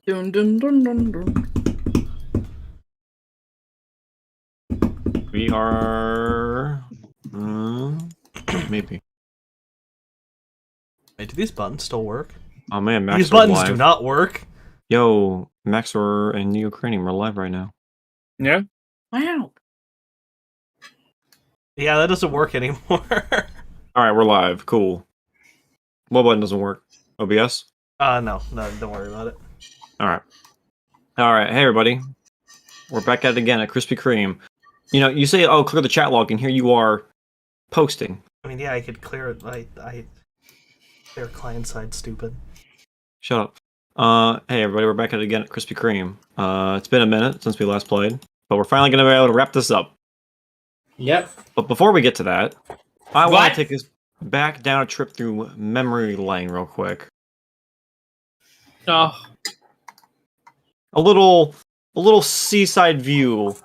Dun, dun, dun, dun, dun. We are... maybe. Wait, do these buttons still work? Oh man, Max These buttons live. do not work. Yo, Max and Neo Cranium are live right now. Yeah. Wow. Yeah, that doesn't work anymore. Alright, we're live. Cool. What button doesn't work? OBS? No, don't worry about it. Alright. Alright, hey everybody. We're back at it again at Krispy Kreme. You know, you say, oh, clear the chat log, and here you are posting. I mean, yeah, I could clear it. I clear client side stupid. Shut up. Hey everybody, we're back at it again at Krispy Kreme. It's been a minute since we last played, but we're finally going to be able to wrap this up. Yep. But before we get to that, I want What? to take us back down a trip through memory lane real quick. Oh. A little seaside view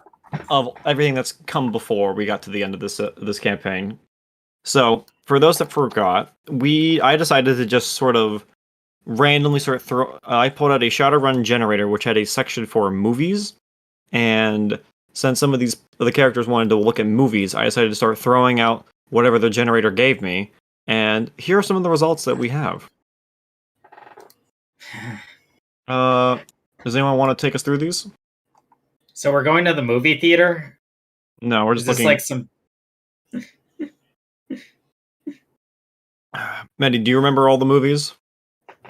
of everything that's come before we got to the end of this campaign. So, for those that forgot, I decided to just sort of randomly I pulled out a Shadowrun generator which had a section for movies, and since some of the characters wanted to look at movies, I decided to start throwing out whatever the generator gave me, and here are some of the results that we have. Does anyone want to take us through these? So we're going to the movie theater? No, we're Is just this looking. like some... Maddie, do you remember all the movies?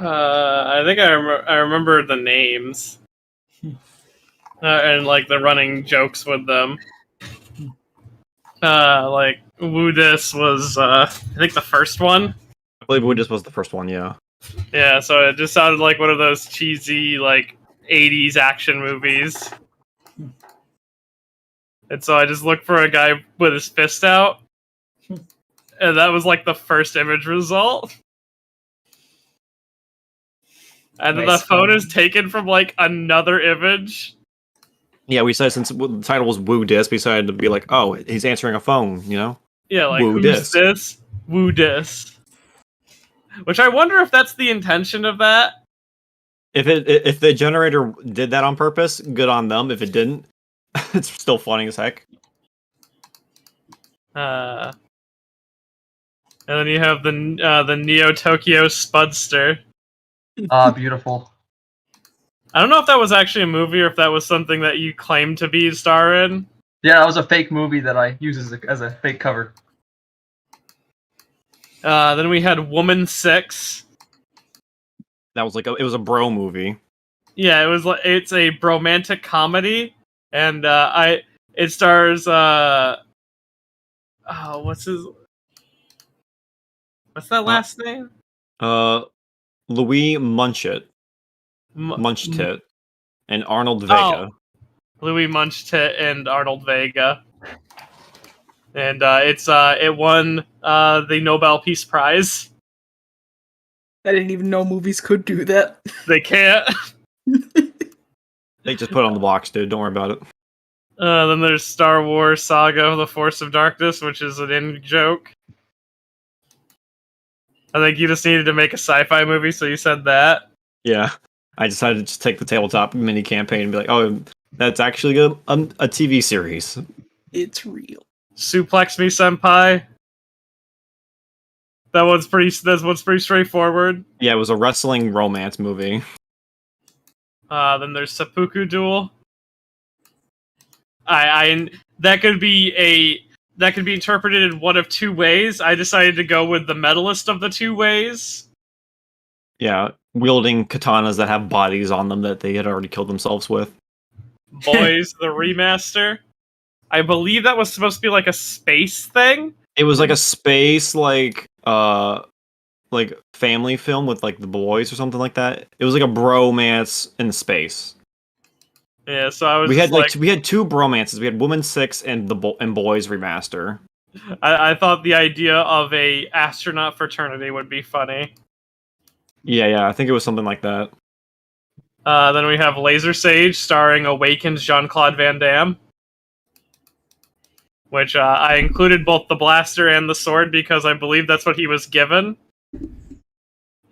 I think I remember the names. And like the running jokes with them. Like Woodis was I think the first one. I believe it just was the first one, yeah. Yeah, so it just sounded like one of those cheesy like 80s action movies. And so I just looked for a guy with his fist out. And that was like the first image result. And then the Nice. phone is taken from like another image. Yeah, we said since the title was Woo Dis, we decided to be like, oh, he's answering a phone, you know? Yeah, like Woo who's dis. this? Woo dis. Which I wonder if that's the intention of that. If the generator did that on purpose, good on them. If it didn't, it's still funny as heck. And then you have the Neo Tokyo Spudster. Beautiful. I don't know if that was actually a movie or if that was something that you claimed to be a star in. Yeah, that was a fake movie that I used as a fake cover. Then we had Woman 6. That was like it was a bro movie. Yeah, it's a bromantic comedy, and it stars what's that last name? Louis Munchit, Munchtit, and Arnold Vega. Louis Munchtit and Arnold Vega. And it won the Nobel Peace Prize. I didn't even know movies could do that. They can't. They just put it on the box, dude. Don't worry about it. Then there's Star Wars Saga: The Force of Darkness, which is an in-joke. I think you just needed to make a sci-fi movie, so you said that. Yeah, I decided to just take the tabletop mini campaign and be like, oh, that's actually a TV series. It's real. Suplex Me Senpai. That one's pretty straightforward. Yeah, it was a wrestling romance movie. Then there's Seppuku Duel. That could be interpreted in one of two ways. I decided to go with the medalist of the two ways. Yeah, wielding katanas that have bodies on them that they had already killed themselves with. Boys, the remaster. I believe that was supposed to be like a space thing. It was like a space like family film with like the boys or something like that. It was like a bromance in space. Yeah, so I was. We had two bromances. We had Woman 6 and and Boys Remaster. I thought the idea of a astronaut fraternity would be funny. Yeah, I think it was something like that. Then we have Laser Sage starring awakened Jean-Claude Van Damme. Which I included both the blaster and the sword because I believe that's what he was given.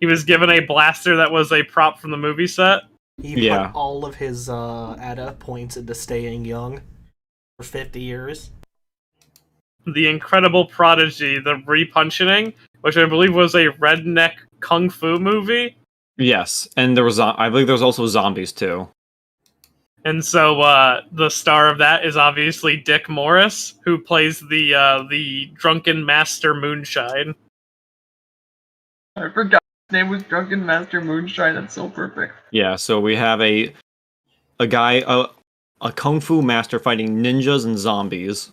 He was given a blaster that was a prop from the movie set. He Yeah. put all of his ADA points into staying young for 50 years. The Incredible Prodigy, the Repunching, which I believe was a redneck kung fu movie. Yes, and there was I believe there was also zombies too. And so the star of that is obviously Dick Morris, who plays the drunken master Moonshine. I forgot his name was Drunken Master Moonshine. That's so perfect. Yeah, so we have a guy, a kung fu master fighting ninjas and zombies.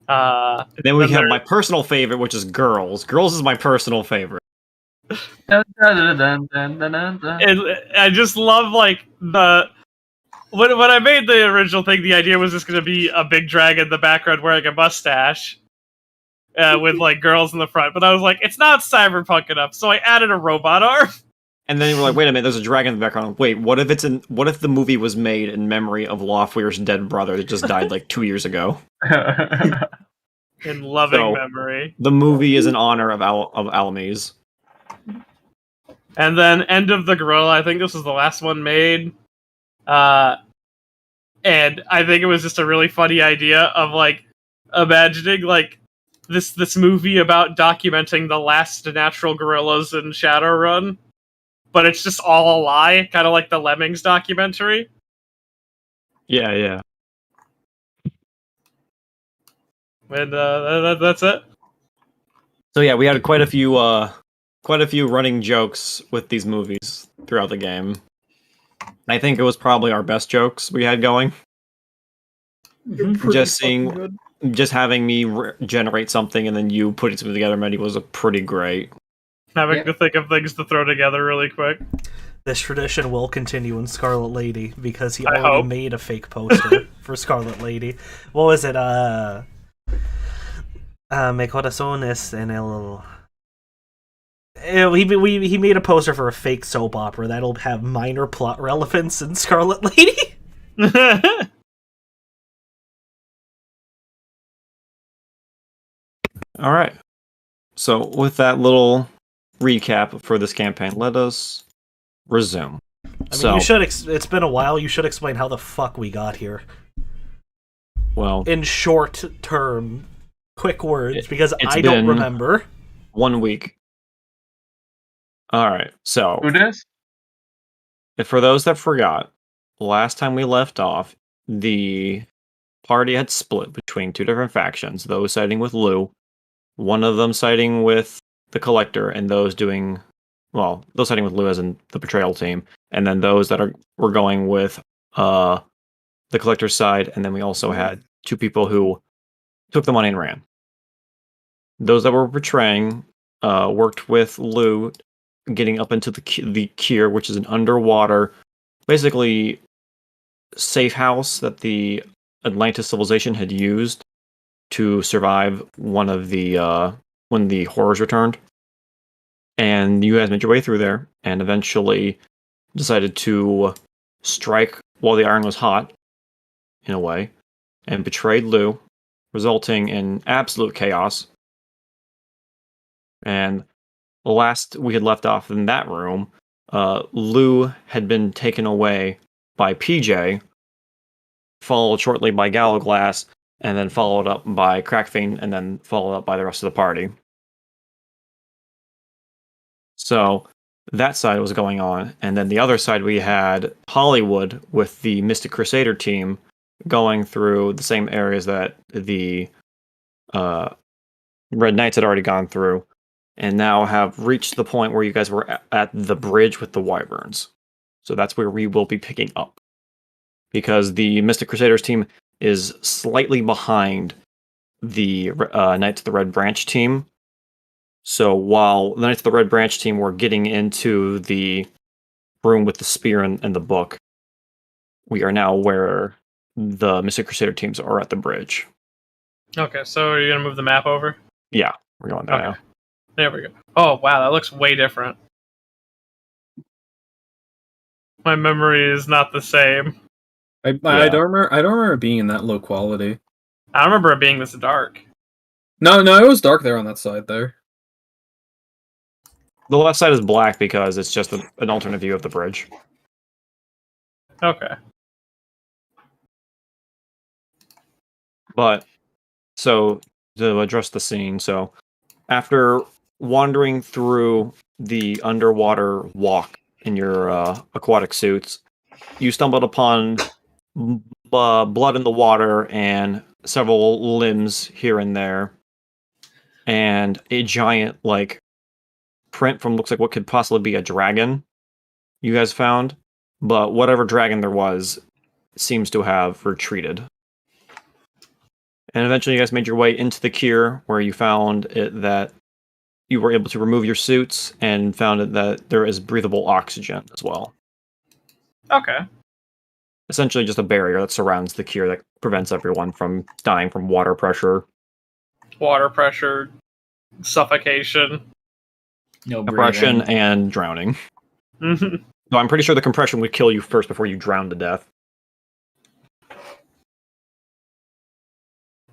And then we have my personal favorite, which is Girls. Girls is my personal favorite. Dun, dun, dun, dun, dun, dun, dun. And I just love like when I made the original thing, the idea was just going to be a big dragon in the background wearing a mustache. With like girls in the front, but I was like, it's not cyberpunk enough, so I added a robot arm. And then we're like, wait a minute, there's a dragon in the background. Wait, what if the movie was made in memory of Lofweir's dead brother that just died like 2 years ago? In loving So, memory. The movie is in honor of Alamise. And then End of the Gorilla, I think this was the last one made. And I think it was just a really funny idea of like imagining like this movie about documenting the last natural gorillas in Shadowrun, but it's just all a lie, kind of like the Lemmings documentary. Yeah. And that's it. So yeah, we had quite a few running jokes with these movies throughout the game. I think it was probably our best jokes we had going. Just seeing, just having me generate something and then you putting something together, Mehdi, was a pretty great. Having to think of things to throw together really quick. This tradition will continue in Scarlet Lady because he I already hope. made a fake poster for Scarlet Lady. What was it? Me corazones en el... He made a poster for a fake soap opera that'll have minor plot relevance in Scarlet Lady. All right. So with that little recap for this campaign, let us resume. I mean, you should. It's been a while. You should explain how the fuck we got here. Well, in short term, quick words, because I been don't remember. 1 week. All right. So Who does? for those that forgot, last time we left off, the party had split between two different factions. Those siding with Lou, one of them siding with the Collector, and those siding with Lou as in the Betrayal team, and then those that were going with the Collector's side, and then we also had two people who took the money and ran. Those that were betraying worked with Lou, getting up into the Kier, which is an underwater, basically safe house that the Atlantis civilization had used to survive one of the when the horrors returned. And you guys made your way through there and eventually decided to strike while the iron was hot, in a way, and betrayed Lou, resulting in absolute chaos. And the last we had left off in that room, Lou had been taken away by PJ, followed shortly by Gallowglass, and then followed up by Crackfiend, and then followed up by the rest of the party. So that side was going on, and then the other side we had Hollywood with the Mystic Crusader team going through the same areas that the Red Knights had already gone through, and now have reached the point where you guys were at the bridge with the Wyverns. So that's where we will be picking up. Because the Mystic Crusaders team is slightly behind the Knights of the Red Branch team. So while the Knights of the Red Branch team were getting into the room with the spear and the book, we are now where the Mystic Crusader teams are at the bridge. Okay, so are you going to move the map over? Yeah, we're going there now. There we go. Oh, wow, that looks way different. My memory is not the same. I don't remember it being in that low quality. I remember it being this dark. No, it was dark there on that side there. The left side is black because it's just an alternate view of the bridge. Okay. But, so, to address the scene, so, after wandering through the underwater walk in your aquatic suits, you stumbled upon blood in the water and several limbs here and there, and a giant, like, print from looks like what could possibly be a dragon you guys found, but whatever dragon there was seems to have retreated. And eventually you guys made your way into the cure, where you found it that you were able to remove your suits and found it that there is breathable oxygen as well. Okay. Essentially just a barrier that surrounds the cure that prevents everyone from dying from water pressure. Water pressure, suffocation. No Compression breathing. and drowning. Mhm. So I'm pretty sure the compression would kill you first before you drown to death.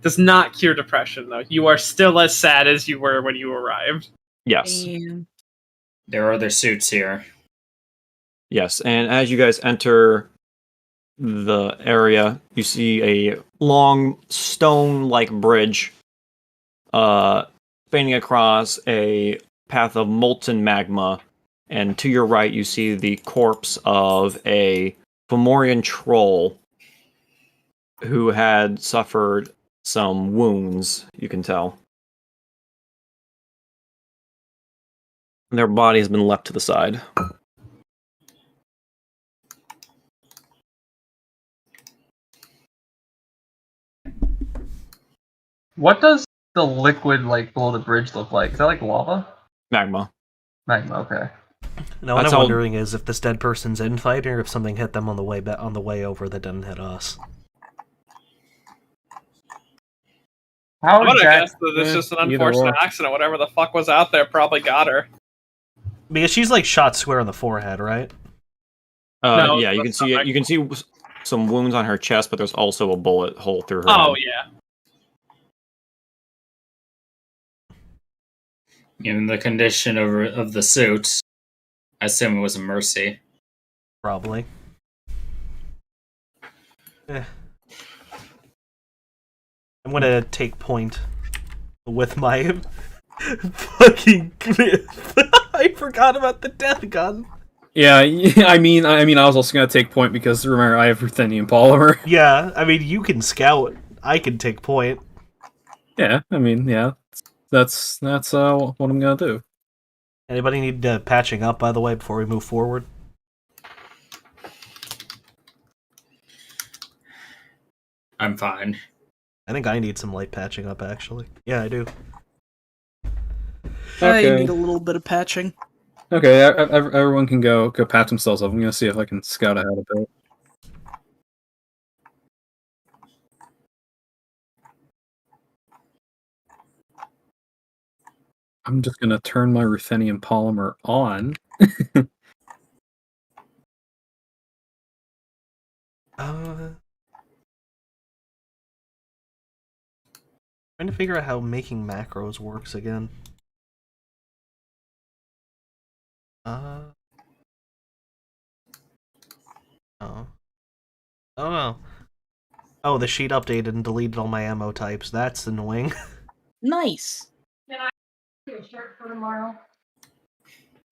Does not cure depression, though. You are still as sad as you were when you arrived. Yes. Damn. There are other suits here. Yes, and as you guys enter the area, you see a long stone-like bridge spanning across a path of molten magma, and to your right you see the corpse of a Fomorian troll who had suffered some wounds, you can tell. Their body has been left to the side. What does the liquid like below the bridge look like? Is that like lava? Magma. Magma. Okay. No, what That's I'm how- wondering is if this dead person's in fight or if something hit them on the way over that didn't hit us. How I would have exact- guessed that it's just an either unfortunate or. accident. Whatever the fuck was out there probably got her. Because she's like shot square in the forehead, right? No, Yeah, you can that's see not you can see some wounds on her chest, but there's also a bullet hole through her Oh, head. yeah. Given the condition of the suits, I assume it was a mercy. Probably. I'm gonna take point with my fucking. I forgot about the death gun. Yeah, I mean, I was also gonna take point because remember I have ruthenium polymer. Yeah, I mean you can scout. I can take point. Yeah, I mean, yeah, that's what I'm gonna do. Anybody need patching up, by the way, before we move forward? I'm fine. I think I need some light patching up, actually. Yeah, I do. I Okay. need a little bit of patching. Okay, everyone can go patch themselves up. I'm gonna see if I can scout ahead a bit. I'm just gonna turn my ruthenium polymer on. Trying to figure out how making macros works again. Oh. Oh no. Oh, the sheet updated and deleted all my ammo types. That's annoying. Nice.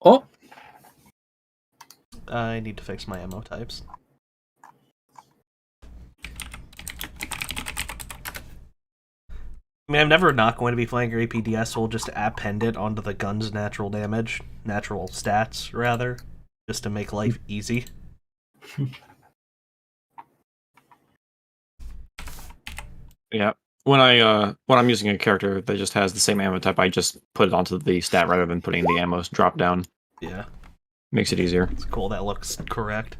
Oh, I need to fix my ammo types. I mean, I'm never not going to be flying your APDS, so we'll just append it onto the gun's natural stats, rather, just to make life easy. Yeah. When I'm using a character that just has the same ammo type, I just put it onto the stat rather than putting the ammo drop down. Yeah, Makes it easier. it's cool. That looks correct.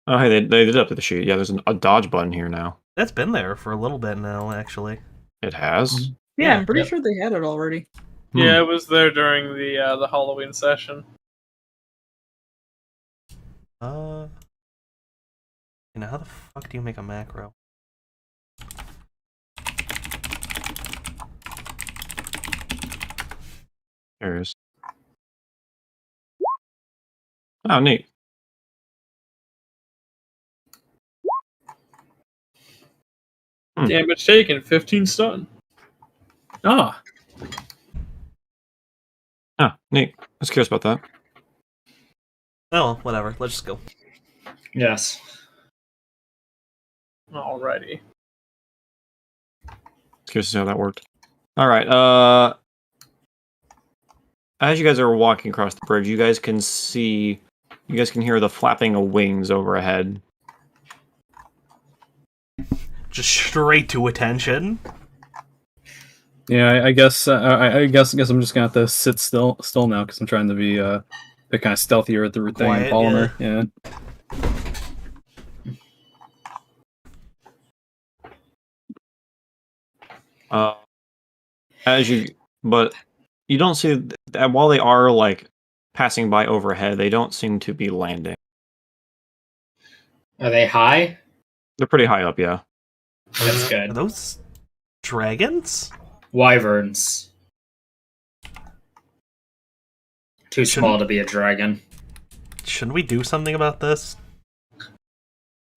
Oh, hey, they did update the sheet. Yeah, there's a dodge button here now. That's been there for a little bit now, actually. It has. Yeah, I'm pretty Yep. sure they had it already. Yeah, it was there during the Halloween session. You know, how the fuck do you make a macro? There's Oh, neat. Damage taken, 15 stun. Ah, Oh, neat. I was curious about that. Oh, whatever. Let's just go. Yes. Alrighty. Curious to see how that worked. All right. As you guys are walking across the bridge, you guys can hear the flapping of wings overhead. Just straight to attention. yeah. I guess. I guess I'm just gonna have to sit still now because I'm trying to be a bit kind of stealthier with the thing Quiet, and polymer. Yeah. But you don't see that while they are like passing by overhead, they don't seem to be landing. Are they high? They're pretty high up, yeah. That's Are good. those dragons? Wyverns. Too small to be a dragon. Shouldn't we do something about this?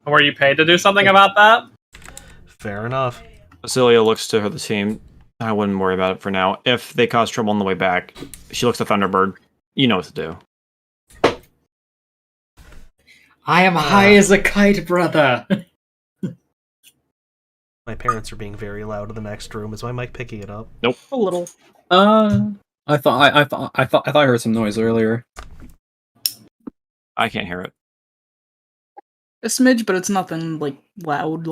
Were you paid to do something about that? Fair enough. Celia looks to the team. I wouldn't worry about it for now. If they cause trouble on the way back, she looks to Thunderbird. You know what to do. I am high as a kite, brother. My parents are being very loud in the next room. Is my mic picking it up? Nope. A little. I thought I heard some noise earlier. I can't hear it. A smidge, but it's nothing like loud.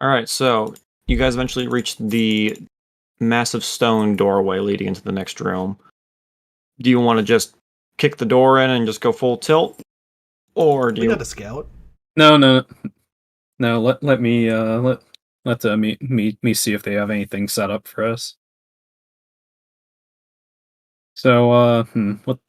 Alright, so you guys eventually reach the massive stone doorway leading into the next room. Do you want to just kick the door in and just go full tilt? Or do We you got a scout. No. Let me me see if they have anything set up for us. So what?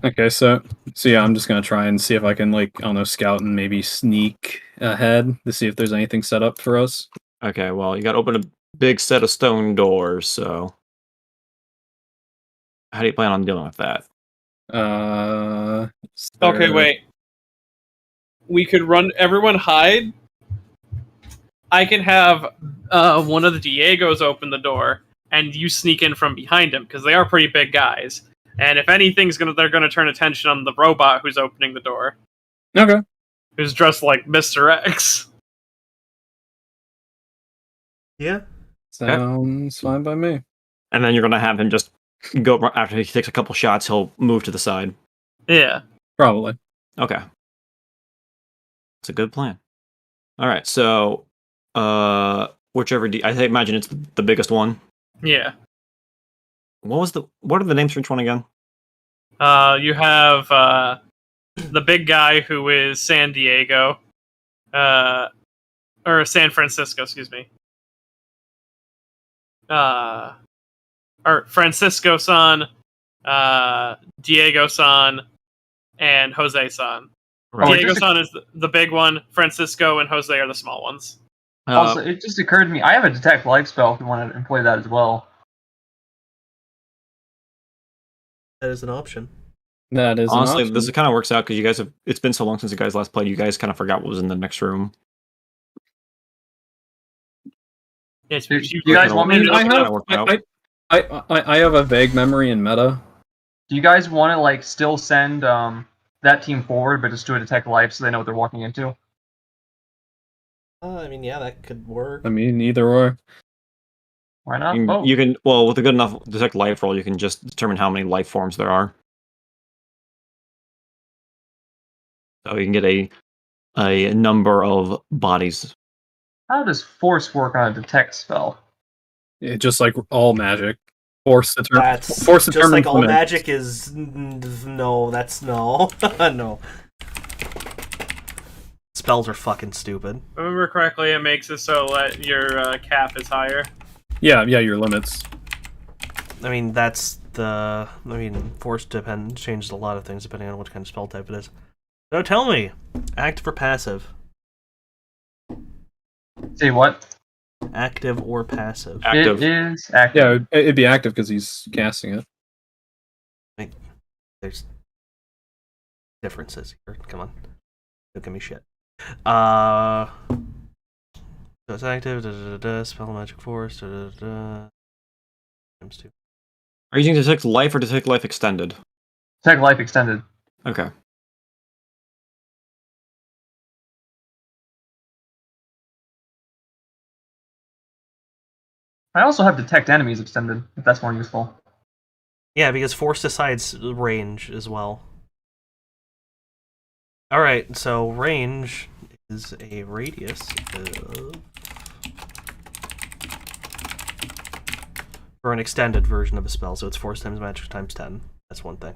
Okay, so yeah, I'm just gonna try and see if I can I don't know, scout and maybe sneak ahead to see if there's anything set up for us. Okay, well, you gotta open a big set of stone doors, so how do you plan on dealing with that? Okay, wait. We could run. Everyone hide. I can have one of the Diegos open the door, and you sneak in from behind him because they are pretty big guys. And if anything's they're gonna turn attention on the robot who's opening the door, Okay. who's dressed like Mr. X. Yeah. Sounds fine by me. And then you're gonna have him just go after he takes a couple shots, he'll move to the side. Yeah. Probably. Okay. It's a good plan. Alright, so whichever I imagine it's the biggest one. Yeah. What are the names for each one again? You have the big guy who is San Diego, or San Francisco, excuse me. Or Francisco-san, Diego-san, and Jose-san. Right. Diego-san is the big one. Francisco and Jose are the small ones. Also, it just occurred to me, I have a detect light spell if you want to employ that as well. That is an option. That is honestly, an option. this kind of works out because you guys have. It's been so long since you guys last played. You guys kind of forgot what was in the next room. Yes, Do you guys want me to? I have a vague memory in meta. Do you guys want to still send that team forward, but just do a detect life so they know what they're walking into? I mean, yeah, that could work. I mean, either or. Why not? You can with a good enough detect life roll, you can just determine how many life forms there are. So you can get a number of bodies. How does force work on a detect spell? Just like all magic. Force That's force just like all limit. magic is no. That's no. No. Spells are fucking stupid. If I remember correctly, it makes it so that your cap is higher. Yeah, your limits. I mean, force changes a lot of things depending on what kind of spell type it is. So tell me, active or passive? Say what? Active or passive? Active. It is active. Yeah, it'd be active because he's casting it. There's differences here. Come on. Don't give me shit. So it's active, spell magic force, times 2. Are you using detect life or detect life extended? Tech life extended. Okay. I also have detect enemies extended, if that's more useful. Yeah, because force decides range as well. Alright, so range is a radius of... for an extended version of a spell, so it's force times magic times 10. That's one thing.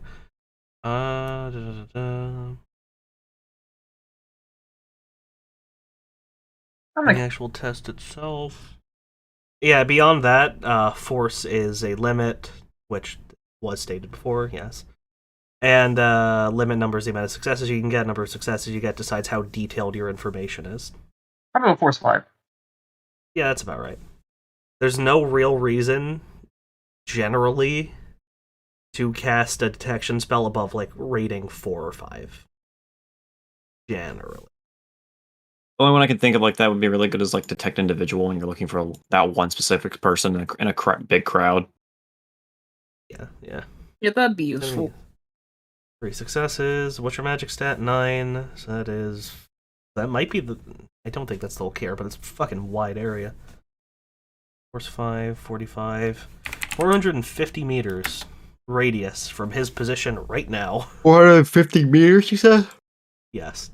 The actual test itself. Yeah, beyond that, force is a limit, which was stated before, yes. And limit number is the amount of successes you can get. Number of successes you get decides how detailed your information is. I'm going force 5. Yeah, that's about right. There's no real reason, generally, to cast a detection spell above, like, rating 4 or 5. Generally. The only one I can think of like that would be really good is like detect individual when you're looking for that one specific person in a big crowd. Yeah, yeah. Yeah, that'd be useful. 3 successes. What's your magic stat? 9. So that is... that might be the... I don't think that's the whole care, but it's a fucking wide area. Force 5, 45... 450 meters radius from his position right now. 450 meters, you said? Yes.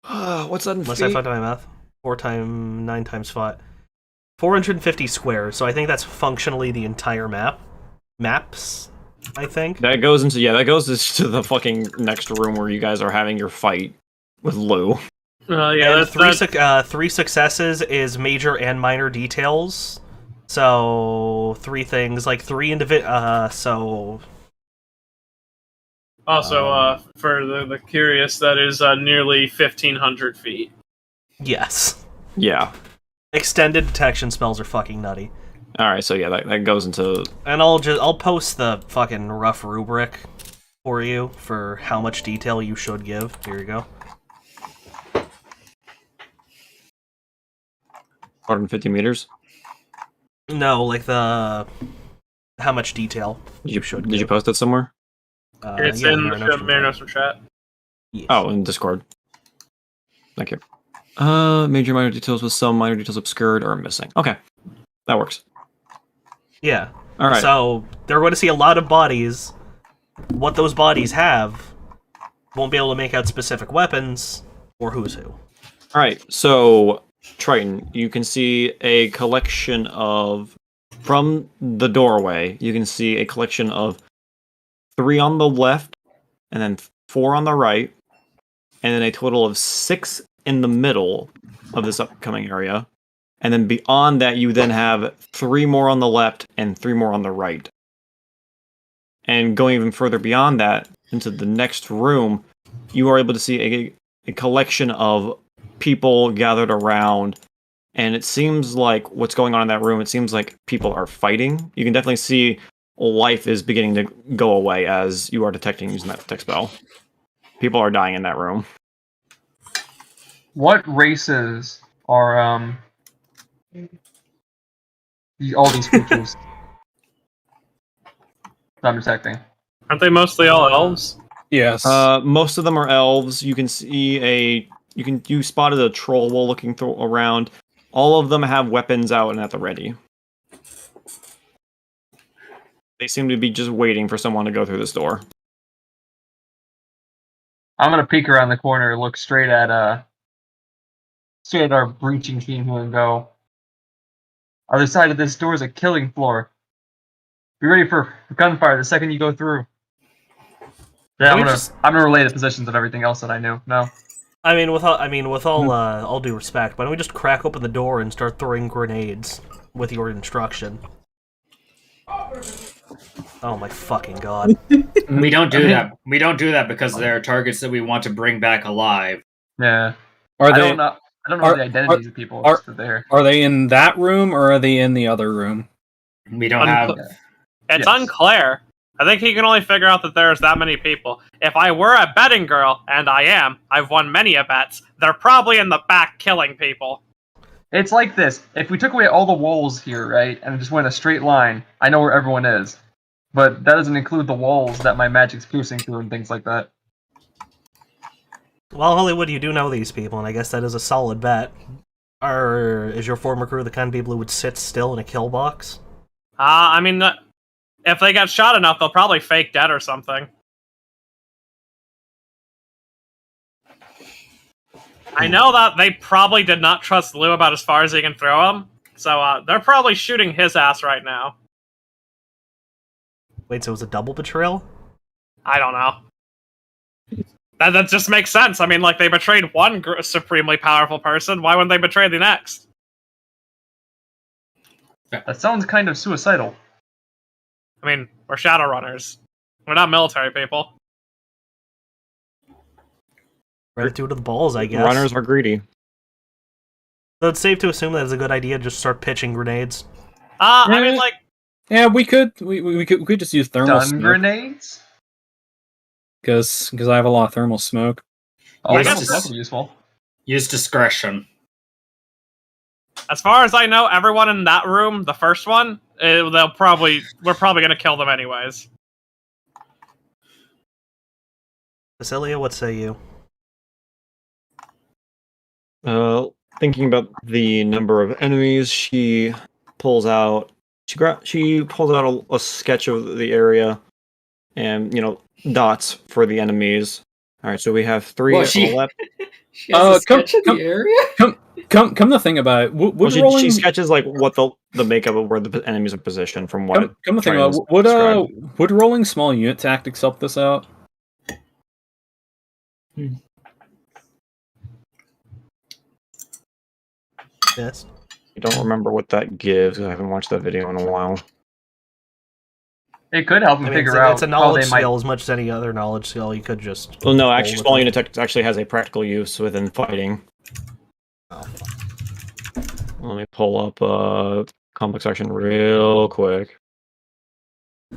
What's that in Unless feet? I fucked up my math. 9 times 5. 450 squares, so I think that's functionally the entire map. Maps, I think. That goes into the fucking next room where you guys are having your fight with Lou. Yeah, And that's 3 successes is major and minor details. So 3 things, like 3 so... Also, for the curious, that is nearly 1,500 feet. Yes. Yeah. Extended detection spells are fucking nutty. Alright, so yeah, that goes into... And I'll post the fucking rough rubric for you for how much detail you should give. Here you go. 450 meters? No, like the... how much detail you should Did you give. post it somewhere? It's yeah, in Mare the Nostrum Mare chat. Nostrum chat. Yes. Oh, in Discord. Thank you. Major minor details with some minor details obscured or missing. Okay. That works. Yeah. Alright. So, they're going to see a lot of bodies. What those bodies have won't be able to make out specific weapons or who's who. Alright, so Triton, you can see a collection of... from the doorway, you can see a collection of 3 on the left, and then 4 on the right, and then a total of 6 in the middle of this upcoming area. And then beyond that, you then have 3 more on the left and 3 more on the right. And going even further beyond that, into the next room, you are able to see a collection of people gathered around. And it seems like what's going on in that room, it seems like people are fighting. You can definitely see life is beginning to go away as you are detecting using that detect spell. People are dying in that room. What races are all these creatures that I'm detecting? Aren't they mostly all elves? Yes. Most of them are elves. You can see you spotted a troll while looking around. All of them have weapons out and at the ready. They seem to be just waiting for someone to go through this door. I'm gonna peek around the corner, look straight at our breaching team here and go. Other side of this door is a killing floor. Be ready for gunfire the second you go through. Yeah, I'm gonna relay the positions of everything else that I knew. No. I mean, with all due respect, why don't we just crack open the door and start throwing grenades with your instruction? Oh my fucking god! We don't do that. We don't do that because there are targets that we want to bring back alive. Yeah. Are I they don't know. I don't know the identities of people. are- Just that they're Are they in that room or are they in the other room? We don't have. It's Yes. unclear. I think he can only figure out that there's that many people. If I were a betting girl, and I am, I've won many a bets, they're probably in the back killing people. It's like this. If we took away all the walls here, right, and just went a straight line, I know where everyone is. But that doesn't include the walls that my magic's piercing through and things like that. Well, Hollywood, you do know these people, and I guess that is a solid bet. Is your former crew the kind of people who would sit still in a kill box? I mean, if they get shot enough, they'll probably fake dead or something. I know that they probably did not trust Lou about as far as he can throw him, so they're probably shooting his ass right now. Wait, so it was a double betrayal? I don't know. That just makes sense. I mean, like, they betrayed one supremely powerful person, why wouldn't they betray the next? That sounds kind of suicidal. I mean, we're Shadowrunners. We're not military people. Gratitude to the balls, I guess. Runners are greedy. So it's safe to assume that it's a good idea to just start pitching grenades. I mean, like, Yeah, we could just use thermal Stun smoke grenades? because I have a lot of thermal smoke. Oh, I that's guess- also useful. Use discretion. as far as I know, everyone in that room, the first one, we're probably gonna kill them anyways. Basilia, what say you? Thinking about the number of enemies, she pulls out a sketch of the area, and dots for the enemies. All right, so we have three Well, on the left. She has a come- sketch of come- the area? Come to think about it, Well, she sketches like what the makeup of where the enemies are positioned from what. come to think Triton's about it, described. would rolling small unit tactics help this out? Yes. I don't remember what that gives. I haven't watched that video in a while. It could help them I mean, figure out it's a how knowledge they might. skill as much as any other knowledge skill. You could just. Well, no, roll actually, with small it. unit tactics actually has a practical use within fighting. Oh. Let me pull up complex action real quick.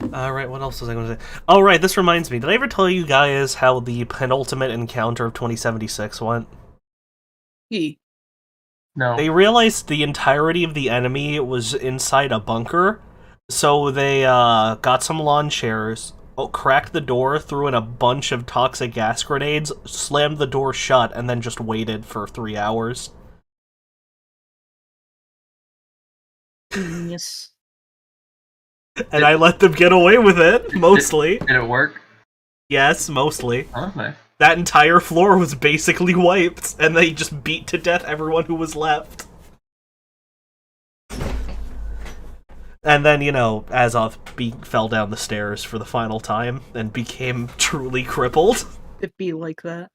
Alright, what else was I going to say? Oh, right, this reminds me. Did I ever tell you guys how the penultimate encounter of 2076 went? No. They realized the entirety of the enemy was inside a bunker, so they got some lawn chairs, cracked the door, threw in a bunch of toxic gas grenades, slammed the door shut, and then just waited for 3 hours. Yes. And I let them get away with it, mostly. Did it work? Yes, mostly. Oh, nice. That entire floor was basically wiped, and they just beat to death everyone who was left. And then, Azov fell down the stairs for the final time and became truly crippled. It be like that.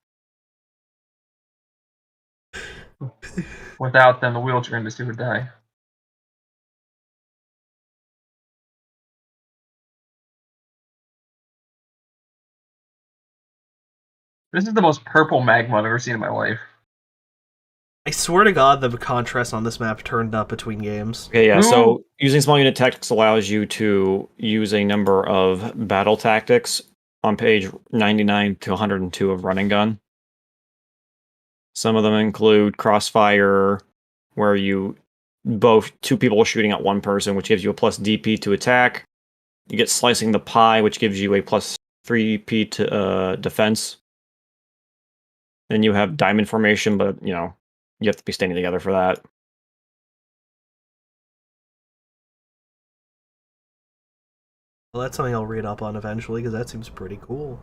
Without them, the wheelchair industry would die. This is the most purple magma I've ever seen in my life. I swear to God, the contrast on this map turned up between games. Okay, yeah. Ooh. So using small unit tactics allows you to use a number of battle tactics on page 99 to 102 of Running Gun. Some of them include crossfire, where two people shooting at one person, which gives you a plus DP to attack. You get slicing the pie, which gives you a plus 3p to defense. Then you have diamond formation, but you have to be standing together for that. Well, that's something I'll read up on eventually, because that seems pretty cool.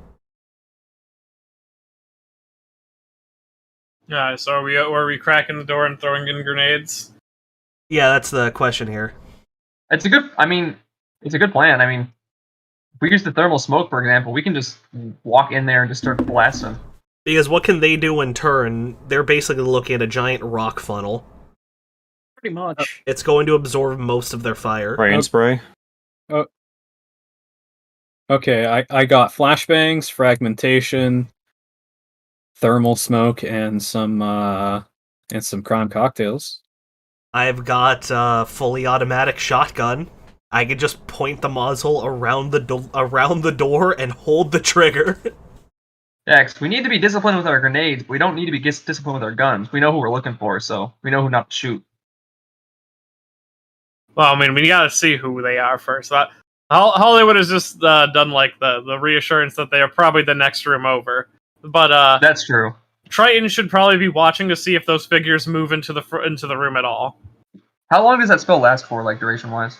Yeah, so are we cracking the door and throwing in grenades? Yeah, that's the question here. It's a good plan. I mean, if we use the thermal smoke, for example, we can just walk in there and just start blasting. Because what can they do in turn? They're basically looking at a giant rock funnel. Pretty much. It's going to absorb most of their fire. Spray and spray. Okay, I got flashbangs, fragmentation, thermal smoke, and some And some crime cocktails. I've got a fully automatic shotgun. I can just point the muzzle around the door and hold the trigger. X, we need to be disciplined with our grenades, but we don't need to be disciplined with our guns. We know who we're looking for, so we know who not to shoot. Well, I mean, we gotta see who they are first. Hollywood has just done like the reassurance that they are probably the next room over. But That's true. Triton should probably be watching to see if those figures move into the room at all. How long does that spell last for, like duration-wise?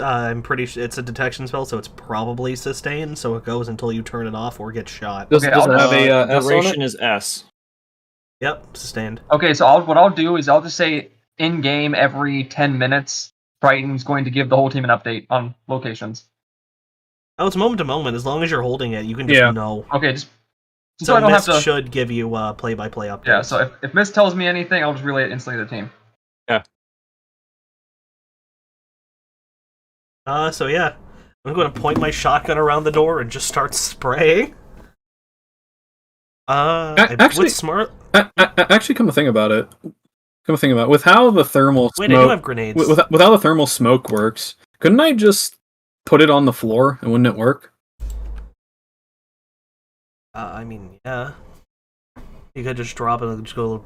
I'm pretty sure it's a detection spell, so it's probably sustained. So it goes until you turn it off or get shot. Does, Okay, does it I'll have a S on duration it? is S. Yep, sustained. Okay, so what I'll do is I'll just say in game every 10 minutes, Triton's going to give the whole team an update on locations. Oh, it's moment to moment. As long as you're holding it, you can just know. Okay, just So so I don't have Mist to. should give you play-by-play updates. Yeah, so if Mist tells me anything, I'll just relay it instantly to the team. So yeah, I'm going to point my shotgun around the door and just start spraying. Actually, with smart. Actually, come to think about it, with how the thermal Wait, I do smoke, have grenades. with how the thermal smoke works, couldn't I just put it on the floor and wouldn't it work? I mean, yeah. You could just drop it and just go a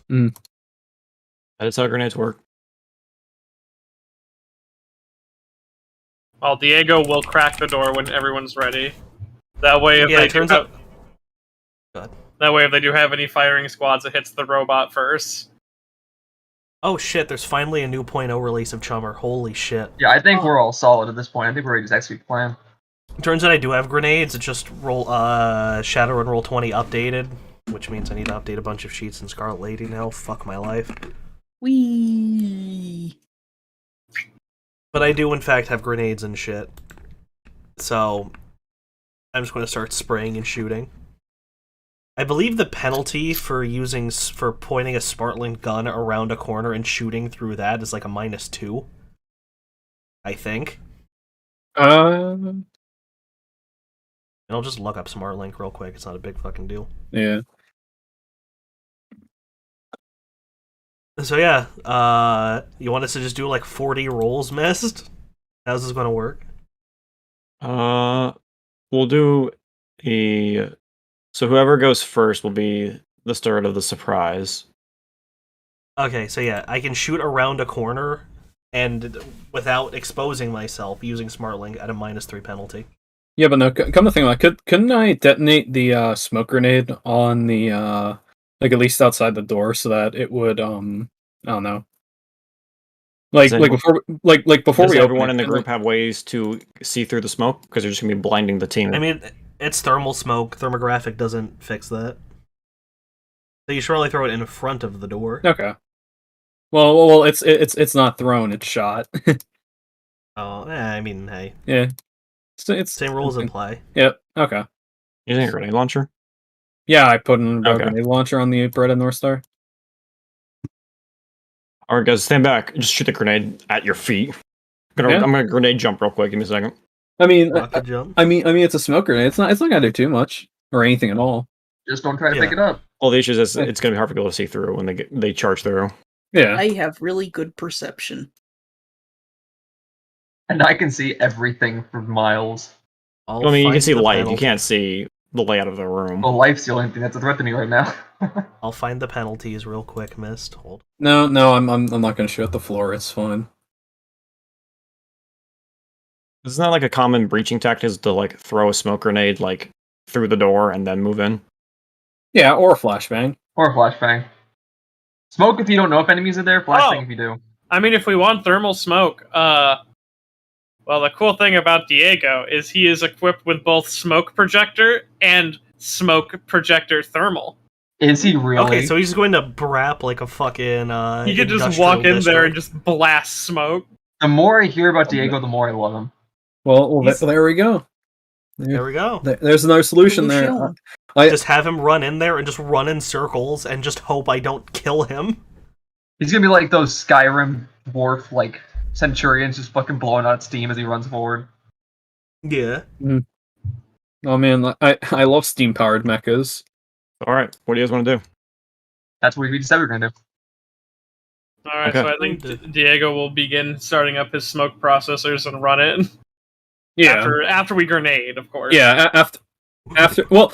little. That's how grenades work. Well, Diego will crack the door when everyone's ready. That way, if Yeah, they it turns do out. that way, if they do have any firing squads, it hits the robot first. Oh shit! There's finally a new .0 release of Chummer. Holy shit! Yeah, I think we're all solid at this point. I think we're ready to execute the plan. Turns out I do have grenades. It's just Shadowrun Roll 20 updated, which means I need to update a bunch of sheets in Scarlet Lady now. Fuck my life. Wee. But I do in fact have grenades and shit. So I'm just going to start spraying and shooting. I believe the penalty for pointing a Spartling gun around a corner and shooting through that is like a -2. I think. And I'll just look up SmartLink real quick. It's not a big fucking deal. Yeah. So yeah, you want us to just do like 40 rolls, Mist? How's this gonna work? We'll do so whoever goes first will be the start of the surprise. Okay, so yeah, I can shoot around a corner and without exposing myself using SmartLink at a -3 penalty. Yeah, but no. Come to think about it, couldn't I detonate the smoke grenade on the like at least outside the door so that it would I don't know. Like before Does we everyone open in it, the group have ways to see through the smoke? Because they're just gonna be blinding the team. I mean, it's thermal smoke. Thermographic doesn't fix that. So you should probably throw it in front of the door. Okay. Well, it's not thrown; it's shot. Oh, I mean, hey. Yeah. It's Same rules apply. Yep. Okay. Using a grenade launcher. Yeah, I put a Okay. grenade launcher on the Bread and North Star. All right, guys, stand back. Just shoot the grenade at your feet. I'm gonna grenade jump real quick. Give me a second. I mean, Rocket jump. I mean, it's a smoke grenade. It's not gonna do too much or anything at all. Just don't try to pick it up. Well, the issue is it's gonna be hard for people to see through when they charge through. Yeah. I have really good perception. And I can see everything for miles. I mean, you can find see the light. You penalty. can't see the layout of the room. Well, life's the only thing that's a threat to me right now. I'll find the penalties real quick, Mist. Hold. No, I'm not gonna shoot at the floor. It's fine. Isn't that like a common breaching tactic is to like throw a smoke grenade like through the door and then move in? Yeah, or a flashbang. Or a flashbang. Smoke if you don't know if enemies are there, flashbang if you do. I mean, if we want thermal smoke, well, the cool thing about Diego is he is equipped with both smoke projector and smoke projector thermal. Is he really? Okay, so he's going to brap like a fucking. He could just industrial walk in there district. and just blast smoke. The more I hear about Diego, the more I love him. Well, there we go. There we go. There's another solution there. Solution. Just have him run in there and just run in circles and just hope I don't kill him. He's gonna be like those Skyrim dwarf like centurions, just fucking blowing out steam as he runs forward. Yeah. Oh man, I love steam powered mechas. All right, what do you guys want to do? That's what we said we were gonna do. All right, Okay. so I think Diego will begin starting up his smoke processors and run it. Yeah. After we grenade, of course. Yeah. After. Well.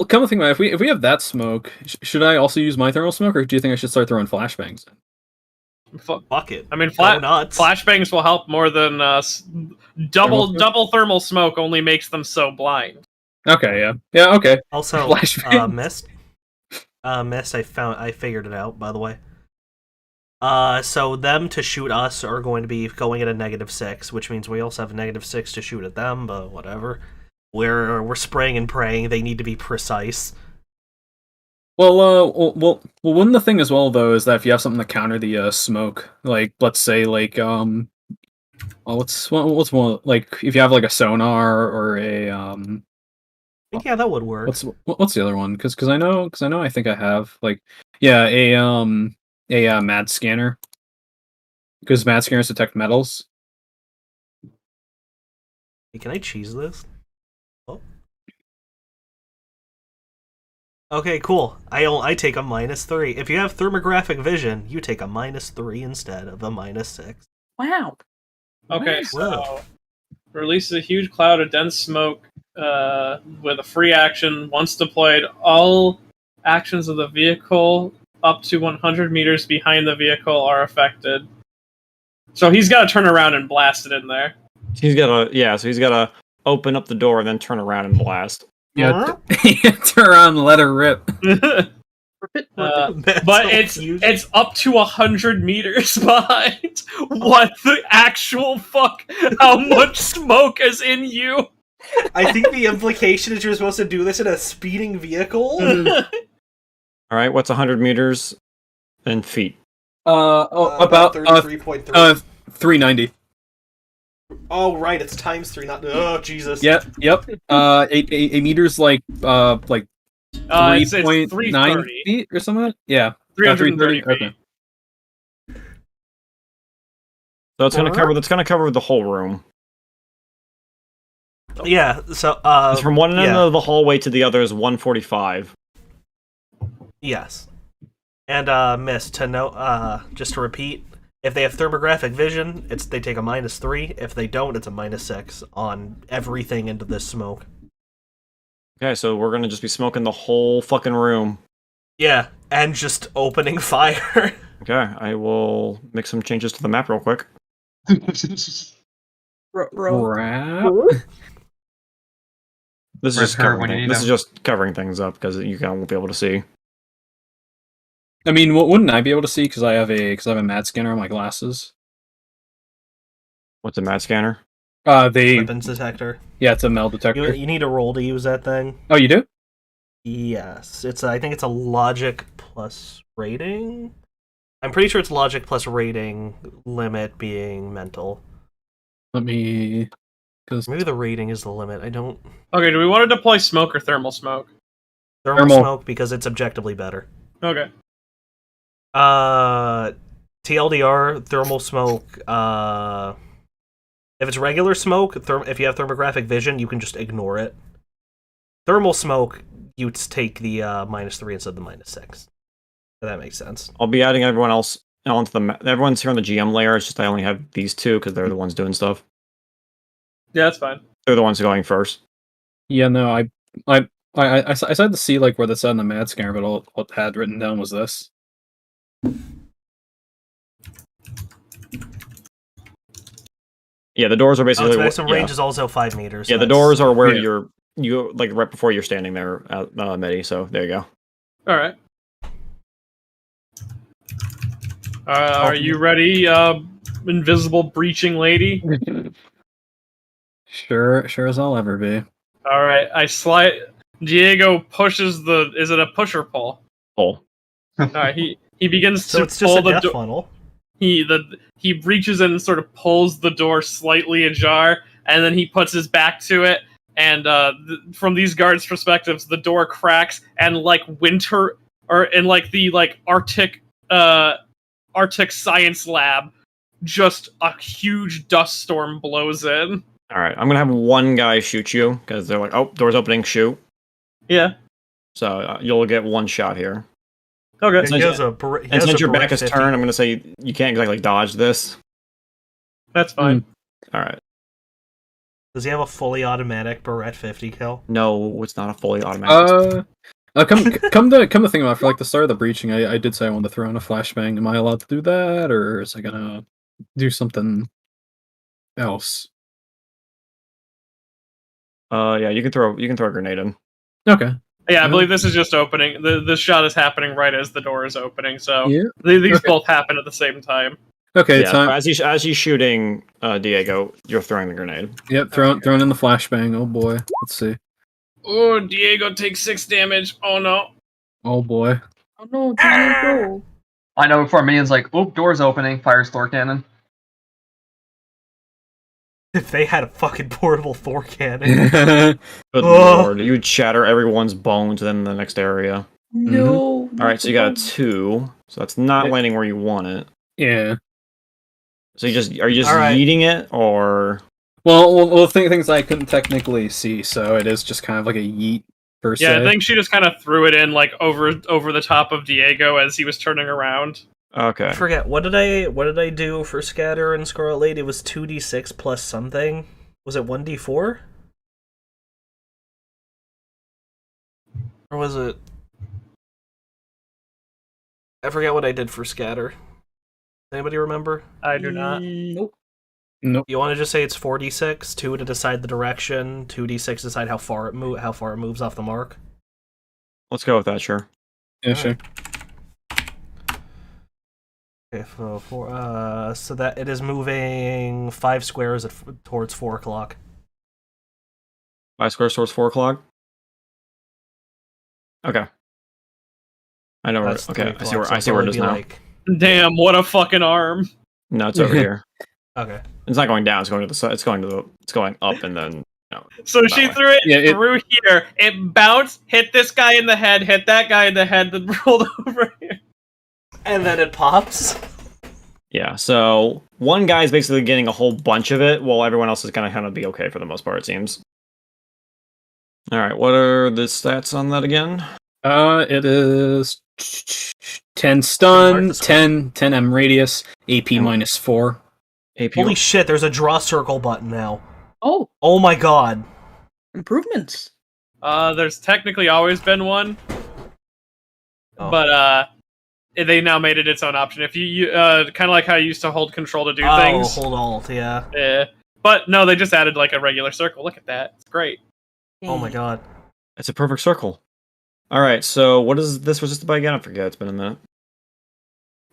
Come to think about it, if we have that smoke, should I also use my thermal smoke, or do you think I should start throwing flashbangs? Fuck it. I mean, Go nuts. flashbangs will help more than double thermal smoke only makes them so blind. Okay. Yeah. Okay. Also, Flashbangs. Mist. Mist. I figured it out. By the way. So them to shoot us are going to be going at a -6, which means we also have a -6 to shoot at them. But whatever. We're spraying and praying. They need to be precise. Well, one of the thing as well though is that if you have something to counter the smoke, like let's say what's one, like if you have like a sonar or a Yeah, that would work. what's the other one? Because I know I think I have like a mad scanner, because mad scanners detect metals. Hey, can I cheese this? Oh. Okay, cool. I take a -3. If you have thermographic vision, you take a -3 instead of a -6. Wow. Okay, Nice. so releases a huge cloud of dense smoke with a free action. Once deployed, all actions of the vehicle up to 100 meters behind the vehicle are affected. So he's got to turn around and blast it in there. He's gotta open up the door and then turn around and blast. Yeah, turn around and let her rip. But it's up to 100 meters behind. What the actual fuck? How much smoke is in you? I think the implication is you're supposed to do this in a speeding vehicle. All right, what's 100 meters in feet? About 33.3. 390. Oh right, it's ×3, not. Oh Jesus. Yep. A meter's like 3.9 330. feet or something. Yeah, 330 feet. Okay. So it's gonna cover the whole room. Yeah. So It's from one end of the hallway to the other is 145. Yes. And Miss, to know, just to repeat, if they have thermographic vision, they take a -3. If they don't, it's a -6 on everything into this smoke. Okay, so we're gonna just be smoking the whole fucking room. Yeah, and just opening fire. Okay, I will make some changes to the map real quick. Crap. This is Red just curve covering when you things. need This them. is just covering things up because you won't be able to see. I mean, wouldn't I be able to see? Because I have a mad scanner on my glasses. What's a mad scanner? Weapons detector. Yeah, it's a metal detector. You need a roll to use that thing. Oh, you do? Yes, I think it's a logic plus rating. I'm pretty sure it's logic plus rating, limit being mental. Let me. Because Maybe the rating is the limit. I don't. Okay, do we want to deploy smoke or thermal smoke? Thermal smoke because it's objectively better. Okay. TLDR, thermal smoke. If it's regular smoke, if you have thermographic vision, you can just ignore it. Thermal smoke, you take the -3 instead of the -6. That makes sense. I'll be adding everyone else onto the map. Everyone's here on the GM layer. It's just I only have these two because they're the ones doing stuff. Yeah, that's fine. They're the ones going first. yeah, no, I decided to see like where this said in the mad scanner, but all what had written down was this. Yeah, the doors are basically. Its maximum yeah. range is also 5 meters. Yeah, so the doors are where Yeah. you like right before you're standing there, Medi. So there you go. All right. Are you ready, invisible breaching lady? Sure as I'll ever be. All right, I slide. Diego pushes the. Is it a push or pull? Pull. All right, he begins So to it's just pull a the death door. funnel. He reaches in and sort of pulls the door slightly ajar, and then he puts his back to it. And from these guards' perspectives, the door cracks, and like winter or in like the Arctic science lab, just a huge dust storm blows in. All right, I'm gonna have one guy shoot you because they're like, "Oh, door's opening, shoot." Yeah. So you'll get one shot here. Okay. Since- He has a bar- he And has since a your Barrett back is 50. turned, I'm gonna say you can't exactly dodge this. That's fine. All right. Does he have a fully automatic Barrett 50 kill? No, it's not a fully automatic. Come to think about it, for like the start of the breaching, I did say I wanted to throw in a flashbang. Am I allowed to do that, or is I gonna do something else? Yeah, you can throw a grenade in. Okay. Yeah, I Yeah. believe this is just opening. The shot is happening right as the door is opening, so Yeah. these Okay. both happen at the same time. Okay. Yeah, Time. as he's shooting Diego, you're throwing the grenade. Yep. Throwing in the flashbang. Oh boy. Let's see. Oh, Diego takes 6 damage. Oh no. Oh boy. Oh no, Diego. I know before minions like, oop, door's opening, fires Thor cannon. If they had a fucking portable Thor cannon. Good Ugh. lord, you would shatter everyone's bones in the next area. No. All right, so you got a 2, so that's not landing where you want it. Yeah. So are you just All right. yeeting it, or Well, things I couldn't technically see, so it is just kind of like a yeet per se. Yeah, I think she just kind of threw it in like over the top of Diego as he was turning around. okay? I forget what did I do for Scatter and Scarlet Lady? It was 2d6 plus something. Was it 1d4? Or was it? I forget what I did for Scatter. Anybody remember? I do not. Nope. Nope. You want to just say it's 4d6, 2 to decide the direction, 2d6 to decide how far it moves off the mark. Let's go with that. Sure. Yeah, sure. Okay, so that it is moving 5 squares towards 4 o'clock. 5 squares towards 4 o'clock. Okay. I know where. That's Okay, 3 I see o'clock, where so I see where it it'll is be now. like- Damn, what a fucking arm. No, it's over here. Okay. It's not going down. It's going to the side. It's going up, and then no. So That she way. threw it Yeah, through here. It bounced, hit this guy in the head, hit that guy in the head, then rolled over here. And then it pops. Yeah. So one guy's basically getting a whole bunch of it, while everyone else is gonna kind of be okay for the most part. It seems. All right. What are the stats on that again? It is 10 stun, Mark this 10 M radius, AP And- -4. AP. Holy shit, there's a draw circle button now. Oh, Oh my god. improvements. There's technically always been one, Oh. but they now made it its own option. If you kind of like how you used to hold control to do things. Hold alt, yeah. Yeah. But no, they just added like a regular circle. Look at that. It's great. Oh my god. It's a perfect circle. All right. So what is this resisted by again? I forget. It's been a minute.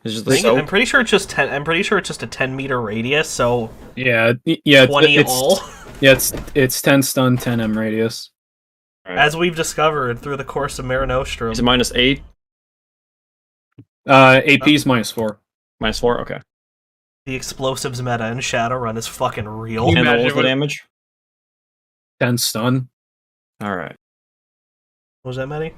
It's just the soap. I'm pretty sure it's just 10. I'm pretty sure it's just a 10-meter radius, so Yeah, 20 it's all. Yeah, it's 10 stun, 10 M radius. All right. As we've discovered through the course of Mare Nostrum. Is it -8? AP's -4. -4. Okay. The explosives meta in Shadowrun is fucking real. you And what imagine was the what- damage? 10 stun. All right. What was that, Matty?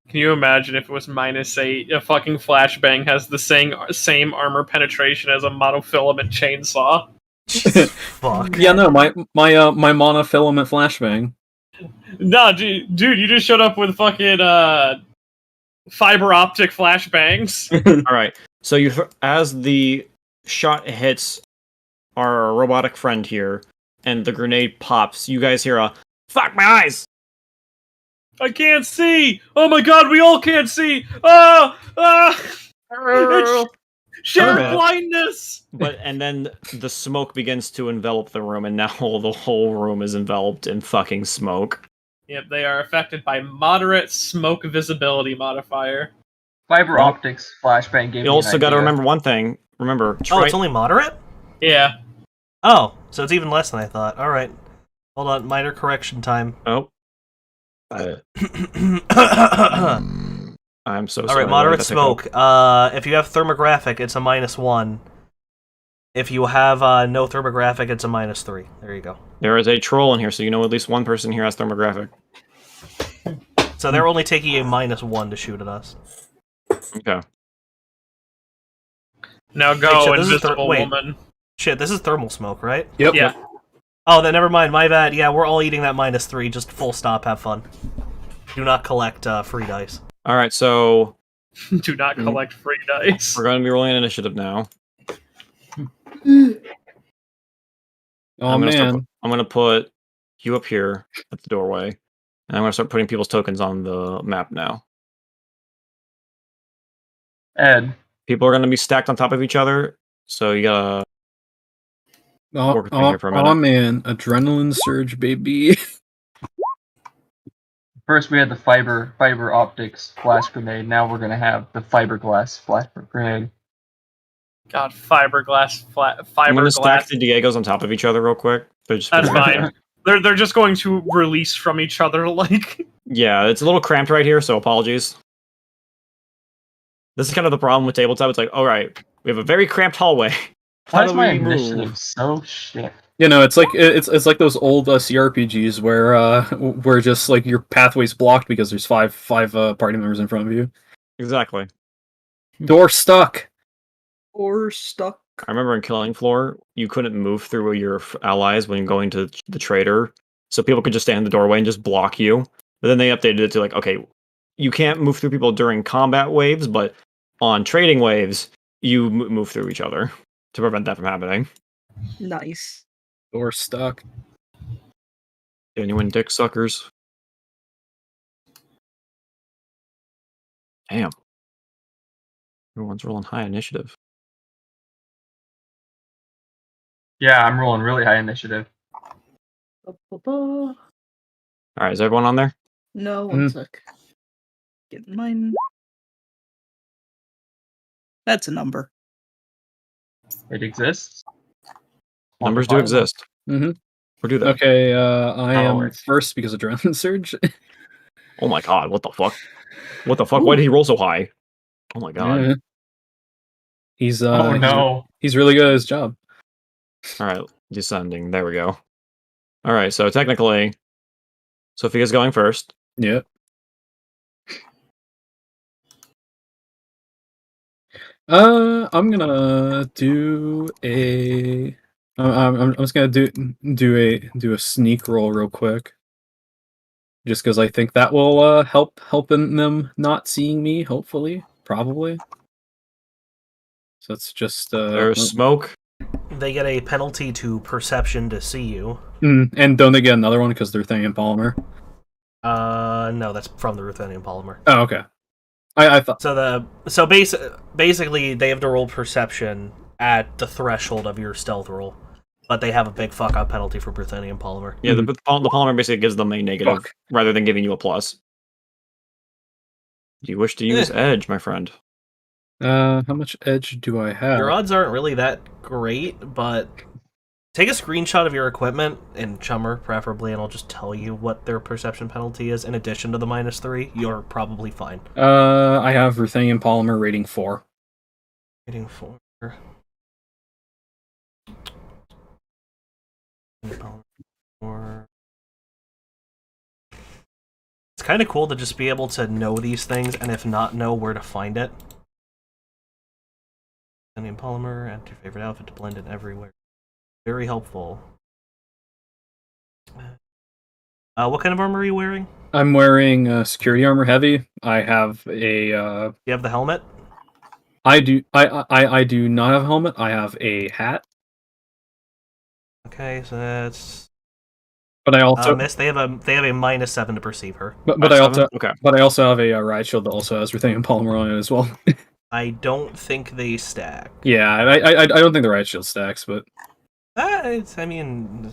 Can you imagine if it was -8? A fucking flashbang has the same armor penetration as a monofilament chainsaw. Fuck. Yeah, no, my monofilament flashbang. Nah, dude, you just showed up with fucking fiber optic flashbangs. All right. So as the shot hits our robotic friend here, and the grenade pops, you guys hear a "fuck my eyes." I can't see. Oh my god, we all can't see. Ah, it's shared Okay. blindness. And then the smoke begins to envelop the room, and now the whole room is enveloped in fucking smoke. Yep, they are affected by moderate smoke visibility modifier. Fiber Well, optics flashbang gave me You an also got to idea. remember one thing. Remember, Oh, it's only moderate? Yeah. Oh, so it's even less than I thought. Alright. Hold on, minor correction time. Oh. Alright, I'm so sorry. moderate smoke. If you have thermographic, it's a -1. If you have no thermographic, it's a -3. There you go. There is a troll in here, so you know at least one person here has thermographic. So they're only taking a -1 to shoot at us. Okay. Now Wait, go, shit, this is invisible wait. woman. Shit, this is thermal smoke, right? Yep. Yeah. Oh, then never mind. My bad. Yeah, we're all eating that -3. Just full stop. Have fun. Do not collect free dice. All right. So Do not collect free dice. We're going to be rolling initiative now. Oh I'm man. I'm gonna put you up here at the doorway, and I'm gonna start putting people's tokens on the map now. Ed, People are gonna be stacked on top of each other, so you gotta work with me here for a minute. Oh man, adrenaline surge, baby. first we had the fiber optics flash grenade. Now we're gonna have the fiberglass flash grenade. God, fiberglass. I'm gonna stack Fiberglass. the Diegos on top of each other real quick. That's fine. They're just going to release from each other, like. Yeah, it's a little cramped right here, so apologies. This is kind of the problem with tabletop. It's like, all right, we have a very cramped hallway. Why How is do my we initiative move? so shit? You know, it's like those old CRPGs where just like your pathway's blocked because there's five party members in front of you. Exactly. Door stuck. Or stuck. I remember in Killing Floor, you couldn't move through your allies when going to the trader, so people could just stand in the doorway and just block you. But then they updated it to like, okay, you can't move through people during combat waves, but on trading waves, you move through each other to prevent that from happening. Nice. Door stuck. Genuine dick suckers. Damn. Everyone's rolling high initiative. Yeah, I'm rolling really high initiative. All right, is everyone on there? No, one sec. Getting mine. That's a number. It exists. Numbers do exist. Mm-hmm. Or do they? Okay, I Oh, am it's- first because of adrenaline surge. Oh my god, what the fuck? What the fuck? Why did he roll so high? Oh my god. Yeah. He's Oh no. he's really good at his job. Alright, descending. There we go. Alright, so technically, Sophia's going first. Yep. I'm gonna do a. I'm just gonna do a sneak roll real quick, just because I think that will helping them not seeing me. Hopefully, probably. So it's just There's smoke. They get a penalty to perception to see you. and don't they get another one because they're thinking polymer? No, that's from the ruthenium polymer. Oh, okay. I thought So basically they have to roll perception at the threshold of your stealth roll, but they have a big fuck up penalty for ruthenium polymer. Yeah, the polymer basically gives them a negative Fuck. rather than giving you a plus. Do you wish to use edge, my friend? how much edge do I have? Your odds aren't really that great, but take a screenshot of your equipment in Chummer, preferably, and I'll just tell you what their perception penalty is in addition to the -3. You're probably fine. I have ruthenium polymer rating 4. Rating 4. It's kind of cool to just be able to know these things, and if not, know where to find it. Ruthenium polymer, add to your favorite outfit to blend in everywhere. Very helpful. What kind of armor are you wearing? I'm wearing security armor heavy. I have a. You have the helmet? I do. I do not have a helmet. I have a hat. Okay, so that's. But I also miss. They have a -7 to perceive her. But I also okay. But I also have a riot shield that also has ruthenium polymer on it as well. I don't think they stack. Yeah, I don't think the riot shield stacks, but I mean,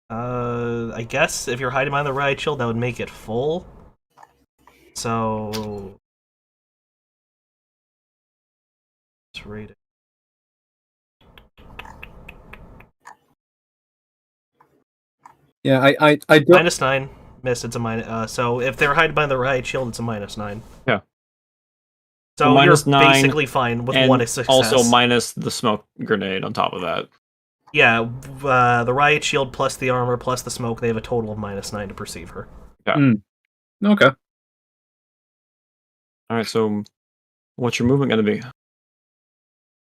I guess if you're hiding behind the riot shield, that would make it full. So, let's rate it. yeah, I don't. -9. Missed. It's a minus. So if they're hiding behind the riot shield, it's a -9. Yeah. So So you're -9 basically fine with And one success. also minus the smoke grenade on top of that. Yeah, the riot shield plus the armor plus the smoke, they have a total of -9 to perceive her. Okay. Alright, so what's your movement gonna be?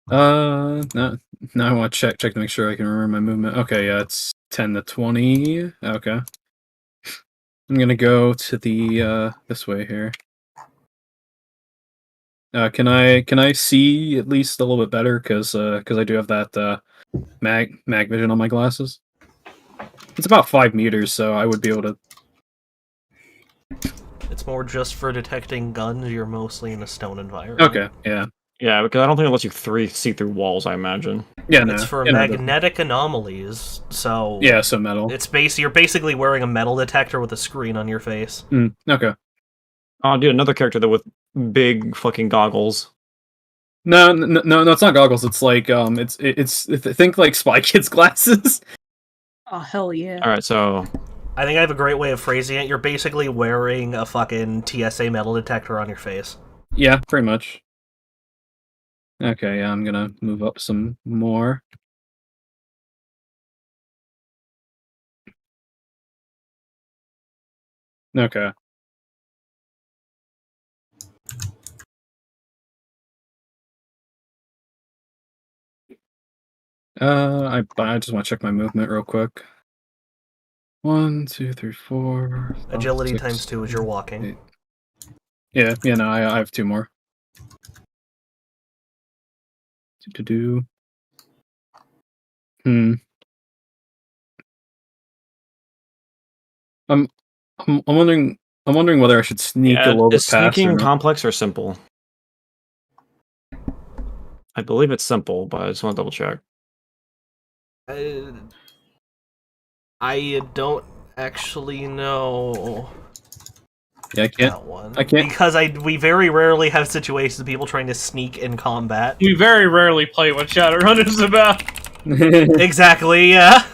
No, I want to check to make sure I can remember my movement. Okay, yeah, it's 10 to 20. Okay. I'm gonna go to the this way here. Can I see at least a little bit better? Because I do have that mag vision on my glasses. It's about 5 meters, so I would be able to. It's more just for detecting guns. You're mostly in a stone environment. Okay, yeah, Yeah, because I don't think it lets you see through walls. I imagine. yeah. No, It's for yeah, no, it doesn't. magnetic anomalies. So Yeah, so metal. it's you're basically wearing a metal detector with a screen on your face. Okay. Oh, dude, another character that with big fucking goggles. No, it's not goggles. It's like it's think like Spy Kids glasses. Oh hell yeah! All right, so I think I have a great way of phrasing it. You're basically wearing a fucking TSA metal detector on your face. Yeah, pretty much. Okay, yeah, I'm gonna move up some more. Okay. I just want to check my movement real quick. 1, 2, 3, 4. 5, Agility 6, times 2 as you're 7, walking. 8. Yeah, no, I have 2 more. Do. Hmm. I'm wondering whether I should sneak a yeah, little is bit past or sneaking not. complex or simple? I believe it's simple, but I just want to double check. I don't actually know Yeah, I can't. that one. I can't. Because we very rarely have situations of people trying to sneak in combat. We very rarely play what Shadowrun is about. Exactly, yeah.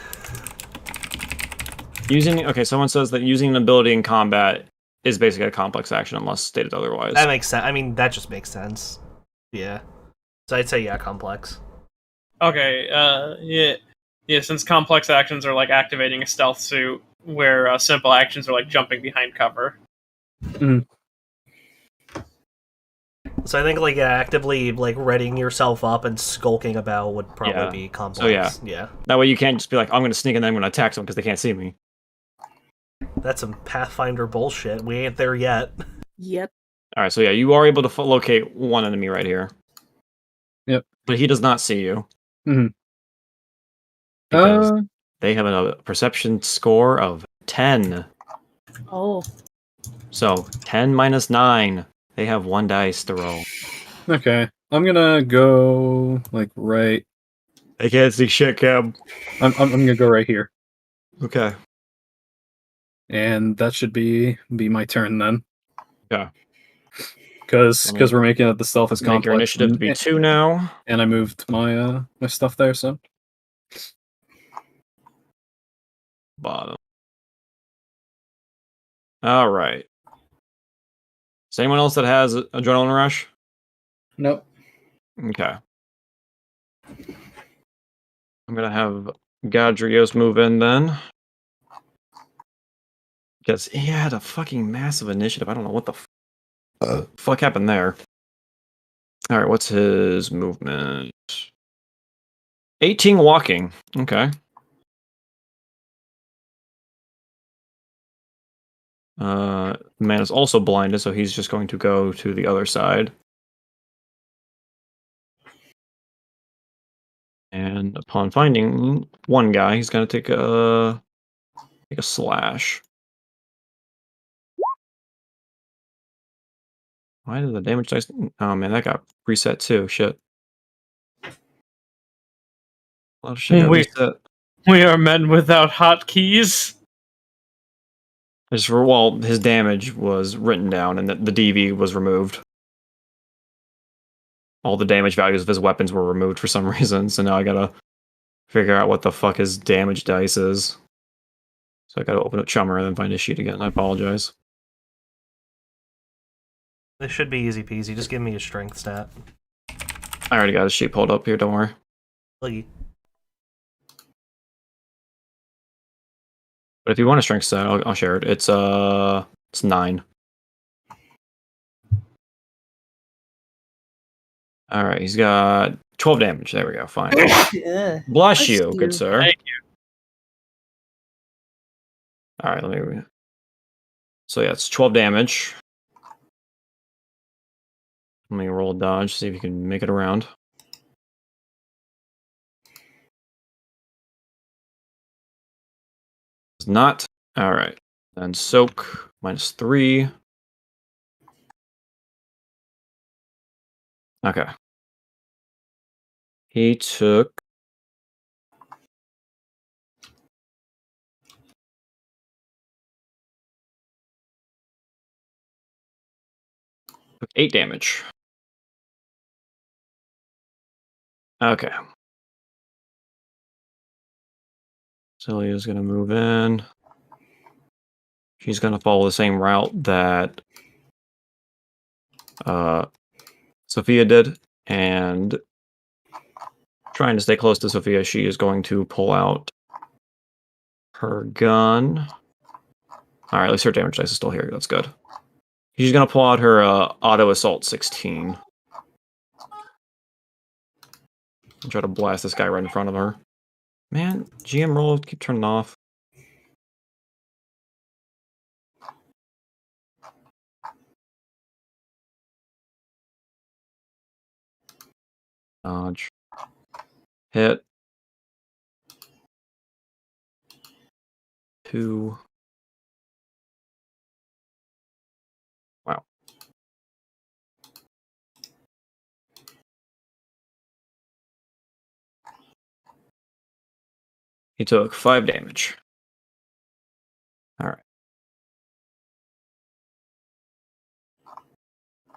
Someone says that using an ability in combat is basically a complex action unless stated otherwise. That makes sense. I mean, that just makes sense. Yeah. So I'd say, yeah, complex. Okay, yeah. Since complex actions are like activating a stealth suit, where simple actions are like jumping behind cover. So I think like actively like readying yourself up and skulking about would probably be complex. So yeah. That way you can't just be like, I'm going to sneak and then I'm going to attack someone because they can't see me. That's some Pathfinder bullshit. We ain't there yet. Yep. All right, so yeah, you are able to locate one enemy right here. Yep. But he does not see you. Mm-hmm. Because they have a perception score of 10. Oh. So 10 minus 9. They have 1 dice to roll. Okay, I'm gonna go like right. They can't see shit, Cab. I'm gonna go right here, Okay. and that should be my turn then. Yeah. Because we're making it the stealth is Let's make your complex. initiative to be 2 now. And I moved my my stuff there, so. Bottom. All right. Is anyone else that has adrenaline rush? Nope. Okay. I'm gonna have Gadrios move in then. Because he had a fucking massive initiative. I don't know what the fuck happened there. Alright, what's his movement? 18 walking. Okay. The man is also blinded, so he's just going to go to the other side. And upon finding one guy, he's gonna take a slash. Why did the damage dice? Oh man, that got reset too. Shit. A lot of shit got reset. We are men without hotkeys. His damage was written down and the DV was removed. All the damage values of his weapons were removed for some reason, so now I gotta figure out what the fuck his damage dice is. So I gotta open up Chummer and then find his sheet again. I apologize. This should be easy peasy. Just give me a strength stat. I already got his sheet pulled up here, don't worry. Like, But if you want a strength stat, I'll share it. It's 9. Alright, he's got 12 damage. There we go, fine. Bless you, good sir. Thank you. Alright, let me... So yeah, it's 12 damage. Let me roll a dodge, see if you can make it around. It's not. Alright. Then soak, -3. Okay. He took 8 damage. Okay. Celia's gonna move in. She's gonna follow the same route that Sophia did, and trying to stay close to Sophia, she is going to pull out her gun. Alright, at least her damage dice is still here. That's good. She's gonna pull out her auto assault 16. And try to blast this guy right in front of her. Man, GM roll, keep turning off. Dodge. Hit. 2. Wow. He took 5 damage. Alright.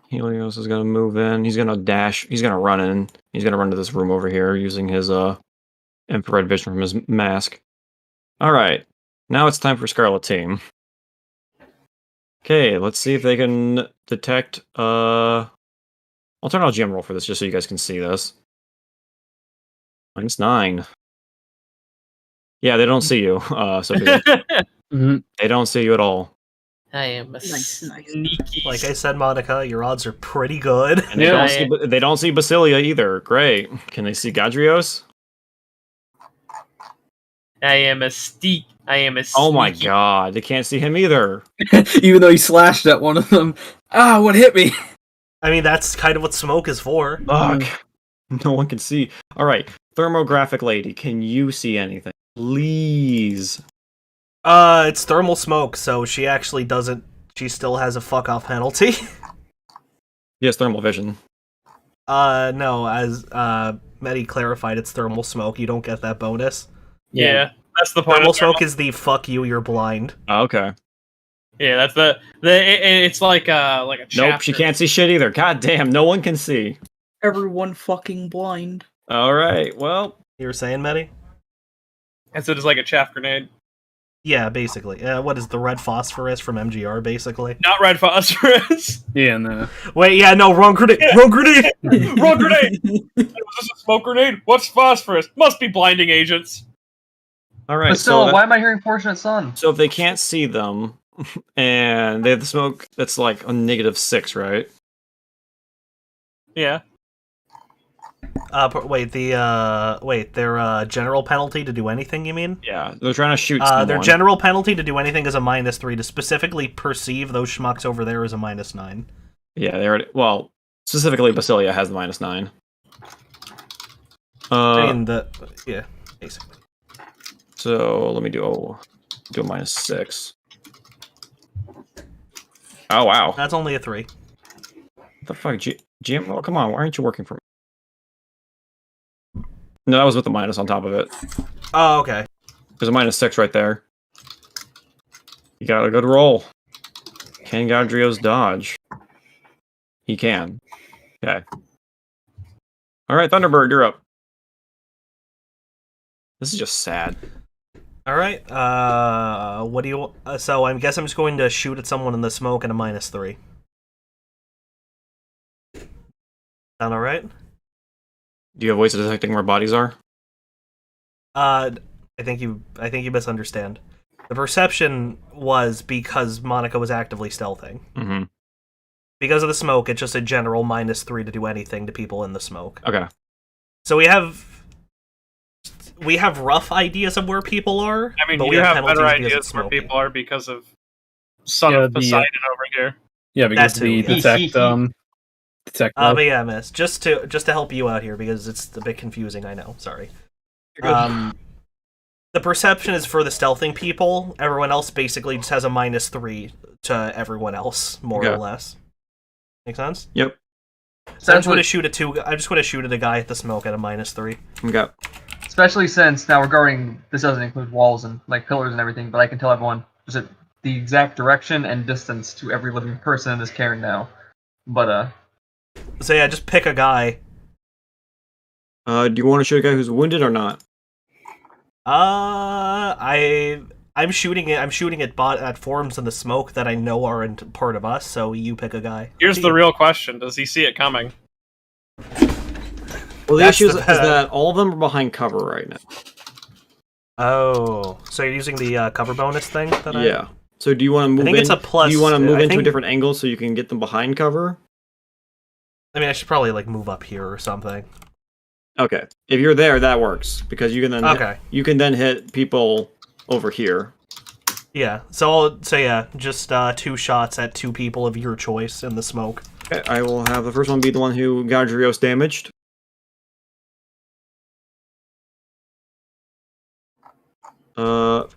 Helios is gonna move in. He's gonna dash. He's gonna run in. He's gonna run to this room over here using his infrared vision from his mask. Alright. Now it's time for Scarlet Team. Okay, let's see if they can detect I'll turn on GM roll for this just so you guys can see this. -9. Yeah, they don't see you, Sophia. They don't see you at all. I am a Nice. sneaky. Like I said, Monica, your odds are pretty good. And they don't see Basilia either. Great. Can they see Gadrios? I am a steak. I am a sneaky. Oh my god, they can't see him either. Even though he slashed at one of them. Ah, what hit me? I mean, that's kind of what smoke is for. Fuck. No one can see. Alright, thermographic lady, can you see anything? Please. It's thermal smoke, so she actually doesn't. She still has a fuck off penalty. Yes, thermal vision. No, as Medi clarified, it's thermal smoke. You don't get that bonus. Yeah, that's the point. Thermal smoke is the fuck you, you're blind. Oh, okay. Yeah, that's it's like a chapter. Nope, she can't see shit either. God damn, no one can see. Everyone fucking blind. Alright, well. You were saying, Medi? And so it's like a chaff grenade. Yeah, basically. What is the red phosphorus from MGR, basically? Not red phosphorus. Yeah, no. Wait, yeah, no, wrong grenade! Yeah. Wrong grenade! Wrong grenade! Was this a smoke grenade? What's phosphorus? Must be blinding agents. Alright, But still, why am I hearing Fortunate Son? So if they can't see them, and they have the smoke, that's like a -6, right? Yeah. Their general penalty to do anything, you mean? Yeah, they're trying to shoot someone. Their general penalty to do anything is a -3. To specifically perceive those schmucks over there is a -9. Yeah, they already. Well, specifically, Basilia has the -9. I mean, yeah, basically. So let me do a -6. Oh wow, That's only a 3. what the fuck, GM? Oh, come on, why aren't you working for me? No, that was with the minus on top of it. Oh, okay. There's a -6 right there. You got a good roll. Can Gadrios dodge? He can. Okay. Alright, Thunderbird, you're up. This is just sad. Alright, what do you... so I guess I'm just going to shoot at someone in the smoke and a -3. Sound alright? Do you have ways of detecting where bodies are? I think you misunderstand. The perception was because Monica was actively stealthing. Mm-hmm. Because of the smoke, it's just a general -3 to do anything to people in the smoke. Okay. So we have rough ideas of where people are. I mean, but you we have penalties better because of ideas where smoking. people are because of Son Yeah, of Poseidon over here. Yeah, because That too, the yeah. detect architect. But yeah, miss. Just to help you out here because it's a bit confusing. I know. Sorry. The perception is for the stealthing people. Everyone else basically just has a -3 to everyone else, more or less. Make sense? Yep. So I'm just going to shoot at a guy at the smoke at a -3. Okay. Especially since now regarding this doesn't include walls and like pillars and everything, but I can tell everyone just the exact direction and distance to every living person in this cairn now. But So yeah, just pick a guy. Do you want to shoot a guy who's wounded or not? I'm shooting at forms in the smoke that I know aren't part of us. So you pick a guy. Here's the real question: does he see it coming? Well, the issue is that all of them are behind cover right now. Oh, so you're using the cover bonus thing? Yeah. So do you want to move? I think it's a plus. Do you want to move into a different angle so you can get them behind cover? I mean, I should probably like move up here or something. Okay, if you're there, that works because you can then you can then hit people over here. Yeah. So just 2 shots at 2 people of your choice in the smoke. Okay, I will have the first one be the one who Gadrios damaged.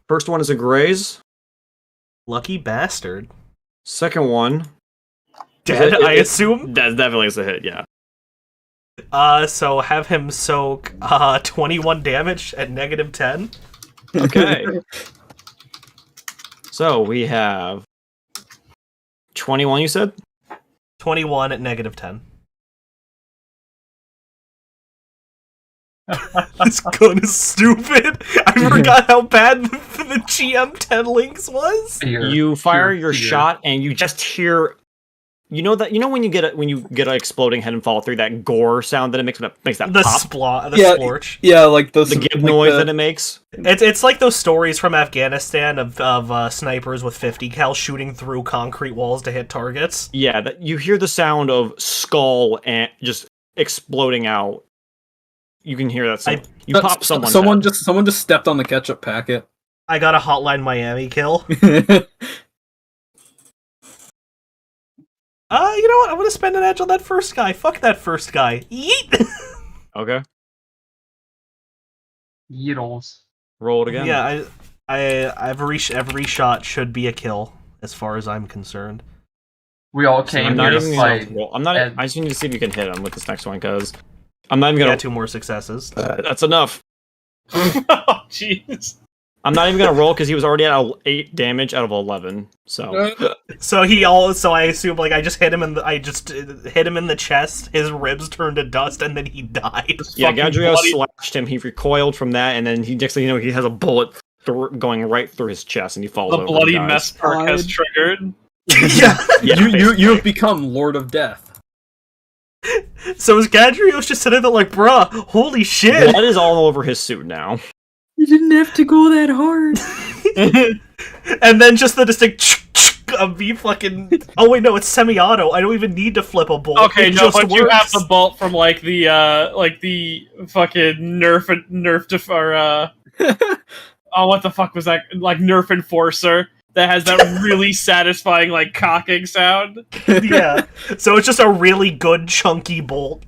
First one is a graze. Lucky bastard. Second one. Dead, I assume? That definitely is a hit, yeah. So have him soak 21 damage at -10. Okay. So we have 21, you said? 21 at -10. This gun is stupid. I forgot how bad the GM10 links was. You fire your shot and you just hear, you know when you get an exploding head and fall through, that gore sound that it makes that the pop? splorch. Yeah, like the give noise that it makes. It's like those stories from Afghanistan of snipers with 50 cal shooting through concrete walls to hit targets. Yeah, that you hear the sound of skull and just exploding out. You can hear that sound. You pop someone. Someone just stepped on the ketchup packet. I got a Hotline Miami kill. You know what? I'm gonna spend an edge on that first guy. Fuck that first guy. Yeet! Okay. Yeetles. Roll it again. Yeah, every shot should be a kill, as far as I'm concerned. We all came here to fight. I just need to see if you can hit him with this next one, because I'm not even gonna. 2 more successes. That's enough. Oh, jeez. I'm not even gonna roll because he was already at 8 damage out of 11. So I assume like I just hit him in the chest. His ribs turned to dust, and then he died. Yeah, Gadrios slashed him. He recoiled from that, and then he he has a bullet going right through his chest, and he falls over. The bloody mess perk has triggered. Yeah, you have become Lord of Death. So is Gadrios just sitting there like, bruh, holy shit! Blood is all over his suit now. You didn't have to go that hard. And then just the distinct of me fucking. Oh wait, no, it's semi-auto. I don't even need to flip a bolt. Okay, it no, just but works. you have the bolt from like the fucking oh, what the fuck was that? Like Nerf Enforcer that has that really satisfying like cocking sound. Yeah, so it's just a really good chunky bolt.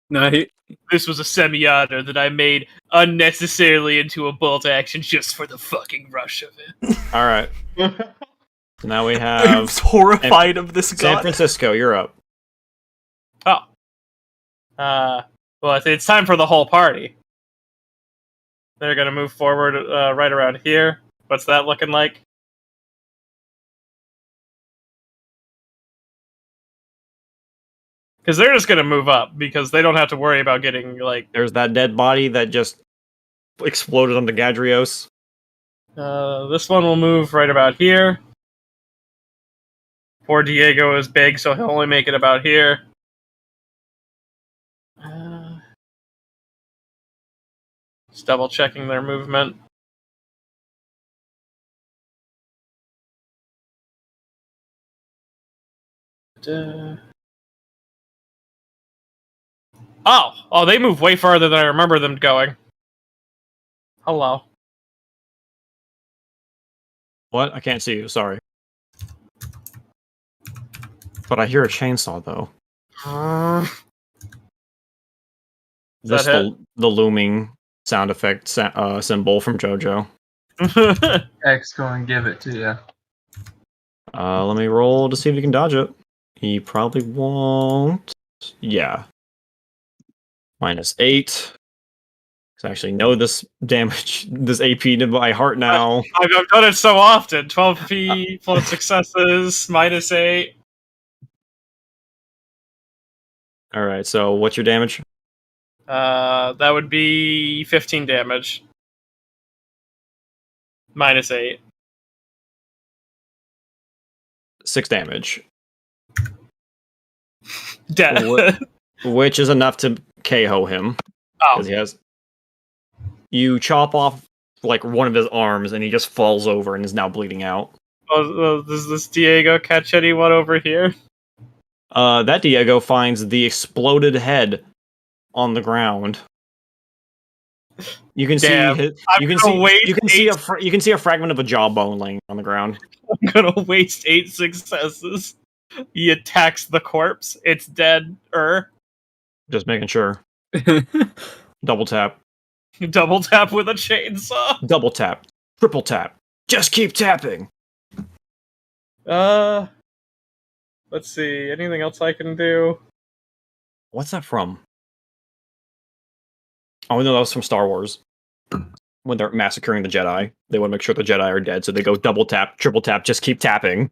No, This was a semi-auto that I made unnecessarily into a bolt action just for the fucking rush of it. All right. So now we I'm have horrified of this gun. San Francisco. You're up. Oh. Well, it's time for the whole party. They're gonna move forward right around here. What's that looking like? Because they're just gonna move up, because they don't have to worry about getting, like... There's that dead body that just exploded onto Gadrios. This one will move right about here. Poor Diego is big, so he'll only make it about here. Just double checking their movement. Oh, they move way farther than I remember them going. Hello. What? I can't see you. Sorry. But I hear a chainsaw, though. Is Just that the looming sound effect symbol from JoJo. hit? X going to give it to you. Let me roll to see if he can dodge it. He probably won't. Yeah. -8. I actually know this damage, this AP to my heart now. I've done it so often. 12p plus successes, -8. Alright, so what's your damage? That would be 15 damage. -8. 6 damage. Dead. Which is enough to KO him. Oh. Because he has. You chop off like one of his arms and he just falls over and is now bleeding out. Does this Diego catch anyone over here? That Diego finds the exploded head on the ground. You can Damn, see his, you can see a fragment of a jawbone laying on the ground. I'm gonna waste 8 successes. He attacks the corpse. It's dead. Just making sure. Double tap. Double tap with a chainsaw. Double tap. Triple tap. Just keep tapping. Let's see. Anything else I can do? What's that from? Oh no, that was from Star Wars. When they're massacring the Jedi, they want to make sure the Jedi are dead, so they go double tap, triple tap, just keep tapping.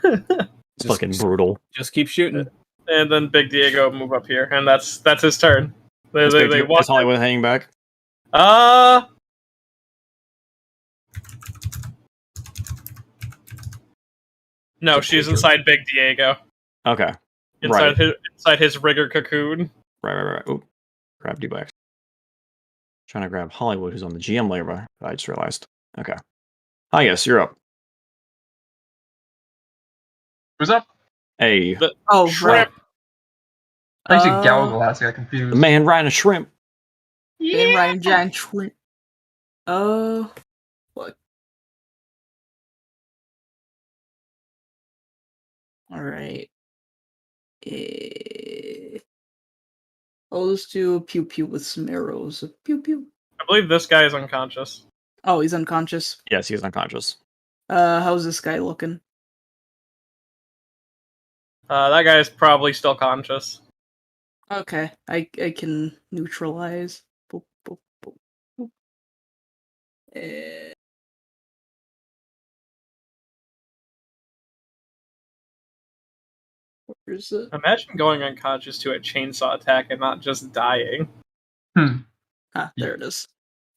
It's fucking brutal. Just keep shooting. And then Big Diego move up here, and that's his turn. They walk. Is Hollywood hanging back? No, she's inside Big Diego. Okay. Inside his rigger cocoon. Right. Oop. Grab D-Bax. Trying to grab Hollywood, who's on the GM layer. I just realized. Okay. Ah, yes, you're up. Who's up? Hey. Oh, Shrimp. I think Gallagher got confused. The man riding a shrimp. And Ryan Giant Shrimp. What? Alright. I'll just do a pew pew with some arrows. A pew pew. I believe this guy is unconscious. Oh, he's unconscious. Yes, he's unconscious. How's this guy looking? That guy is probably still conscious. Okay, I can neutralize. Boop, boop, boop, boop. Where's it? Imagine going unconscious to a chainsaw attack and not just dying. Ah, there it is.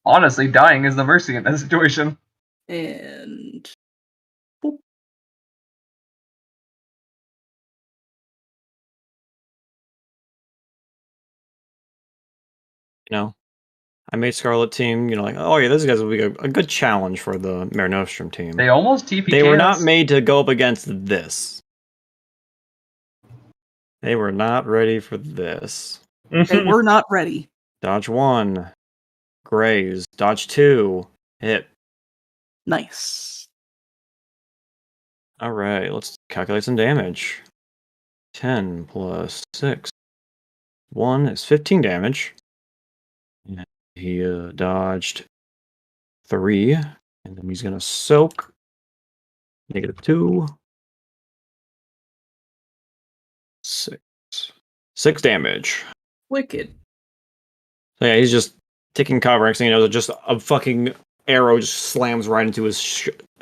Honestly, dying is the mercy in that situation. And boop. You know, I made Scarlet team, like, oh yeah, those guys will be a good challenge for the Mare Nostrum team. They almost TPK'd They were not us. made to go up against this. They were not ready for this. They were not ready. Dodge 1. Graze. Dodge 2. Hit. Nice. Alright, let's calculate some damage. 10 plus 6. 1 is 15 damage. And he dodged 3. And then he's going to soak. -2. 6. 6 damage. Wicked. So yeah, he's just taking cover. Next thing you know, just a fucking arrow just slams right into his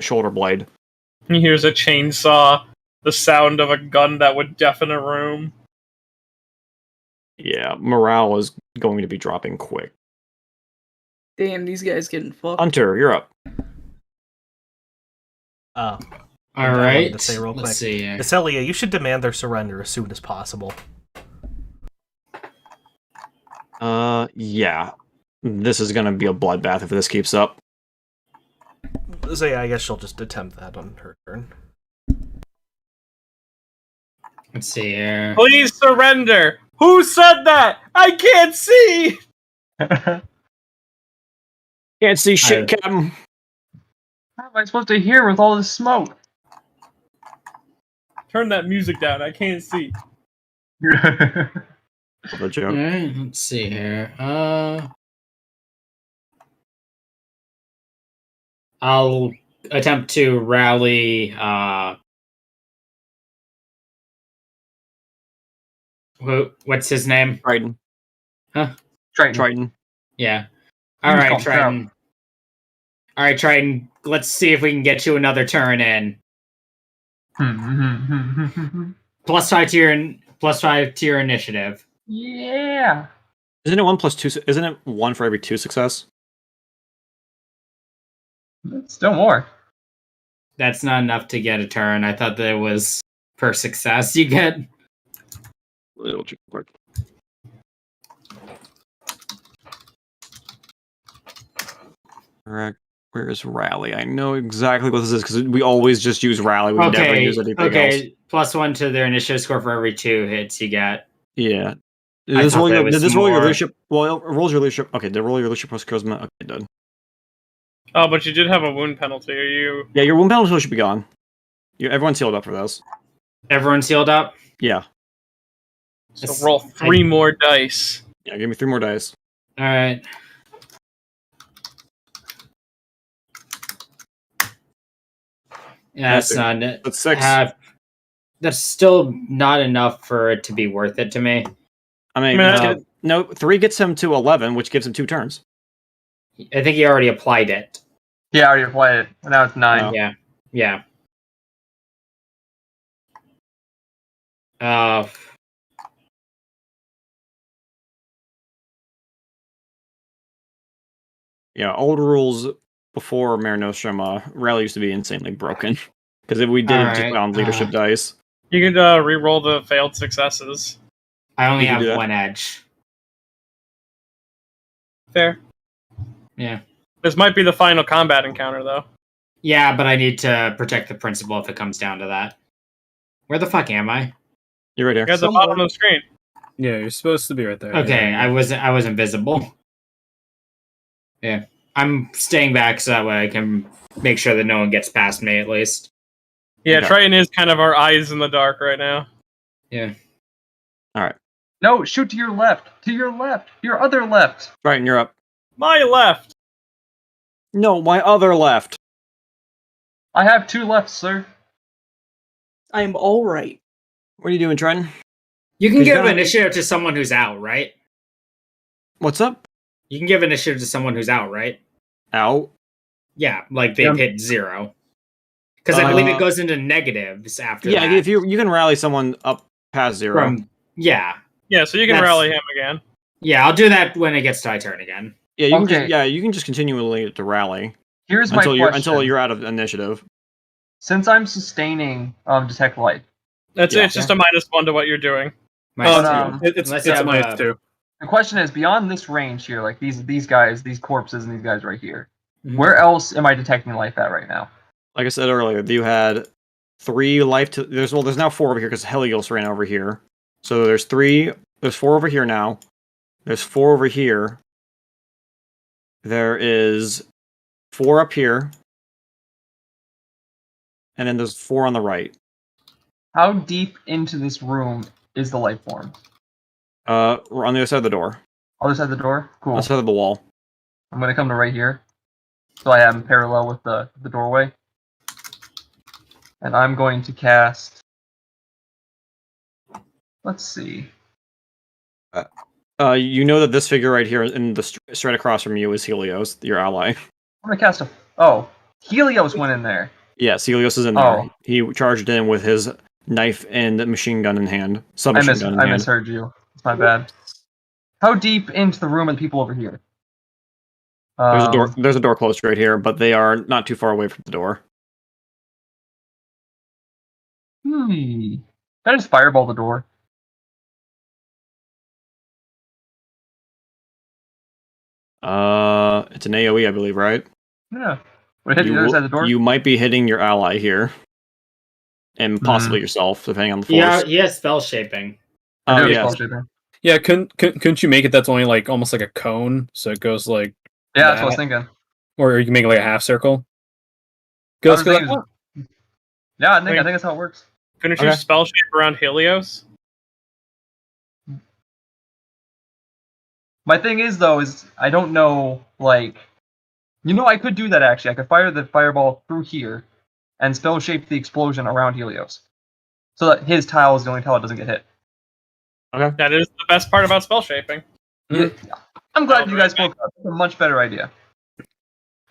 shoulder blade. He hears a chainsaw, the sound of a gun that would deafen a room. Yeah, morale is going to be dropping quick. Damn, these guys getting fucked. Hunter, you're up. I All wanted right. to say real quick. Let's see here. Celia, you should demand their surrender as soon as possible. Yeah. This is gonna be a bloodbath if this keeps up. So yeah, I guess she'll just attempt that on her turn. Let's see here. Please surrender! Who said that? I can't see! Can't see shit, Captain. How am I supposed to hear with all this smoke? Turn that music down, I can't see. The joke. Alright, let's see here. I'll attempt to rally what's his name? Triton. Huh? Triton. Yeah. You just call Alright, him Triton. Alright, Triton. Let's see if we can get you another turn in. +5 to your initiative. Yeah. Isn't it 1+2? Isn't it 1 for every 2 success? Still more. That's not enough to get a turn. I thought that it was per success you get. Little check quick. Correct. Where is rally? I know exactly what this is because we always just use rally. We never use anything else. +1 to their initiative score for every 2 hits you get. Yeah. Did I this thought roll that your, was did this roll your more- leadership? Well, it rolls your leadership. Okay, did it roll your leadership plus charisma? Okay, it did. Oh, but you did have a wound penalty. Are you? Yeah, your wound penalty should be gone. Everyone's healed up for this. Everyone's healed up? Yeah. So roll 3 more dice. Yeah, give me 3 more dice. Alright. Yeah, that's not it. That's 6. That's still not enough for it to be worth it to me. I mean, no, 3 gets him to 11, which gives him 2 turns. I think he already applied it. Yeah, I already applied it. Now it's 9. Oh. Yeah. Yeah. Yeah, old rules before Mare Nostrum, rally used to be insanely broken. Because if we did it just on leadership dice. You could re-roll the failed successes. I only You can do have that. 1 edge. Fair. Yeah. This might be the final combat encounter, though. Yeah, but I need to protect the principal if it comes down to that. Where the fuck am I? You're right here. You're at the bottom of the screen. Yeah, you're supposed to be right there. Okay, Yeah. I was invisible. Yeah. I'm staying back so that way I can make sure that no one gets past me at least. Yeah, Okay. Triton is kind of our eyes in the dark right now. Yeah. Alright. No, shoot to your left. To your left. Your other left. Right, and you're up. My left. No, my other left. I have 2 left, sir. I am all right. What are you doing, Triton? You can He's give gonna- initiative to someone who's out, right? What's up? You can give initiative to someone who's out, right? Out. Yeah, like they've hit 0. Because I believe it goes into negatives after Yeah, that. if you can rally someone up past 0. Yeah, Yeah, so you can rally him again. yeah, I'll do that when it gets to my turn again. Yeah, you can Okay. just, you can just continually to rally Here's my until question. you're out of initiative. Since I'm sustaining detect light, It's Yeah. just a -1 to what you're doing. But, It's Unless a I have minus a- 2. the question is, beyond this range here, like these guys, these corpses, and these guys right here, Mhm. where else am I detecting life at right now? Like I said earlier, you had 3 life to there's now 4 over here because Helios ran over here. So there's 4 over here now. There's 4 over here. There is 4 up here. And then there's 4 on the right. How deep into this room is the life form? We're on the other side of the door. Other side of the door? Cool. On the side of the wall. I'm gonna come to right here. So I am parallel with the doorway. And I'm going to cast... Let's see. You know that this figure right here in the straight across from you is Helios, your ally. I'm gonna cast a... Oh, Helios went in there. Yes, Helios is in there. Oh. He charged in with his knife and machine gun in hand. Submachine gun in I hand. misheard you. It's my bad. How deep into the room are the people over here? There's a door. There's a door closed right here, but they are not too far away from the door. Can I just fireball the door? It's an AOE, I believe, right? Yeah. Would it hit the other side of the door? You might be hitting your ally here, and possibly yourself, depending on the force. Yeah, he has spell shaping. I do have yeah. spell shaping. Yeah, couldn't you make it that's only like almost like a cone, so it goes like Yeah, that's what I was that? thinking. Or you can make it like a half circle? I was Goes thinking- Yeah, I think that's how it works. Couldn't you Okay. spell shape around Helios? My thing is though is I don't know like, I could do that actually. I could fire the fireball through here, and spell shape the explosion around Helios, so that his tile is the only tile that doesn't get hit. Okay. That is the best part about spell shaping. Yeah, I'm glad you guys spoke up. That's a much better idea.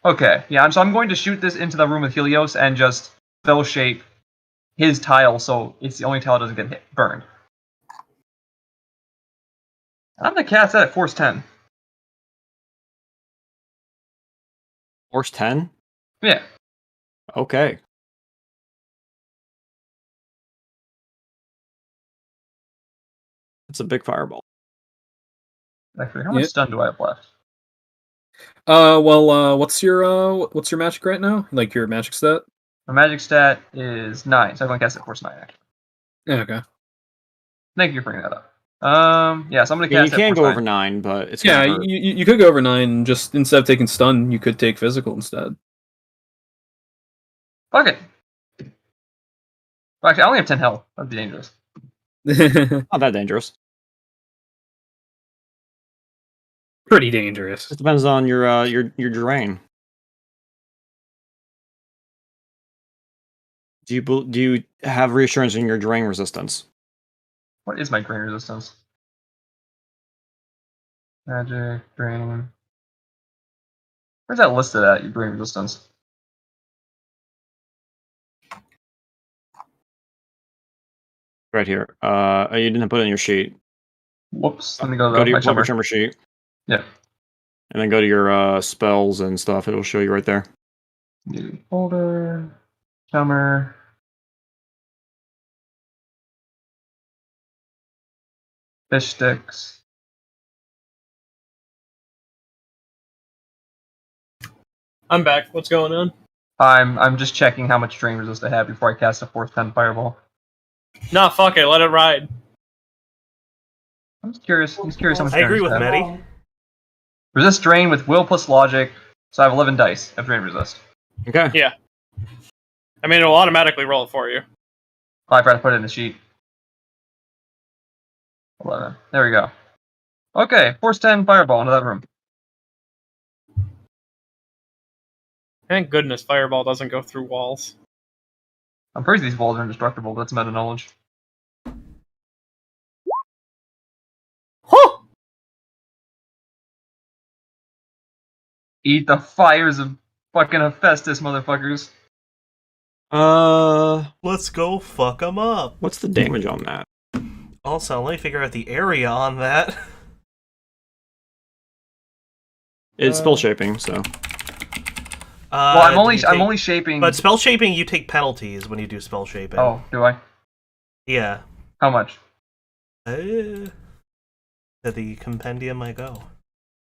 Okay, yeah, so I'm going to shoot this into the room with Helios and just spell shape his tile so it's the only tile that doesn't get burned. I'm gonna cast that at force 10. Force 10? Yeah. Okay. That's a big fireball. Actually, how much stun do I have left? What's your magic right now? Like your magic stat? My magic stat is 9, so I'm going to cast it at force 9, actually. Yeah, okay. Thank you for bringing that up. Yeah, so I'm going to Yeah, cast you can at go force over 9, but it's Yeah, gonna hurt. you could go over 9, and just instead of taking stun, you could take physical instead. 9. Fuck it. Well, actually, I only have 10 health. That'd be dangerous. Not that dangerous. Pretty dangerous. It depends on your drain. Do you have reassurance in your drain resistance? What is my drain resistance? Magic, drain. Where's that listed at, your drain resistance? Right here. You didn't put it in your sheet. Whoops. Let me go Go to my your summer. trimmer sheet. Yeah. And then go to your spells and stuff. It'll show you right there. New folder. Summer. Fish sticks. I'm back. What's going on? I'm just checking how much drain resist I have before I cast a force 10 fireball. Nah, fuck it. Let it ride. I'm just curious. I'm just curious how much I agree drain with resist I have. Medi. Resist drain with will plus logic. So I have 11 dice of drain resist. Okay. Yeah. I mean, it'll automatically roll it for you. Oh, I forgot to put it in the sheet. 11. There we go. Okay, force 10 fireball into that room. Thank goodness Fireball doesn't go through walls. I'm pretty sure these walls are indestructible, but that's meta knowledge. Huh! Eat the fires of fucking Hephaestus, motherfuckers. Let's go fuck them up. What's the damage on that? Also, let me figure out the area on that. It's spell shaping, so. Well, I'm do you only shaping. But spell shaping, you take penalties when you do spell shaping. Oh, do I? Yeah. How much? To the compendium I go.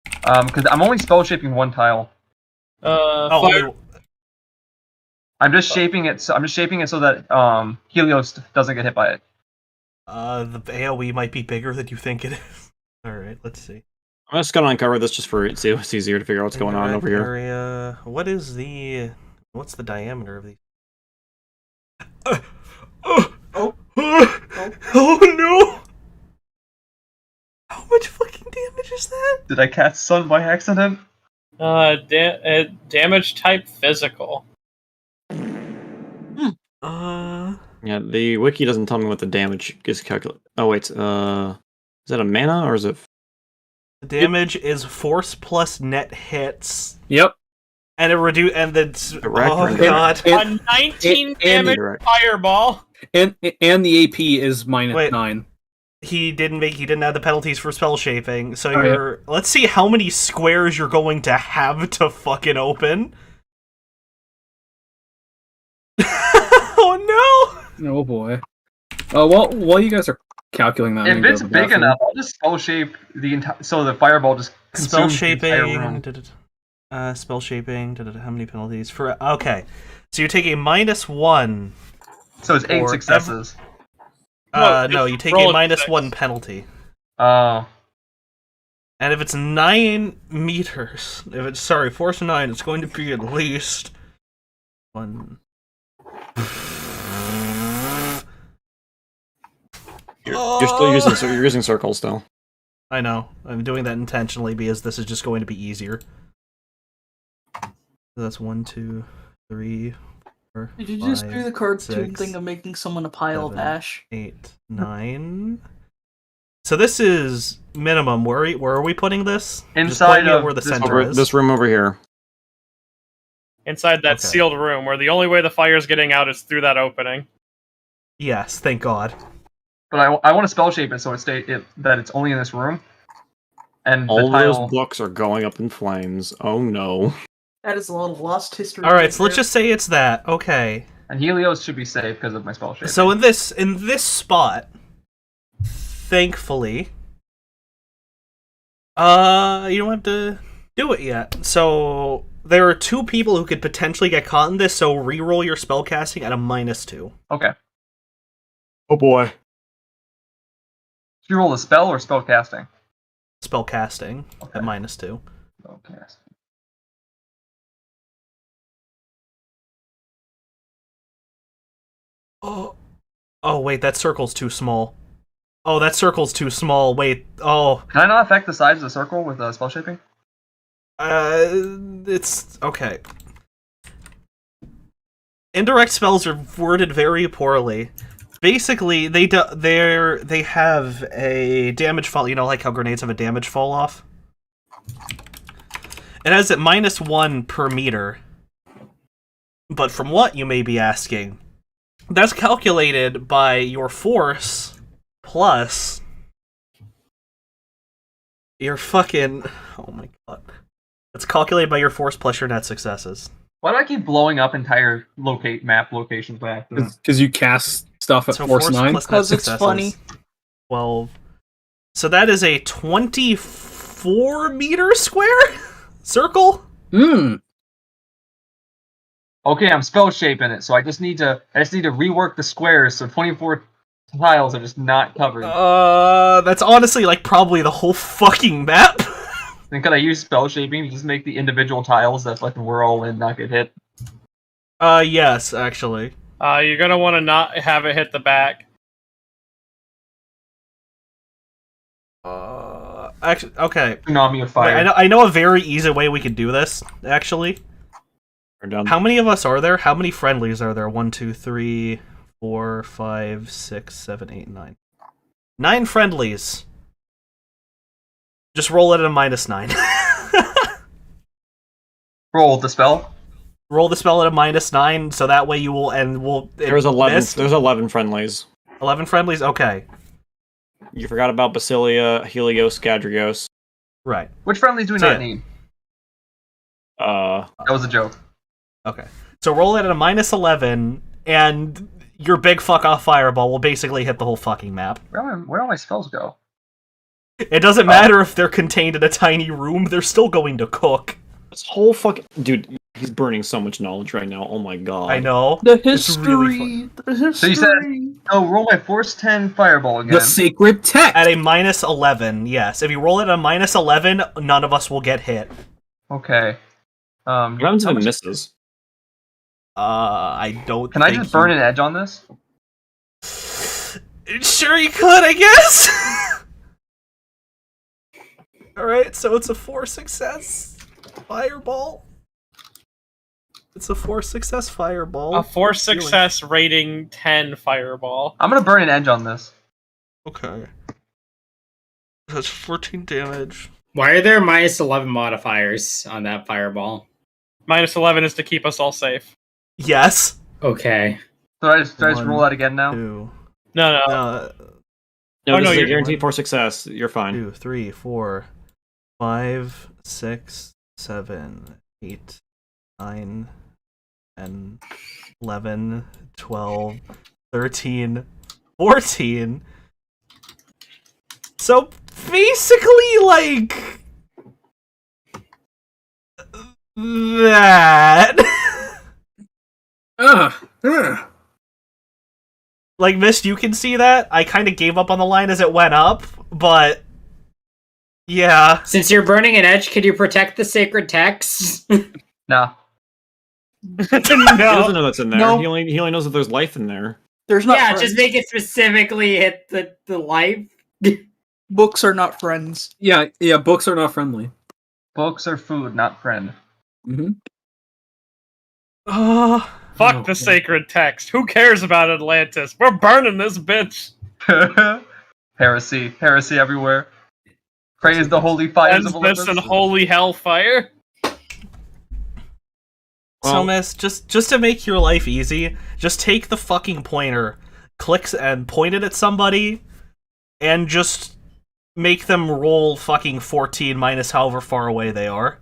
Because I'm only spell shaping one tile. Fire- I'm just shaping it. So that Helios doesn't get hit by it. The AoE might be bigger than you think it is. Alright, let's see. I'm just gonna uncover this just for see it's easier to figure out what's going on over here. Area. What's the diameter of these? Oh no! How much fucking damage is that? Did I cast Sun by accident? Damage type physical. Yeah, the wiki doesn't tell me what the damage is calculated. Oh wait, is that a mana or is it? The damage is force plus net hits. Yep. And then Direct oh or god. A 19 damage Direct. fireball. And the AP is minus Wait. 9. He didn't add the penalties for spell shaping, so Oh, you're let's see how many squares you're going to have to fucking open. Oh no! Oh boy. Well, while you guys are calculating that, I'm If gonna go it's to the big bathroom. enough, I'll just spell shape the entire. So the fireball just Spell consumes the entire shaping. room. Spell shaping. How many penalties for? Okay, so you take a -1. So it's 8 or successes. No, you take roll a a -1 penalty. Oh. And if it's 9 meters, force 9, it's going to be at least 1. You're still using circles still. I know. I'm doing that intentionally because this is just going to be easier. So that's 1, 2, 3, 4, Did you just do 5, the cartoon 6, thing of making someone a pile of 7, ash? 8, 9. So this is minimum. Where are we putting this? Just Inside point me at of where the this center is. This room over here. Inside that Okay. sealed room, where the only way the fire's getting out is through that opening. Yes, thank God. But I want to spell shape it so that it's only in this room. And All the tile. those books are going up in flames. Oh no. That is a lot of lost history. All right, right so let's there. just say it's that. Okay. And Helios should be safe because of my spell shape. So in this spot, thankfully, you don't have to do it yet. So there are 2 people who could potentially get caught in this. So reroll your spellcasting at a -2. Okay. Oh boy. Should you roll a spell or spell casting? Spellcasting Okay. at -2. Spell casting. Oh wait, that circle's too small. Oh, that circle's too small. Wait. Oh, Can I not affect the size of the circle with spell shaping? it's okay. Indirect spells are worded very poorly. Basically, they have a damage fall. You know, like how grenades have a damage fall off. It has it -1 per meter. But from what, you may be asking? That's calculated by your force plus your fucking... Oh my god. It's calculated by your force plus your net successes. Why do I keep blowing up entire map locations by accident? Because you cast stuff at So force 9. plus net 'Cause it's successes. funny. 12. So that is a 24 meter square circle? Hmm. Okay, I'm spell shaping it, so I just need to rework the squares so 24 tiles are just not covered. That's honestly like probably the whole fucking map. Then could I use spell shaping to just make the individual tiles that like we're all in not get hit? Yes, actually. You're gonna want to not have it hit the back. Actually, okay. Tsunami of Wait, fire. I know a very easy way we could do this, actually. Turn down. How many of us are there? How many friendlies are there? 1, 2, 3, 4, 5, 6, 7, 8, 9. 9 friendlies. Just roll it at a -9. Roll the spell. Roll the spell at a -9, so that way you will There's 11. miss. There's 11 friendlies. 11 friendlies? Okay. You forgot about Basilia, Helios, Gadrios. Right. Which friendlies do we So, not yeah. need? Uh, That was a joke. Okay. So roll it at a -11, and your big fuck off fireball will basically hit the whole fucking map. Where all my spells go? It doesn't matter if they're contained in a tiny room, they're still going to cook. this whole fucking dude, he's burning so much knowledge right now. Oh my god. I know. The It's history. really the history. So you said- Oh, roll my force 10 fireball again. The sacred text. At a -11, yes. If you roll it at a -11, none of us will get hit. Okay. What happens if how it much- misses? I don't Can I think just burn an edge on this? Sure you could, I guess! Alright, so it's a 4 success fireball. It's a 4 success fireball. A 4 What's it doing? success rating 10 fireball. I'm gonna burn an edge on this. Okay. That's 14 damage. Why are there -11 modifiers on that fireball? -11 is to keep us all safe. Yes. Okay. So I just One, roll that again now? 2. No, no. No, No, Oh, this no, is a you're- guaranteed for success. You're fine. 2, 3, 4, 5, 6, 7, 8, 9, 10, 11, 12, 13, 14. So basically, like that. Like, Mist, you can see that. I kind of gave up on the line as it went up, but yeah. Since you're burning an edge, could you protect the sacred texts? Nah. He doesn't No. know that's in there. No. He only knows that there's life in there. There's not. Yeah, friends. just make it specifically hit the life. Books are not friends. Yeah, books are not friendly. Books are food, not friend. Mm-hmm. Fuck the sacred text. Who cares about Atlantis? We're burning this bitch. Heresy everywhere. Praise the holy fires Ends of this Olympus. in holy hellfire. So, Miss, just to make your life easy, just take the fucking pointer, clicks and point it at somebody, and just make them roll fucking 14 minus however far away they are.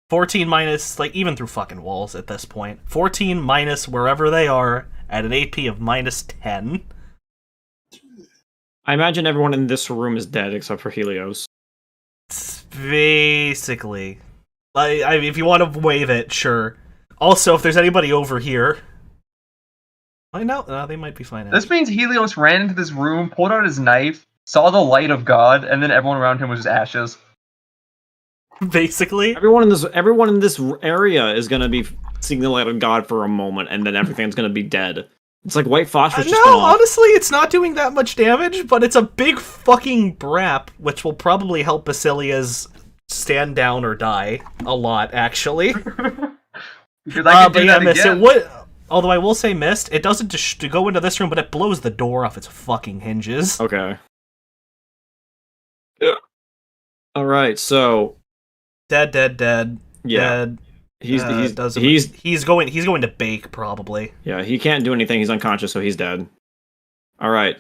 14 minus, like, even through fucking walls at this point. 14 minus wherever they are at an AP of minus 10. I imagine everyone in this room is dead except for Helios. Basically. I mean, if you want to wave it, sure. Also, if there's anybody over here... I know, they might be fine. This means Helios ran into this room, pulled out his knife, saw the light of God, and then everyone around him was just ashes. Basically. Everyone in this area is gonna be seeing the light of God for a moment, and then everything's gonna be dead. It's like white phosphorus just went off. Honestly, it's not doing that much damage, but it's a big fucking brap, which will probably help Basilia's stand down or die a lot, actually. Because I can do that Mist, again. it would. Although I will say, Mist, it doesn't to go into this room, but it blows the door off its fucking hinges. Okay. Yeah. All right. So Dead. yeah, Dead. he's going to bake probably. yeah. He can't do anything. He's unconscious, so he's dead. All right.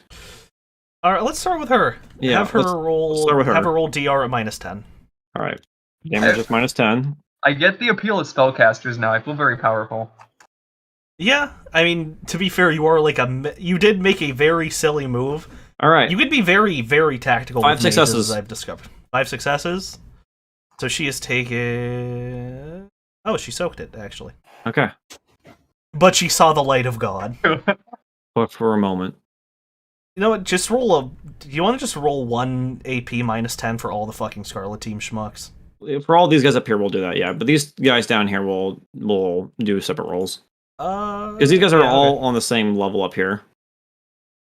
All right, let's start with her. Yeah, have her let's roll. start with her. Have her roll DR at minus 10. All right. Damage is minus 10. I get the appeal of spellcasters now. I feel very powerful. Yeah, I mean, to be fair, you did make a very silly move. All right. You could be very, very tactical. 5 with mages, successes. I've discovered 5 successes. So she has taken. Oh, she soaked it actually, Okay. but she saw the light of God. But for a moment. You know what? Just roll a. Do you want to just roll 1 AP minus 10 for all the fucking Scarlet Team schmucks? For all these guys up here, we'll do that. Yeah, but these guys down here will do separate rolls because these guys are all on the same level up here.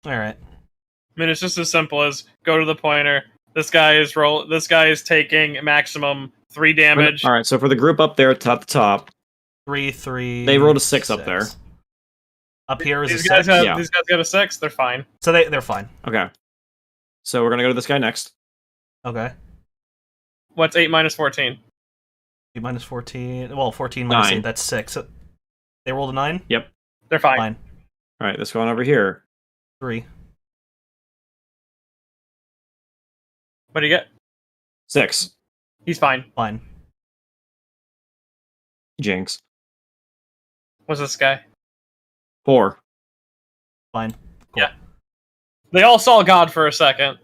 All right. I mean, it's just as simple as go to the pointer. This guy is taking maximum 3 damage. All right. So for the group up there at the top, 3. they rolled a 6 up there. Up here is These a guys 6. These guys got a 6. They're fine. So they're fine. Okay. So we're gonna go to this guy next. Okay. What's 8 minus 14? 8 minus 14. Well, 14 minus 9. 8. That's 6. They rolled a 9. Yep. They're fine. Fine. All right. This one over here. 3. What do you get? 6. He's fine. Fine. Jinx. What's this guy? 4. Fine. Yeah. They all saw God for a second.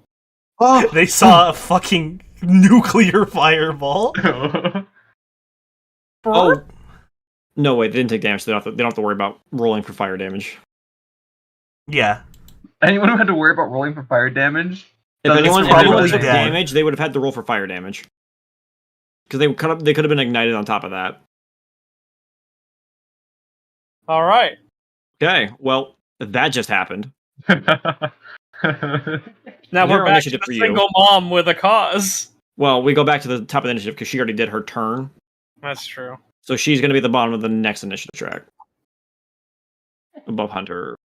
Oh. They saw a fucking nuclear fireball. Oh. No, wait. They didn't take damage. They don't have to worry about rolling for fire damage. Yeah. Anyone who had to worry about rolling for fire damage? If anyone probably took dead. damage, they would have had to roll for fire damage. Because they could have been ignited on top of that. All right. Okay, well, that just happened. Now Zero we're back to initiative the for you. single mom with a cause. Well, we go back to the top of the initiative because she already did her turn. That's true. So she's going to be at the bottom of the next initiative track. Above Hunter.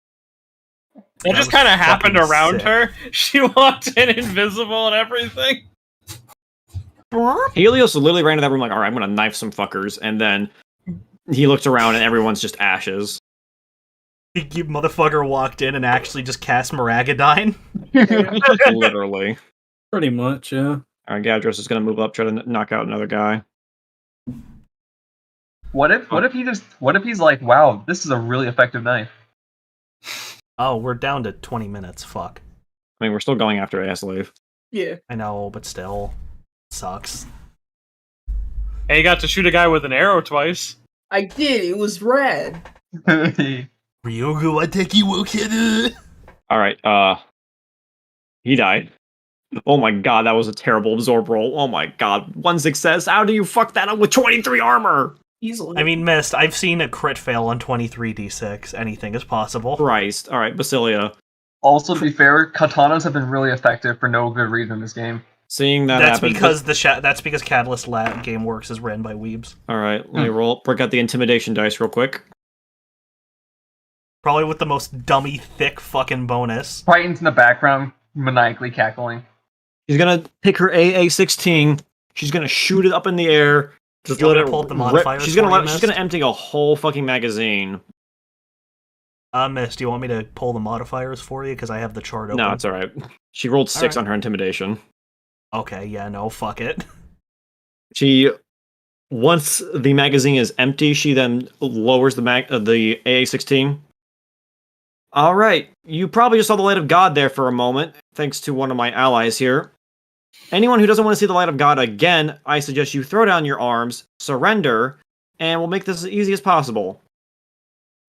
That just was kind of happened fucking around sick. her. She walked in invisible and everything. Helios literally ran to that room like, alright, I'm going to knife some fuckers. And then he looked around and everyone's just ashes. You motherfucker walked in and actually just cast Maragadine. Literally. Pretty much, yeah. Alright, Gadros is going to move up, try to knock out another guy. What if he's like, wow, this is a really effective knife. Oh, we're down to 20 minutes. Fuck. I mean, we're still going after Aslave. Yeah. I know, but still. Sucks. Hey, you got to shoot a guy with an arrow twice. I did. It was rad. Ryogu Wateki Wokeru. Alright, he died. Oh my god, that was a terrible absorb roll. Oh my god, 1 success. How do you fuck that up with 23 armor? Easily. I mean, Mist, I've seen a crit fail on 23d6. Anything is possible. Christ. Alright, Basilia. Also, to be fair, katanas have been really effective for no good reason in this game. Seeing that That's happen, because that's because Catalyst Lab Game Works is ran by weebs. all right, let me break out the intimidation dice real quick. Probably with the most dummy thick fucking bonus. Titans in the background, maniacally cackling. She's gonna take her AA-16. She's gonna shoot it up in the air. Just You want let me to it pull up the rip. modifiers She's for gonna you, she's gonna Mist? empty a whole fucking magazine. Miss, do you want me to pull the modifiers for you? Because I have the chart open. No, it's all right. She rolled 6 right. on her intimidation. Okay, yeah, no, fuck it. Once the magazine is empty, she then lowers the AA-16. All right, you probably just saw the light of God there for a moment, thanks to one of my allies here. Anyone who doesn't want to see the light of God again, I suggest you throw down your arms, surrender, and we'll make this as easy as possible.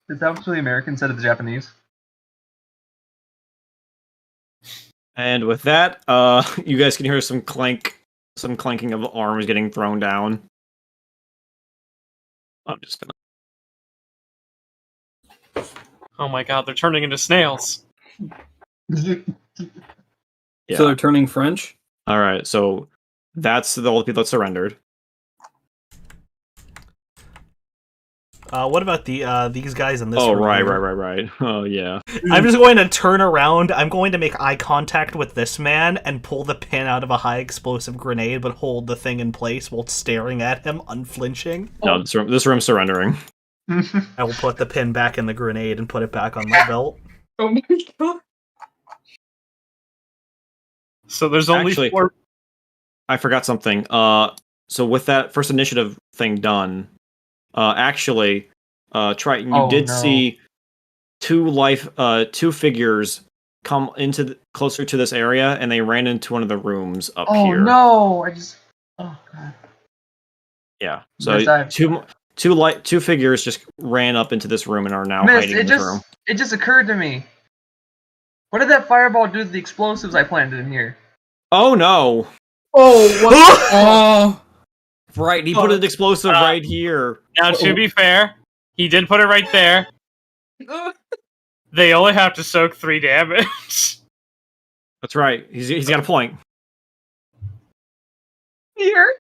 Is that what the American said to the Japanese? And with that, you guys can hear some clanking of arms getting thrown down. I'm just gonna. Oh my god, they're turning into snails. Yeah. So they're turning French? All right, so that's all the people that surrendered. What about these guys in this Oh, room? right. Oh, yeah. I'm just going to turn around. I'm going to make eye contact with this man and pull the pin out of a high explosive grenade, but hold the thing in place while staring at him, unflinching. No, this room's surrendering. I will put the pin back in the grenade and put it back on my belt. Oh my god. So there's only Actually, 4. I forgot something. So with that first initiative thing done, Triton, you did see two figures come into closer to this area, and they ran into one of the rooms up here. Oh no! Oh god. Yeah. So Miss, two figures just ran up into this room and are now Miss, hiding in this room. it just occurred to me. What did that fireball do to the explosives I planted in here? Oh no! Oh, what? Oh, Right, he put an explosive right here. Now, to be fair, he did put it right there. They only have to soak 3 damage. That's right. He's got a point. Here?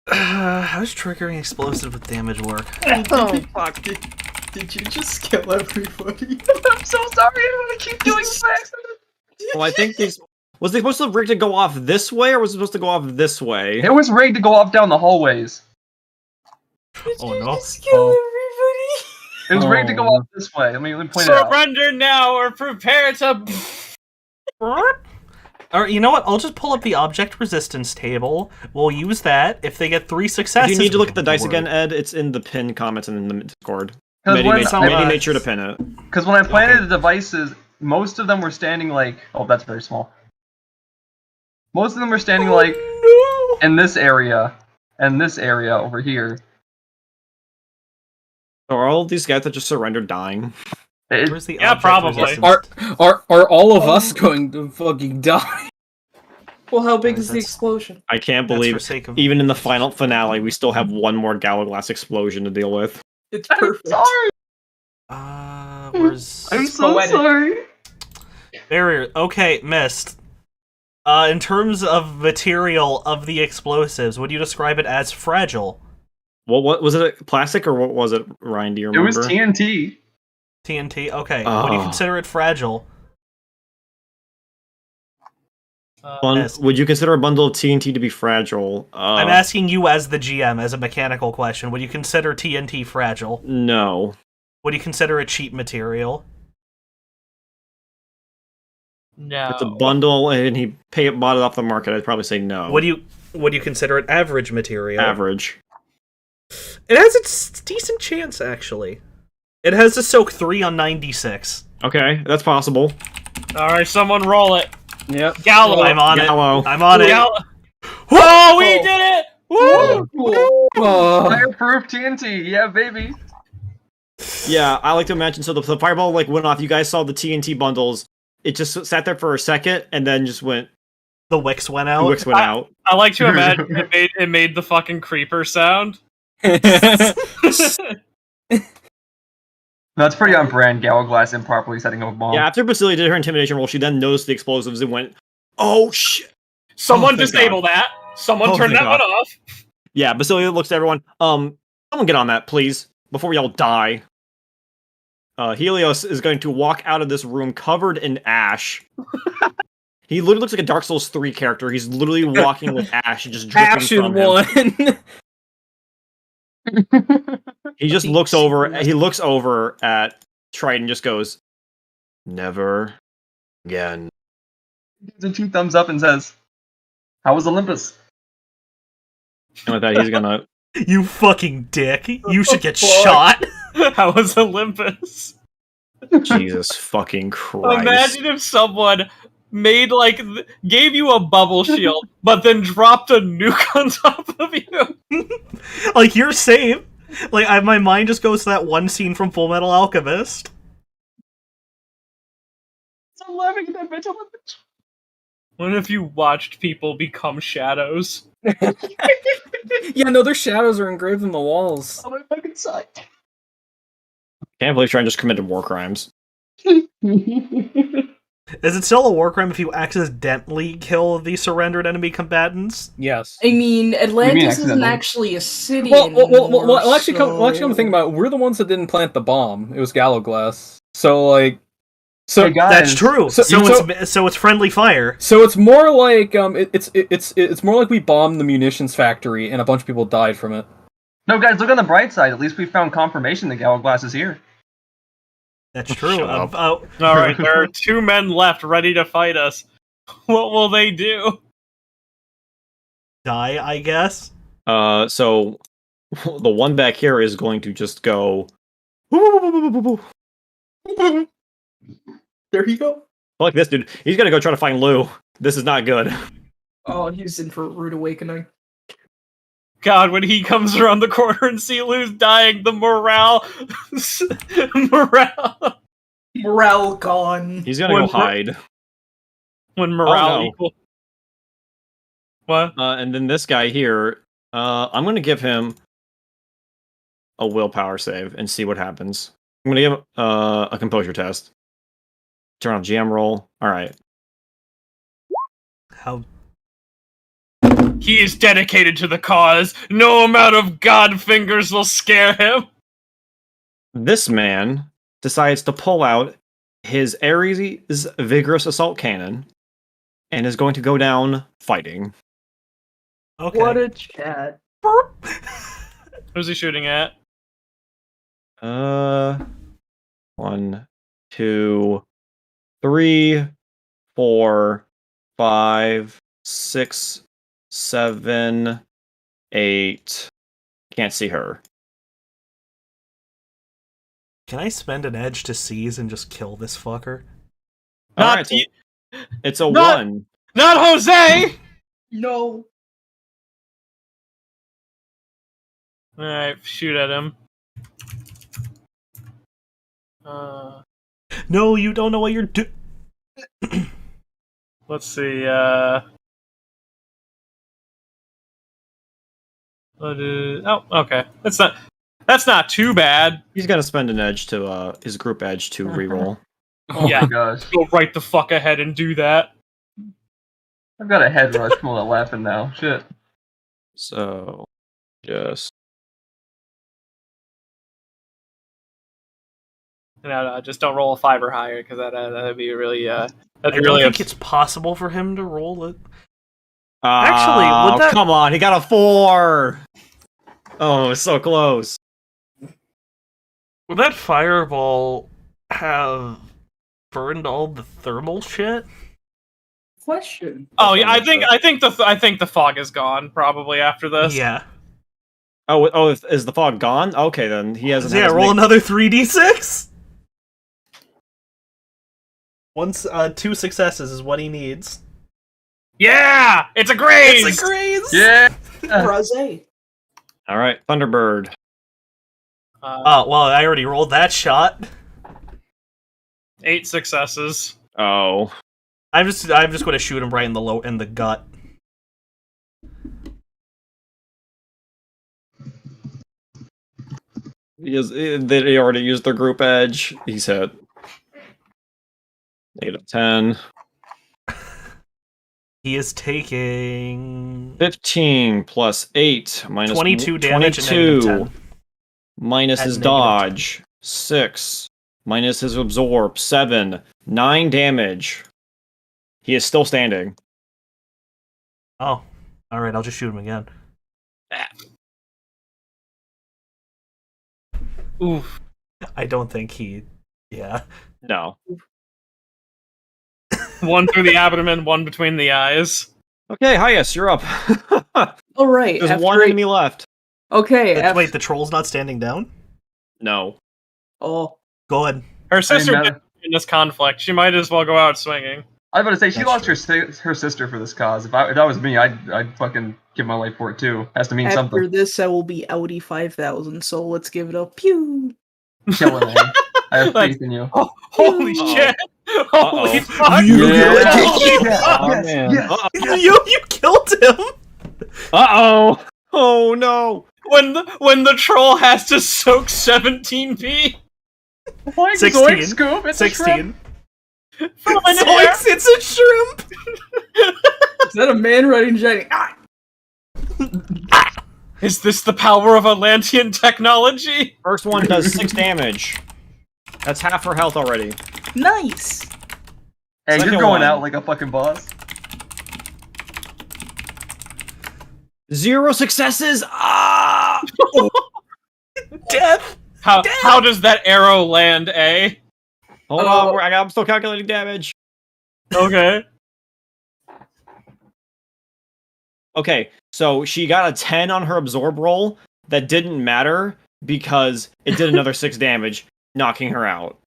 How does triggering explosive with damage work? Oh, fuck. Did you just kill everybody? I'm so sorry. I want to keep doing this by accident. Well, I think these... Was it supposed to rig to go off this way, or was it supposed to go off this way? It was rigged to go off down the hallways. Oh no. It was rigged to go off this way. Let me point it out. Surrender now or prepare to... Alright, you know what? I'll just pull up the object resistance table. We'll use that. If they get 3 successes... If you need to look at the dice again, Ed, it's in the pin comments and in the Discord. Because Medi made sure to pin it. when I planted the devices, most of them were standing like... Oh, that's very small. Most of them were standing in this area, and this area over here. So are all of these guys that just surrendered dying? Where's the Yeah, object probably. resistance? are all of us going to fucking die? Well, how big is the That's- explosion? I can't That's believe, for sake of... even in the final finale, we still have one more Galaglass explosion to deal with. It's I'm perfect. sorry. Where's... I'm so poetic. sorry. Barrier. Okay, Mist. In terms of material of the explosives, would you describe it as fragile? What was it? Plastic or what was it, Ryan? Do you It remember? was TNT. TNT? Okay. Would you Oh. consider it fragile? Yes. Would you consider a bundle of TNT to be fragile? I'm asking you as the GM, as a mechanical question. Would you consider TNT fragile? No. Would you consider it cheap material? No. If it's a bundle and he bought it off the market, I'd probably say no. Would you consider it average material? Average. It has its decent chance, actually. It has a soak 3 on 96. Okay, that's possible. Alright, someone roll it. Yep. Gallo. I'm on Gallo. it. I'm on it. Gallo. Oh, we did it! Woo! Oh. Fireproof TNT. Yeah, baby. Yeah, I like to imagine. So the fireball went off. You guys saw the TNT bundles. It just sat there for a second and then just went. The wicks went The out. wicks went out. I like to imagine it made the fucking creeper sound. The That's pretty on brand. Galaglass improperly setting up a bomb. Yeah, after Basilia did her intimidation roll, she then noticed the explosives and went, "Oh shit!" Someone thank disable God. that. Someone Oh, turn thank that God. one off. Yeah, Basilia looks at everyone. Someone get on that, please, before we all die. Helios is going to walk out of this room covered in ash. He literally looks like a Dark Souls 3 character. He's literally walking with ash and just dripping Action from him. one. He just Deep looks over. secret. He looks over at Triton and just goes, "Never again." Gives a 2 thumbs up and says, "How was Olympus?" And with that, he's gonna. You fucking dick. You should get Fuck. shot. How was Olympus? Jesus fucking Christ! Imagine if someone made gave you a bubble shield, but then dropped a nuke on top of you. Like, you're safe. Like, my mind just goes to that one scene from Full Metal Alchemist. I'm laughing at that bitch Olympus. What if you watched people become shadows? Yeah, no, their shadows are engraved in the walls. On my fucking side. Can't believe Triton just committed war crimes. Is it still a war crime if you accidentally kill the surrendered enemy combatants? Yes. I mean, Atlantis isn't accidentally? actually a city Well, anymore, actually, come to think about it, we're the ones that didn't plant the bomb. It was Galaglass. So, like, Hey, guys. That's true. So it's friendly fire. So it's more like it's more like we bombed the munitions factory and a bunch of people died from it. No, guys, look on the bright side. At least we found confirmation that Galaglass is here. That's true. Shut up. All right, there are 2 men left ready to fight us. What will they do? Die, I guess. So the one back here is going to just go. There you go. Like this dude. He's gonna go try to find Lou. This is not good. Oh, he's in for a rude awakening. God, when he comes around the corner and see Lou's dying, the morale... Morale gone. He's gonna go hide. When morale Oh, no. equal... What? And then this guy here, I'm gonna give him a willpower save and see what happens. I'm gonna give him a composure test. Turn on GM roll. All right. How? He is dedicated to the cause. No amount of god fingers will scare him. This man decides to pull out his Ares' vigorous assault cannon and is going to go down fighting. Okay. What a chat. Who's he shooting at? 1, 2, 3, 4, 5, 6, 7, 8. Can't see her. Can I spend an edge to seize and just kill this fucker? Not Alright, the- it's a not- 1. Not Jose! No. Alright, shoot at him. No, you don't know what you're doing. Let's see, oh, okay. That's not too bad. He's gonna spend an edge to his group edge to reroll. Oh Yeah. my gosh. Go right the fuck ahead and do that. I've got a head rush from all that laughing now. Shit. So just No, just don't roll a 5 or higher, because that'd be really, that'd I be don't really think it's possible for him to roll it. Oh, Actually, would that- come on, he got a 4. Oh, it's so close. Would that fireball have burned all the thermal shit? Question. Oh yeah, I think the fog is gone probably after this. Yeah. Oh, is the fog gone? Okay, then he hasn't. Yeah, had his roll make- another 3d6. Once 2 successes is what he needs. Yeah, it's a graze. It's a graze. Yeah. Rose. All right, Thunderbird. Oh well, I already rolled that shot. 8 successes. Oh, I'm just going to shoot him right in the gut. They already used their group edge. He's hit. -10. He is taking 15 plus 8 minus 22 damage and 22 -10. minus At his -10. dodge 6 minus his absorb 7 9 damage. He is still standing. Oh, all right. I'll just shoot him again. Oof. I don't think he. Yeah. No. One through the abdomen, one between the eyes. Okay, Hyas, you're up. All right. There's after one enemy left. Okay. Wait, the troll's not standing down? No. Oh. Go ahead. Her sister no. did in this conflict. She might as well go out swinging. I was about to say she That's lost her sister for this cause. If that was me, I'd fucking give my life for it too. Has to mean After something. this, I will be Audi 5000. So let's give it a pew. Killing it. I have faith in you. Oh, holy Uh-oh. shit! Holy Uh-oh. fuck! Yeah. Holy Yes, fuck! Oh, yes, man. yes. You killed him. Uh-oh. Oh no. When the troll has to soak 17p Like 16. Zoink Scoop, it's a 16. shrimp. from an air. Zoinks, it's a shrimp. Is that a man riding giant? Is this the power of Atlantean technology? First one does 6 damage. That's half her health already. Nice. Hey, Second you're going one. out like a fucking boss. 0 successes. Ah! Death. How does that arrow land, eh? Hold Oh. on, I'm still calculating damage. Okay. Okay, so she got a 10 on her absorb roll. That didn't matter because it did another 6 damage, knocking her out.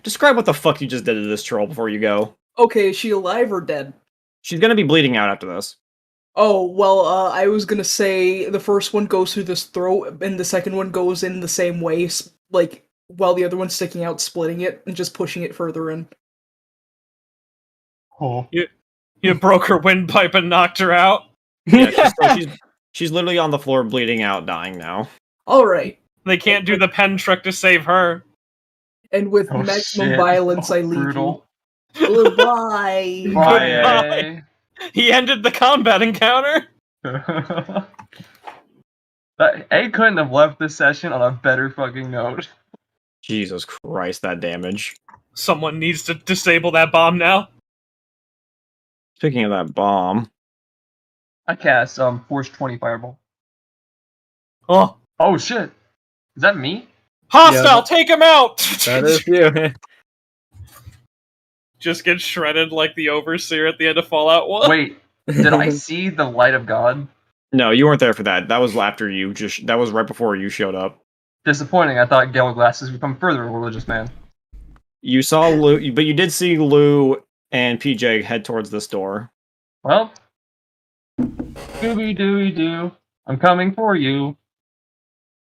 Describe what the fuck you just did to this troll before you go. Okay, is she alive or dead? She's gonna be bleeding out after this. Oh, well, I was gonna say the first one goes through this throat, and the second one goes in the same way, like, while the other one's sticking out, splitting it, and just pushing it further in. Oh. You broke her windpipe and knocked her out. Yeah, she's literally on the floor bleeding out, dying now. Alright, They can't do the pen trick to save her. and with Oh, maximum shit. violence, I Oh, leave brutal. you. Goodbye! Bye. He ended the combat encounter. A couldn't have left this session on a better fucking note. Jesus Christ, that damage. Someone needs to disable that bomb now. Speaking of that bomb, I cast Force 20 Fireball. Oh, Oh shit. Is that me? hostile! Yeah. Take him out. That is you. Just get shredded like the overseer at the end of Fallout 1. Wait, did I see the light of God? no, you weren't there for that. That was after that was right before you showed up. Disappointing. I thought Gale Glasses would become further a religious man. You saw Lou, but you did see Lou and PJ head towards this door. Well, Scooby Dooby Doo, I'm coming for you.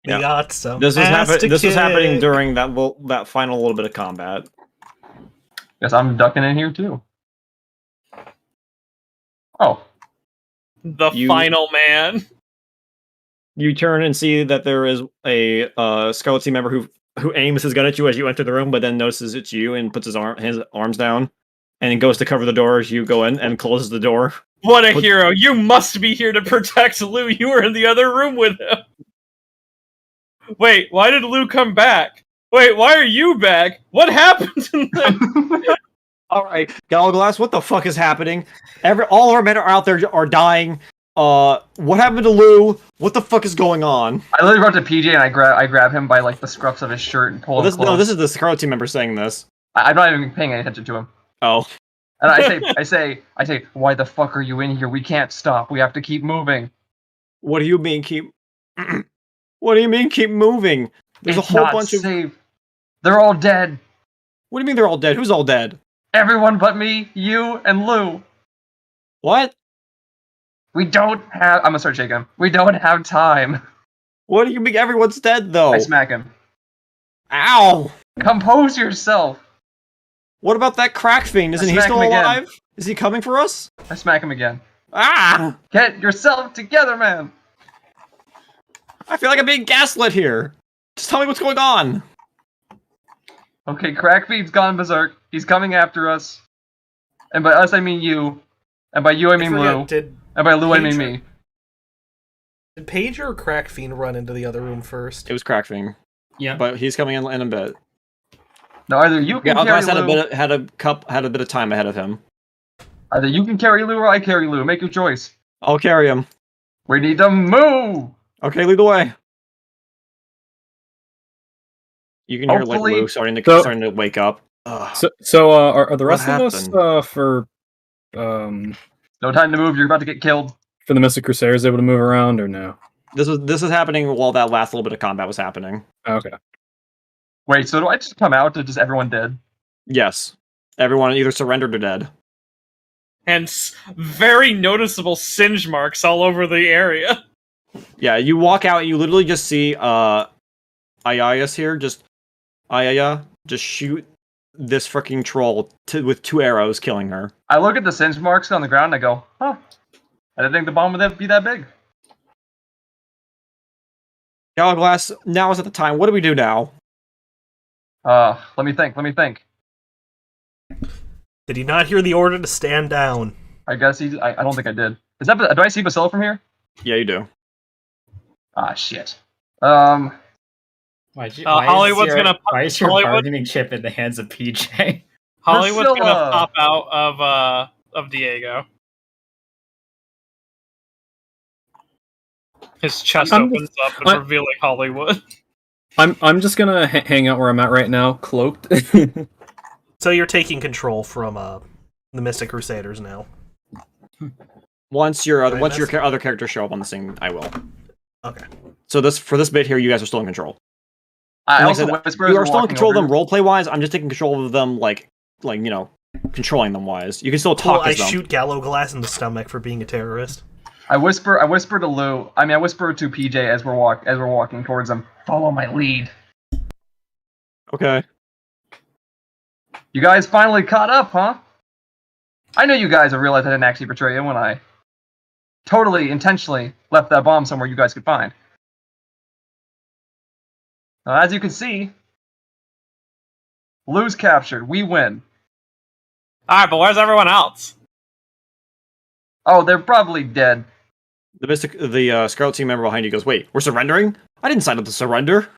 Yeah. We got some. This was This was happening during that final little bit of combat. Guess I'm ducking in here too. Oh, The final man. You turn and see that there is a Scarlet Team member who aims his gun at you as you enter the room, but then notices it's you and puts his arms down, and goes to cover the door as you go in and closes the door. What a hero. You must be here to protect Lou. You were in the other room with him. Wait, why did Lou come back? Wait, why are you back? What happened in there? All right, Galglass, what the fuck is happening? All our men are out there are dying. What happened to Lou? What the fuck is going on? I literally run to PJ and I grab him by like the scruffs of his shirt and pull him close. No, this is the Scarlet Team member saying this. I'm not even paying any attention to him. Oh. And I say, why the fuck are you in here? We can't stop. We have to keep moving. What do you mean keep? What do you mean keep moving? There's It's a whole not bunch of. safe. They're all dead. What do you mean they're all dead? Who's all dead? Everyone but me, you, and Lou. What? We don't have. I'm gonna start shaking him. We don't have time. What do you mean everyone's dead though? I smack him. Ow! Compose yourself. What about that crack fiend? Isn't he smack still him again. alive? Is he coming for us? I smack him again. Ah! Get yourself together, man. I feel like I'm being gaslit here. Just tell me what's going on. Okay, Crackfeed's gone berserk. He's coming after us. And by us, I mean you. And by you, I mean Lou. Did And by Lou, I mean me. Did Paige or Crackfiend run into the other room first? It was Crackfiend. Yeah. But he's coming in a bit. No, either you can Yeah, carry Alglass Lou. had a bit of time ahead of him. Either you can carry Lou or I carry Lou. Make your choice. I'll carry him. We need to move! Okay, lead the way. You can hear like Hopefully- Lou starting to wake up. Ugh. So are the rest What of us for No time to move, you're about to get killed. the Mystic Crusaders able to move around or no? This is happening while that last little bit of combat was happening. Okay. Wait, so do I just come out to just everyone dead? Yes. Everyone either surrendered or dead. And very noticeable singe marks all over the area. Yeah, you walk out and you literally just see Ayaya's here, Ayaya just shoot this freaking troll with 2 arrows, killing her. I look at the singe marks on the ground and I go, huh. I didn't think the bomb would be that big. Hourglass, now is at the time. What do we do now? Let me think. Did he not hear the order to stand down? I guess I don't think I did. Do I see Basila from here? Yeah, you do. Ah, shit. Why is Hollywood's gonna Why is your Hollywood- bargaining chip in the hands of PJ? Hollywood's Priscilla! gonna pop out of Diego. His chest I'm opens up, revealing Hollywood. I'm just gonna hang out where I'm at right now, cloaked. So you're taking control from the Mystic Crusaders now. Once your Did I other miss? characters show up on the scene, I will. Okay. So for this bit here, you guys are still in control. I Like I also said, whisper as you are we're still in walking control of over. them roleplay wise. I'm just taking control of them like controlling them wise. You can still Cool, talk I as them. shoot Gallo Glass in the stomach for being a terrorist. I whisper to Lou. I whisper to PJ as we're walking towards them. Follow my lead. Okay. You guys finally caught up, huh? I know you guys have realized I didn't actually betray you when I totally intentionally left that bomb somewhere you guys could find. Now, as you can see, Lou's captured. We win. Alright, but where's everyone else? Oh, they're probably dead. The Scarlet team member behind you goes, "Wait, we're surrendering? I didn't sign up to surrender."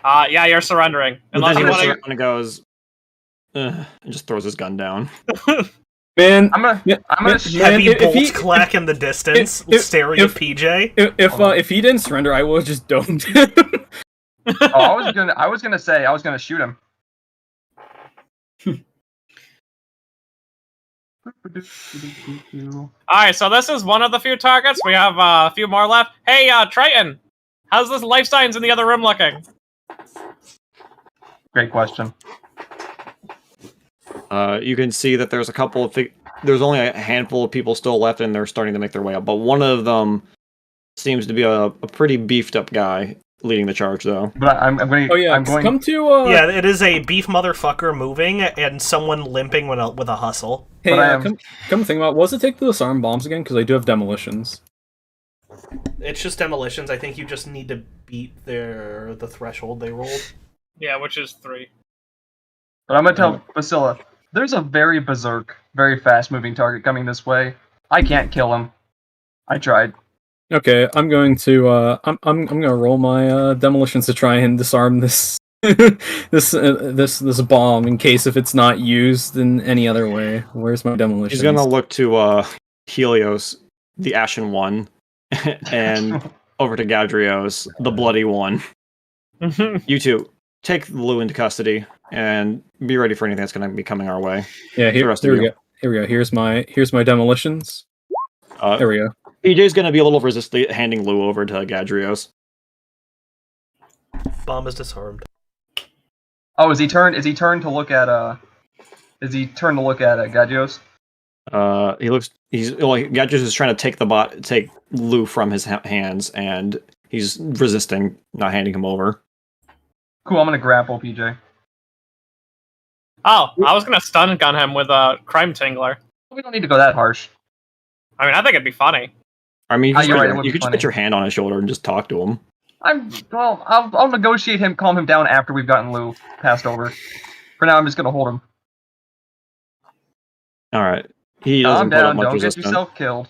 Yeah, you're surrendering. But Unless then he you looks want around and goes, and just throws his gun down. Man, I'm gonna man, shoot. Heavy if bolts he- clack in the distance, if- staring if- at PJ. if he didn't surrender, I would have just domed him. I was gonna shoot him. Alright, so this is one of the few targets. We have a few more left. Hey, Triton! How's this life signs in the other room looking? Great question. You can see that there's a couple of there's only a handful of people still left, and they're starting to make their way up. But one of them seems to be a pretty beefed up guy leading the charge, though. But I'm going. Oh yeah, I'm going. come to Yeah, it is a beef motherfucker moving and someone limping with a hustle. Hey, But I am- come to think about it, what does it take to disarm bombs again? Because I do have demolitions. It's just demolitions. I think you just need to beat the threshold they rolled. Yeah, which is 3. But I'm gonna tell Basila, there's a very berserk, very fast-moving target coming this way. I can't kill him. I tried. Okay, I'm going to I'm gonna roll my demolitions to try and disarm this this bomb in case if it's not used in any other way. Where's my demolitions? He's gonna look to Helios, the Ashen One, and over to Gadrios, the Bloody One. You two, take Lou into custody and be ready for anything that's going to be coming our way. Yeah, The here, rest here of we you. go. Here we go. Here's my demolitions. There we go. PJ's going to be a little resistant handing Lou over to Gadrios. Bomb is disarmed. Oh, is he turned to look at Gagios? Gadrios is trying to take Lou from his hands, and he's resisting, not handing him over. Cool, I'm gonna grapple PJ. Oh, I was gonna stun gun him with a crime tingler. We don't need to go that harsh. I mean, I think it'd be funny. I mean, You're right, it would you be could just funny. put your hand on his shoulder and just talk to him. I'll negotiate him, calm him down after we've gotten Lou passed over. For now, I'm just gonna hold him. All right. He doesn't Calm put up down. much Don't resistance. get yourself killed.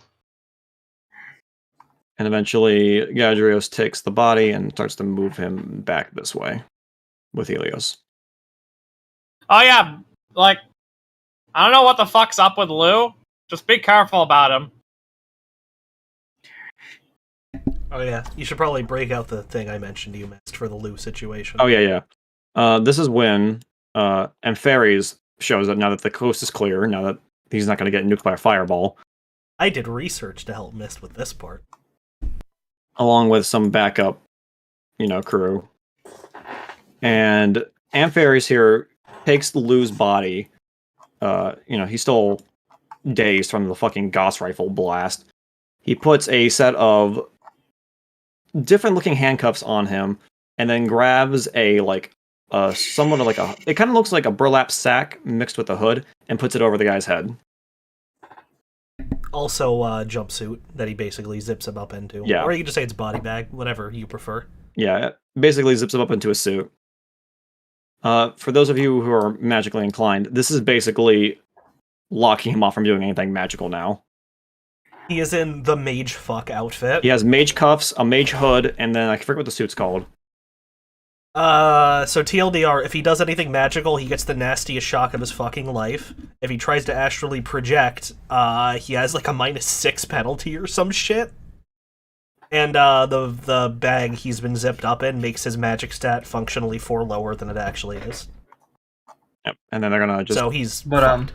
And eventually, Gadrios takes the body and starts to move him back this way with Helios. Oh yeah, like I don't know what the fuck's up with Lou. Just be careful about him. Oh yeah, you should probably break out the thing I mentioned you missed for the Lou situation. Oh yeah. This is when Amphares shows up now that the coast is clear. Now that he's not going to get nuked by a fireball, I did research to help Mist with this part. along with some backup, crew. And Amphares here takes Lou's body. He's still dazed from the fucking Gauss rifle blast. He puts a set of different looking handcuffs on him, and then grabs a somewhat of it kind of looks like a burlap sack mixed with a hood, and puts it over the guy's head. Also, jumpsuit that he basically zips him up into. Yeah. Or you can just say it's body bag, whatever you prefer. Yeah, basically zips him up into a suit. For those of you who are magically inclined, this is basically locking him off from doing anything magical now. He is in the mage fuck outfit. He has mage cuffs, a mage hood, and then I forget what the suit's called. So TLDR, if he does anything magical, he gets the nastiest shock of his fucking life. If he tries to astrally project, he has like a -6 penalty or some shit. And the bag he's been zipped up in makes his magic stat functionally 4 lower than it actually is. Yep. And then they're gonna just. So he's. But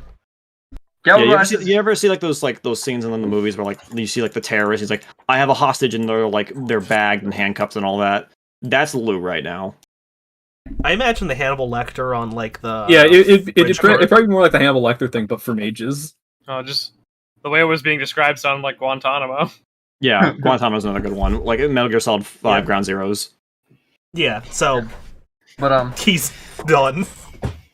Yeah, you ever see those scenes in the movies where you see the terrorist? He's like, I have a hostage, and they're bagged and handcuffed and all that. That's Lou right now. I imagine the Hannibal Lecter on the Yeah, it's probably more like the Hannibal Lecter thing, but for mages. Oh, just the way it was being described sounded like Guantanamo. Yeah, Guantanamo's another good one. Like Metal Gear Solid 5 Ground Zeroes. Yeah, so But he's done.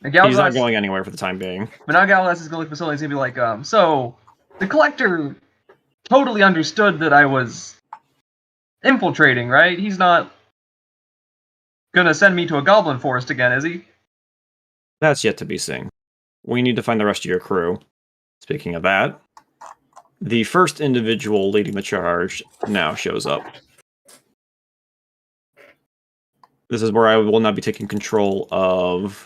He's not going anywhere for the time being. But now Galahad is going to facility. He's gonna be like, so the collector totally understood that I was infiltrating, right? He's not gonna send me to a goblin forest again, is he? That's yet to be seen. We need to find the rest of your crew. Speaking of that, the first individual leading the charge now shows up. This is where I will now be taking control of.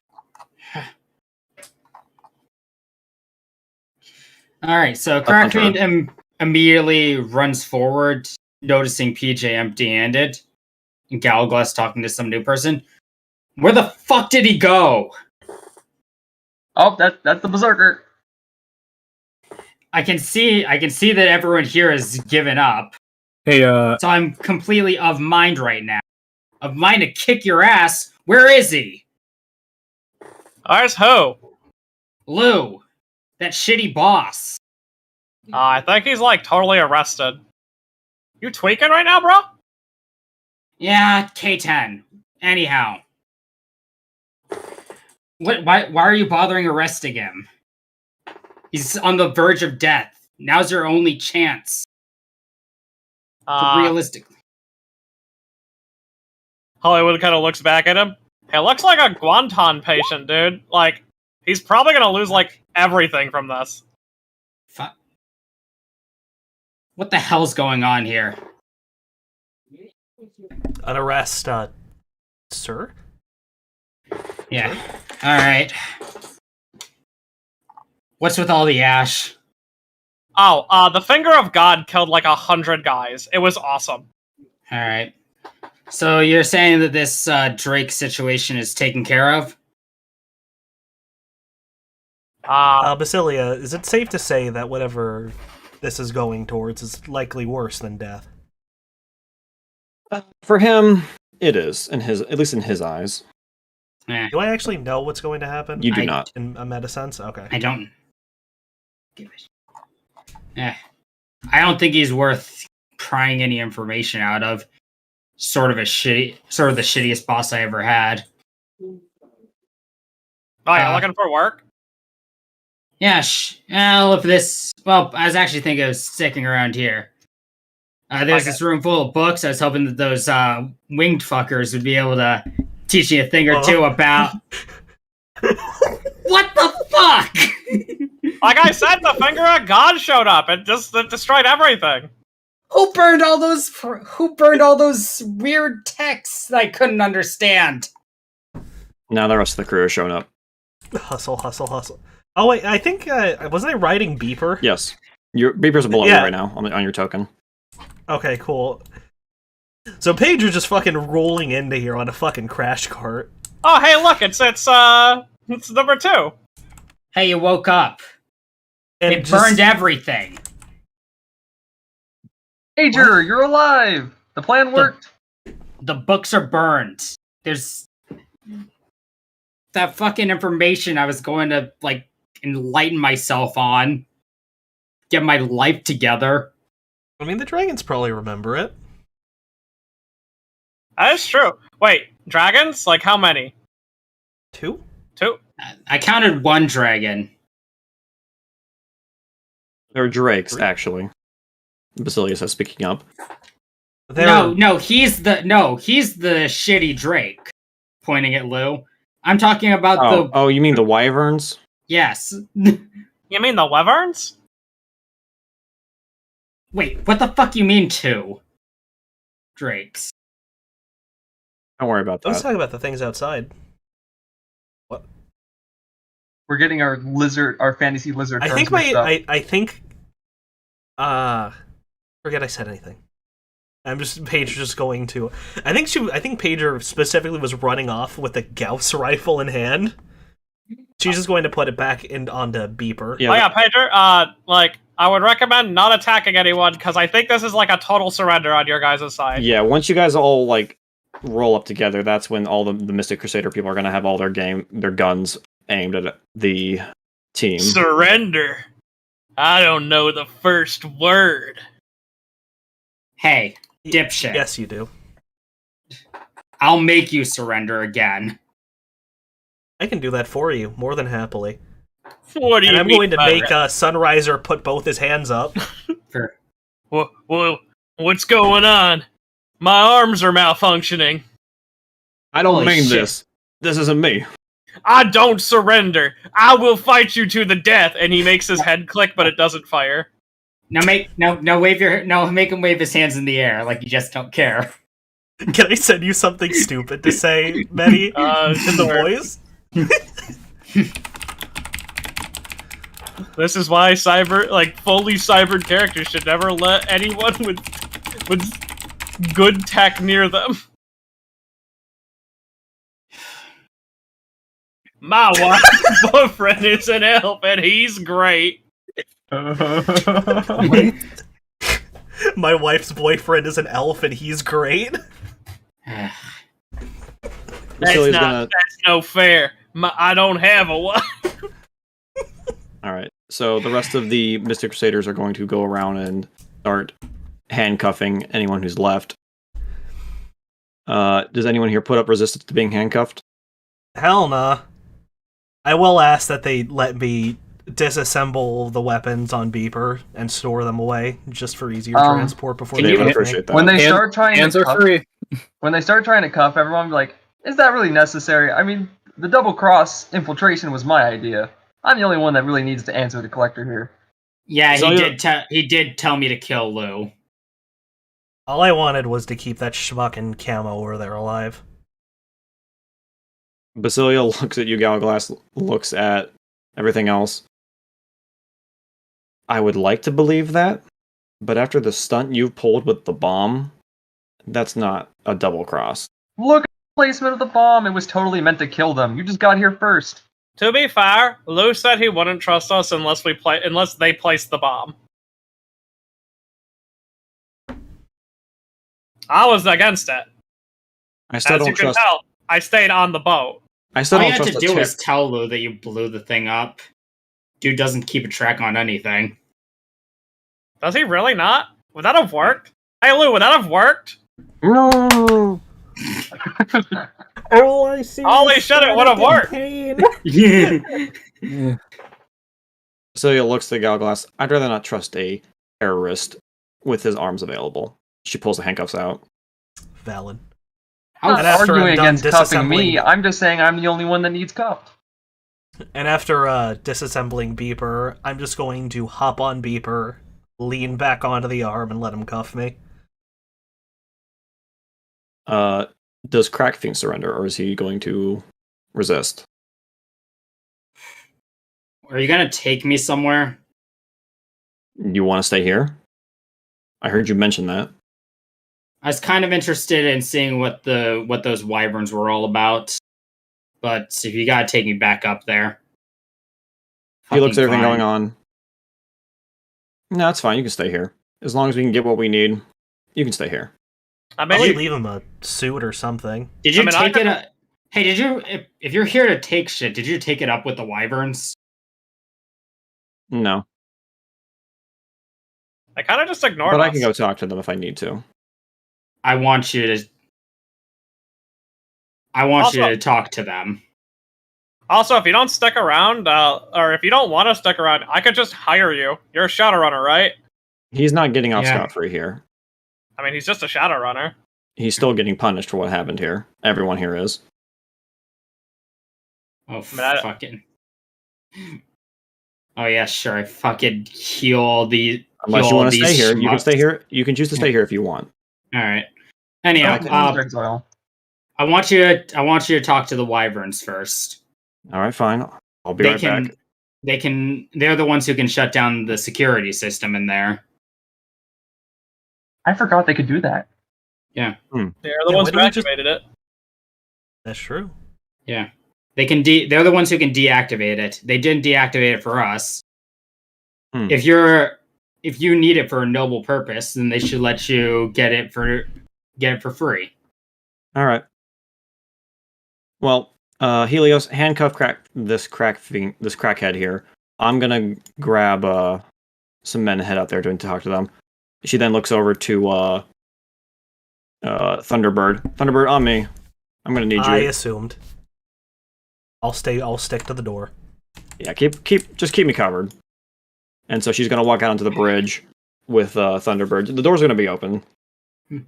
All right, so Crackman immediately runs forward, noticing PJ empty-handed, and Galglass talking to some new person. Where the fuck did he go? Oh, that's the berserker. I can see that everyone here has given up. Hey, So I'm completely of mind right now. Of mind to kick your ass. Where is he? Where's who? Lou. That shitty boss. I think he's totally arrested. You tweaking right now, bro? Yeah, K10. Anyhow. Why are you bothering arresting him? He's on the verge of death. Now's your only chance. Realistically. Hollywood kind of looks back at him. He looks like a Guantan patient, dude. He's probably gonna lose, everything from this. Fuck. What the hell's going on here? An arrest, sir? Yeah. Alright. What's with all the ash? Oh, the Finger of God killed 100 guys. It was awesome. Alright. So you're saying that this Drake situation is taken care of? Basilia, is it safe to say that whatever this is going towards is likely worse than death? For him, it is, at least in his eyes. Do I actually know what's going to happen? You do not. In a meta sense? Okay. I don't. I don't think he's worth prying any information out of. Sort of the shittiest boss I ever had. Oh, yeah, looking for work? Yeah, well, I was actually thinking of sticking around here. There's this room full of books. I was hoping that those winged fuckers would be able to teach me a thing or two about. What the fuck? Like I said, the finger of God showed up and just destroyed everything. Who burned all those weird texts that I couldn't understand? Now the rest of the crew is showing up. Hustle, hustle, hustle. Oh wait, I think wasn't I riding Beeper? Yes, your beepers are below you right now on your token. Okay, cool. So Paige is just fucking rolling into here on a fucking crash cart. Oh, hey, look, it's number 2. Hey, you woke up. And It burned everything. Pager, you're alive. The plan worked. The books are burned. There's that fucking information I was going to like enlighten myself on. Get my life together. I mean, the dragons probably remember it. That is true. Wait, dragons? Like how many? 2? 2? I counted 1 dragon. They're drakes, actually. Basilius is speaking up. No, he's the shitty Drake. Pointing at Lou. I'm talking about Oh, you mean the wyverns? Yes. You mean the wyverns? Wait, what the fuck you mean 2 Drakes? Don't worry about Let's that. talk about the things outside. What? We're getting our fantasy lizard. I terms think mixed up. I think forget I said anything. Paige just going to. I think Pager specifically was running off with the Gauss rifle in hand. She's just going to put it back onto Beeper. Yeah, Oh yeah, Pedro, I would recommend not attacking anyone, because I think this is like a total surrender on your guys' side. Yeah, once you guys all, roll up together, that's when all the Mystic Crusader people are going to have all their guns aimed at the team. Surrender? I don't know the first word. Hey, dipshit. Yes, you do. I'll make you surrender again. I can do that for you, more than happily. What do you And I'm mean going to by make Sunriser put both his hands up. Sure. Well, what's going on? My arms are malfunctioning. I don't Holy mean shit. this. This isn't me. I don't surrender. I will fight you to the death. And he makes his head click, but it doesn't fire. Now make him wave his hands in the air like you just don't care. Can I send you something stupid to say, Betty, in the Sure. voice? This is why fully cybered characters should never let anyone with good tech near them. My wife's boyfriend is an elf, and he's great. My wife's boyfriend is an elf and he's great. That's no fair. I don't have a wife. Alright, so the rest of the Mystic Crusaders are going to go around and start handcuffing anyone who's left. Does anyone here put up resistance to being handcuffed? Hell nah. I will ask that they let me disassemble the weapons on Beeper and store them away, just for easier transport before They they would leave appreciate that. When they start trying Hands to are cuff, free. when they start trying to cuff everyone, be like, is that really necessary? I mean, the double cross infiltration was my idea. I'm the only one that really needs to answer the collector here. Yeah, So he did tell me to kill Lou. All I wanted was to keep that schmuck and camo over there alive. Basilia looks at you, Galglass looks at everything else. I would like to believe that, but after the stunt you've pulled with the bomb, that's not a double cross. Look at the placement of the bomb. It was totally meant to kill them. You just got here first. To be fair, Lou said he wouldn't trust us unless they placed the bomb. I was against it. I still As you don't can trust. tell, I stayed on the boat. I still All you don't had trust to the do was tick. tell Lou that you blew the thing up. Dude doesn't keep a track on anything. Does he really not? Would that have worked? Hey Lou, would that have worked? No. All I see Holy shit, it would have worked! Yeah. Basilia looks at Galglass. I'd rather not trust a terrorist with his arms available. She pulls the handcuffs out. Valid. I'm And not after I'm arguing done against cuffing me. disassembling- I'm just saying I'm the only one that needs cuffed. And after disassembling Beeper, I'm just going to hop on Beeper, lean back onto the arm, and let him cuff me. Does Crackfiend surrender, or is he going to resist? Are you gonna take me somewhere? You want to stay here? I heard you mention that. I was kind of interested in seeing what those wyverns were all about, but if you gotta take me back up there, He looks at fucking everything fine. going on. No, it's fine. You can stay here. As long as we can get what we need, you can stay here. I I'll mean, leave him a suit or something. Did you I mean, take I- it? Hey, did you? If you're here to take shit, did you take it up with the wyverns? No. I kind of just ignored But us. I can go talk to them if I need to. I want you to. I want you Also- to talk to them. Also, if you don't stick around, or if you don't want to stick around, I could just hire you. You're a Shadowrunner, right? He's not getting off Yeah. scot-free here. I mean, he's just a Shadowrunner. He's still getting punished for what happened here. Everyone here is. Oh, I- fucking. Oh yeah, sure. I fucking heal the. Unless you heal want to these stay here, you can schmucks. stay here. You can choose to stay here if you want. All right. Anyhow, Back into exile. I want you to talk to the wyverns first. All right, fine. I'll be They right can. back. They're the ones who can shut down the security system in there. I forgot they could do that. They're the Yeah, ones why who don't we just- activated it. That's true. Yeah. They can they're the ones who can deactivate it. They didn't deactivate it for us. Hmm. If you need it for a noble purpose, then they should let you get it for free. All right. Well, Helios, handcuff this crackhead here. I'm gonna grab some men and head out there to talk to them. She then looks over to Thunderbird. Thunderbird, on me. I'm gonna need I you. assumed. I'll stick to the door. Yeah, just keep me covered. And so she's gonna walk out onto the bridge with Thunderbird. The door's gonna be open. Hmm.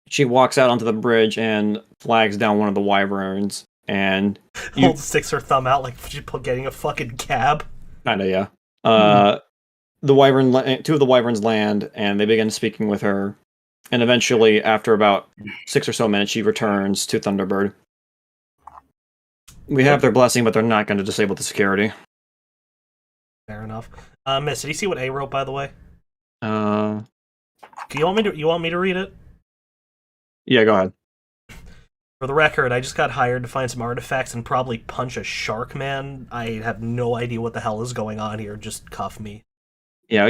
She walks out onto the bridge and flags down one of the wyverns, and Sticks her thumb out like she's getting a fucking cab. kinda, yeah. Two of the wyverns land, and they begin speaking with her. And eventually, after about 6 or so minutes, she returns to Thunderbird. We have their blessing, but they're not going to disable the security. Fair enough. Miss, did you see what A wrote, by the way? Uh, You want me to read it? yeah, go ahead. For the record, I just got hired to find some artifacts and probably punch a shark man. I have no idea what the hell is going on here. Just cuff me. Yeah,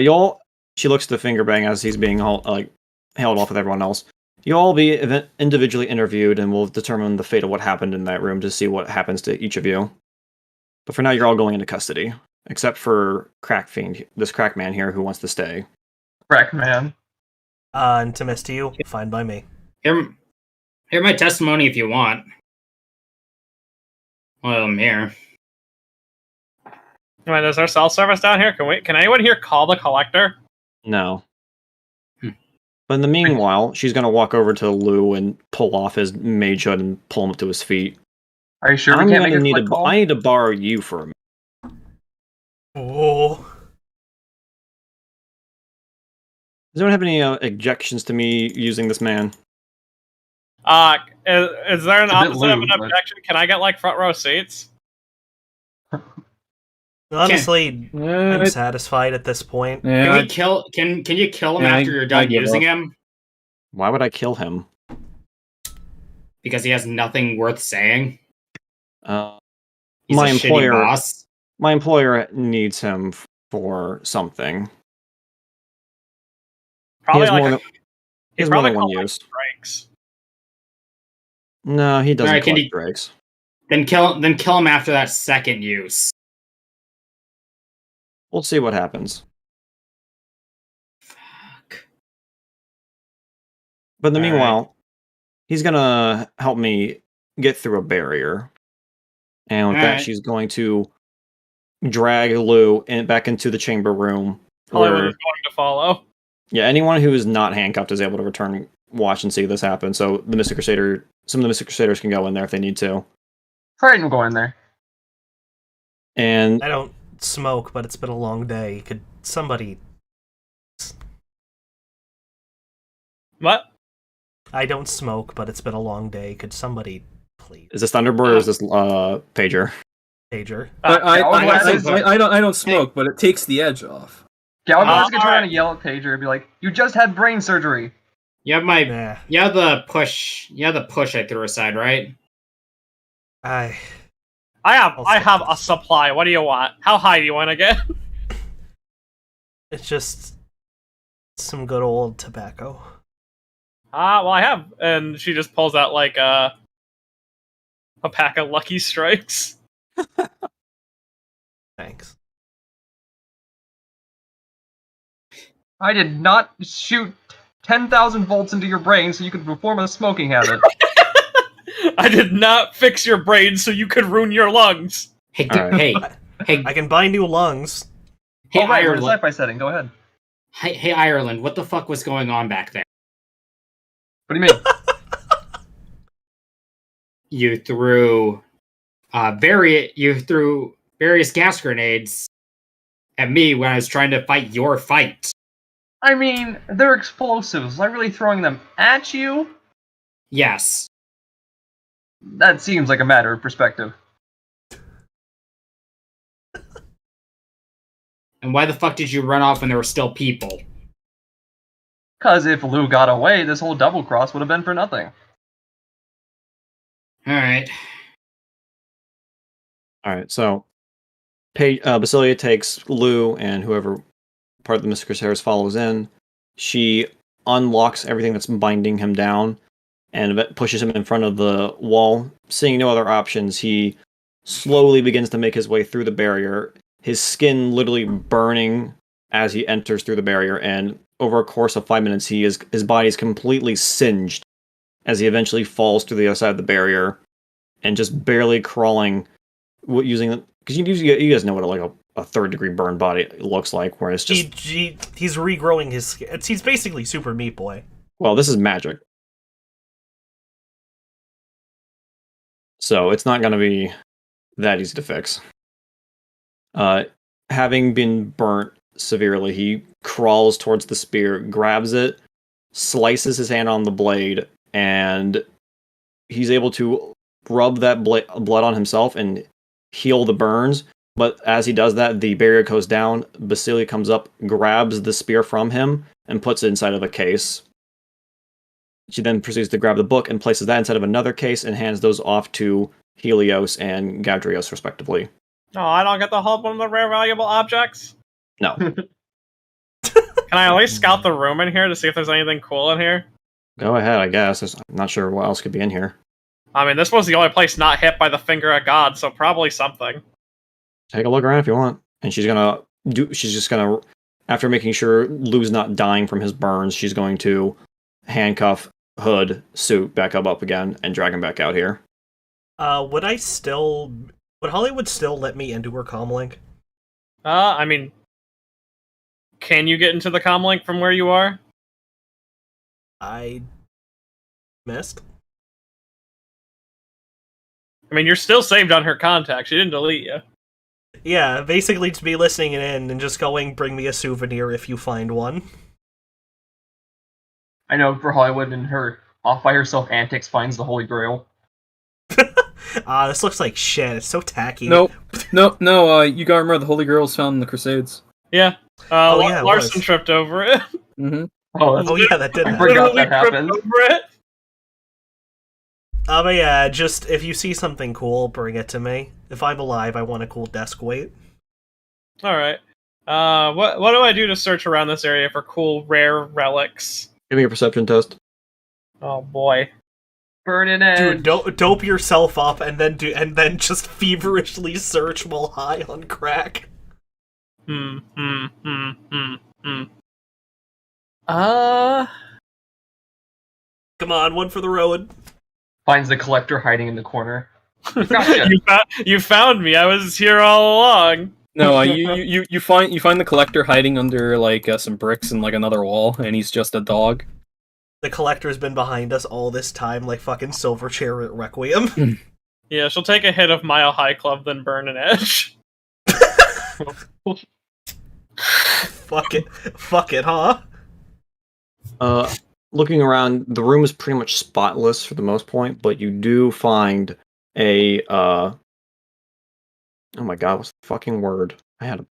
she looks at the finger bang as he's being held off with everyone else. You'll all be individually interviewed, and we'll determine the fate of what happened in that room to see what happens to each of you. But for now, you're all going into custody, except for Crackfiend, this crack man here who wants to stay. Crack man. And to miss to you, fine by me. Hear my testimony if you want. While I'm here. I mean, is there cell service down here? Can anyone here call the collector? No. But in the meanwhile, she's going to walk over to Lou and pull off his mage hood and pull him up to his feet. Are you sure I'm we can't gonna make a need quick call? I need to borrow you for a minute. Oh. Does anyone have any objections to me using this man? Is there an It's a bit opposite of an lewd, but- objection? Can I get like front row seats? Honestly, I'm I- satisfied at this point. yeah, Can I- we kill? Can you kill him Yeah, after you're I done give using up. him? Why would I kill him? Because he has nothing worth saying. My He's a employer- shitty boss. My employer needs him for something. Probably has like more a, than- He he's has more probably than one called, like, use. Drakes. No, he doesn't Alright, can collect you- drakes. Then kill him after that second use. We'll see what happens. Fuck. But in the Alright. meanwhile, he's gonna help me get through a barrier. And with that, Alright. she's going to drag Lou back into the chamber room. Hollywood Where, is going to follow. Yeah, anyone who is not handcuffed is able to return, watch, and see this happen. So the Mystic Crusader, some of the Mystic Crusaders can go in there if they need to. Frighten will go in there. And I don't smoke, but it's been a long day. Could somebody... What? I don't smoke, but it's been a long day. Could somebody please... is this Thunderbird or is this Pager? Pager. I don't smoke, but it takes the edge off. Galgos can turn around and yell at Pager and be like, "You just had brain surgery." You have the push I threw aside, right? I have a supply. What do you want? How high do you want to get? It's just some good old tobacco. Well, I have, and she just pulls out like a pack of Lucky Strikes. Thanks. I did not shoot 10,000 volts into your brain so you could perform a smoking habit. I did not fix your brain so you could ruin your lungs. Hey, Alright. hey, I can buy new lungs. hey, Oh, right, we're in a Ireland. sci-fi setting. Go ahead. Hey, Ireland. What the fuck was going on back there? What do you mean? You threw various gas grenades at me when I was trying to fight your fight. I mean, they're explosives. Was I really throwing them at you? Yes. That seems like a matter of perspective. And why the fuck did you run off when there were still people? Because if Lou got away, this whole double cross would have been for nothing. Alright. Alright, so Basilia takes Lou and whoever part of the Mystic Crusaders follows in. She unlocks everything that's binding him down and pushes him in front of the wall. Seeing no other options, he slowly begins to make his way through the barrier, his skin literally burning as he enters through the barrier, and over a course of 5 minutes, his body is completely singed as he eventually falls through the other side of the barrier and just barely crawling, using, because you guys know what a third-degree burn body looks like, where it's just... He's regrowing his skin. He's basically Super Meat Boy. Well, this is magic. So it's not going to be that easy to fix. Having been burnt severely, he crawls towards the spear, grabs it, slices his hand on the blade, and he's able to rub that blood on himself and heal the burns. But as he does that, the barrier goes down. Basilia comes up, grabs the spear from him, and puts it inside of a case. She then proceeds to grab the book and places that inside of another case and hands those off to Helios and Gadrios, respectively. No, I don't get to hold one of the rare valuable objects. No. Can I at least scout the room in here to see if there's anything cool in here? Go ahead, I guess. I'm not sure what else could be in here. I mean, this was the only place not hit by the finger of God, so probably something. Take a look around if you want. And she's just gonna, after making sure Lou's not dying from his burns, she's going to handcuff Hood, suit back up again, and drag him back out here. Would Hollywood still let me into her comlink? I mean, can you get into the comlink from where you are? I missed. I mean, you're still saved on her contacts. She didn't delete you. Yeah, basically to be listening in and just going, bring me a souvenir if you find one. I know for Hollywood and her off-by-herself antics finds the Holy Grail. This looks like shit. It's so tacky. No, you gotta remember the Holy Grail was found in the Crusades. Yeah. Yeah, it Larson was. tripped over it. Mm-hmm. Oh, Yeah, that did I happen. forgot Literally that tripped happened. over it. But yeah, just if you see something cool, bring it to me. If I'm alive, I want a cool desk weight. Alright. What do I do to search around this area for cool, rare relics? Give me a perception test. Oh boy. Burn it in. Dude, dope yourself up and then just feverishly search while high on crack. Hmm. Come on, one for the road. Finds the collector hiding in the corner. Gotcha. You found me. I was here all along. No, you find the collector hiding under like some bricks and like another wall, and he's just a dog. The collector's been behind us all this time, like fucking Silverchair at Requiem. Yeah, she'll take a hit of Mile High Club, then burn an edge. Fuck it, huh? Looking around, the room is pretty much spotless for the most part, but you do find a oh my god, what's the fucking word? I had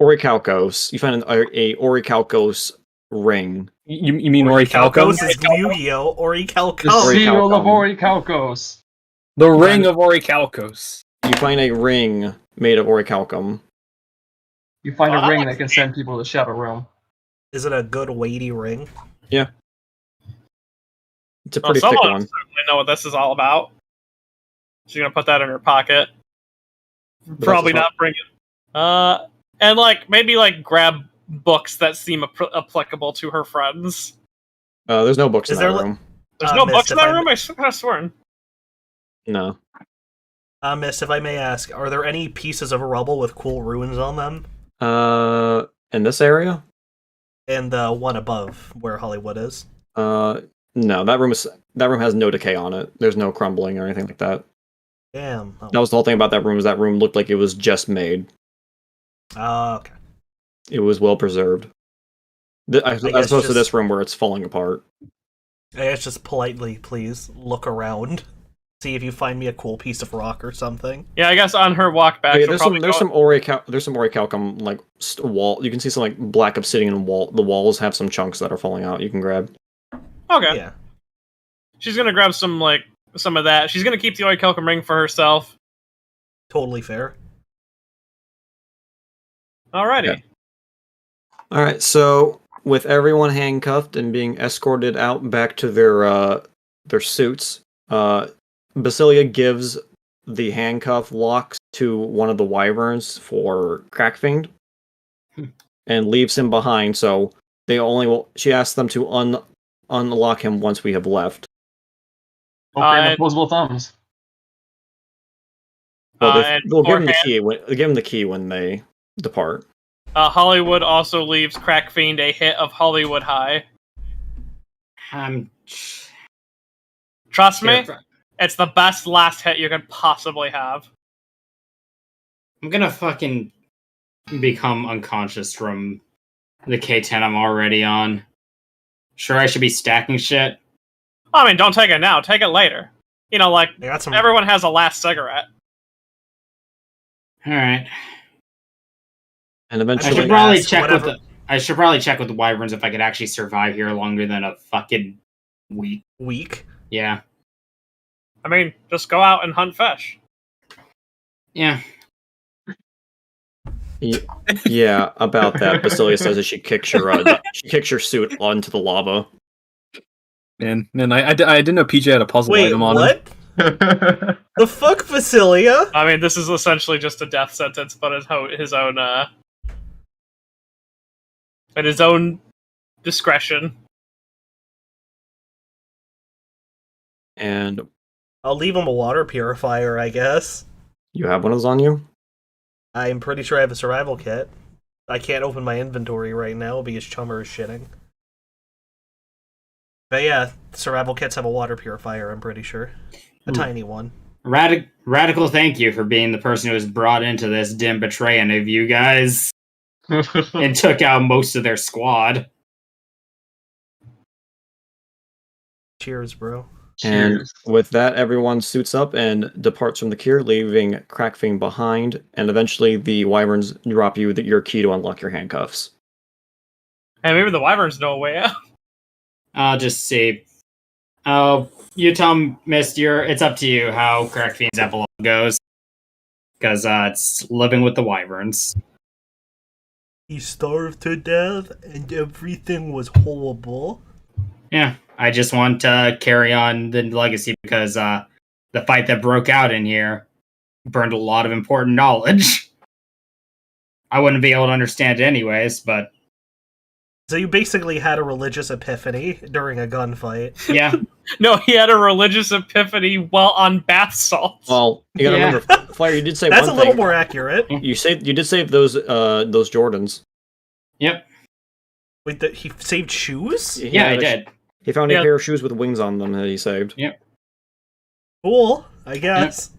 Orichalcos. You find a Orichalcos ring. You mean Orichalcos? Orichalcos is Yu-Gi-Oh! The Orichalcos. seal of Orichalcos. The ring of Orichalcos. You find a ring made of Orichalcum. You find a ring that can send people to the Shadow Realm. Is it a good weighty ring? Yeah. It's a pretty thick someone one. certainly know what this is all about. She's gonna put that in her pocket. But Probably that's not bring it. And like maybe like grab books that seem applicable to her friends. There's no books in Is that there, room. There's no Mist, books in if that I room. I could have sworn. No. Miss, if I may ask, are there any pieces of rubble with cool ruins on them? In this area? And the one above where Hollywood is? No, that room has no decay on it. There's no crumbling or anything like that. Damn. Oh. That was the whole thing about that room, is that room looked like it was just made. Okay. It was well preserved. As opposed to this room where it's falling apart. I guess just politely, please, look around. See if you find me a cool piece of rock or something. Yeah, I guess on her walk back, Oh, yeah, she'll there's some Orichalcum like wall. You can see some like black obsidian wall. The walls have some chunks that are falling out. You can grab. Okay. Yeah. She's gonna grab some of that. She's gonna keep the Orichalcum ring for herself. Totally fair. Alrighty. Yeah. All right. So with everyone handcuffed and being escorted out back to their suits, Basilia gives the handcuff locks to one of the wyverns for Crackfiend, and leaves him behind. So she asks them to unlock him once we have left. Okay, opposable thumbs. Well, they'll give him the key. They give him the key when they depart. Hollywood also leaves Crackfiend a hit of Hollywood High. Trust me, it's the best last hit you could possibly have. I'm gonna fucking become unconscious from the K10 I'm already on. Sure, I should be stacking shit. I mean, don't take it now. Take it later. Like everyone has a last cigarette. All right. And eventually, I should probably check with the wyverns if I could actually survive here longer than a fucking week. Week? Yeah. I mean, just go out and hunt fish. Yeah. Yeah, about that. Basilia says that she kicks your suit onto the lava. And I didn't know PJ had a puzzle item on him. What? The fuck, Basilia? I mean, this is essentially just a death sentence, but at his own at his own discretion. And I'll leave him a water purifier, I guess. You have one of those on you? I'm pretty sure I have a survival kit. I can't open my inventory right now because Chummer is shitting. But yeah, survival kits have a water purifier, I'm pretty sure. A tiny one. Radical thank you for being the person who was brought into this dim betraying of you guys and took out most of their squad. Cheers, bro. And with that, everyone suits up and departs from the cure, leaving Crackfiend behind, and eventually the wyverns drop you your key to unlock your handcuffs. And maybe the wyverns know a way out. I'll just see. Oh, you tell Mist, it's up to you how Crackfiend's epilogue goes. Because it's living with the wyverns. He starved to death and everything was horrible. Yeah, I just want to carry on the legacy because the fight that broke out in here burned a lot of important knowledge. I wouldn't be able to understand it anyways, but So you basically had a religious epiphany during a gunfight. Yeah. No, he had a religious epiphany while on bath salts. Well, you gotta remember, Flyer, you did say That's one a little thing. more accurate. You did save those Jordans. Yep. Wait, he saved shoes? Yeah, I did. He found Yeah. a pair of shoes with wings on them that he saved. Yep. Cool, I guess.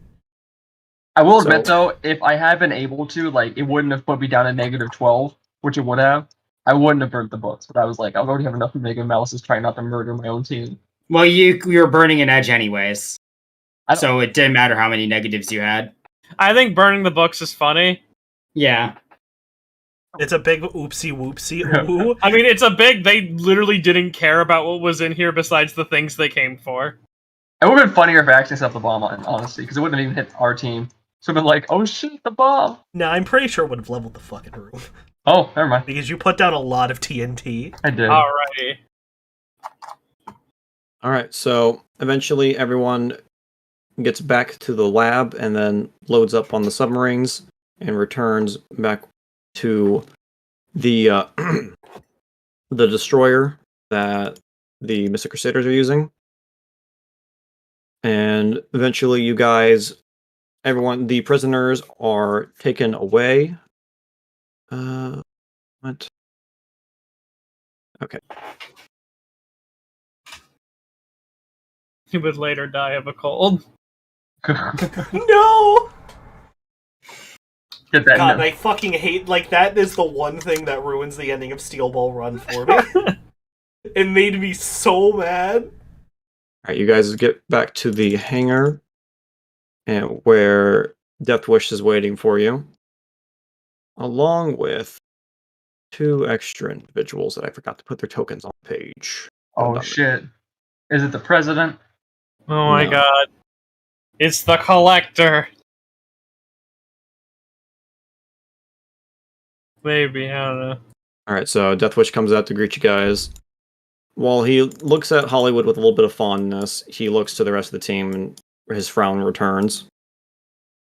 I will admit though, if I had been able to, like, it wouldn't have put me down to -12, which it would have. I wouldn't have burnt the books, but I was like, I already have enough of Megan Malice's trying not to murder my own team. Well, you were burning an edge anyways, so it didn't matter how many negatives you had. I think burning the books is funny. Yeah. It's a big oopsie whoopsie ooh. I mean, it's a big. They literally didn't care about what was in here besides the things they came for. It would have been funnier if I actually set up the bomb, honestly, because it wouldn't have even hit our team. So I've been like, oh shit, the bomb! No, I'm pretty sure it would have leveled the fucking room. Oh, never mind. Because you put down a lot of TNT. I did. Alrighty. Alright, so eventually everyone gets back to the lab and then loads up on the submarines and returns back to the the destroyer that the Mystic Crusaders are using. And eventually you guys, the prisoners are taken away. What? Okay. He would later die of a cold. No! Get that. God, no. I fucking hate, like, that is the one thing that ruins the ending of Steel Ball Run for me. It made me so mad. Alright, you guys get back to the hangar and where Death Wish is waiting for you. Along with 2 extra individuals that I forgot to put their tokens on the page. Oh shit. Is it the president? Oh my No. god. It's the collector. Maybe, I don't know. Alright, so Death Wish comes out to greet you guys. While he looks at Hollywood with a little bit of fondness, he looks to the rest of the team and his frown returns.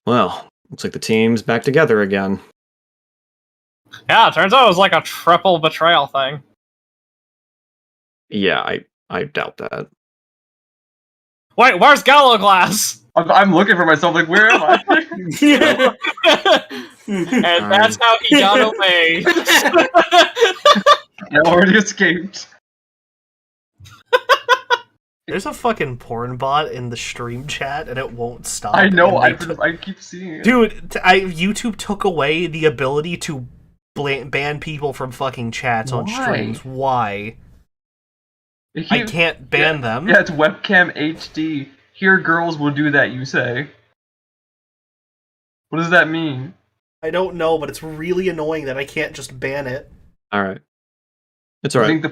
Well, looks like the team's back together again. Yeah, it turns out it was like a triple betrayal thing. Yeah, I doubt that. Wait, where's Gallo Glass? I'm looking for myself, like, where am I? And that's how he got away. I already escaped. There's a fucking porn bot in the stream chat, and it won't stop. I know, And they I keep seeing it. Dude, YouTube took away the ability to ban people from fucking chats on Why? streams. Why? It I keeps- can't ban them. Yeah, it's webcam HD. Here girls will do that, you say. What does that mean? I don't know, but it's really annoying that I can't just ban it. Alright. It's You alright.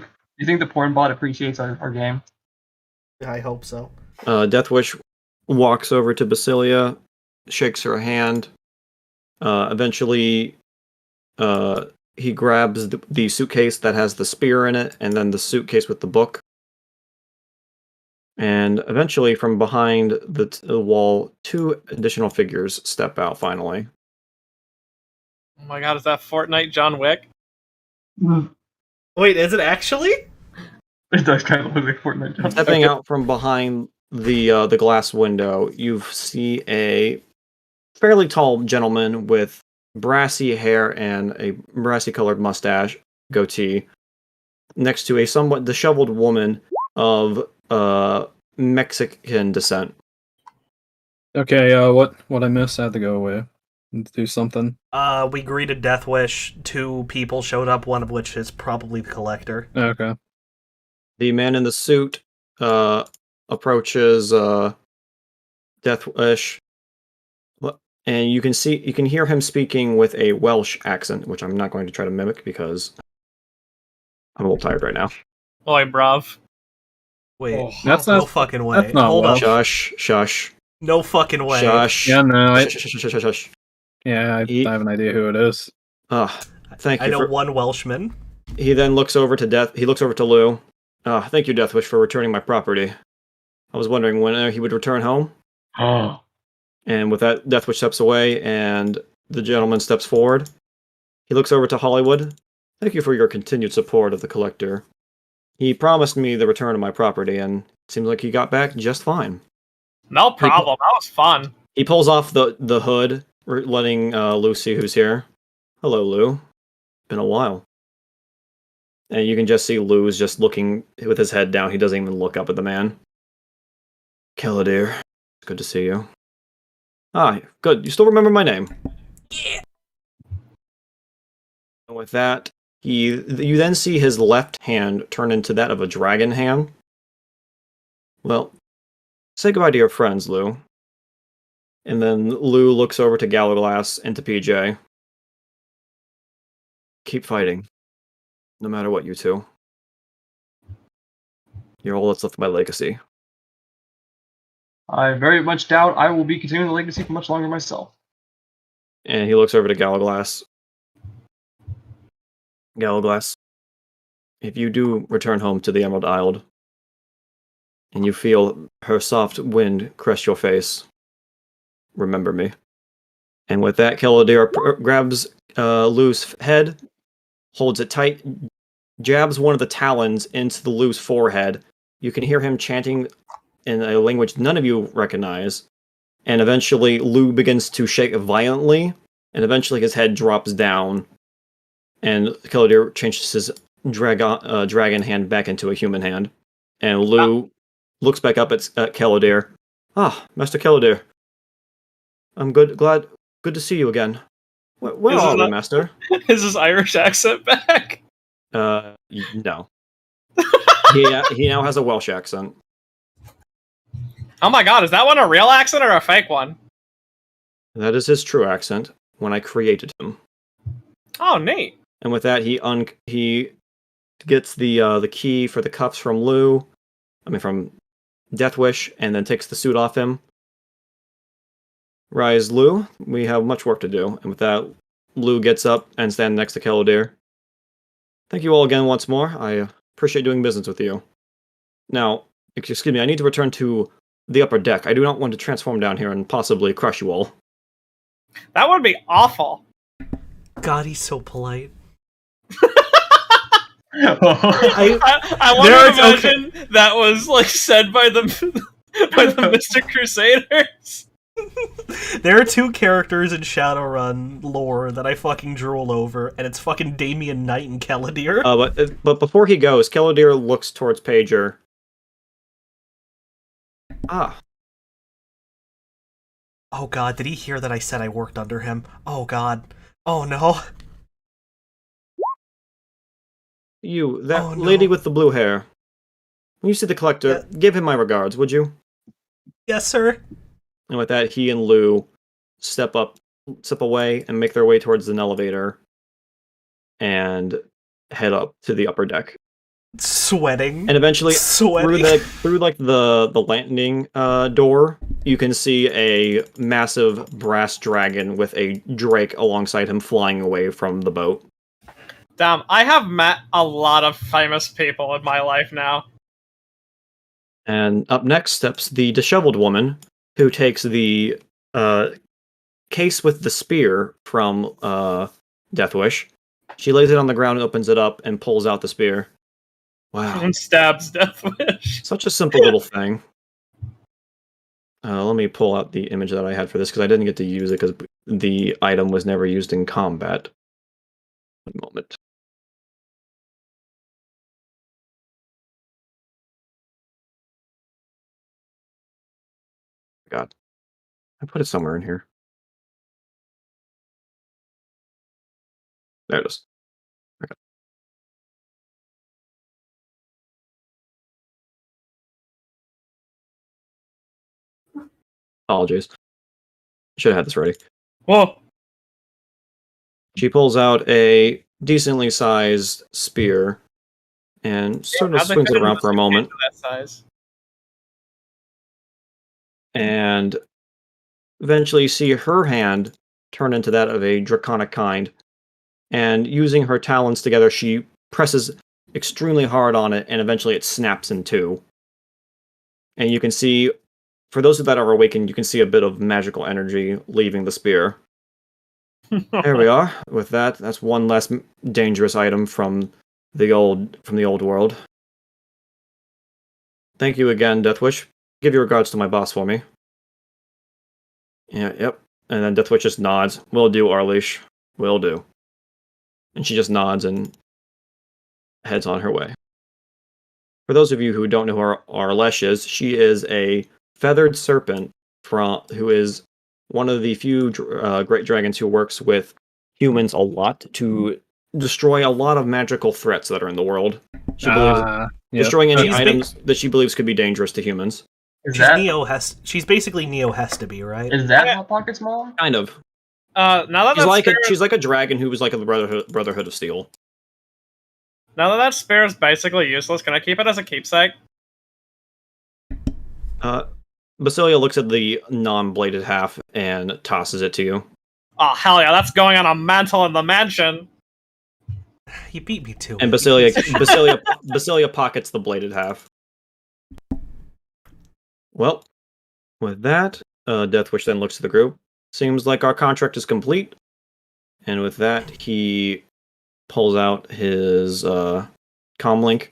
think the porn bot appreciates our game? I hope so. Death Wish walks over to Basilia, shakes her hand. Eventually, he grabs the suitcase that has the spear in it, and then the suitcase with the book. And eventually, from behind the wall, 2 additional figures step out finally. Oh my god, is that Fortnite John Wick? Wait, is it actually? It does kind of look like Fortnite. Stepping out from behind the glass window, you see a fairly tall gentleman with brassy hair and a brassy colored mustache, goatee, next to a somewhat disheveled woman of Mexican descent. Okay, what I missed? I had to go away and do something. We greeted Death Wish. 2 people showed up, one of which is probably the collector. Okay. The man in the suit approaches Death Wish, and you can hear him speaking with a Welsh accent, which I'm not going to try to mimic because I'm a little tired right now. Oi, bruv. Wait, Oh, That's no not. fucking way. that's not Hold Welsh. up. Shush. No fucking way. Shush. Yeah, no, Shush, shush, shush, shush, shush. yeah, I He- have an idea who it is. Thank you. I know for- one Welshman. He then looks over to He looks over to Lou. Thank you, Deathwish, for returning my property. I was wondering when he would return home. Oh. And with that, Deathwish steps away, and the gentleman steps forward. He looks over to Hollywood. Thank you for your continued support of the Collector. He promised me the return of my property, and it seems like he got back just fine. No problem. That was fun. He pulls off the hood, letting Lou see who's here. Hello, Lou. Been a while. And you can just see Lou's just looking with his head down. He doesn't even look up at the man. Kelladir, good to see you. Ah, good. You still remember my name? Yeah. And with that, you then see his left hand turn into that of a dragon hand. Well, say goodbye to your friends, Lou. And then Lou looks over to Galaglass and to PJ. Keep fighting. No matter what, you two. You're all that's left of my legacy. I very much doubt I will be continuing the legacy for much longer myself. And he looks over to Galaglass. Galaglass, if you do return home to the Emerald Isle, and you feel her soft wind caress your face, remember me. And with that, Kelladir grabs Lou's head, holds it tight, jabs one of the talons into the Lou's forehead. You can hear him chanting in a language none of you recognize, and eventually Lou begins to shake violently, and eventually his head drops down, and Kelladir changes his dragon hand back into a human hand. And Lou looks back up at Kelladir. Ah, Master Kelladir. I'm good to see you again. Where are we, Master? Is his Irish accent back? No. He now has a Welsh accent. Oh my god, is that one a real accent or a fake one? That is his true accent when I created him. Oh, neat. And with that, he gets the key for the cuffs from from Deathwish, and then takes the suit off him. Rise, Lou. We have much work to do. And with that, Lou gets up and stands next to Kelladir. Thank you all again once more. I appreciate doing business with you. Now, excuse me, I need to return to the upper deck. I do not want to transform down here and possibly crush you all. That would be awful. God, he's so polite. I want to imagine that was like said by the Mystic Crusaders. There are two characters in Shadowrun lore that I fucking drool over, and it's fucking Damian Knight and Kelladir. But before he goes, Kelladir looks towards Pager. Ah. Oh god, did he hear that I said I worked under him? Oh god. Oh no. You, that lady with the blue hair. When you see the Collector, give him my regards, would you? Yes, sir. And with that, he and Lou step away, and make their way towards an elevator, and head up to the upper deck. Sweating. And eventually, through the landing door, you can see a massive brass dragon with a drake alongside him flying away from the boat. Damn, I have met a lot of famous people in my life now. And up next steps the disheveled woman, who takes the case with the spear from Deathwish. She lays it on the ground, opens it up, and pulls out the spear. Wow. And stabs Deathwish. Such a simple little thing. Let me pull out the image that I had for this, because I didn't get to use it, because the item was never used in combat. One moment. God. I put it somewhere in here. There it is. Okay. Apologies. Should have had this ready. Whoa. She pulls out a decently sized spear and sort of swings it around for a moment. That size. And eventually you see her hand turn into that of a draconic kind. And using her talons together, she presses extremely hard on it, and eventually it snaps in two. And you can see, for those that are awakened, you can see a bit of magical energy leaving the spear. There we are. With that, that's one less dangerous item from the old world. Thank you again, Deathwish. Give your regards to my boss for me. Yeah, yep. And then Deathwish just nods. Will do, Arlish. Will do. And she just nods and heads on her way. For those of you who don't know who Arlesh is, she is a feathered serpent who is one of the few great dragons who works with humans a lot to destroy a lot of magical threats that are in the world. She believes destroying any items that she believes could be dangerous to humans. She's basically Neo Hestaby, right? Is that Hot Pocket's mom? Kind of. Now that She's like a dragon who was like a Brotherhood of Steel. Now that spear is basically useless, can I keep it as a keepsake? Basilia looks at the non-bladed half and tosses it to you. Oh, hell yeah, that's going on a mantle in the mansion! You beat me to And it. Basilia pockets the bladed half. Well, with that, Deathwish then looks to the group. Seems like our contract is complete. And with that, he pulls out his comlink.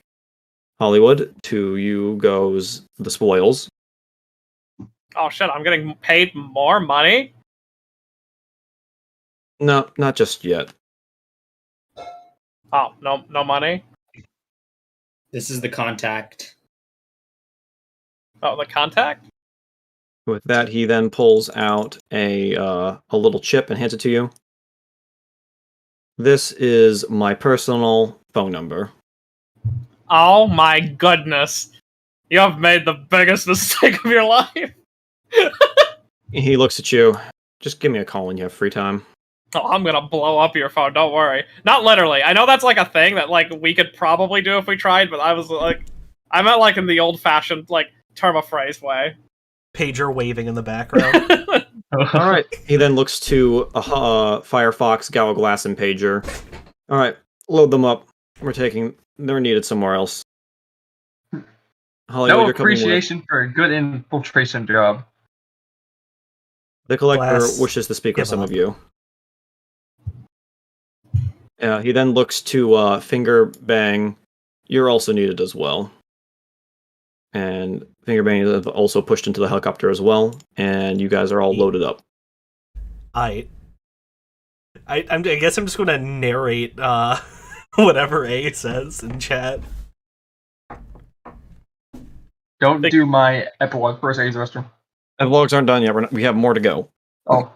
Hollywood, to you goes the spoils. Oh shit, I'm getting paid more money? No, not just yet. Oh, no money? This is the contact. Oh, the contact? With that, he then pulls out a little chip and hands it to you. This is my personal phone number. Oh my goodness. You have made the biggest mistake of your life. He looks at you. Just give me a call when you have free time. Oh, I'm gonna blow up your phone, don't worry. Not literally. I know that's like a thing that like we could probably do if we tried, but I meant like in the old-fashioned, like, term of phrase way. Pager waving in the background. Alright. He then looks to a Firefox, Gallowglass, and Pager. Alright, load them up. They're needed somewhere else. Hollywood, No you're coming with. appreciation for a good infiltration job. The Collector Glass, wishes to speak with give some up. of you. He then looks to Finger Bang. You're also needed as well. And Finger Bang is also pushed into the helicopter as well. And you guys are all loaded up. I guess I'm just going to narrate whatever A says in chat. Don't do my epilogue first, Restroom. Epilogues aren't done yet. We have more to go. Oh.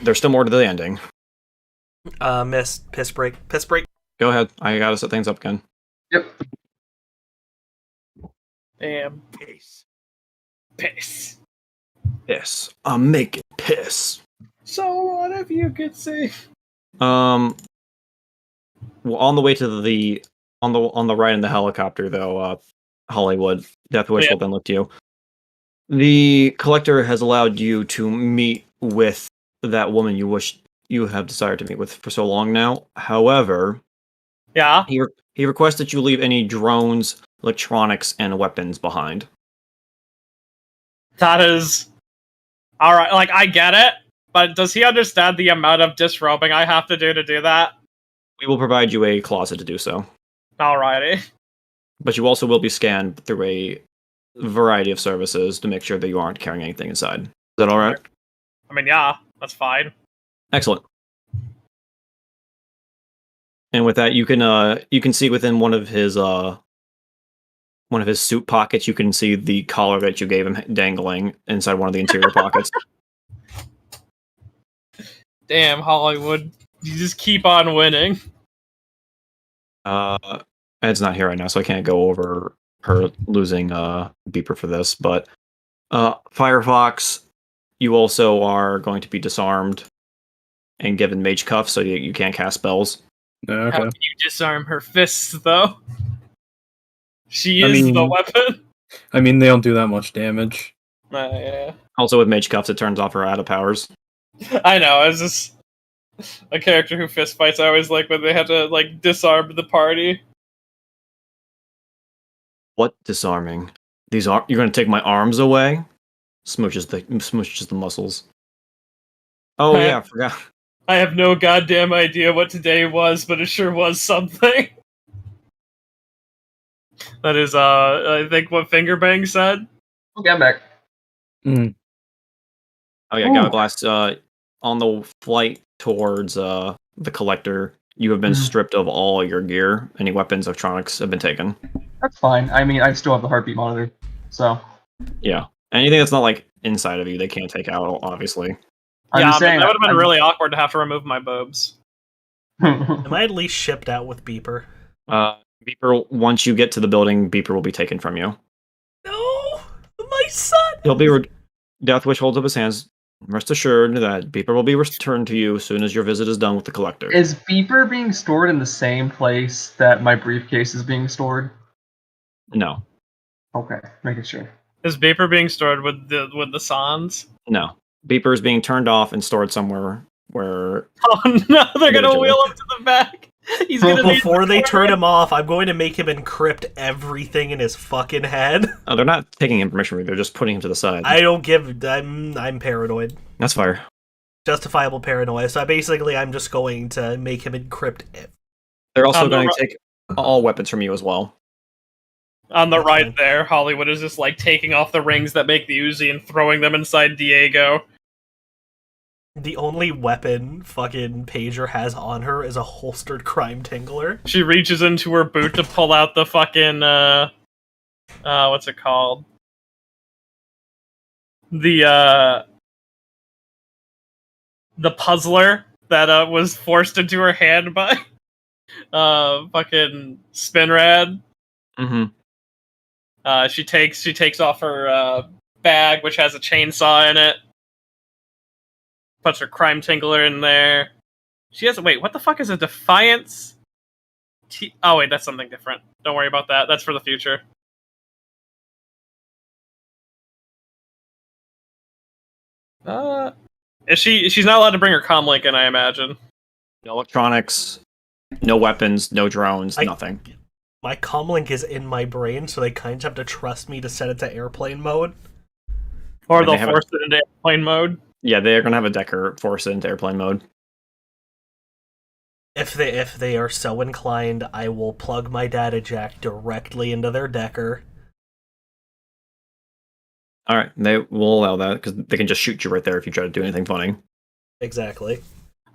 There's still more to the ending. Missed. Piss break. Go ahead. I gotta set things up again. Yep. Damn. Piss. I'm making piss. So what if you could see? Well, on the way to the on the right in the helicopter though, Hollywood, Deathwish will then look to you. The Collector has allowed you to meet with that woman you have desired to meet with for so long now. However, Yeah. he requests that you leave any drones, electronics, and weapons behind. That is alright, like I get it, but does he understand the amount of disrobing I have to do that? We will provide you a closet to do so. Alrighty. But you also will be scanned through a variety of services to make sure that you aren't carrying anything inside. Is that alright? I mean, yeah, that's fine. Excellent. And with that, you can see within one of his suit pockets, you can see the collar that you gave him dangling inside one of the interior pockets. Damn, Hollywood. You just keep on winning. Ed's not here right now, so I can't go over her losing Beeper for this, but Firefox, you also are going to be disarmed and given mage cuffs, so you can't cast spells. Okay. How can you disarm her fists, though? She is the weapon. I mean, they don't do that much damage. Yeah. Also, with mage cuffs, it turns off her out of powers. I know, it's just a character who fist fights. I always like when they have to like disarm the party. What disarming? You're going to take my arms away? Smooches the muscles. Oh yeah, I forgot. I have no goddamn idea what today was, but it sure was something. That is, I think what Fingerbang said. Okay, I'm back. Oh yeah, Ooh. Galglass, on the flight towards the collector, you have been stripped of all your gear. Any weapons, electronics have been taken. That's fine. I mean, I still have the heartbeat monitor, so. Yeah. Anything that's not like inside of you, they can't take out, obviously. I'm just saying, that would have been really awkward to have to remove my boobs. Am I at least shipped out with Beeper? Beeper, once you get to the building, Beeper will be taken from you. No! My son! He'll be... Deathwish holds up his hands. Rest assured that Beeper will be returned to you as soon as your visit is done with the collector. Is Beeper being stored in the same place that my briefcase is being stored? No. Okay, making sure. Is Beeper being stored with the Sans? No. Beeper is being turned off and stored somewhere where... Oh no, they're gonna wheel him to the back! He's gonna Before they turn him off, I'm going to make him encrypt everything in his fucking head. Oh, they're not taking information from you, they're just putting him to the side. I'm paranoid. That's fire. Justifiable paranoia. So I'm just going to make him encrypt it. They're also going to take all weapons from you as well. On the right there, Hollywood is just like taking off the rings that make the Uzi and throwing them inside Diego. The only weapon fucking Pager has on her is a holstered crime tingler. She reaches into her boot to pull out the fucking, what's it called? The puzzler that, was forced into her hand by, fucking Spinrad. Mm-hmm. She takes off her, bag, which has a chainsaw in it. Puts her crime tingler in there. She has... Wait, what the fuck is a Defiance? Oh, wait, that's something different. Don't worry about that. That's for the future. She's not allowed to bring her comlink in, I imagine. No electronics, no weapons, no drones, nothing. My comlink is in my brain, so they kind of have to trust me to set it to airplane mode. Or they'll force it into airplane mode. Yeah, they're gonna have a Decker force it into airplane mode. If they are so inclined, I will plug my data jack directly into their Decker. Alright, they will allow that, because they can just shoot you right there if you try to do anything funny. Exactly.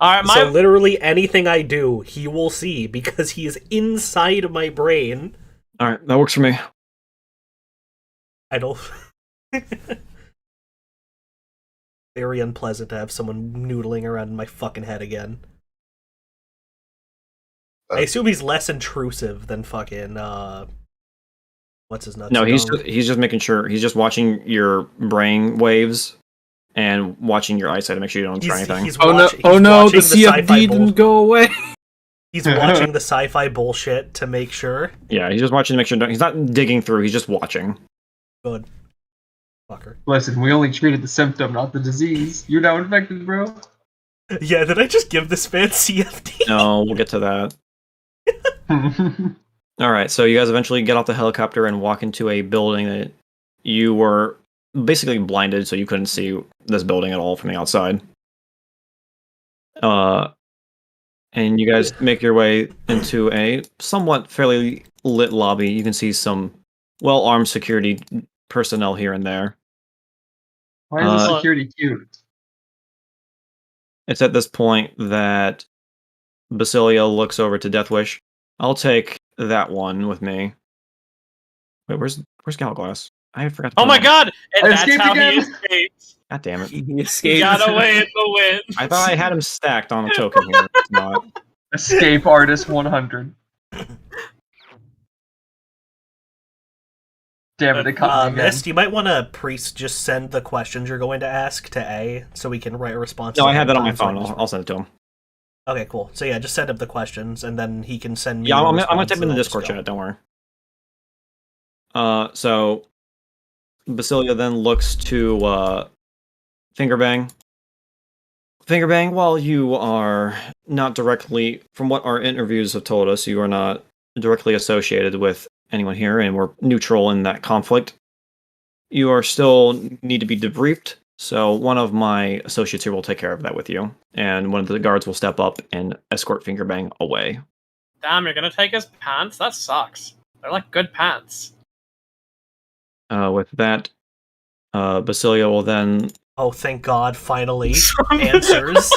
Alright, So literally anything I do, he will see, because he is inside my brain. Alright, that works for me. I don't... Very unpleasant to have someone noodling around in my fucking head again. I assume he's less intrusive than fucking, what's his nuts? No, he's just making sure, he's just watching your brain waves and watching your eyesight to make sure you don't try anything. Oh no, the CFD didn't go away. He's watching the sci-fi bullshit to make sure. Yeah, he's just watching to make sure, he's not digging through, he's just watching. Good. Fucker. Listen, we only treated the symptom, not the disease. You're now infected, bro. Yeah, did I just give this man CFD? No, we'll get to that. Alright, so you guys eventually get off the helicopter and walk into a building that you were basically blinded, so you couldn't see this building at all from the outside. And you guys make your way into a somewhat fairly lit lobby. You can see some well-armed security personnel here and there. Why is the security cute? It's at this point that Basilia looks over to Deathwish. I'll take that one with me. Wait, where's Galglass? I forgot to Oh my god! And that's how again. he escapes. God damn it. He He escaped. got away in the wind. I thought I had him stacked on a token here. It's not. Escape Artist 100. Damn it, they caught me again. Mist, you might want to just send the questions you're going to ask to A, so we can write a response. No, I have that on my phone. I'll send it to him. Okay, cool. So yeah, just send up the questions, and then he can send me. Yeah, I'm response, gonna type in and the I'll just Discord go. chat. Don't worry. So Basilia then looks to Fingerbang. Fingerbang, while you are not directly, from what our interviews have told us, you are not directly associated with anyone here, and we're neutral in that conflict. You are still need to be debriefed So one of my associates here will take care of that with you, and one of the guards will step up and escort Fingerbang away. Damn, you're gonna take his pants? That sucks. They're like good pants. With that, Basilia will then... Oh, thank God, finally. Answers.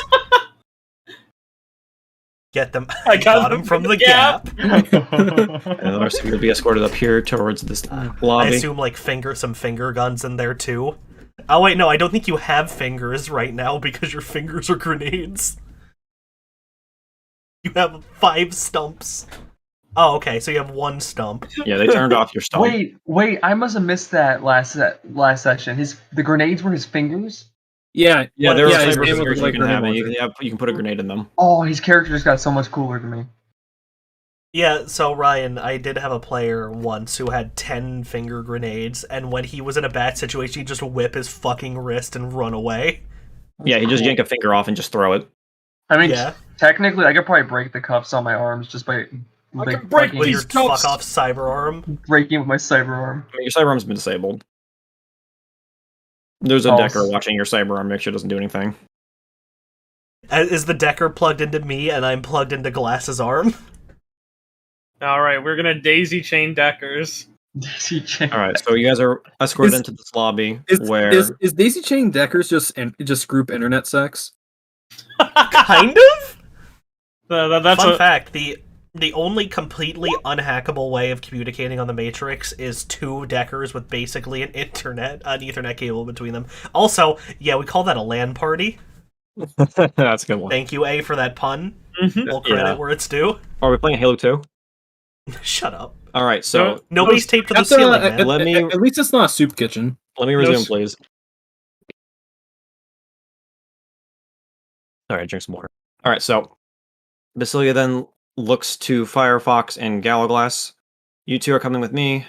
Get them. I got him from the gap. And the rest of you will be escorted up here towards this I lobby. assume, like, some finger guns in there, too. Oh, wait, no, I don't think you have fingers right now because your fingers are grenades. You have 5 stumps. Oh, okay, so you have 1 stump. Yeah, they turned off your stump. Wait! I must have missed that last session. The grenades were his fingers. Yeah, Yeah, there are his cyber name was fingers you like can have, and grenade you can put a grenade in them. Oh, his character just got so much cooler to me. Yeah, so Ryan, I did have a player once who had 10 finger grenades, and when he was in a bad situation, he'd just whip his fucking wrist and run away. Yeah, he just yank a finger off and just throw it. I mean, Yeah. technically, I could probably break the cuffs on my arms just by can break With your these cuffs. fuck off cyber arm. breaking with my cyber arm. I mean, your cyber arm's been disabled. There's a Oh, Decker watching your cyber arm, make sure it doesn't do anything. Is the Decker plugged into me and I'm plugged into Glass's arm? Alright, we're gonna daisy chain Deckers. Alright, so you guys are escorted into this lobby where... Is Daisy Chain Deckers just group internet sex? Kind of? That's Fun a fact, the only completely unhackable way of communicating on the Matrix is 2 Deckers with basically an Ethernet cable between them. Also, yeah, we call that a LAN party. That's a good one. Thank you, A, for that pun. Mhm. We'll credit Yeah. where it's due. Are we playing Halo 2? Shut up. Alright, so Nobody's taped to the That's ceiling, man. Let me- at least it's not a soup kitchen. let me resume, please. Sorry, drink some water. Alright, so Basilia then looks to Firefox and Galaglass. You two are coming with me.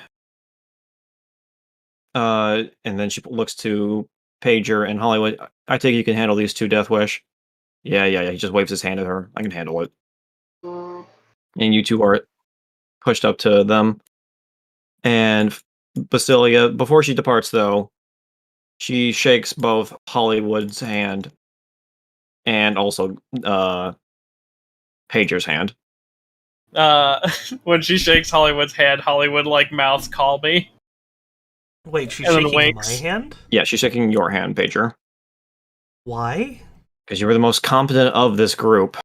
And then she looks to Pager and Hollywood. I take it you can handle these 2, Death Wish. Yeah. He just waves his hand at her. I can handle it. And you two are pushed up to them. And Basilia, before she departs, though, she shakes both Hollywood's hand and also Pager's hand. when she shakes Hollywood's hand, Hollywood like mouths call me. Wait, she's And then shaking my winks. hand? Yeah, she's shaking your hand, Pager. Why? Because you were the most competent of this group.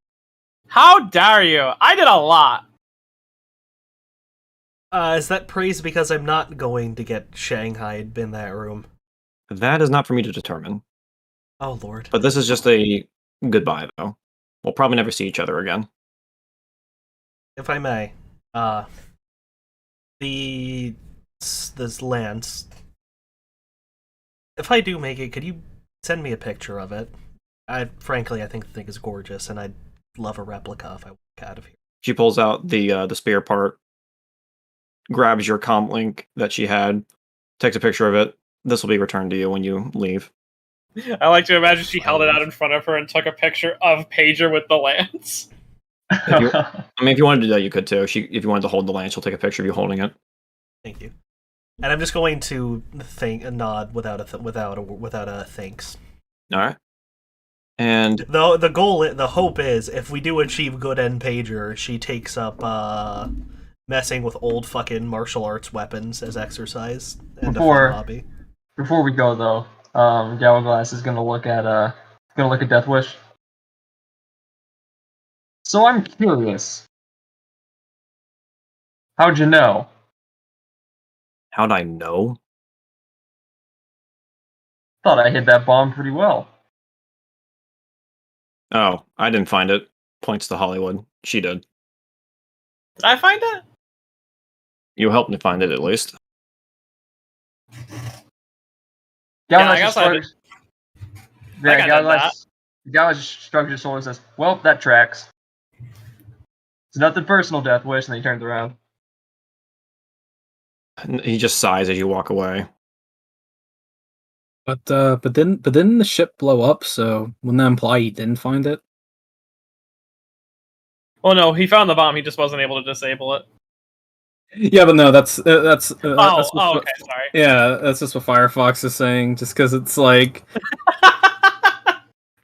How dare you? I did a lot. Is that praise because I'm not going to get shanghaied in that room? That is not for me to determine. Oh, Lord. But this is just a goodbye, though. We'll probably never see each other again. If I may, this lance. If I do make it, could you send me a picture of it? Frankly, I think the thing is gorgeous, and I'd love a replica if I walk out of here. She pulls out the spear part, grabs your comp link that she had, takes a picture of it. This will be returned to you when you leave. I like to imagine she held it out in front of her and took a picture of Pager with the lance. I mean, if you wanted to do that, you could too. If you wanted to hold the lance, she'll take a picture of you holding it. Thank you. And I'm just going to nod without a thanks. All right. And Though the hope is, if we do achieve good end Pager, she takes up messing with old fucking martial arts weapons as exercise and a fun hobby. Before we go though, Galaglass is gonna look at Death Wish. So I'm curious. How'd you know? how'd I know? Thought I hit that bomb pretty well. Oh, I didn't find it. Points to Hollywood. She did. Did I find it? You helped me find it, at least. Yeah, I guess I did. I think I did Galaglass shrugs his shoulders and says, "Well, that tracks. It's nothing personal, Death Wish." And then he turns around. He just sighs as you walk away. But didn't the ship blow up? So wouldn't that imply he didn't find it? Well, no, he found the bomb. He just wasn't able to disable it. Yeah, but no, that's that's Oh, what, okay, sorry. yeah, that's just what Firefox is saying. Just because it's like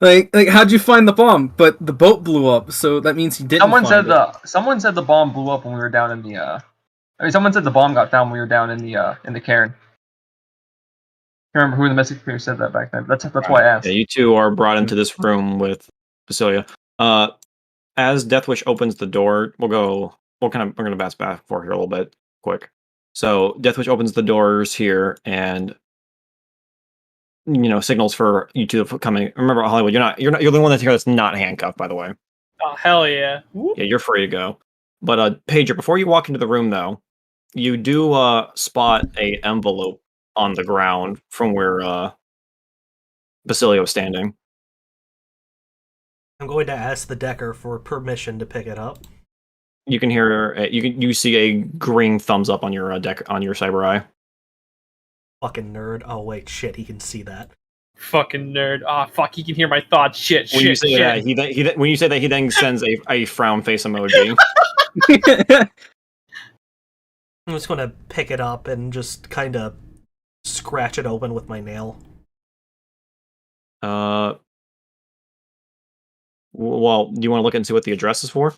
how'd you find the bomb? But the boat blew up, so that means he didn't Someone find said it. someone said the bomb blew up when we were down in the. I mean, someone said the bomb got found when we were down in the cairn. I can't remember who in the message computer said that back then. That's why I asked. Yeah, you two are brought into this room with Basilia. As Deathwish opens the door, we're gonna bounce back and forth here a little bit quick. So Deathwish opens the doors here and signals for you two coming. Remember, Hollywood, you're the only one that's not handcuffed, by the way. Oh, hell yeah. Whoop. Yeah, you're free to go. But Pager, before you walk into the room though, you do spot a envelope on the ground from where Basilio was standing. I'm going to ask the Decker for permission to pick it up. You can hear you see a green thumbs up on your deck on your cyber eye. Fucking nerd. Oh wait, shit, he can see that. Fucking nerd. Oh, fuck, he can hear my thoughts. Shit, When shit, you say shit. that, when you say that, he then sends a frown face emoji. I'm just gonna pick it up and just kind of scratch it open with my nail. Well, do you want to look and see what the address is for?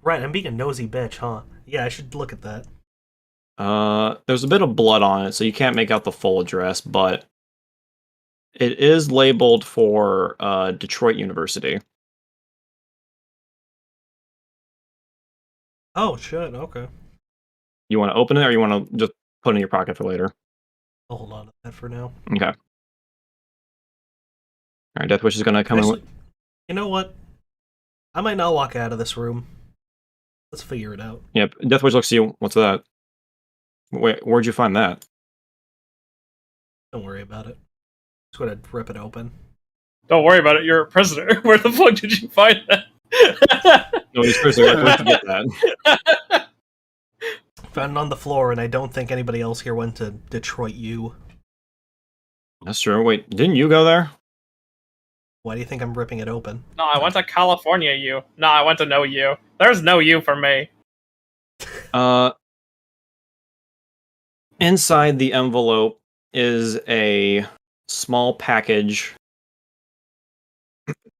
Right, I'm being a nosy bitch, huh? Yeah, I should look at that. There's a bit of blood on it, so you can't make out the full address, but it is labeled for Detroit University. Oh shit, okay. You want to open it, or you want to just put it in your pocket for later? I'll hold on to that for now. Okay. All right, Deathwish is gonna come Actually, in. you know what? I might not walk out of this room. Let's figure it out. Yep. Deathwish looks at you. What's that? Wait, where'd you find that? Don't worry about it. Just gonna rip it open. Don't worry about it, you're a prisoner. Where the fuck did you find that? No, he's prisoner. Where'd you get that? Found it on the floor, and I don't think anybody else here went to Detroit U. That's true. Wait, didn't you go there? Why do you think I'm ripping it open? No, I went to California U. No, I went to no U. There's no U for me. Inside the envelope is a small package.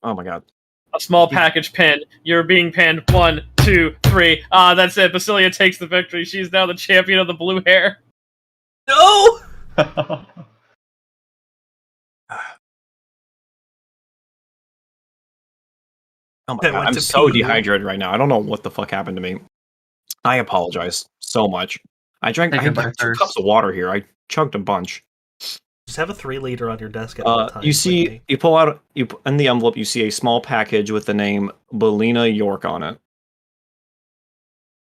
Oh my god. A small package pin. You're being pinned. 1, 2, 3. Ah, that's it. Basilia takes the victory. She's now the champion of the blue hair. No! Oh my god, I'm so dehydrated right now. I don't know what the fuck happened to me. I apologize so much. I have 2 cups of water here. I chugged a bunch. Just have a 3-liter on your desk at all times. You see, you pull out in the envelope. You see a small package with the name Belina York on it.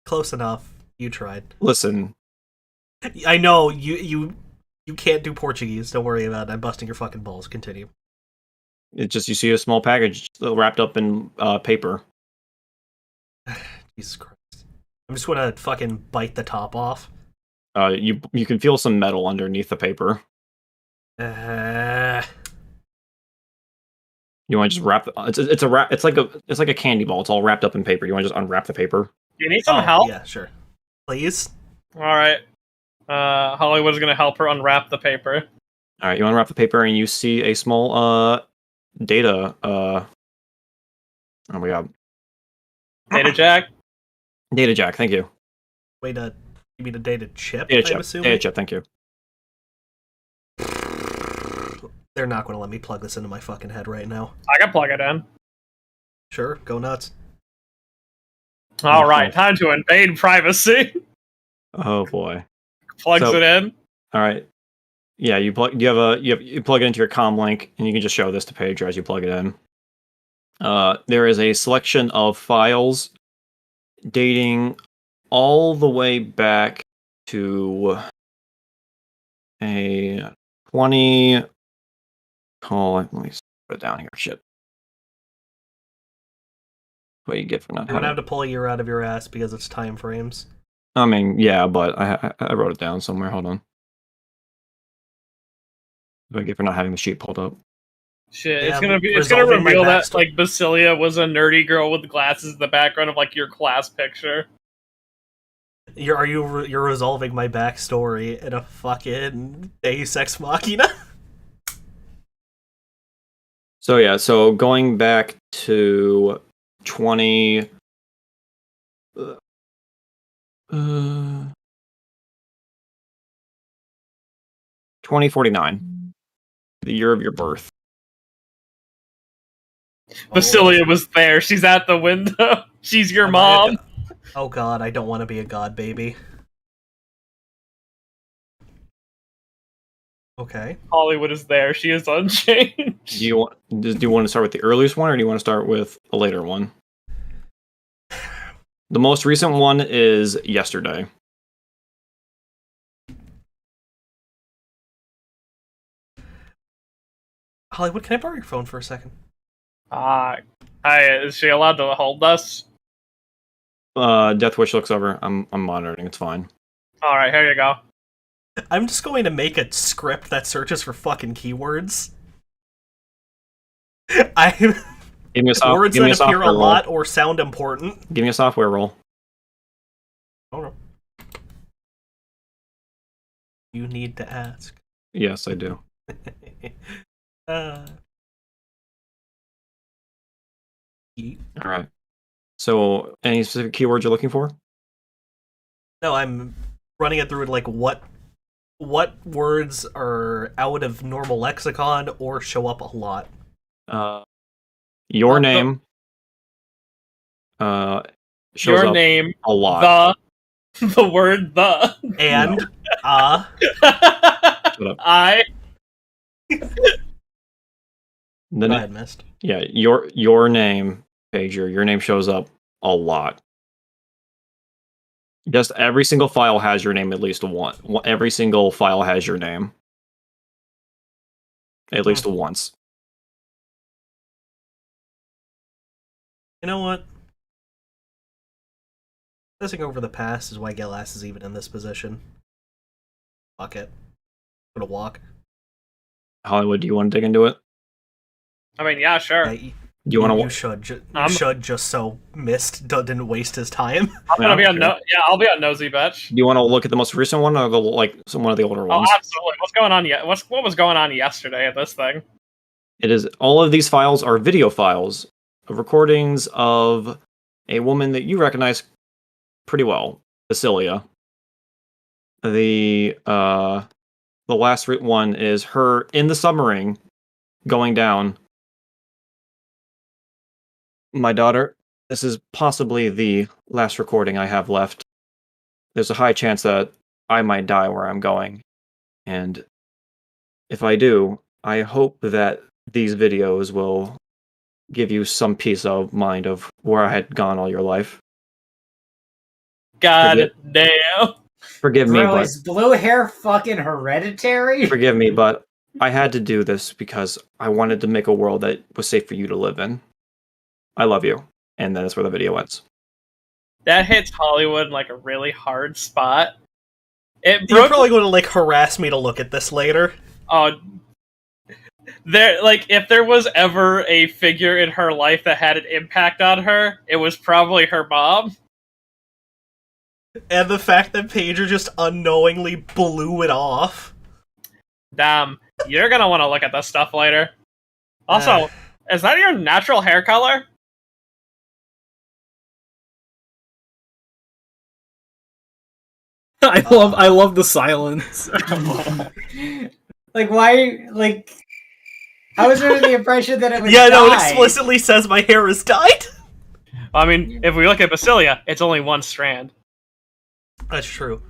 Close enough. You tried. Listen, I know you can't do Portuguese. Don't worry about it. I'm busting your fucking balls. Continue. it's just you see a small package wrapped up in paper. Jesus Christ. I'm just gonna fucking bite the top off. You can feel some metal underneath the paper. You want to just wrap? It's like a candy ball. It's all wrapped up in paper. You want to just unwrap the paper? You need some help? Yeah, sure. Please. All right. Hollywood's gonna help her unwrap the paper. All right, you unwrap the paper and you see a small data. Oh my god. Data jack. Data jack. Thank you. Wait, you mean a data chip? Data chip. I'm assuming? Data chip. Thank you. They're not going to let me plug this into my fucking head right now. I can plug it in. Sure, go nuts. All right, time to invade privacy. Oh boy. Plugs it in. All right. Yeah, you plug it into your comm link, and you can just show this to Paige as you plug it in. There is a selection of files dating all the way back to a 20. Let me put it down here. Shit. What you get for not? You're gonna have to pull a year out of your ass because it's time frames. I mean, yeah, but I wrote it down somewhere. Hold on. What do I get for not having the sheet pulled up? Shit, Yeah, it's gonna resolving my reveal that backstory. like Basilia was a nerdy girl with glasses in the background of like your class picture. You're resolving my backstory in a fucking Deus Ex Machina? So yeah, so going back to 20 2049, the year of your birth. Basilia was there. She's at the window. She's your Am I a mom. go- Oh god, I don't want to be a god baby. Okay. Hollywood is there. She is unchanged. Do you want to start with the earliest one, or do you want to start with a later one? The most recent one is yesterday. Hollywood, can I borrow your phone for a second? Is she allowed to hold us? Death Wish looks over. I'm monitoring. It's fine. All right, here you go. I'm just going to make a script that searches for fucking keywords. Give me a Words give me that a appear software a lot roll. or sound important. Give me a software roll. Oh no. You need to ask. Yes, I do. Yeet. All right. So, any specific keywords you're looking for? No, I'm running it through like what words are out of normal lexicon or show up a lot. Your name. Shows Your up name. a lot. The word the. And Shut up. I. The Go ahead, Mist. Yeah, your name, Pager. Your name shows up a lot. Just every single file has your name at least one. Every single file has your name at least once. You know what? Obsessing over the past is why Gelas is even in this position. Fuck it. I'm gonna walk. Hollywood, do you want to dig into it? I mean, yeah, sure. Yeah, Do you want to? You should just so Mist didn't waste his time. I'm gonna be on sure. I'll be on nosy bitch. Do you want to look at the most recent one or one of the older Oh, ones? absolutely. What's going on? What was going on yesterday at this thing? It is all of these files are video files of recordings of a woman that you recognize pretty well, Basilia. The last one is her in the submarine going down. My daughter, this is possibly the last recording I have left. There's a high chance that I might die where I'm going. And if I do, I hope that these videos will give you some peace of mind of where I had gone all your life. God damn. Forgive me, Bro, but is blue hair fucking hereditary? forgive me, but I had to do this because I wanted to make a world that was safe for you to live in. I love you. And then that's where the video ends. That hits Hollywood in like a really hard spot. You're You're probably going to like harass me to look at this later. There, like, if there was ever a figure in her life that had an impact on her, it was probably her mom. And the fact that Pager just unknowingly blew it off. Damn, you're gonna want to look at this stuff later. Also, is that your natural hair color? I love the silence. Like, why? Like, I was under the impression that it was Yeah, no, it dyed. explicitly says my hair is dyed. I mean, if we look at Basilia, it's only one strand. That's true.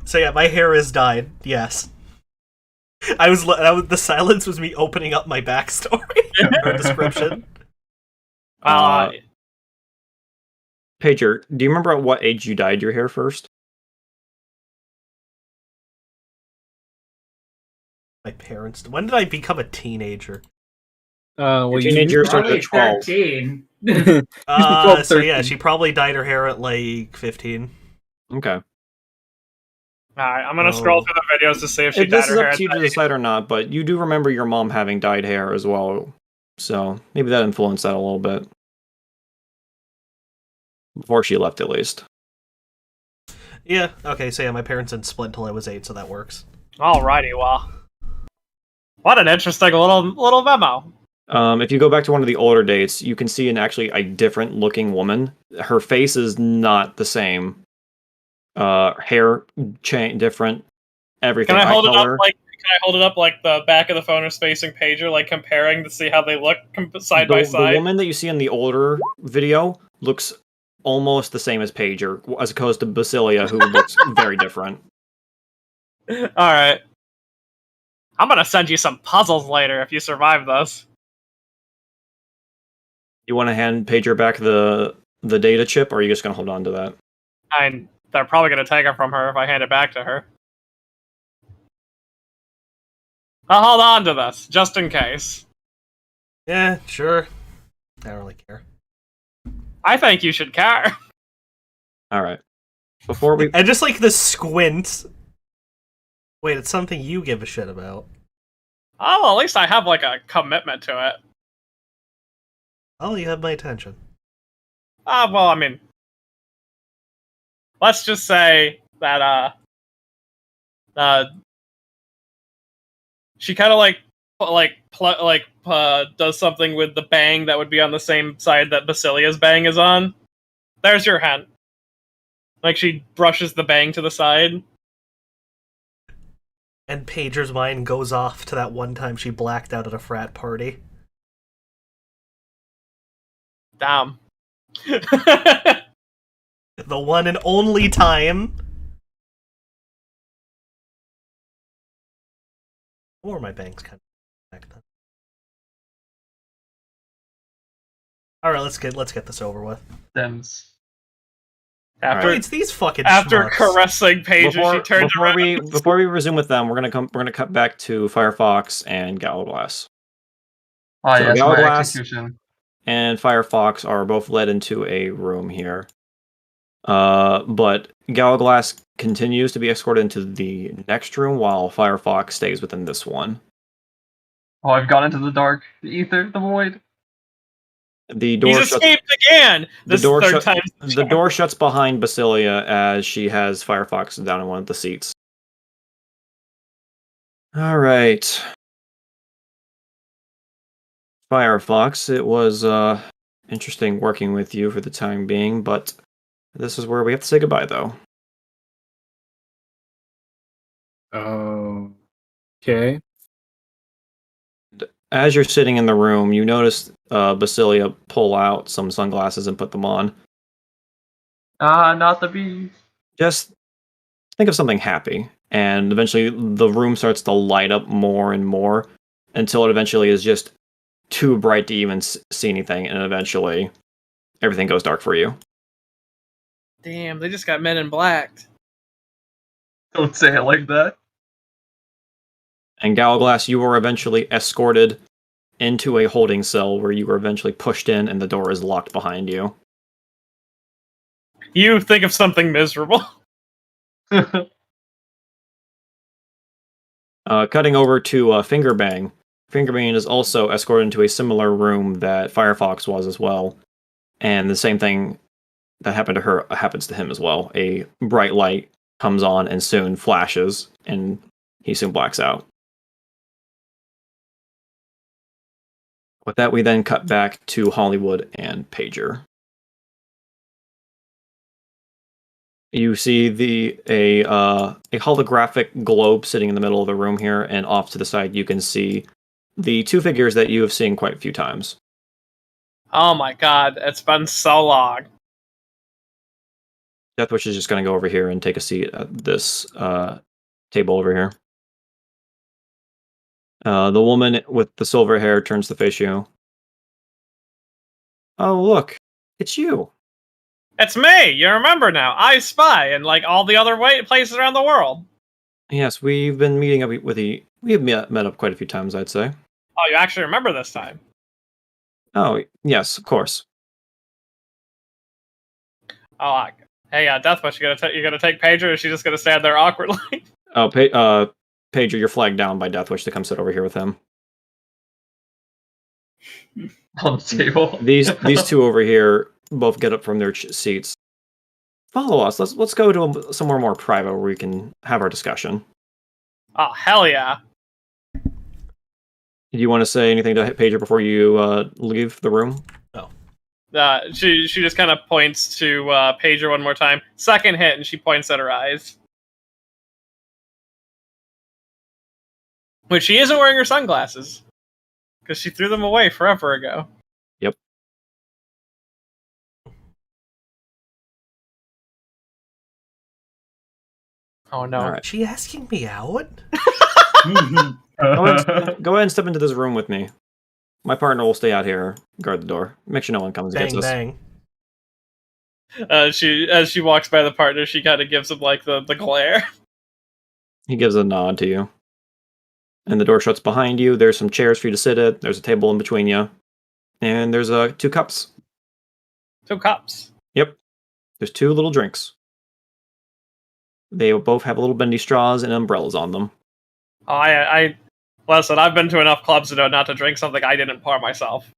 So yeah, my hair is dyed. Yes. The silence was me opening up my backstory or description. Pager, do you remember at what age you dyed your hair first? My parents. When did I become a teenager? Well, Teenager started Probably at 12. 13. 12, So yeah, 13. she probably dyed her hair at like 15. Okay. Alright, I'm gonna scroll through the videos to see if she dyed This is her up hair. to you to decide or not, but you do remember your mom having dyed hair as well, so maybe that influenced that a little bit. Before she left, at least. Yeah, okay, so yeah, my parents didn't split until I was 8, so that works. Alrighty, well. What an interesting little memo. If you go back to one of the older dates, you can see actually a different looking woman. Her face is not the same. Hair different. Everything. Can I hold it up like the back of the phone is facing pager, like comparing to see how they look side by side? The woman that you see in the older video looks almost the same as Pager, as opposed to Basilia, who looks very different. Alright. I'm gonna send you some puzzles later if you survive this. You want to hand Pager back the data chip, or are you just going to hold on to that? They're probably gonna take it from her if I hand it back to her. I'll hold on to this, just in case. Yeah, sure. I don't really care. I think you should care. Alright. Before we... I just like the squint. Wait, it's something you give a shit about. Oh, well, at least I have, like, a commitment to it. Oh, you have my attention. Well, I mean... Let's just say that, she kind of, does something with the bang that would be on the same side that Basilia's bang is on. There's your hint. Like, she brushes the bang to the side. And Pager's mind goes off to that one time she blacked out at a frat party. Damn. The one and only time. Or my banks kind of back then. Alright, let's get this over with. Stems. After It's these fucking After schmucks. caressing Pager, she turns around. Before we resume with them, we're gonna cut back to Firefox and Gallowglass. Oh So yes, my Gallowglass execution. and Firefox are both led into a room here. But Gallowglass continues to be escorted into the next room while Firefox stays within this one. Oh, I've gone into the dark, the ether, the void. The door He's escaped again! This is the third time. The door shuts behind Basilia as she has Firefox down in one of the seats. Alright. Firefox, it was interesting working with you for the time being, but this is where we have to say goodbye, though. Okay. As you're sitting in the room, you notice Basilia pull out some sunglasses and put them on. Ah, not the bees. Just think of something happy, and eventually the room starts to light up more and more until it eventually is just too bright to even see anything, and eventually everything goes dark for you. Damn, they just got Men in Black. Don't say it like that. And Gallowglass, you were eventually escorted into a holding cell where you were eventually pushed in and the door is locked behind you. You think of something miserable. Cutting over to Fingerbang. Fingerbang is also escorted into a similar room that Firefox was as well. And the same thing that happened to her happens to him as well. A bright light comes on and soon flashes, and he soon blacks out. With that, we then cut back to Hollywood and Pager. You see a holographic globe sitting in the middle of the room here, and off to the side you can see the two figures that you have seen quite a few times. Oh my god, it's been so long. Deathwish is just going to go over here and take a seat at this table over here. The woman with the silver hair turns to face you. Oh, look, it's you. It's me! You remember now. I spy in, like, all the other places around the world. Yes, we've been meeting up with we have met up quite a few times, I'd say. Oh, you actually remember this time. Oh, yes, of course. Oh, Hey, Deathwish, you gonna take Pager, or is she just gonna stand there awkwardly? Oh, Pager, you're flagged down by Deathwish to come sit over here with him. On the table. These two over here both get up from their seats. Follow us. Let's go to somewhere more private where we can have our discussion. Oh, hell yeah. Do you want to say anything to Pager before you leave the room? She just kind of points to Pager one more time. Second hit, and she points at her eyes. But she isn't wearing her sunglasses. Because she threw them away forever ago. Yep. Oh no. Right. Is she asking me out? Go ahead and step into this room with me. My partner will stay out here, guard the door, make sure no one comes and Bang, gets us. bang. As she walks by the partner, she kind of gives him like the glare. He gives a nod to you. And the door shuts behind you. There's some chairs for you to sit at. There's a table in between you. And there's 2 cups. 2 cups. Yep. There's 2 little drinks. They both have little bendy straws and umbrellas on them. Oh, I listen, I've been to enough clubs to know not to drink something I didn't pour myself.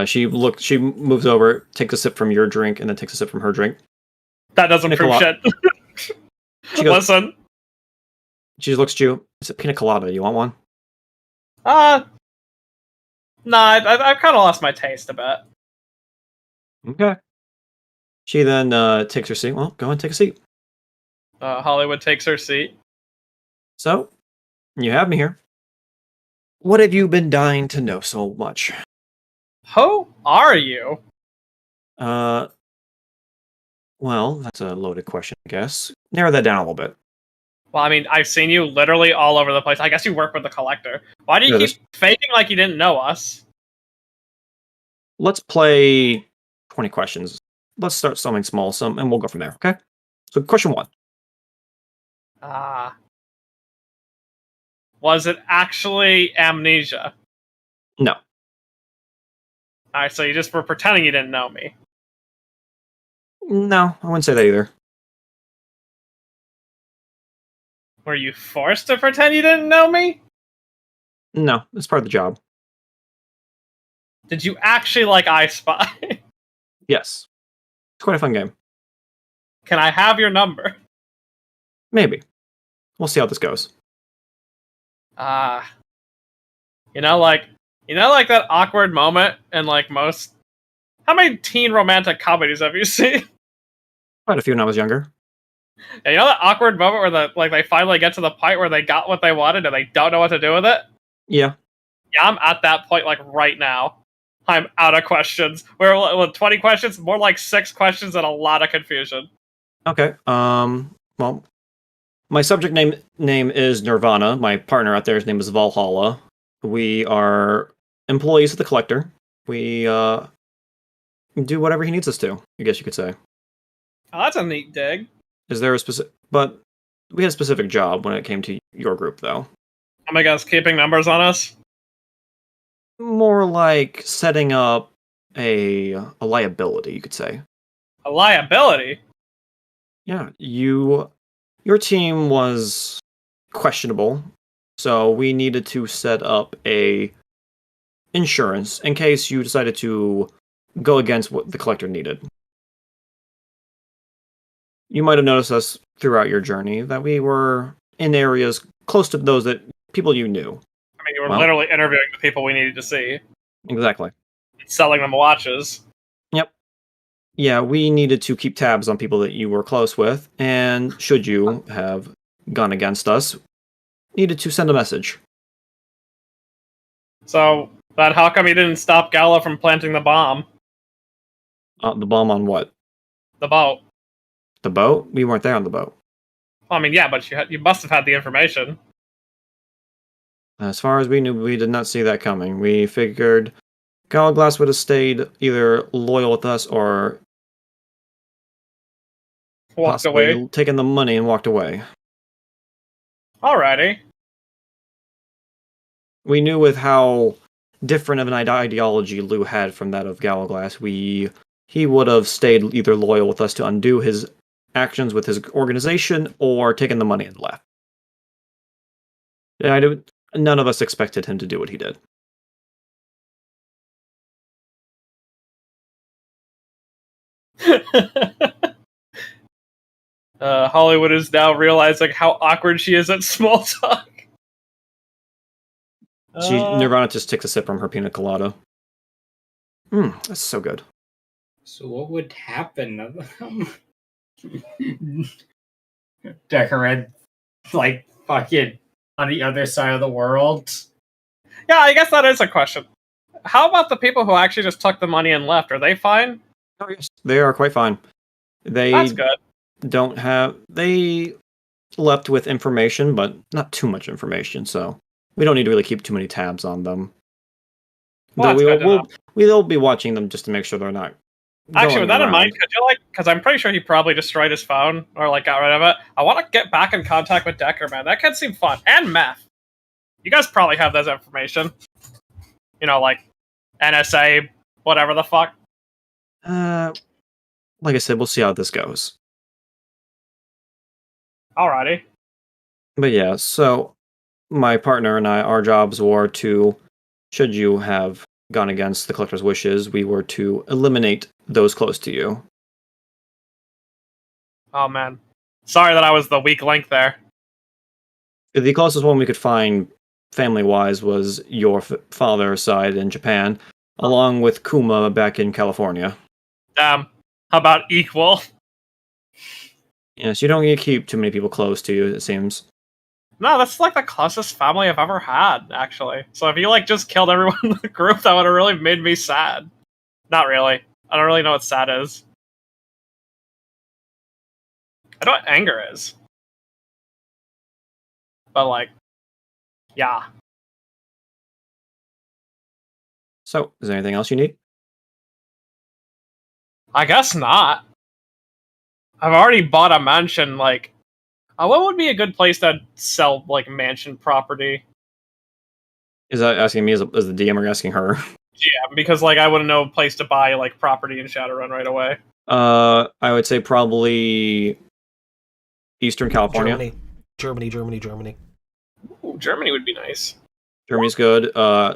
She moves over, takes a sip from your drink, and then takes a sip from her drink. That doesn't prove shit. She goes, Listen. She looks at you. It's a pina colada. You want one? Nah, I've kind of lost my taste a bit. Okay. She then takes her seat. Well, go and take a seat. Hollywood takes her seat. So, you have me here. What have you been dying to know so much? Who are you? Well, that's a loaded question, I guess. Narrow that down a little bit. Well, I mean, I've seen you literally all over the place. I guess you work with the Collector. Why do you keep faking like you didn't know us? Let's play 20 questions. Let's start something small, and we'll go from there, okay? So, question 1. Was it actually amnesia? No. Alright, so you just were pretending you didn't know me. No, I wouldn't say that either. Were you forced to pretend you didn't know me? No, it's part of the job. Did you actually like I Spy? Yes. It's quite a fun game. Can I have your number? Maybe. We'll see how this goes. You know, like that awkward moment in like most. How many teen romantic comedies have you seen? Quite a few when I was younger. Yeah, you know that awkward moment where they finally get to the point where they got what they wanted and they don't know what to do with it? Yeah. Yeah, I'm at that point like right now. I'm out of questions. We're with 20 questions, more like 6 questions and a lot of confusion. Okay. Well, my subject name is Nirvana. My partner out there's name is Valhalla. We are employees of the Collector. We do whatever he needs us to, I guess you could say. Oh, that's a neat dig. Is there a specific... But we had a specific job when it came to your group, though. Oh my gosh, keeping numbers on us? More like setting up a liability, you could say. A liability? Yeah, your team was questionable, so we needed to set up a insurance in case you decided to go against what the Collector needed. You might have noticed us throughout your journey that we were in areas close to those that people you knew. I mean, you were literally interviewing the people we needed to see. Exactly. Selling them watches. Yep. Yeah, we needed to keep tabs on people that you were close with, and should you have gone against us, needed to send a message. So, how come you didn't stop Gala from planting the bomb? The bomb on what? The boat. The boat? We weren't there on the boat. Well, I mean, yeah, but you must have had the information. As far as we knew, we did not see that coming. We figured Galaglass would have stayed either loyal with us or walked away, taken the money and walked away. Alrighty. We knew with how different of an ideology Lou had from that of Galaglass, we he would have stayed either loyal with us to undo his actions with his organization or taken the money and left. None of us expected him to do what he did. Hollywood is now realizing how awkward she is at small talk. Nirvana just takes a sip from her pina colada. That's so good. So what would happen? Decorate, like, fucking on the other side of the world. Yeah, I guess that is a question. How about the people who actually just took the money and left? Are they fine? Oh yes, they are quite fine. That's good. They left with information, but not too much information, so we don't need to really keep too many tabs on them. Well, We'll be watching them just to make sure they're not. Actually, with that in mind, around. could you because I'm pretty sure he probably destroyed his phone or got rid of it. I want to get back in contact with Decker, man. That could seem fun. And Meth. You guys probably have that information. NSA, whatever the fuck. Like I said, we'll see how this goes. Alrighty. But yeah, so my partner and I, our jobs were to, should you have gone against the collector's wishes, we were to eliminate those close to you. Oh man, sorry that I was the weak link there. The closest one we could find, family-wise, was your father's side in Japan, along with Kuma back in California. Damn, how about equal? Yes, you don't get to keep too many people close to you, it seems. No, that's the closest family I've ever had, actually. So if you just killed everyone in the group, that would have really made me sad. Not really. I don't really know what sad is. I know what anger is. But yeah. So, is there anything else you need? I guess not. I've already bought a mansion, what would be a good place to sell, mansion property? Is that asking me as the DM or asking her? Yeah, because, I wouldn't know a place to buy, property in Shadowrun right away. I would say probably Eastern California. Germany. Ooh, Germany would be nice. Germany's good.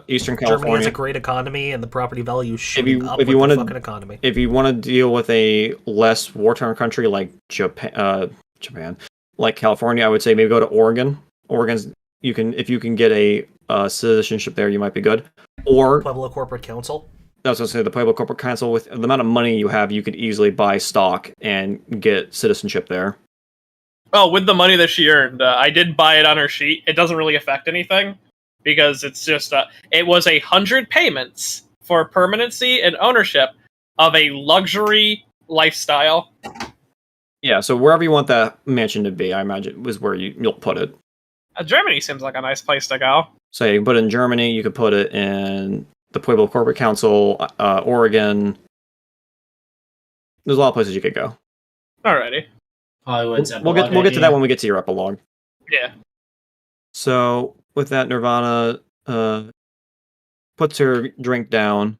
Eastern California. Germany has a great economy, and the property value is shooting up if you with want the fucking economy. If you want to deal with a less war-torn country like Japan, like California, I would say maybe go to Oregon. If you can get a citizenship there, you might be good. Or Pueblo Corporate Council. I was going to say the Pueblo Corporate Council. With the amount of money you have, you could easily buy stock and get citizenship there. Oh, with the money that she earned, I did buy it on her sheet. It doesn't really affect anything because it's just it was 100 payments for permanency and ownership of a luxury lifestyle. Yeah, so wherever you want that mansion to be, I imagine was where you'll put it. Germany seems like a nice place to go. So you can put it in Germany. You could put it in the Pueblo Corporate Council, Oregon. There's a lot of places you could go. Alrighty. Hollywood's We'll get to that when we get to your epilogue. Yeah. So with that, Nirvana puts her drink down.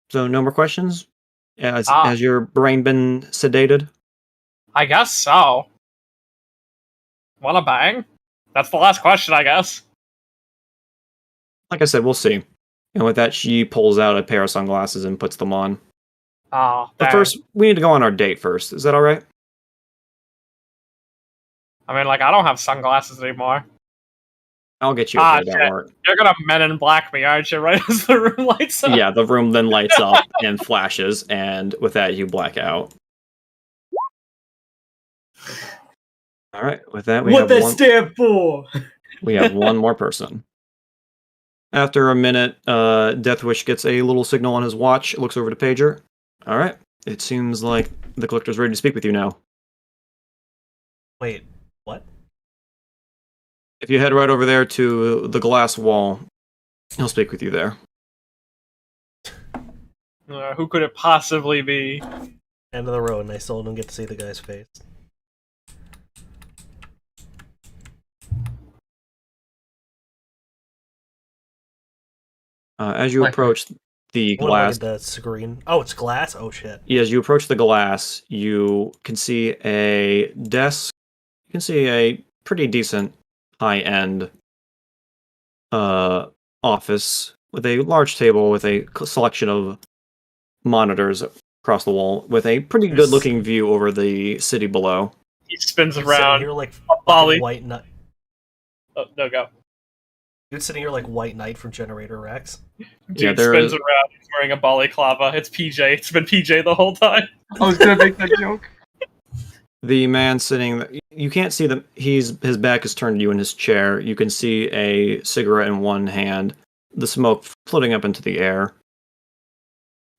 So no more questions? Has your brain been sedated? I guess so. Wanna bang? That's the last question, I guess. Like I said, we'll see. And with that, she pulls out a pair of sunglasses and puts them on. Oh, but first, we need to go on our date first. Is that all right? I mean, I don't have sunglasses anymore. I'll get you a pair, don't worry. You're gonna Men in Black me, aren't you, right as the room lights up? Yeah, the room then lights up and flashes, and with that, you black out. Alright, with that, we stand for? We have one more person. After a minute, Deathwish gets a little signal on his watch, looks over to Pager. Alright, it seems like the collector's ready to speak with you now. Wait, what? If you head right over there to the glass wall, he'll speak with you there. Who could it possibly be? End of the road, and I still don't get to see the guy's face. As you approach the What do I glass. get the screen? Oh, it's glass? Oh, shit. As you approach the glass, you can see a desk. You can see a pretty decent high-end office with a large table with a selection of monitors across the wall with a pretty good-looking view over the city below. He spins Sitting around. here like Bolly. White Knight. Oh, no, go. Dude sitting here like White Knight from Generator Rex. Dude spins around. He's wearing a balaclava. It's PJ. It's been PJ the whole time. I was gonna make that joke. The man sitting, you can't see them. His back is turned to you in his chair. You can see a cigarette in one hand, the smoke floating up into the air.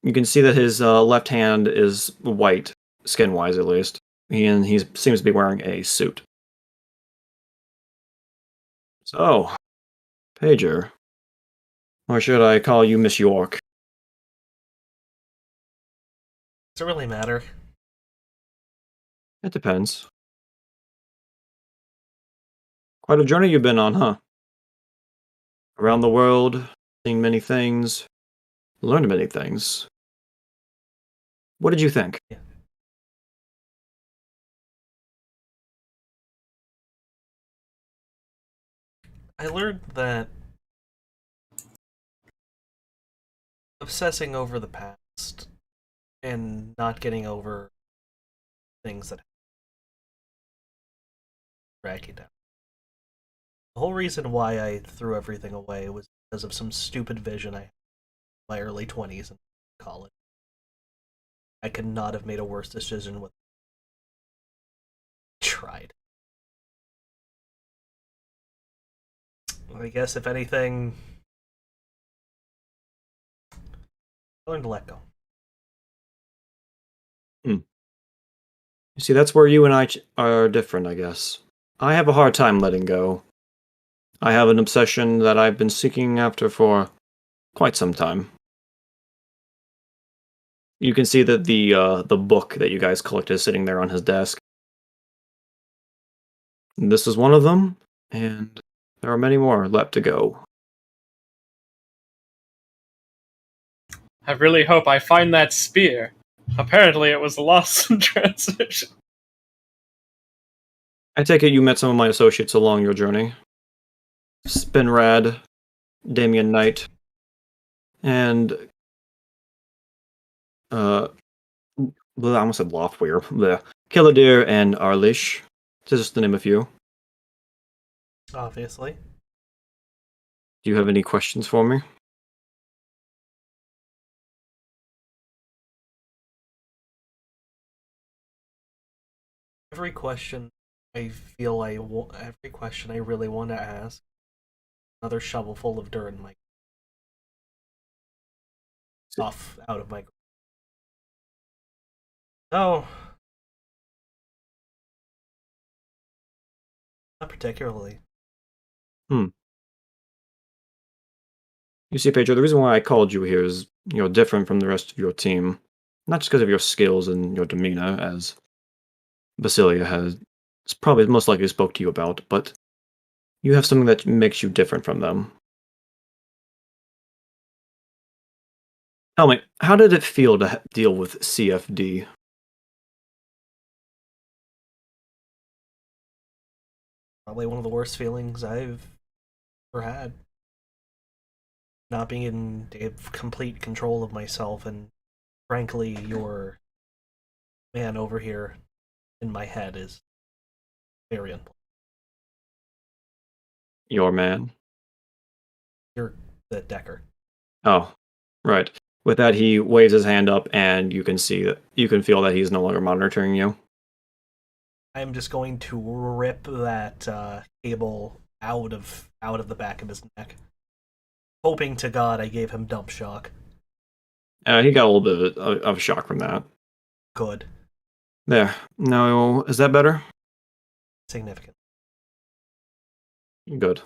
You can see that his left hand is white, skin-wise at least, and he seems to be wearing a suit. So, Pager, or should I call you Miss York? Does it really matter? It depends. Quite a journey you've been on, huh? Around the world, seen many things, learned many things. What did you think? Yeah. I learned that obsessing over the past and not getting over things that drag you down. The whole reason why I threw everything away was because of some stupid vision I had in my early 20s in college. I could not have made a worse decision with tried. I guess if anything, I learned to let go. You see, that's where you and I are different, I guess. I have a hard time letting go. I have an obsession that I've been seeking after for quite some time. You can see that the book that you guys collected is sitting there on his desk. This is one of them, and there are many more left to go. I really hope I find that spear. Apparently it was lost in transition. I take it you met some of my associates along your journey. Spinrad, Damian Knight, and I almost said Loftweir. Killadir and Arlish. Just to name a few. Obviously. Do you have any questions for me? Every question I really want to ask. Another shovel full of dirt in my stuff out of my. No, not particularly. You see, Pedro, the reason why I called you here is you're different from the rest of your team. Not just because of your skills and your demeanor, as Basilia has probably most likely spoke to you about, but you have something that makes you different from them. Tell me, how did it feel to deal with CFD? Probably one of the worst feelings I've ever had. Not being in complete control of myself, and frankly, your man over here in my head is very unpleasant. Your man? You're the Decker. Oh, right. With that, he waves his hand up, and you can feel that he's no longer monitoring you. I'm just going to rip that cable out of the back of his neck, hoping to God I gave him dump shock. He got a little bit of shock from that. Good. There. Now, is that better? Significant. Good.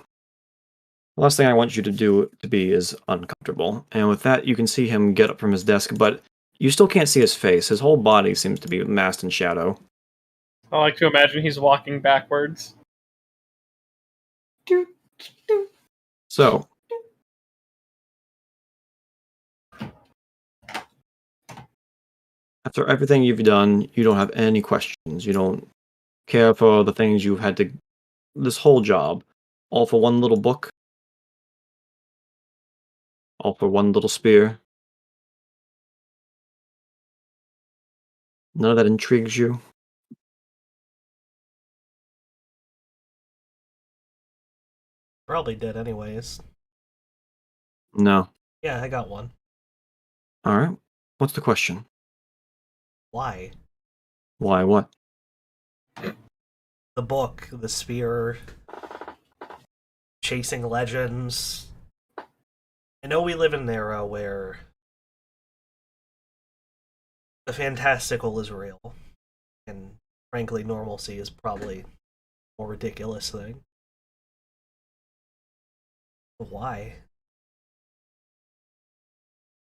The last thing I want you to be is uncomfortable. And with that, you can see him get up from his desk, but you still can't see his face. His whole body seems to be masked in shadow. I like to imagine he's walking backwards. So, After everything you've done, you don't have any questions. You don't care for the things you've had to... This whole job. All for one little book? All for one little spear? None of that intrigues you? Probably dead anyways. No. Yeah, I got one. Alright. What's the question? Why? Why what? The book, the spear, chasing legends. I know we live in an era where the fantastical is real, and frankly, normalcy is probably a more ridiculous thing. But why?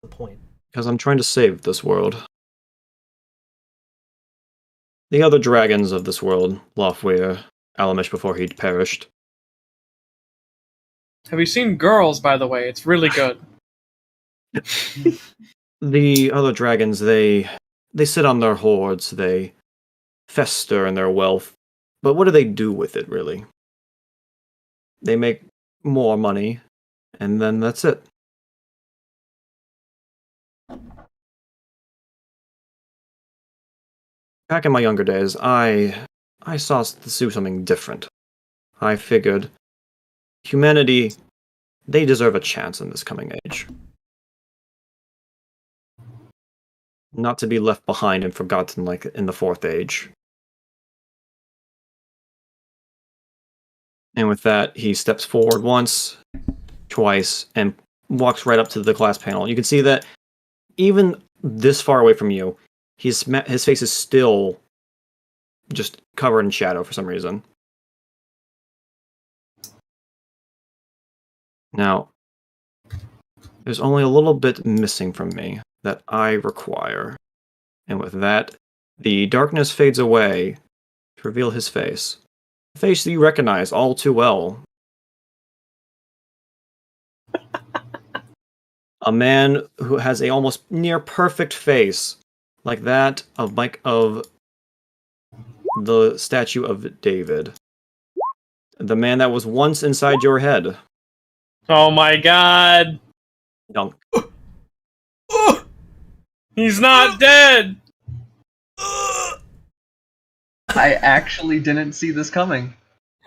The point. Because I'm trying to save this world. The other dragons of this world, Lofweir, Alamish before he'd perished. Have you seen Girls, by the way? It's really good. The other dragons, they sit on their hoards, they fester in their wealth, but what do they do with it, really? They make more money, and then that's it. Back in my younger days, I saw us do something different. I figured humanity, they deserve a chance in this coming age. Not to be left behind and forgotten like in the Fourth Age. And with that, he steps forward once, twice, and walks right up to the glass panel. You can see that even this far away from you, his face is still just covered in shadow for some reason. Now, there's only a little bit missing from me that I require. And with that, the darkness fades away to reveal his face. A face that you recognize all too well. A man who has a almost near perfect face, like that of the statue of David. The man that was once inside your head. Oh my god! Dunk. He's not dead! I actually didn't see this coming.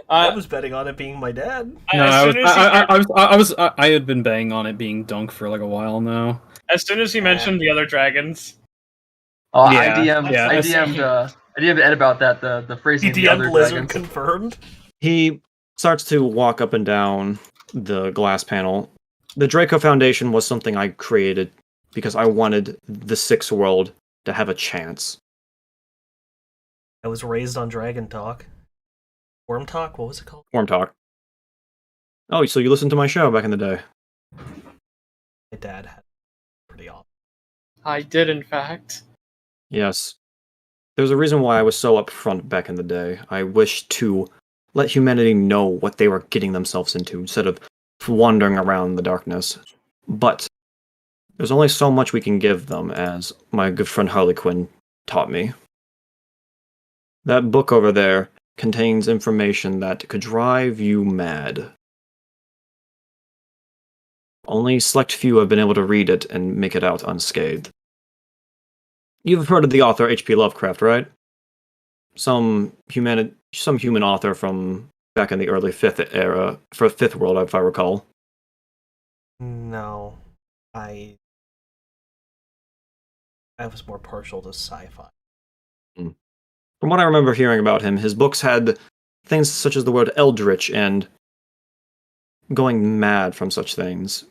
I was betting on it being my dad. No, I had been banging on it being Dunk for like a while now. As soon as he mentioned the other dragons. Oh, Yeah, I DM'd Ed about that. The phrasing of the other Blizzard dragons. confirmed. He starts to walk up and down the glass panel. The Draco Foundation was something I created because I wanted the Sixth World to have a chance. I was raised on Dragon Talk. Worm Talk? What was it called? Worm Talk. Oh, so you listened to my show back in the day. My dad had pretty awesome. I did, in fact. Yes. There's a reason why I was so upfront back in the day. I wished to let humanity know what they were getting themselves into instead of wandering around the darkness. But there's only so much we can give them, as my good friend Harley Quinn taught me. That book over there contains information that could drive you mad. Only select few have been able to read it and make it out unscathed. You've heard of the author H.P. Lovecraft, right? Some human author from back in the early Fifth World, if I recall. No. I was more partial to sci-fi. From what I remember hearing about him, his books had things such as the word eldritch and going mad from such things.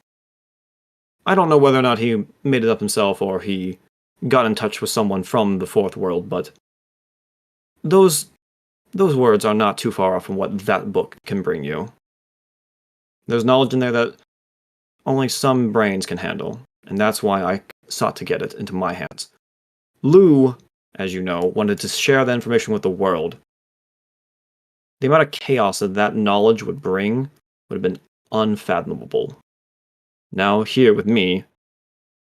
I don't know whether or not he made it up himself or he got in touch with someone from the Fourth World, but those words are not too far off from what that book can bring you. There's knowledge in there that only some brains can handle, and that's why I sought to get it into my hands. Lou, as you know, wanted to share that information with the world. The amount of chaos that knowledge would bring would have been unfathomable. Now, here with me,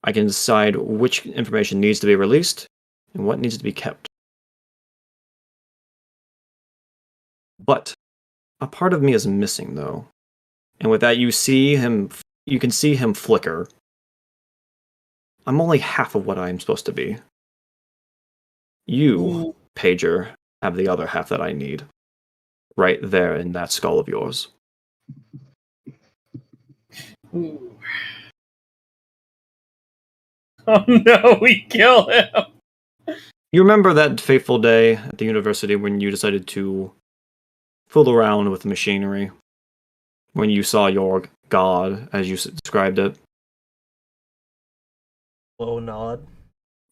I can decide which information needs to be released and what needs to be kept. But a part of me is missing, though. And with that, you can see him flicker. I'm only half of what I am supposed to be. You, Pager, have the other half that I need. Right there in that skull of yours. Ooh. Oh no, we kill him! You remember that fateful day at the university when you decided to fool around with the machinery? When you saw your god, as you described it? Low nod.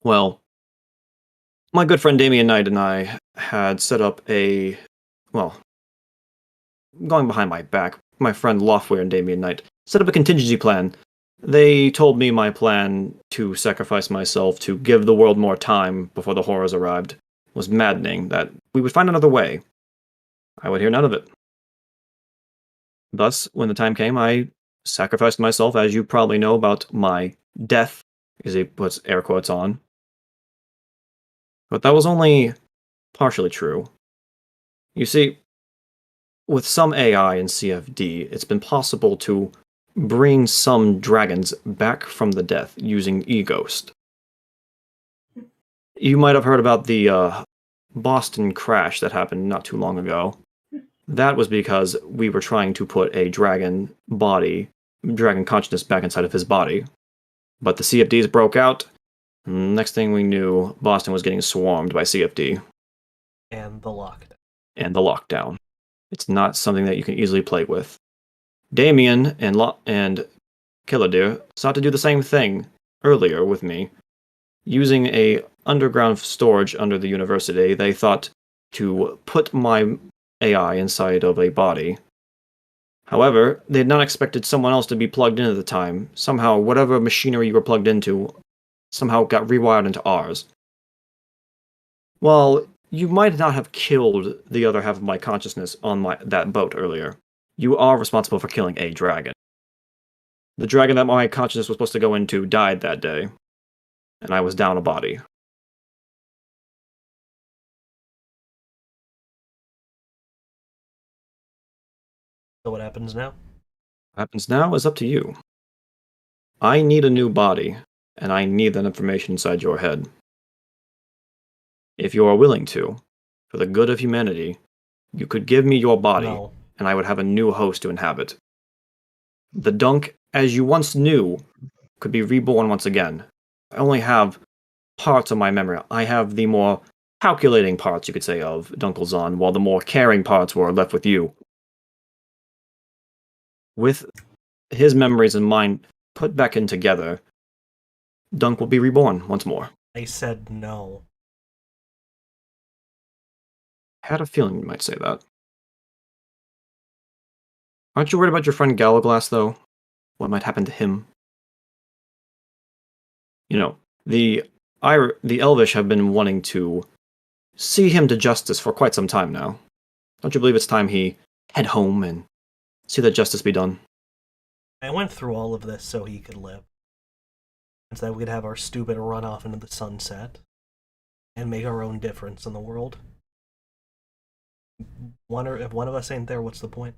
Well, my good friend Damien Knight and I had set up a... Well, going behind my back, my friend Loftware and Damien Knight set up a contingency plan. They told me my plan to sacrifice myself to give the world more time before the horrors arrived was maddening, that we would find another way. I would hear none of it. Thus, when the time came, I sacrificed myself, as you probably know about my death, as he puts air quotes on. But that was only partially true. You see, with some AI in CFD, it's been possible to bring some dragons back from the death using e-ghost. You might have heard about the Boston crash that happened not too long ago. That was because we were trying to put a dragon consciousness back inside of his body. But the CFDs broke out, and next thing we knew, Boston was getting swarmed by CFD. And the lockdown. It's not something that you can easily play with. Damien and Killadeer sought to do the same thing earlier with me. Using a underground storage under the university, they thought to put my AI inside of a body. However, they had not expected someone else to be plugged in at the time. Somehow, whatever machinery you were plugged into somehow got rewired into ours. Well, you might not have killed the other half of my consciousness on that boat earlier. You are responsible for killing a dragon. The dragon that my consciousness was supposed to go into died that day, and I was down a body. So what happens now? What happens now is up to you. I need a new body, and I need that information inside your head. If you are willing to, for the good of humanity, you could give me your body, No. and I would have a new host to inhabit. The Dunk, as you once knew, could be reborn once again. I only have parts of my memory. I have the more calculating parts, you could say, of Dunkelzahn, while the more caring parts were left with you. With his memories and mine put back in together, Dunk will be reborn once more. I said no. I had a feeling you might say that. Aren't you worried about your friend Galaglass, though? What might happen to him? You know, the Elvish have been wanting to see him to justice for quite some time now. Don't you believe it's time he head home and see that justice be done? I went through all of this so he could live. So that we could have our stupid run off into the sunset and make our own difference in the world. If one of us ain't there, what's the point?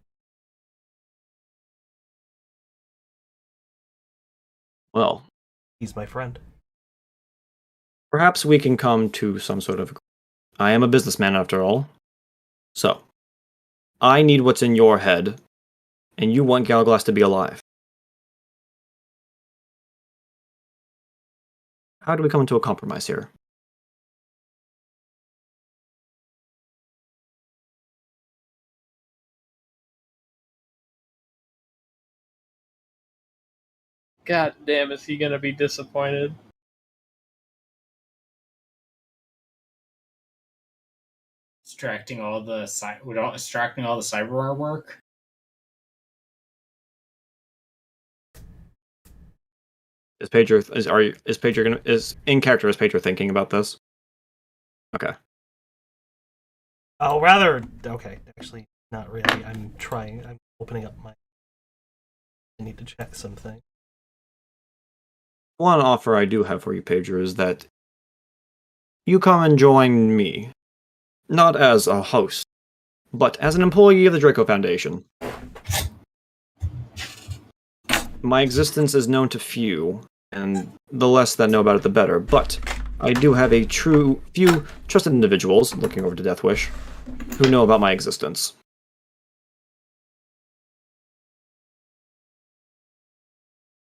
Well, He's my friend. perhaps we can come to some sort of... I am a businessman after all. So, I need what's in your head, and you want Galaglass to be alive. How do we come to a compromise here? God damn, is he gonna be disappointed? Extracting all the cyber work. Is in character, is Pager thinking about this? Okay. Oh, rather, okay, actually, not really. I'm opening up my... I need to check something. One offer I do have for you, Pager, is that you come and join me. Not as a host, but as an employee of the Draco Foundation. My existence is known to few, and the less that know about it, the better, but I do have a few trusted individuals, looking over to Deathwish, who know about my existence.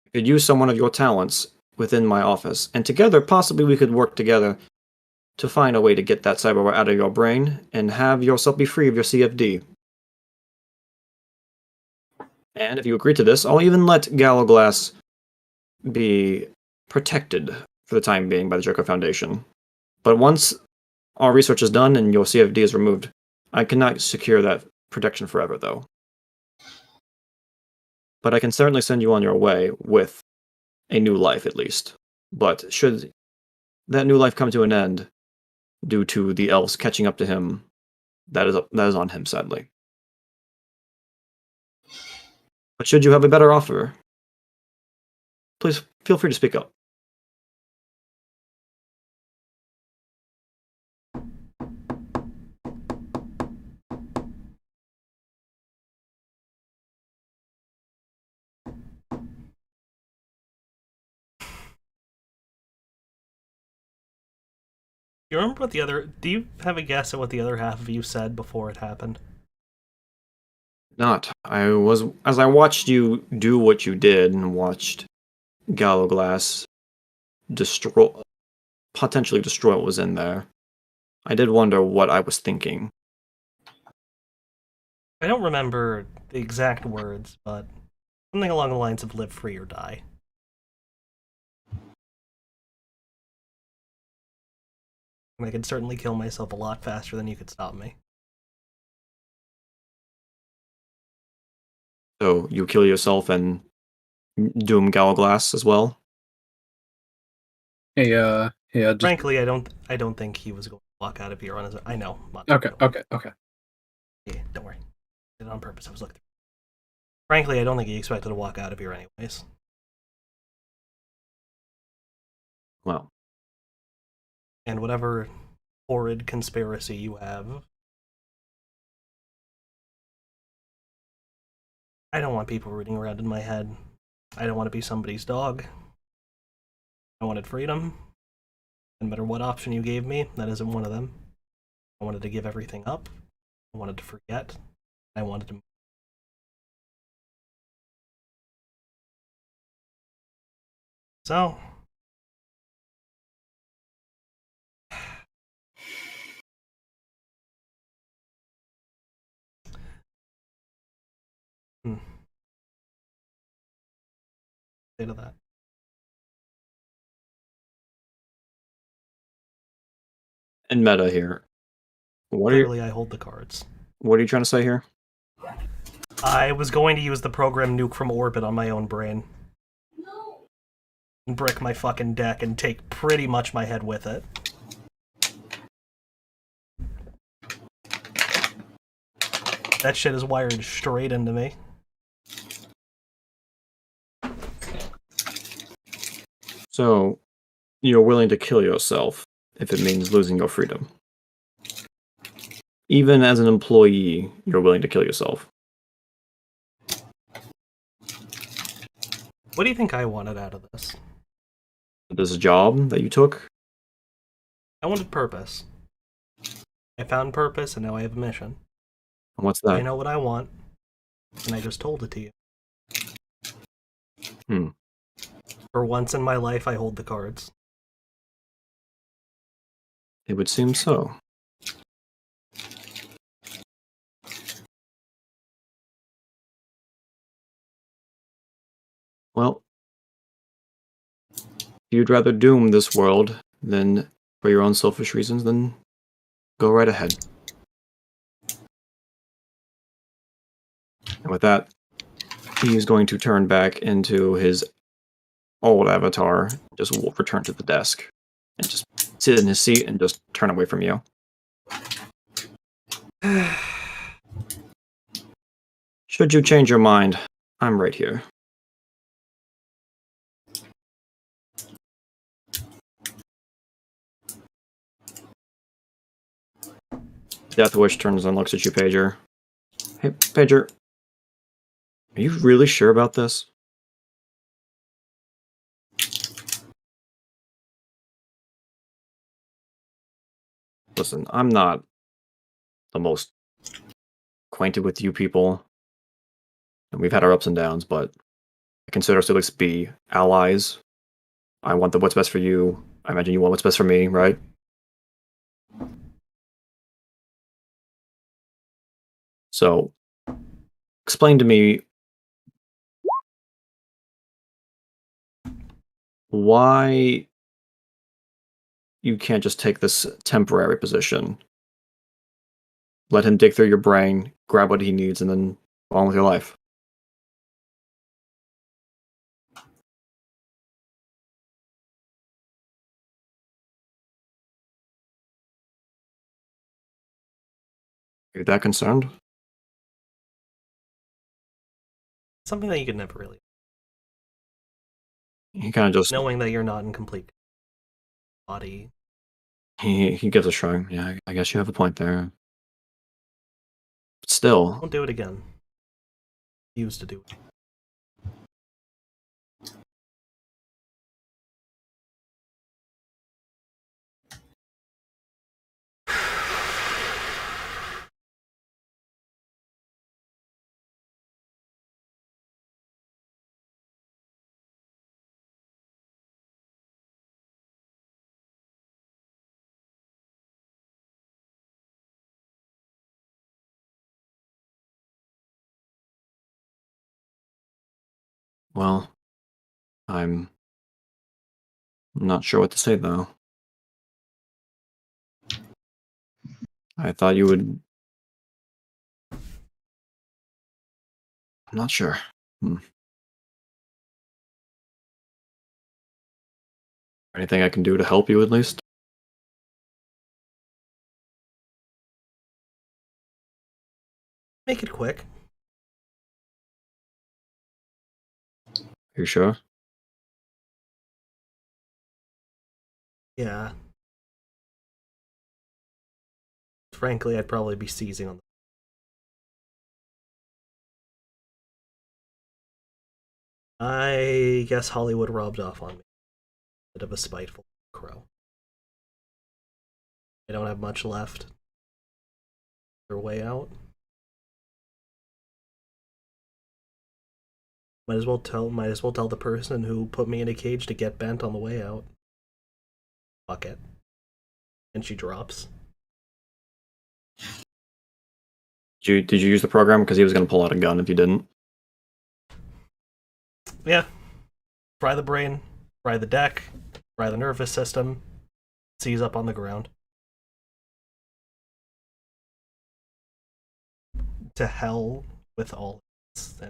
I could use someone of your talents within my office, and together, possibly we could work together to find a way to get that cyberware out of your brain and have yourself be free of your CFD. And if you agree to this, I'll even let Galloglass be protected for the time being by the Draco Foundation. But once our research is done and your CFD is removed, I cannot secure that protection forever, though. But I can certainly send you on your way with a new life, at least. But should that new life come to an end due to the elves catching up to him, that is on him, sadly. But should you have a better offer, please feel free to speak up. You remember what the other... Do you have a guess at what the other half of you said before it happened? Not. As I watched you do what you did and watched Galloglass potentially destroy what was in there, I did wonder what I was thinking. I don't remember the exact words, but something along the lines of live free or die. I could certainly kill myself a lot faster than you could stop me. So you kill yourself and doom Galloglass as well? Hey, yeah. Just... Frankly, I don't think he was going to walk out of here on his own. I know. Okay. Yeah, don't worry. I did it on purpose. I was looking. Frankly, I don't think he expected to walk out of here anyways. Well. And whatever horrid conspiracy you have, I don't want people rooting around in my head. I don't want to be somebody's dog. I wanted freedom. No matter what option you gave me, that isn't one of them. I wanted to give everything up. I wanted to forget. I wanted to... So... Say to that. And meta here. Clearly, I hold the cards. What are you trying to say here? I was going to use the program nuke from orbit on my own brain. No. And brick my fucking deck and take pretty much my head with it. That shit is wired straight into me. So, you're willing to kill yourself if it means losing your freedom. Even as an employee, you're willing to kill yourself. What do you think I wanted out of this? This job that you took? I wanted purpose. I found purpose, and now I have a mission. And what's that? I know what I want, and I just told it to you. For once in my life, I hold the cards. It would seem so. Well, if you'd rather doom this world than for your own selfish reasons, then go right ahead. And with that, he is going to turn back into his old avatar, just return to the desk, and just sit in his seat and just turn away from you. Should you change your mind, I'm right here. Deathwish turns and looks at you, Pager. Hey, Pager. Are you really sure about this? Listen, I'm not the most acquainted with you people, and we've had our ups and downs, but I consider us to at least be allies. I want what's best for you. I imagine you want what's best for me, right? So, explain to me why you can't just take this temporary position. Let him dig through your brain, grab what he needs, and then go on with your life. Are you that concerned? Something that you could never really. He kind of just Knowing that you're not in complete body. he gives a shrug. Yeah, I guess you have a point there. But still, Don't do it again. You used to do it. well, I'm not sure what to say though. I thought you would. I'm not sure. Anything I can do to help you at least? Make it quick. Are you sure? Yeah. Frankly, I'd probably be seizing on. I guess Hollywood robbed off on me. Bit of a spiteful crow. I don't have much left. Their way out. Might as well tell the person who put me in a cage to get bent on the way out. Fuck it. And she drops. Did you use the program? Because he was going to pull out a gun if you didn't. Yeah. Fry the brain, fry the deck, fry the nervous system, seize up on the ground. To hell with all this.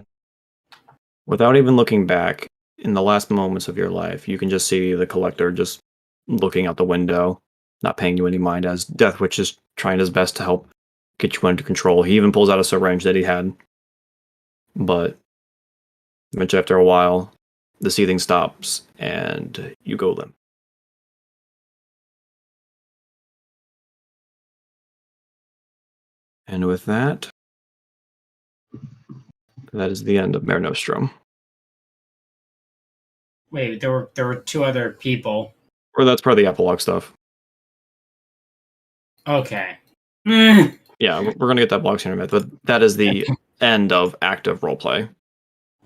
Without even looking back, in the last moments of your life, you can just see the Collector just looking out the window, not paying you any mind, as Deathwitch is trying his best to help get you under control. He even pulls out a syringe that he had. But eventually, after a while, the seething stops, and you go limp. And with that, that is the end of Mare Nostrum. Wait, there were two other people. Or that's part of the epilogue stuff. Okay. Yeah, we're going to get that blog soon in a minute, but that is the end of active roleplay.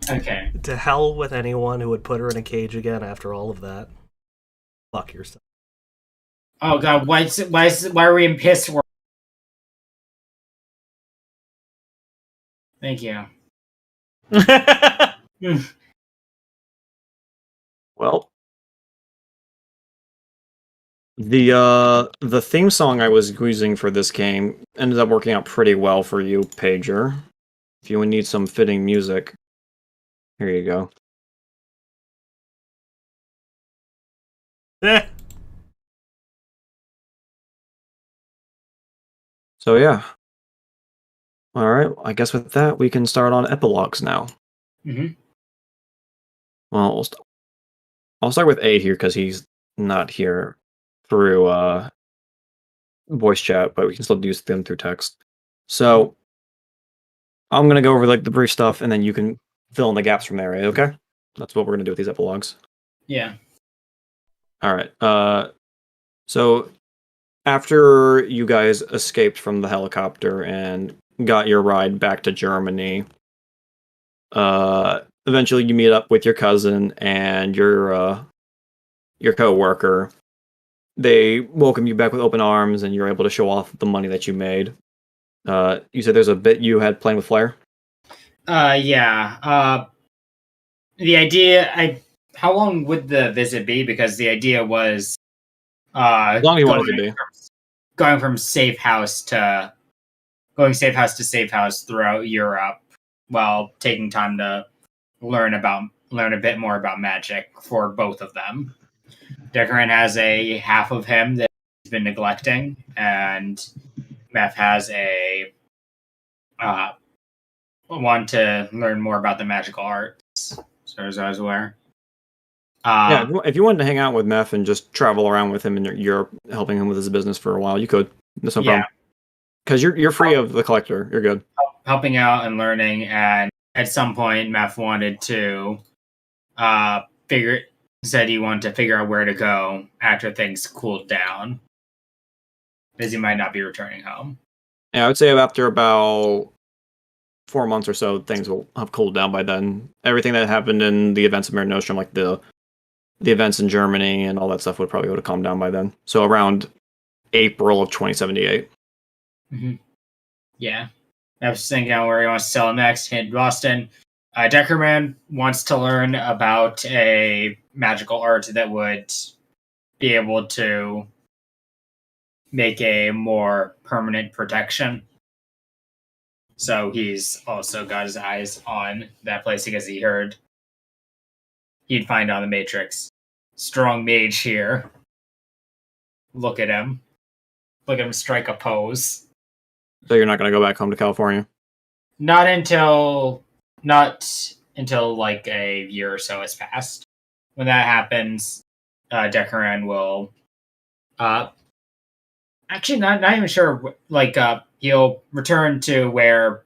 Okay. To hell with anyone who would put her in a cage again after all of that. Fuck yourself. Oh god, why are we in piss world? Thank you. Well, the theme song I was using for this game ended up working out pretty well for you, Pager. If you would need some fitting music, here you go. Eh. So yeah. All right. I guess with that, we can start on epilogues now. Mm-hmm. Well, I'll start with A here because he's not here through voice chat, but we can still use them through text. So I'm gonna go over like the brief stuff, and then you can fill in the gaps from there. Okay, that's what we're gonna do with these epilogues. Yeah. All right. So after you guys escaped from the helicopter and got your ride back to Germany, eventually you meet up with your cousin and your coworker. They welcome you back with open arms, and you're able to show off the money that you made. You said there's a bit you had playing with Flair? Yeah. The idea, how long would the visit be? Because the idea was As long as you want it to be. going from safe house to safe house throughout Europe, while taking time to learn a bit more about magic for both of them. Decoran has a half of him that he's been neglecting, and Meph has a want to learn more about the magical arts, so as I was aware. Yeah, if you wanted to hang out with Meph and just travel around with him in Europe, helping him with his business for a while, you could. That's no problem. Because you're free of the collector. You're good. Helping out and learning, and at some point, Meph wanted to said he wanted to figure out where to go after things cooled down, because he might not be returning home. Yeah, I would say after about 4 months or so, things will have cooled down by then. Everything that happened in the events of Mare Nostrum, like the events in Germany and all that stuff, would probably go to calm down by then. So around April of 2078. Mm-hmm. Yeah. I was thinking where he wants to sell next. In Boston, Deckerman wants to learn about a magical art that would be able to make a more permanent protection. So he's also got his eyes on that place because he heard he'd find on the Matrix. Strong mage here. Look at him. Look at him strike a pose. So you're not going to go back home to California? Not until like a year or so has passed. When that happens, Decaran will actually not even sure, like he'll return to where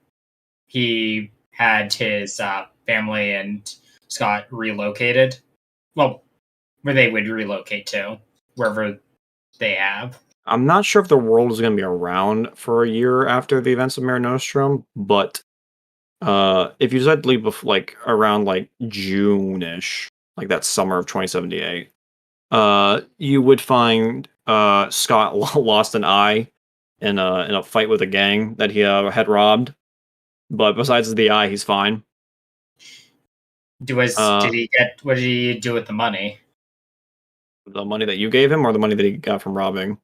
he had his family and Scott relocated. Well, where they would relocate to, wherever they have. I'm not sure if the world is going to be around for a year after the events of Mare Nostrum, but if you decide to leave like around like June-ish, like that summer of 2078, you would find Scott lost an eye in a fight with a gang that he had robbed. But besides the eye, he's fine. What did he do with the money? The money that you gave him, or the money that he got from robbing?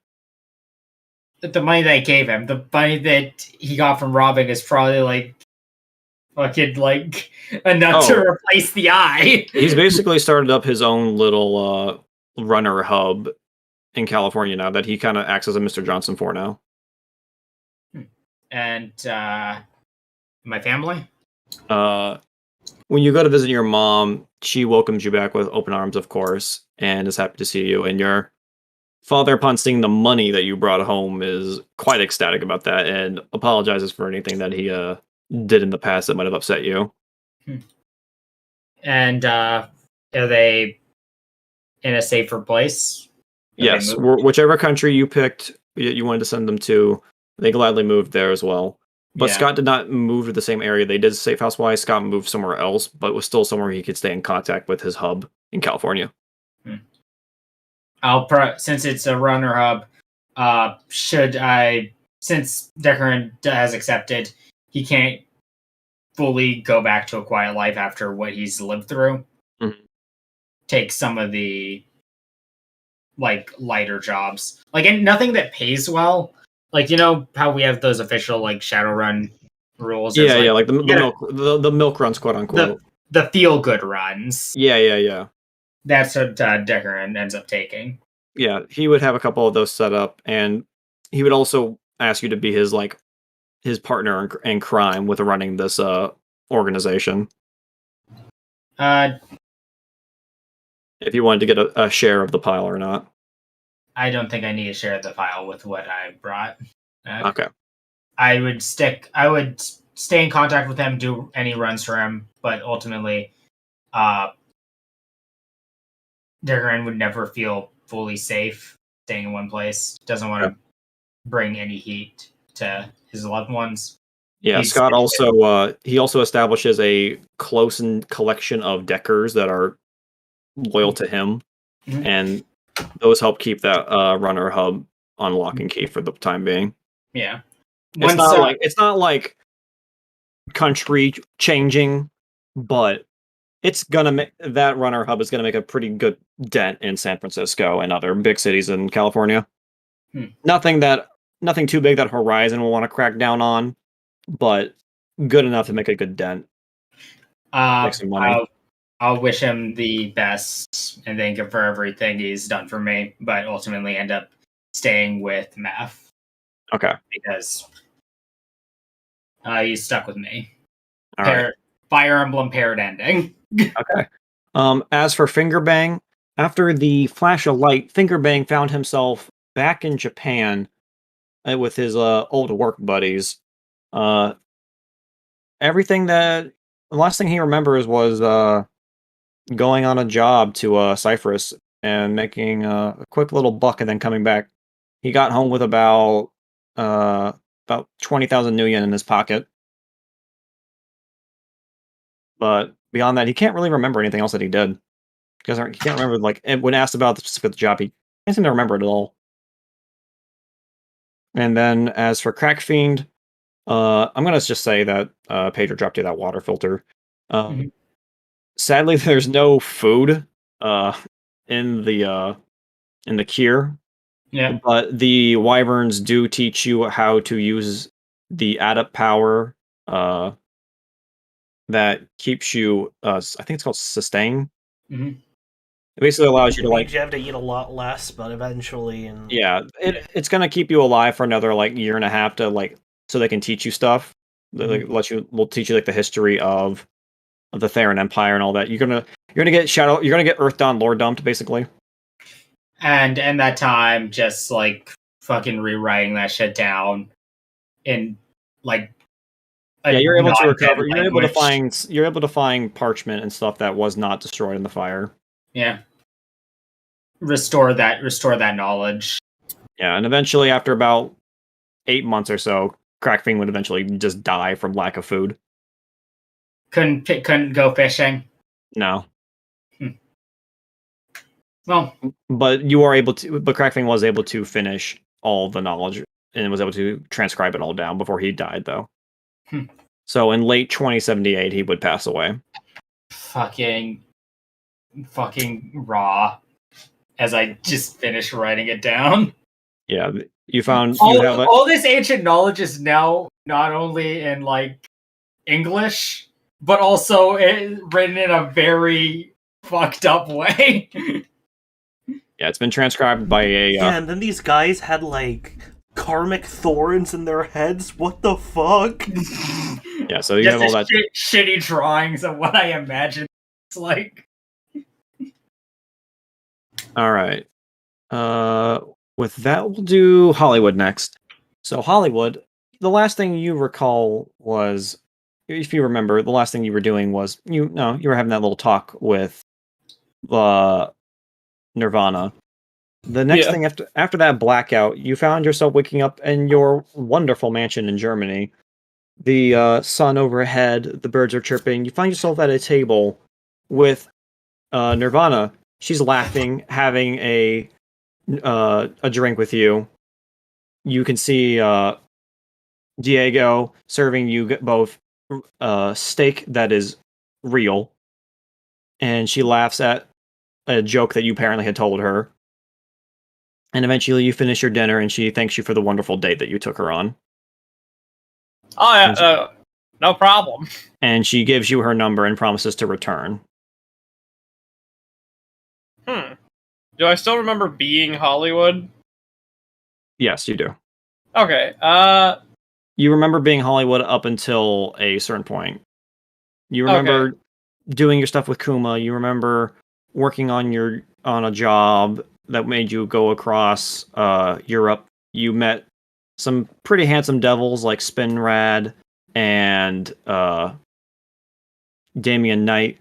The money that I gave him. The money that he got from robbing is probably like fucking like enough to replace the eye. He's basically started up his own little runner hub in California now that he kind of acts as a Mr. Johnson for now. And my family? When you go to visit your mom, she welcomes you back with open arms, of course, and is happy to see you. And your father, upon seeing the money that you brought home, is quite ecstatic about that and apologizes for anything that he did in the past that might have upset you. And are they in a safer place? Yes, whichever country you picked, you wanted to send them to, they gladly moved there as well. But yeah. Scott did not move to the same area they did safe house-wise. Scott moved somewhere else, but was still somewhere he could stay in contact with his hub in California. Since it's a runner hub, since Decaran has accepted, he can't fully go back to a quiet life after what he's lived through. Mm-hmm. Take some of the like lighter jobs, like nothing that pays well. Like, you know how we have those official like Shadowrun rules? Yeah, like the milk runs, quote unquote. The feel good runs. Yeah. That's what Decaran ends up taking. Yeah, he would have a couple of those set up, and he would also ask you to be his partner in crime with running this organization. If you wanted to get a share of the pile or not. I don't think I need to share the file with what I brought. Okay. I would stay in contact with him, do any runs for him, but ultimately, Darren would never feel fully safe staying in one place. Doesn't want to bring any heat to his loved ones. Yeah, Scott also he also establishes a close collection of deckers that are loyal to him, and those help keep that runner hub on lock and key for the time being. Yeah, it's not like country changing, but it's gonna make that runner hub is gonna make a pretty good dent in San Francisco and other big cities in California. Nothing too big that Horizon will want to crack down on, but good enough to make a good dent. Make some money. I'll wish him the best and thank him for everything he's done for me, but ultimately end up staying with Math. Okay. Because he's stuck with me. All right. Fire Emblem paired ending. Okay. As for Fingerbang, after the flash of light, Fingerbang found himself back in Japan with his old work buddies. The last thing he remembers was going on a job to Cyprus and making a quick little buck and then coming back. He got home with about 20,000 new yen in his pocket. But beyond that, he can't really remember anything else that he did. Because he can't remember, like, when asked about the specific job, he can't seem to remember it at all. And then as for Crack Fiend, I'm going to just say that Pedro dropped you that water filter. Sadly, there's no food in the cure. Yeah. But the wyverns do teach you how to use the adept power that keeps you. I think it's called sustain. Mm-hmm. It basically allows you to you have to eat a lot less, but eventually, it's gonna keep you alive for another year and a half to so they can teach you stuff. We'll teach you the history of the Theron Empire and all that. You're gonna get Earth Dawn lore dumped basically. And in that time, just fucking rewriting that shit down in you're able to recover. You're able to find parchment and stuff that was not destroyed in the fire. Yeah. Restore that knowledge. Yeah, and eventually, after about 8 months or so, Crackfiend would eventually just die from lack of food. Couldn't go fishing. No. Well, but Crackfiend was able to finish all the knowledge and was able to transcribe it all down before he died, though. So in late 2078, he would pass away. Fucking raw. As I just finished writing it down. Yeah, you found all this ancient knowledge is now not only in English, but also written in a very fucked up way. Yeah, it's been transcribed by a. And then these guys had karmic thorns in their heads. What the fuck? Yeah, so you have all that shitty drawings of what I imagine it's like. All right. With that, we'll do Hollywood next. So Hollywood, the last thing you recall was, if you remember, the last thing you were doing was you were having that little talk with Nirvana. The next thing after that blackout, you found yourself waking up in your wonderful mansion in Germany. The sun overhead, the birds are chirping. You find yourself at a table with Nirvana. She's laughing, having a drink with you. You can see Diego serving you both steak that is real, and she laughs at a joke that you apparently had told her. And eventually you finish your dinner, and she thanks you for the wonderful date that you took her on. Oh, yeah, no problem. And she gives you her number and promises to return. Do I still remember being Hollywood? Yes, you do. Okay, You remember being Hollywood up until a certain point. You remember doing your stuff with Kuma. You remember working on a job that made you go across Europe. You met some pretty handsome devils like Spinrad and Damien Knight,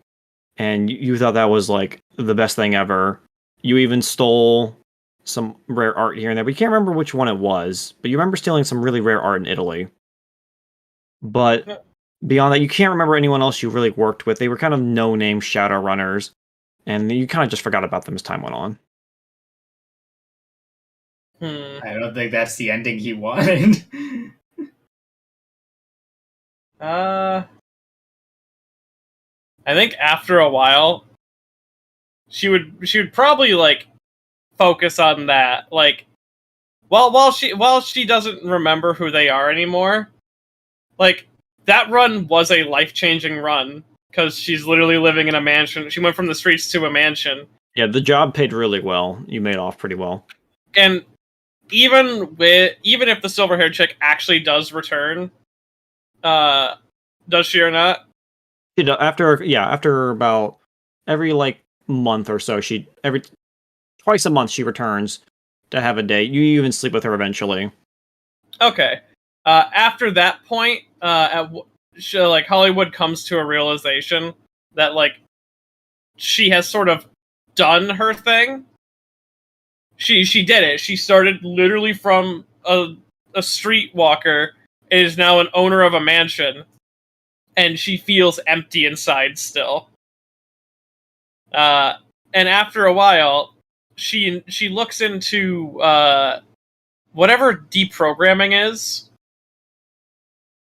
and you thought that was like the best thing ever. You even stole some rare art here and there, but you can't remember which one it was. But you remember stealing some really rare art in Italy. But beyond that, you can't remember anyone else you really worked with. They were kind of no-name Shadowrunners, and you kind of just forgot about them as time went on. I don't think that's the ending he wanted. I think after a while, she would probably like focus on that. Like, while she doesn't remember who they are anymore, like that run was a life-changing run because she's literally living in a mansion. She went from the streets to a mansion. Yeah, the job paid really well. You made off pretty well. And even if the silver-haired chick actually does return, does she or not? After about every like month or so, twice a month she returns to have a date. You even sleep with her eventually. Okay. After that point, like Hollywood comes to a realization that like she has sort of done her thing. She did it. She started literally from a streetwalker, is now an owner of a mansion, and she feels empty inside still. And after a while, she looks into whatever deprogramming is.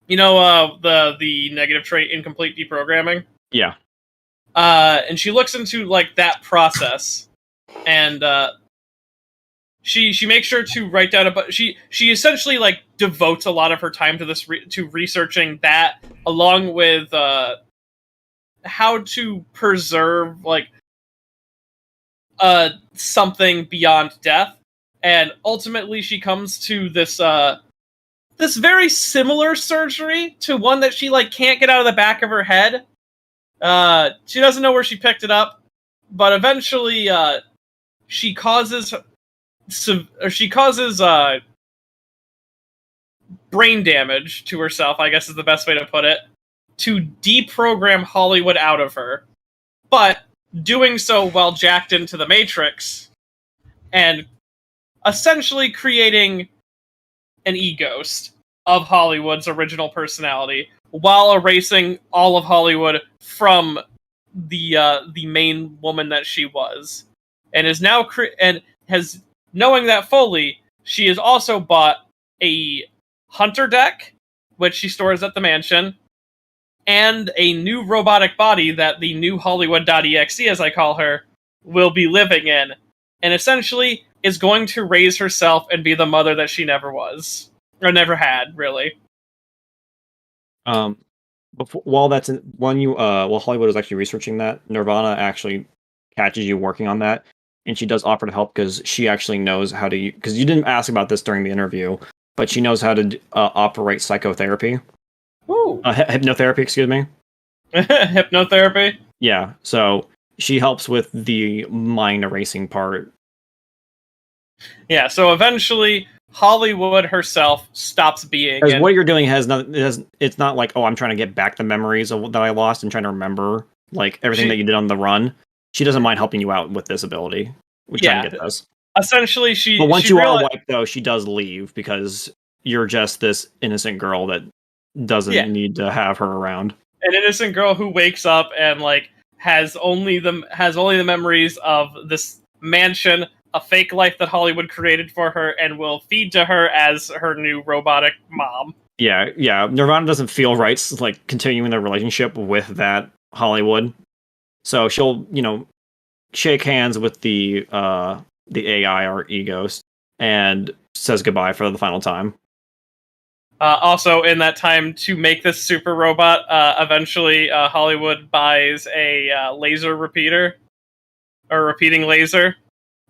You know, the negative trait incomplete deprogramming? Yeah. And she looks into like that process, and she makes sure to write down she essentially like devotes a lot of her time to this to researching that, along with how to preserve like something beyond death. And ultimately she comes to this this very similar surgery to one that she like can't get out of the back of her head. She doesn't know where she picked it up, but eventually she causes brain damage to herself, I guess is the best way to put it, to deprogram Hollywood out of her, but doing so while jacked into the Matrix, and essentially creating an e-ghost of Hollywood's original personality, while erasing all of Hollywood from the main woman that she was, and is now knowing that fully, she has also bought a hunter deck, which she stores at the mansion, and a new robotic body that the new Hollywood.exe, as I call her, will be living in, and essentially is going to raise herself and be the mother that she never was, or never had, really. While Hollywood is actually researching that, Nirvana actually catches you working on that, and she does offer to help because she actually knows how to. Because you didn't ask about this during the interview, but she knows how to operate psychotherapy. Ooh. Hypnotherapy, excuse me. Hypnotherapy? Yeah, so she helps with the mind erasing part. Yeah, so eventually Hollywood herself stops being. Because what you're doing it's not like, oh, I'm trying to get back the memories that I lost and trying to remember like everything that you did on the run. She doesn't mind helping you out with this ability, which I get this. Essentially, but once you are wiped, though, she does leave because you're just this innocent girl that doesn't need to have her around. An innocent girl who wakes up and like has only the memories of this mansion, a fake life that Hollywood created for her, and will feed to her as her new robotic mom. Yeah. Nirvana doesn't feel right, like continuing their relationship with that Hollywood, so she'll, shake hands with the AI or e-ghost and says goodbye for the final time. Also, in that time, to make this super robot, eventually Hollywood buys a laser repeater, or repeating laser,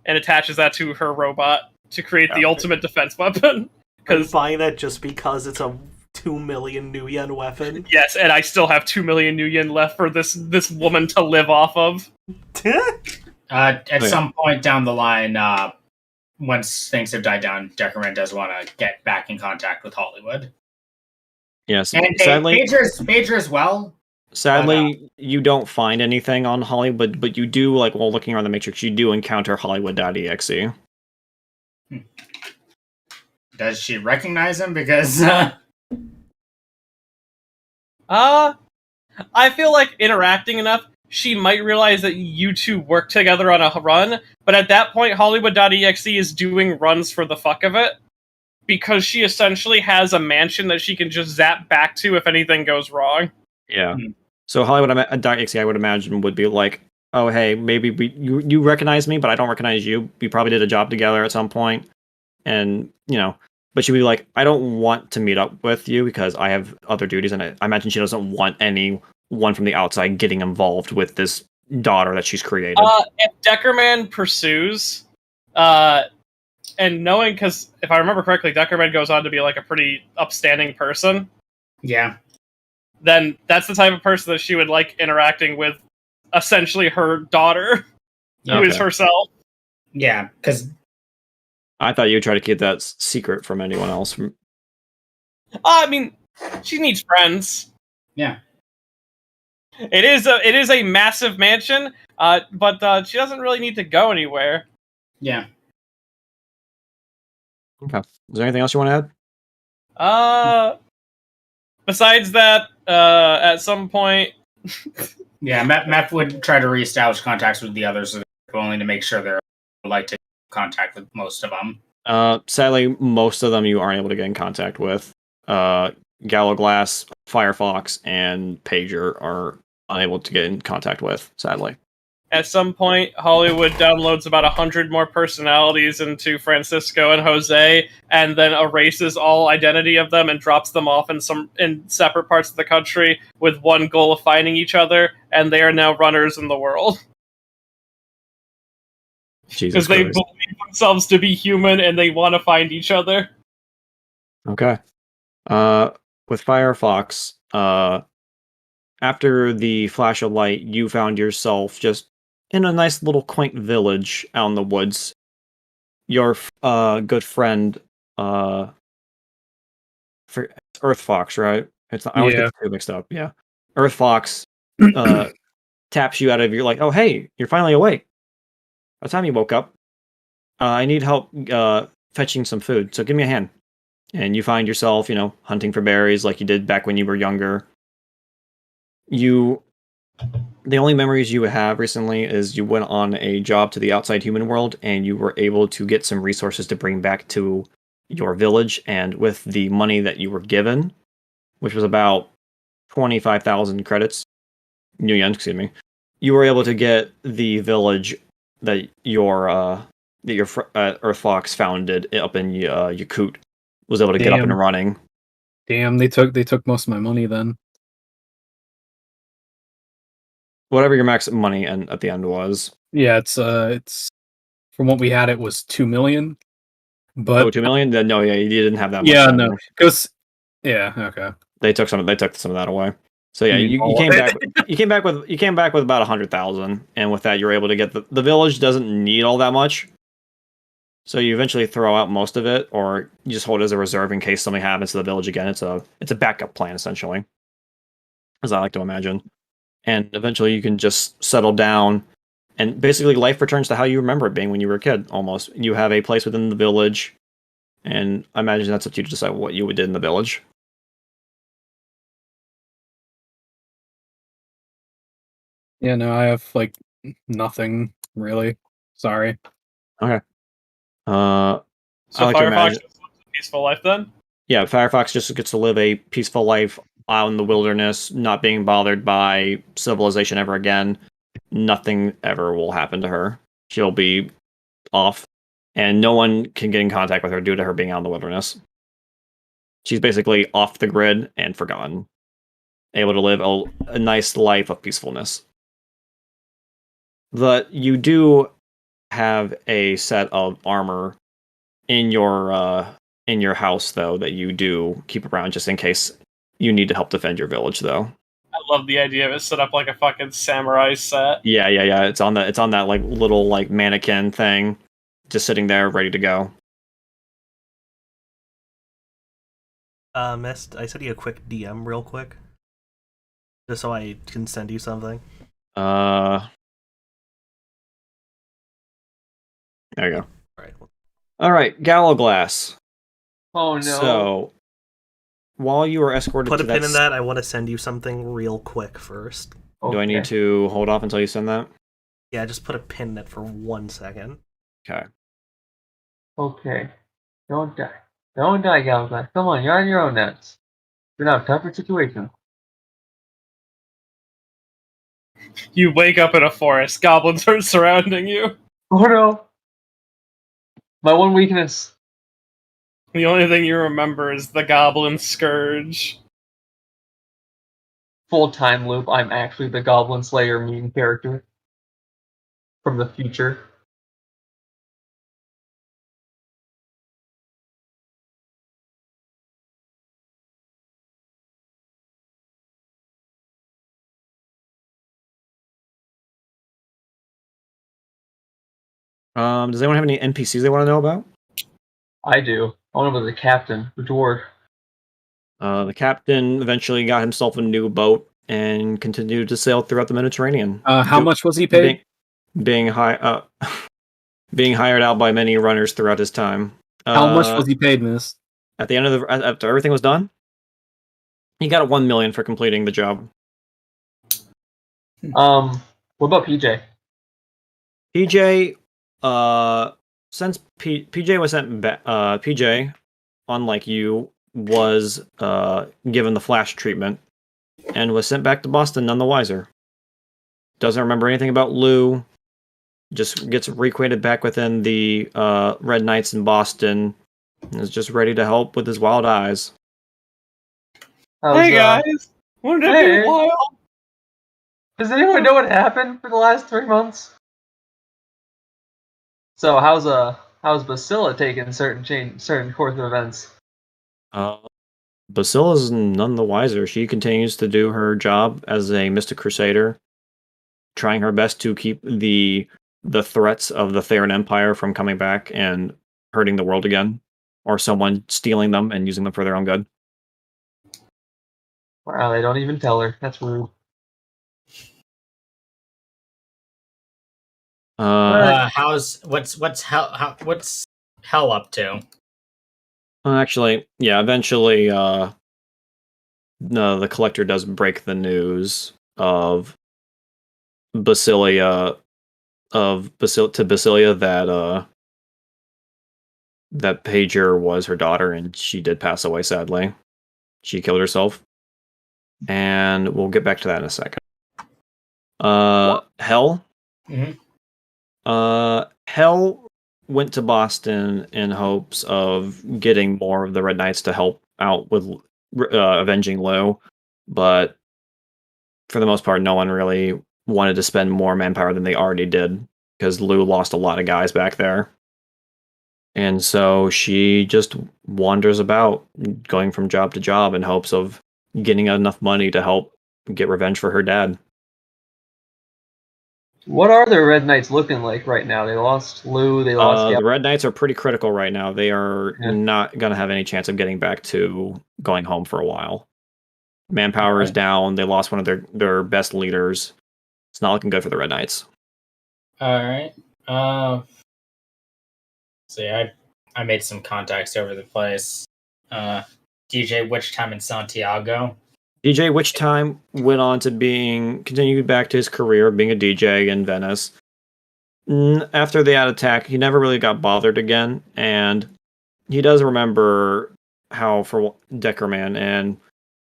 and attaches that to her robot to create the ultimate defense weapon. Because buying that just because it's a 2 million new yen weapon? Yes, and I still have 2 million new yen left for this woman to live off of. At yeah. some point down the line, once things have died down, Deckerman does want to get back in contact with Hollywood. Yes, And sadly, Major as well. sadly, you don't find anything on Hollywood, but you do, like, while looking around the Matrix, you do encounter Hollywood.exe. Does she recognize him? Because I feel like interacting enough, she might realize that you two work together on a run, but at that point, Hollywood.exe is doing runs for the fuck of it, because she essentially has a mansion that she can just zap back to if anything goes wrong. Yeah. So Hollywood.exe, I would imagine, would be like, oh, hey, maybe you recognize me, but I don't recognize you. We probably did a job together at some point. And, but she'd be like, I don't want to meet up with you because I have other duties. And I imagine she doesn't want anyone from the outside getting involved with this daughter that she's created. If Deckerman pursues, and knowing, because if I remember correctly, Deckerman goes on to be like a pretty upstanding person. Yeah. Then that's the type of person that she would like interacting with, essentially her daughter, who is herself. Yeah, because I thought you would try to keep that secret from anyone else. I mean, she needs friends. Yeah. It is a massive mansion, but she doesn't really need to go anywhere. Yeah. Okay. Is there anything else you want to add? Besides that, at some point... yeah, Meth would try to reestablish contacts with the others, so they're willing to make sure they're like to contact with most of them. Sadly, most of them you aren't able to get in contact with. Gallowglass, Firefox, and Pager are unable to get in contact with, sadly. At some point, Hollywood downloads about 100 more personalities into Francisco and Jose, and then erases all identity of them and drops them off in separate parts of the country with one goal of finding each other, and they are now runners in the world. Because they believe themselves to be human and they want to find each other. Okay. With Firefox, after the flash of light, you found yourself just in a nice little quaint village out in the woods. Your good friend, Earth Fox, right? I always get the two mixed up. Yeah, Earth Fox taps you out of your, like, oh hey, you're finally awake. By the time you woke up, I need help fetching some food, so give me a hand. And you find yourself, hunting for berries like you did back when you were younger. The only memories you have recently is you went on a job to the outside human world, and you were able to get some resources to bring back to your village, and with the money that you were given, which was about 25,000 credits, New Yen, excuse me, you were able to get the village that your Earth Fox founded up in Yakut was able to get up and running. Damn, they took most of my money then. Whatever your max money and at the end was. Yeah, it's from what we had, it was 2 million. But 2 million? Then no, yeah, you didn't have that much. Yeah, no, because okay. They took some of that away. So yeah, you came back. You came back with about 100,000, and with that, you're able to get the village doesn't need all that much. So you eventually throw out most of it, or you just hold it as a reserve in case something happens to the village again. It's a backup plan essentially, as I like to imagine. And eventually you can just settle down, and basically life returns to how you remember it being when you were a kid, almost. You have a place within the village, and I imagine that's up to you to decide what you would do in the village. Yeah, no, I have, like, nothing, really. Sorry. Okay. So Firefox just lives a peaceful life then? Yeah, Firefox just gets to live a peaceful life out in the wilderness, not being bothered by civilization ever again. Nothing ever will happen to her. She'll be off, and no one can get in contact with her due to her being out in the wilderness. She's basically off the grid and forgotten, able to live a nice life of peacefulness. But you do have a set of armor in your house, though, that you do keep around just in case you need to help defend your village, though. I love the idea of it set up like a fucking samurai set. Yeah. It's on that like little like mannequin thing, just sitting there ready to go. Mist, I sent you a quick DM real quick, just so I can send you something. There you go. All All right, Gallowglass. Oh no. So, while you are escorted Put to a pin in that. I want to send you something real quick first. Do I need to hold off until you send that? Yeah, just put a pin in it for 1 second. Okay. Okay. Don't die. Don't die, Galglass. Come on, you're on your own now. You're in a tougher situation. You wake up in a forest, goblins are surrounding you. Oh no. My one weakness. The only thing you remember is the goblin scourge. Full time loop. I'm actually the Goblin Slayer meme character from the future. Does anyone have any NPCs they want to know about? I do. I want to be the captain, the dwarf. The captain eventually got himself a new boat and continued to sail throughout the Mediterranean. How much was he paid? Being hired out by many runners throughout his time. How much was he paid, Miss? At the end of after everything was done, he got 1 million for completing the job. What about PJ? PJ, since PJ was sent back, PJ, unlike you, was given the flash treatment and was sent back to Boston none the wiser. Doesn't remember anything about Lou. Just gets reacquainted back within the Red Knights in Boston and is just ready to help with his wild eyes. Hey guys! Wouldn't it be wild? Does anyone know what happened for the last 3 months? So how's Basila taking certain course of events? Basila's none the wiser. She continues to do her job as a Mystic Crusader, trying her best to keep the threats of the Theron Empire from coming back and hurting the world again, or someone stealing them and using them for their own good. Wow, they don't even tell her. That's rude. What's hell up to? Actually, yeah, eventually, no, the collector does break the news of Basilia, to Basilia that Pager was her daughter, and she did pass away, sadly. She killed herself. And we'll get back to that in a second. Hell? Mm-hmm. Hell went to Boston in hopes of getting more of the Red Knights to help out with avenging Lou, but for the most part, no one really wanted to spend more manpower than they already did, because Lou lost a lot of guys back there. And so she just wanders about, going from job to job in hopes of getting enough money to help get revenge for her dad. What are the Red Knights looking like right now? They lost Lou, they lost the Red Knights are pretty critical right now. They are not going to have any chance of getting back to going home for a while. Manpower is down. They lost one of their best leaders. It's not looking good for the Red Knights. Alright. See, I made some contacts over the place. DJ Witch Time in Santiago. DJ Witch Time went on to continued back to his career being a DJ in Venice. After the ad attack, he never really got bothered again, and he does remember how for Deckerman and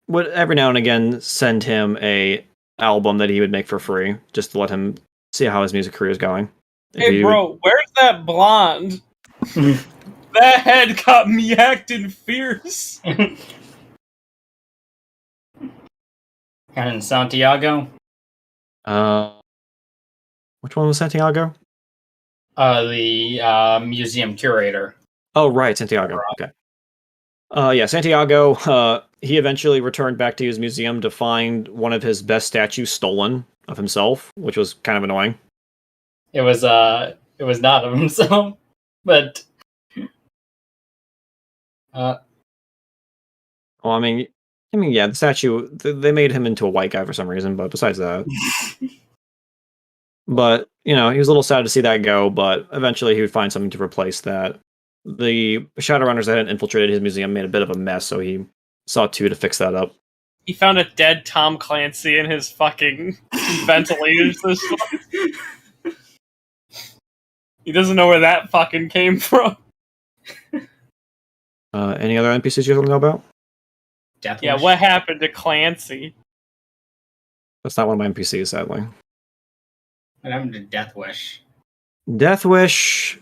would every now and again send him a album that he would make for free, just to let him see how his music career is going. Hey bro, where's that blonde? That head got me acting fierce. And in Santiago? Which one was Santiago? The museum curator. Oh, right, Santiago. Okay. Yeah, Santiago, he eventually returned back to his museum to find one of his best statues stolen of himself, which was kind of annoying. It was not of himself, but Well, I mean, yeah, the statue, they made him into a white guy for some reason, but besides that. But, he was a little sad to see that go, but eventually he would find something to replace that. The Shadowrunners that had infiltrated his museum made a bit of a mess, so he saw to fix that up. He found a dead Tom Clancy in his fucking ventilator system. He doesn't know where that fucking came from. Any other NPCs you want to know about? Death Yeah, Wish. what happened to Clancy? That's not one of my NPCs, sadly. What happened to Death Wish? Deathwish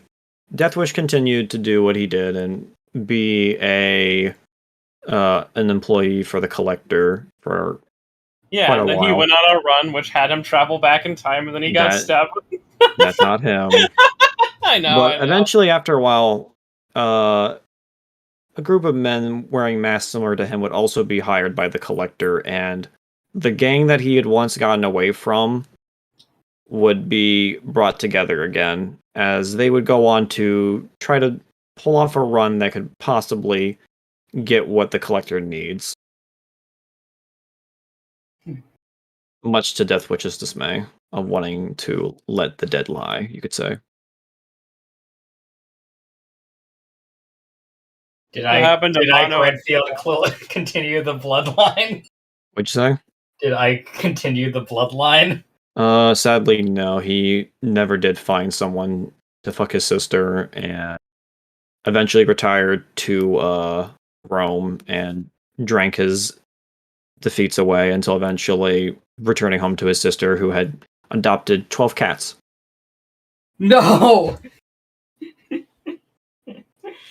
continued to do what he did and be an employee for the Collector for Yeah, quite a and then he while. went on a run, which had him travel back in time, and then he got stabbed. That's not him. I know. But eventually, after a while, a group of men wearing masks similar to him would also be hired by the Collector, and the gang that he had once gotten away from would be brought together again, as they would go on to try to pull off a run that could possibly get what the Collector needs. Much to Deathwitch's dismay of wanting to let the dead lie, you could say. Did What happened to Ike Mono? Redfield continue the bloodline? What'd you say? Did Ike continue the bloodline? Sadly, no. He never did find someone to fuck his sister, and eventually retired to Rome and drank his defeats away until eventually returning home to his sister, who had adopted 12 cats. No.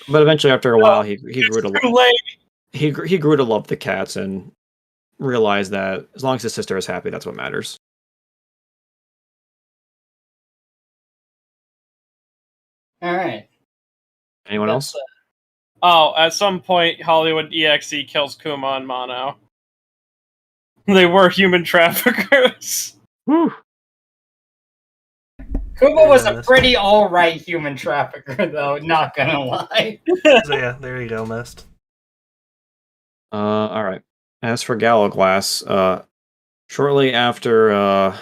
But eventually, after a while, he grew to Too late. he grew to love the cats and realized that as long as his sister is happy, that's what matters. All right. Anyone else? Oh, at some point, Hollywood EXE kills Kuma and Mono. They were human traffickers. Whew. Kuma was a pretty alright human trafficker, though, not gonna lie. So yeah, there you go, Mist. Alright. As for Gallowglass, shortly after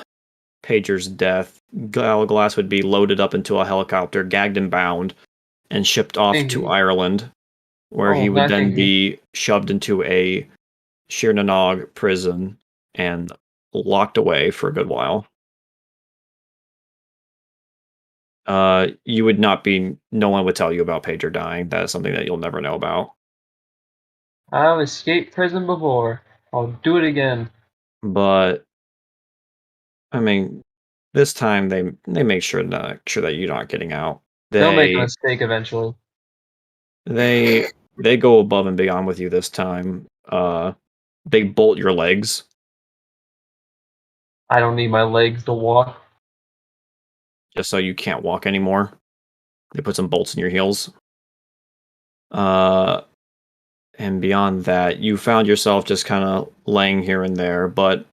Pager's death, Gallowglass would be loaded up into a helicopter, gagged and bound, and shipped off to Ireland, where he would then be shoved into a Shirnanog prison and locked away for a good while. You would not be. No one would tell you about Pager dying. That is something that you'll never know about. I've escaped prison before. I'll do it again. But I mean, this time they make sure that you're not getting out. They'll make a mistake eventually. They go above and beyond with you this time. They bolt your legs. I don't need my legs to walk. Just so you can't walk anymore. They put some bolts in your heels. And beyond that, you found yourself just kind of laying here and there, but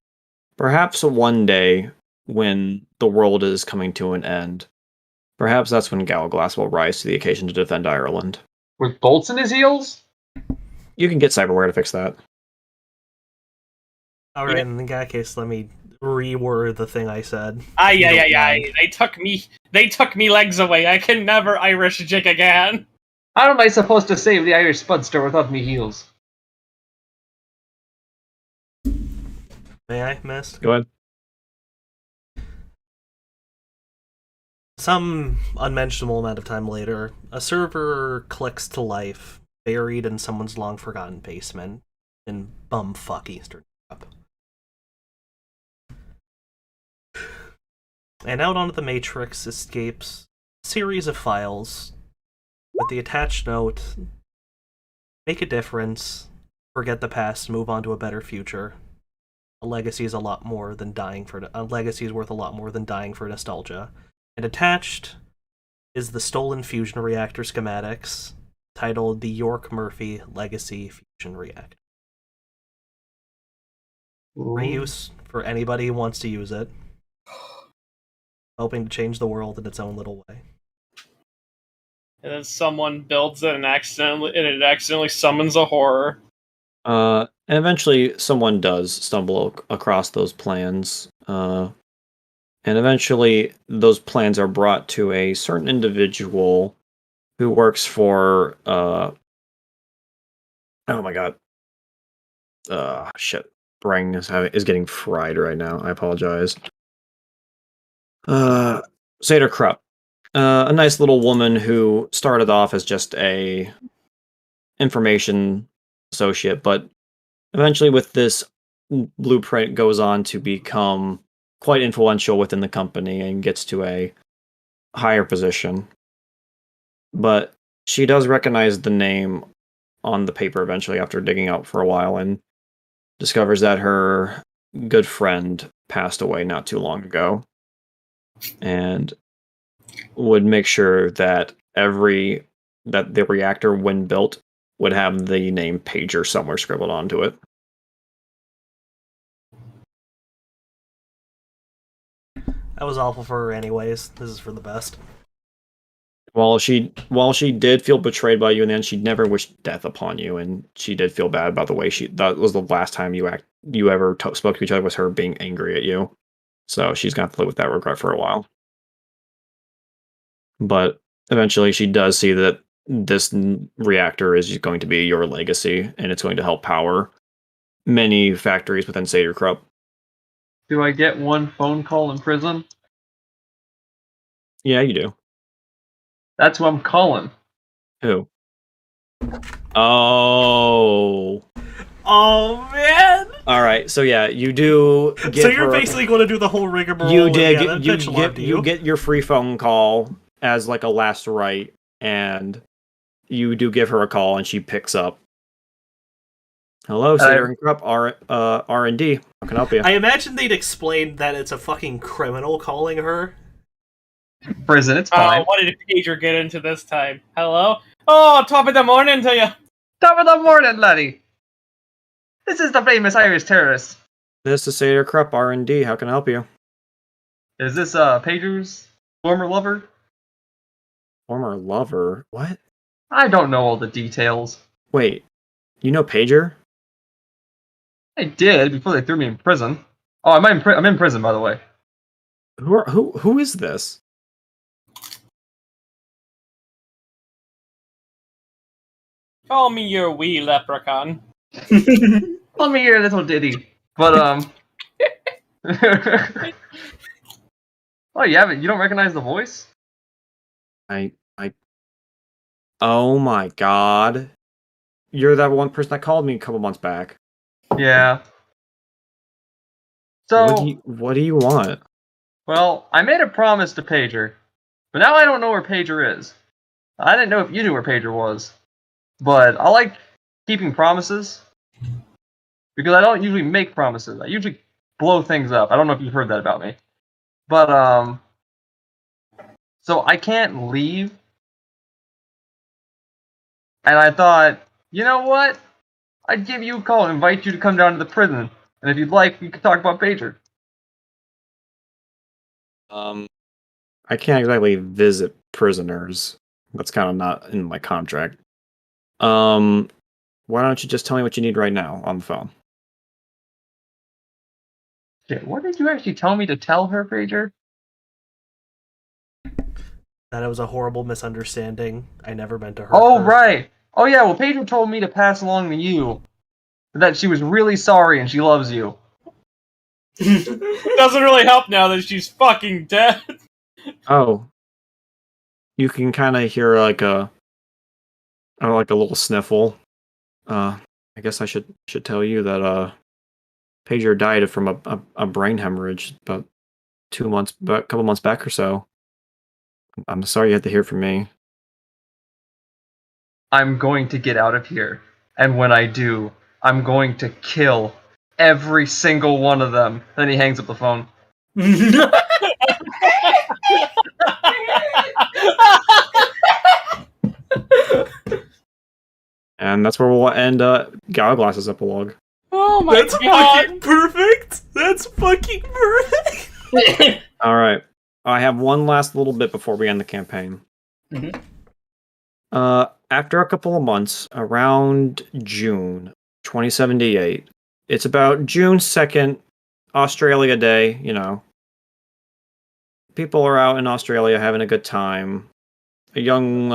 perhaps one day, when the world is coming to an end, perhaps that's when Gallowglass will rise to the occasion to defend Ireland. With bolts in his heels? You can get cyberware to fix that. Alright, in that case, let me reword the thing I said. They took me legs away. I can never Irish jig again. How am I supposed to save the Irish Spudster without me heels? May I, Mist? Go ahead. Some unmentionable amount of time later, a server clicks to life, buried in someone's long-forgotten basement in bumfuck Eastern Europe. And out onto the Matrix escapes a series of files with the attached note, make a difference, forget the past, move on to a better future. A legacy is a lot more than dying for a legacy is worth a lot more than dying for nostalgia. And attached is the stolen fusion reactor schematics, titled the York Murphy Legacy Fusion Reactor. Reuse for anybody who wants to use it. Hoping to change the world in its own little way. And then someone builds it and it accidentally summons a horror. And eventually someone does stumble across those plans. And eventually those plans are brought to a certain individual who works for oh my god. Shit. Brain is getting fried right now. I apologize. Seder Krupp. A nice little woman who started off as just a information associate, but eventually with this blueprint goes on to become quite influential within the company and gets to a higher position. But she does recognize the name on the paper eventually after digging out for a while and discovers that her good friend passed away not too long ago. And would make sure that the reactor, when built, would have the name Pager somewhere scribbled onto it. That was awful for her anyways. This is for the best. While she did feel betrayed by you in the end, she never wished death upon you, and she did feel bad about the way that was the last time you ever spoke to each other, was her being angry at you. So she's going to have to live with that regret for a while. But eventually she does see that this reactor is going to be your legacy, and it's going to help power many factories within Seder Krupp. Do I get one phone call in prison? Yeah, you do. That's who I'm calling. Who? Oh. Oh man! All right, so yeah, you do. So you're basically going to do the whole rigmarole. You did. You get your free phone call as like a last right, and you do give her a call, and she picks up. Hello, Seder Krupp, R&D. How can I help you? I imagine they'd explain that it's a fucking criminal calling her. Prison, it's fine. Oh, what did Pager get into this time? Hello? Oh, top of the morning to you. Top of the morning, laddie. This is the famous Irish terrorist. This is Seder Krupp, R&D. How can I help you? Is this Pager's former lover? Former lover? What? I don't know all the details. Wait, you know Pager? I did before they threw me in prison. Oh, I'm in prison, by the way. Who is this? Call me your wee leprechaun. Let me hear a little ditty. But oh, you haven't? You don't recognize the voice? Oh my god. You're that one person that called me a couple months back. Yeah. So what do you want? Well, I made a promise to Pager, but now I don't know where Pager is. I didn't know if you knew where Pager was, but I like keeping promises because I don't usually make promises. I usually blow things up. I don't know if you've heard that about me, but so I can't leave, and I thought, you know what? I'd give you a call and invite you to come down to the prison, and if you'd like, we could talk about Pager. I can't exactly visit prisoners. That's kind of not in my contract. Why don't you just tell me what you need right now on the phone? Shit, what did you actually tell me to tell her, Pager? That it was a horrible misunderstanding. I never meant to hurt Oh, her. right. Oh, yeah, well, Pager told me to pass along to you that she was really sorry and she loves you. Doesn't really help now that she's fucking dead. Oh. You can kind of hear like a little sniffle. I guess I should tell you that Pager died from a brain hemorrhage about a couple months back or so. I'm sorry you had to hear from me. I'm going to get out of here. And when I do, I'm going to kill every single one of them. Then he hangs up the phone. And that's where we'll end Galglass's epilogue. Oh my That's god! fucking perfect. That's fucking perfect. All right. I have one last little bit before we end the campaign. Mhm. After a couple of months, around June 2078, it's about June 2nd, Australia Day, you know. People are out in Australia having a good time. A young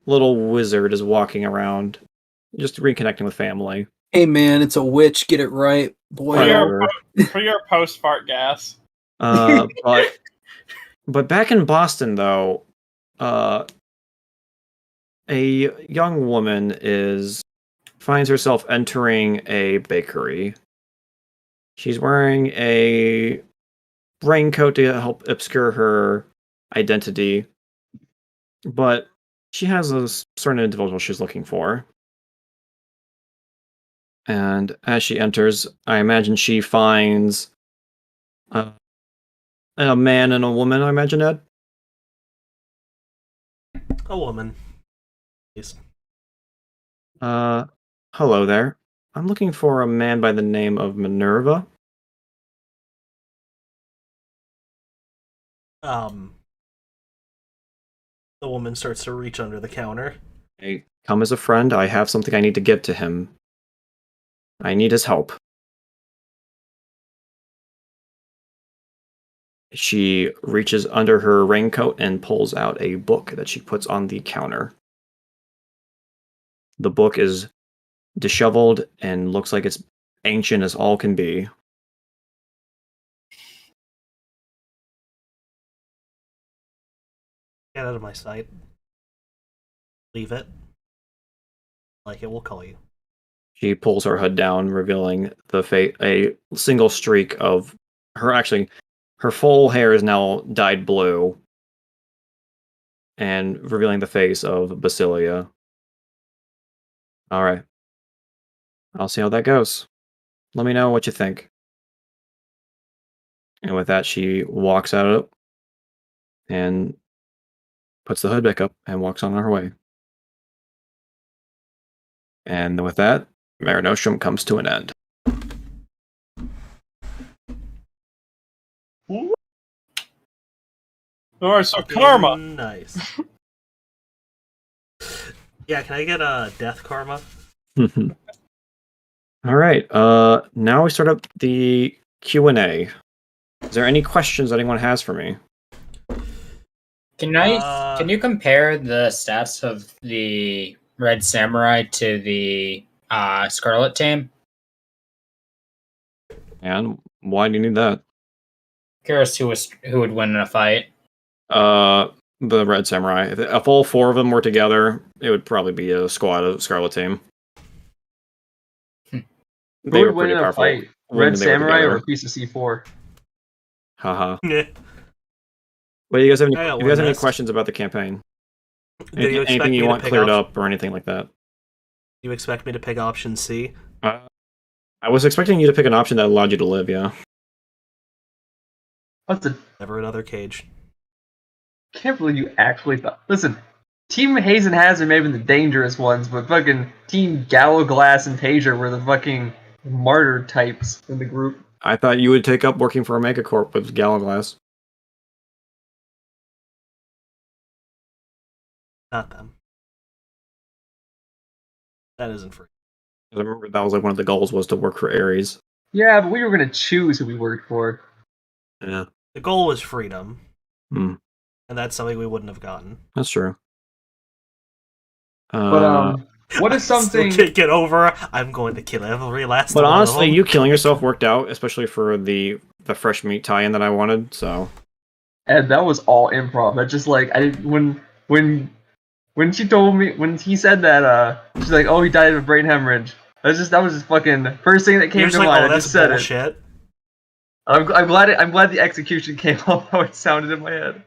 little wizard is walking around, just reconnecting with family. Hey man, it's a witch. Get it right, boy. Whatever. For your post fart gas. But back in Boston, though, a young woman finds herself entering a bakery. She's wearing a raincoat to help obscure her identity, but she has a certain individual she's looking for. And as she enters, I imagine she finds a man and a woman, I imagine, Ed? A woman. Yes. Hello there. I'm looking for a man by the name of Minerva. The woman starts to reach under the counter. Hey, come as a friend. I have something I need to give to him. I need his help. She reaches under her raincoat and pulls out a book that she puts on the counter. The book is disheveled and looks like it's ancient as all can be. Get out of my sight. Leave it. Like it will call you. She pulls her hood down, revealing a single streak of her. Actually, her full hair is now dyed blue, and revealing the face of Basilia. All right, I'll see how that goes. Let me know what you think. And with that, she walks out and puts the hood back up and walks on her way. And with that, Mare Nostrum comes to an end. Alright, so karma. Nice. Yeah, can I get a death karma? All right. Now we start up the Q&A. Is there any questions anyone has for me? Can you compare the stats of the Red Samurai to the Scarlet Tame? And why do you need that? Curious who would win in a fight. The Red Samurai. If all four of them were together, it would probably be a squad of Scarlet Team. Who They were would win pretty in a powerful fight? when Red they were Samurai together. or a piece of C4? Haha. Yeah. But you guys have any, I got if you guys one have any next. questions about the campaign? Do you expect Anything me you to want pick cleared option- up or anything like that? You expect me to pick option C? I was expecting you to pick an option that allowed you to live, yeah. What's the? Never another cage. Can't believe you actually thought. Listen, Team Haze and Hazard may have been the dangerous ones, but fucking Team Gallowglass and Pager were the fucking martyr types in the group. I thought you would take up working for a Megacorp with Gallowglass. Not them. That isn't free. I remember that was like one of the goals was to work for Ares. Yeah, but we were gonna choose who we worked for. Yeah, The goal was freedom. Hmm. And that's something we wouldn't have gotten. that's true. But what is Still something? can't get over. I'm going to kill every last But one honestly, of them. you killing yourself worked out, especially for the fresh meat tie-in that I wanted. So And that was all improv. That just like I didn't when she told me when he said that she's like, oh, he died of a brain hemorrhage. That was just fucking first thing that came You're to just like, mind. oh, I that's just said it. bullshit. I'm glad the execution came off how it sounded in my head.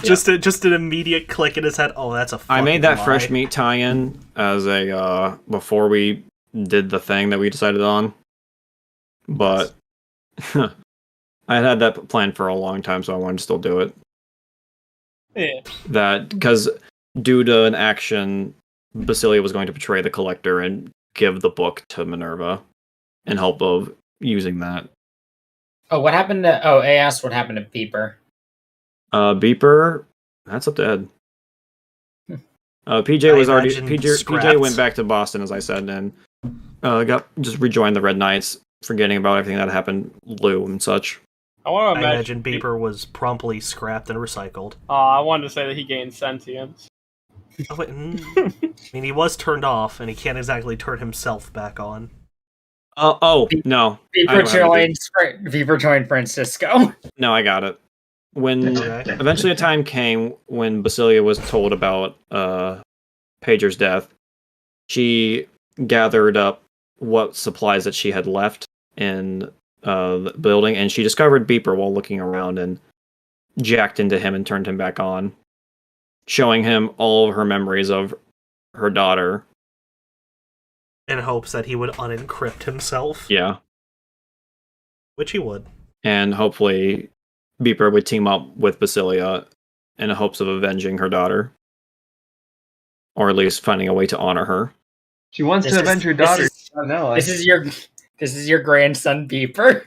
Just an immediate click in his head. Oh, that's a fucking I made that lie. fresh meat tie-in as a before we did the thing that we decided on. But I had that planned for a long time, so I wanted to still do it. Yeah. That because due to an action Basilia was going to betray the Collector and give the book to Minerva in hope of using that. Oh, what happened to? Oh, A asked what happened to Beeper. Beeper, that's up to Ed. PJ I was already imagine PJ scrapped. went back to Boston, as I said, and just rejoined the Red Knights, forgetting about everything that happened, Lou and such. I want I to imagine Beeper was promptly scrapped and recycled. I wanted to say that he gained sentience. Oh, wait, I mean, he was turned off, and he can't exactly turn himself back on. No, I know how to do- Beeper joined Francisco. No, I got it. When Okay. eventually a time came when Basilia was told about Pager's death, she gathered up what supplies that she had left in the building, and she discovered Beeper while looking around and jacked into him and turned him back on, showing him all of her memories of her daughter. In hopes that he would unencrypt himself. Yeah. Which he would. And hopefully Beeper would team up with Basilia in hopes of avenging her daughter. Or at least finding a way to honor her. She wants to avenge her daughter. This is your grandson Beeper.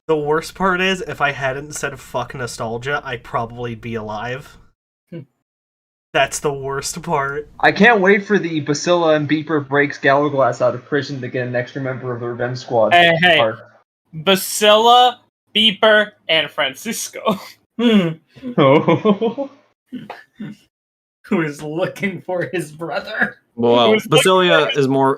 The worst part is, if I hadn't said fuck nostalgia, I'd probably be alive. That's the worst part. I can't wait for the Basila and Beeper breaks Gallowglass out of prison to get an extra member of the Revenge Squad. Hey, arc. Basila, Beeper, and Francisco. Oh. Who is looking for his brother? Well, Basilia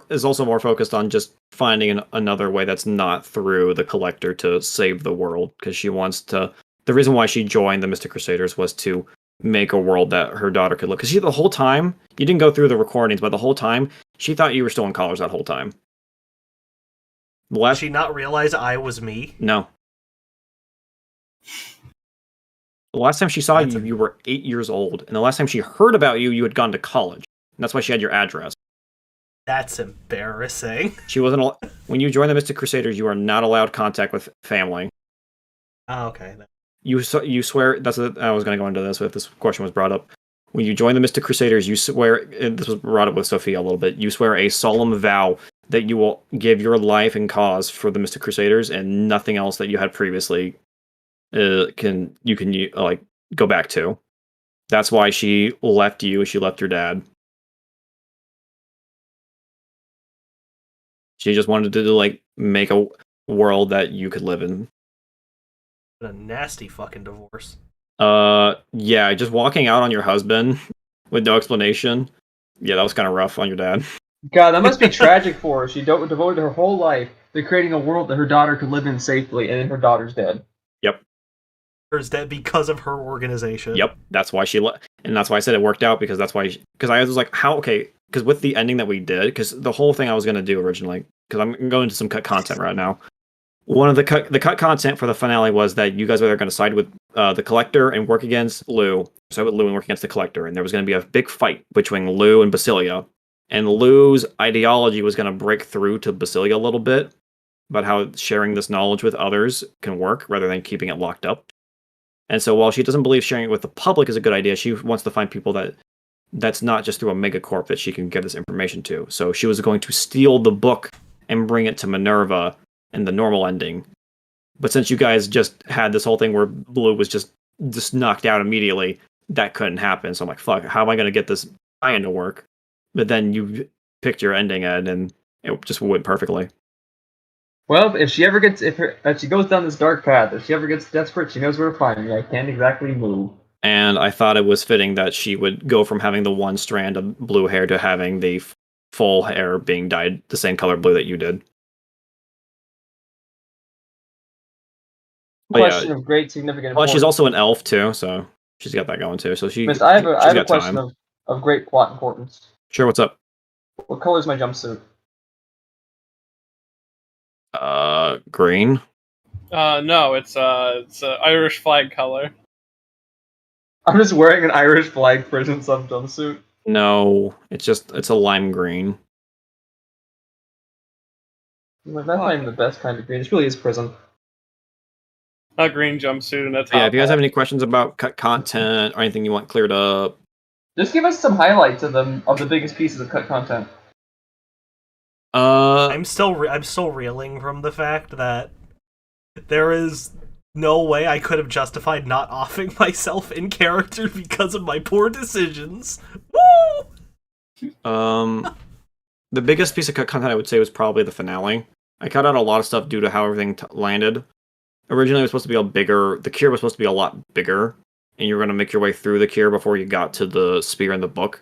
is also more focused on just finding another way that's not through the Collector to save the world, because she wants to. The reason why she joined the Mystic Crusaders was to make a world that her daughter could live. Because the whole time, you didn't go through the recordings, but the whole time she thought you were still in college that whole time. Did she not realize I was me? No. The last time she saw you, you were 8 years old, and the last time she heard about you, you had gone to college. And that's why she had your address. That's embarrassing. She wasn't. When you join the Mystic Crusaders, you are not allowed contact with family. Oh, okay. You swear. That's what I was going to go into this if this question was brought up. When you join the Mystic Crusaders, you swear. And this was brought up with Sophia a little bit. You swear a solemn vow that you will give your life and cause for the Mystic Crusaders, and nothing else that you had previously can go back to. That's why she left you. She left your dad. She just wanted to make a world that you could live in. A nasty fucking divorce. Yeah, just walking out on your husband with no explanation. Yeah, that was kind of rough on your dad. God, that must be tragic for her. She devoted her whole life to creating a world that her daughter could live in safely, and then her daughter's dead. Yep. Her's dead because of her organization. Yep, that's why she left, and that's why I said it worked out, because that's why. Because I was like, how? Okay, because with the ending that we did, because the whole thing I was gonna do originally, because I'm going into some cut content right now. One of the cut content for the finale was that you guys were going to side with the Collector and work against Lou. Side with Lou and work against the Collector, and there was going to be a big fight between Lou and Basilia. And Lou's ideology was going to break through to Basilia a little bit about how sharing this knowledge with others can work rather than keeping it locked up. And so while she doesn't believe sharing it with the public is a good idea, she wants to find people that's not just through a megacorp that she can give this information to. So she was going to steal the book and bring it to Minerva in the normal ending. But since you guys just had this whole thing where Blue was just knocked out immediately, that couldn't happen. So I'm like, fuck, how am I going to get this tie-in to work? But then you picked your ending, Ed, and it just went perfectly. Well, if she goes down this dark path, if she ever gets desperate, she knows where to find me. I can't exactly move. And I thought it was fitting that she would go from having the one strand of blue hair to having the full hair being dyed the same color blue that you did. Question of great significant Well, importance. she's also an elf too, so she's got that going too. So Miss, I have a question of great plot importance. Sure, what's up? What color is my jumpsuit? Green. No, it's a Irish flag color. I'm just wearing an Irish flag prison sub jumpsuit. No, it's a lime green. That's not even the best kind of green. This really is prison. A green jumpsuit and a top. Yeah, if you guys have any questions about cut content or anything you want cleared up, Just give us some highlights of the biggest pieces of cut content. I'm still reeling from the fact that there is no way I could have justified not offing myself in character because of my poor decisions. Woo! The biggest piece of cut content I would say was probably the finale. I cut out a lot of stuff due to how everything landed. Originally, it was supposed to be the cure was supposed to be a lot bigger, and you were going to make your way through the cure before you got to the spear in the book.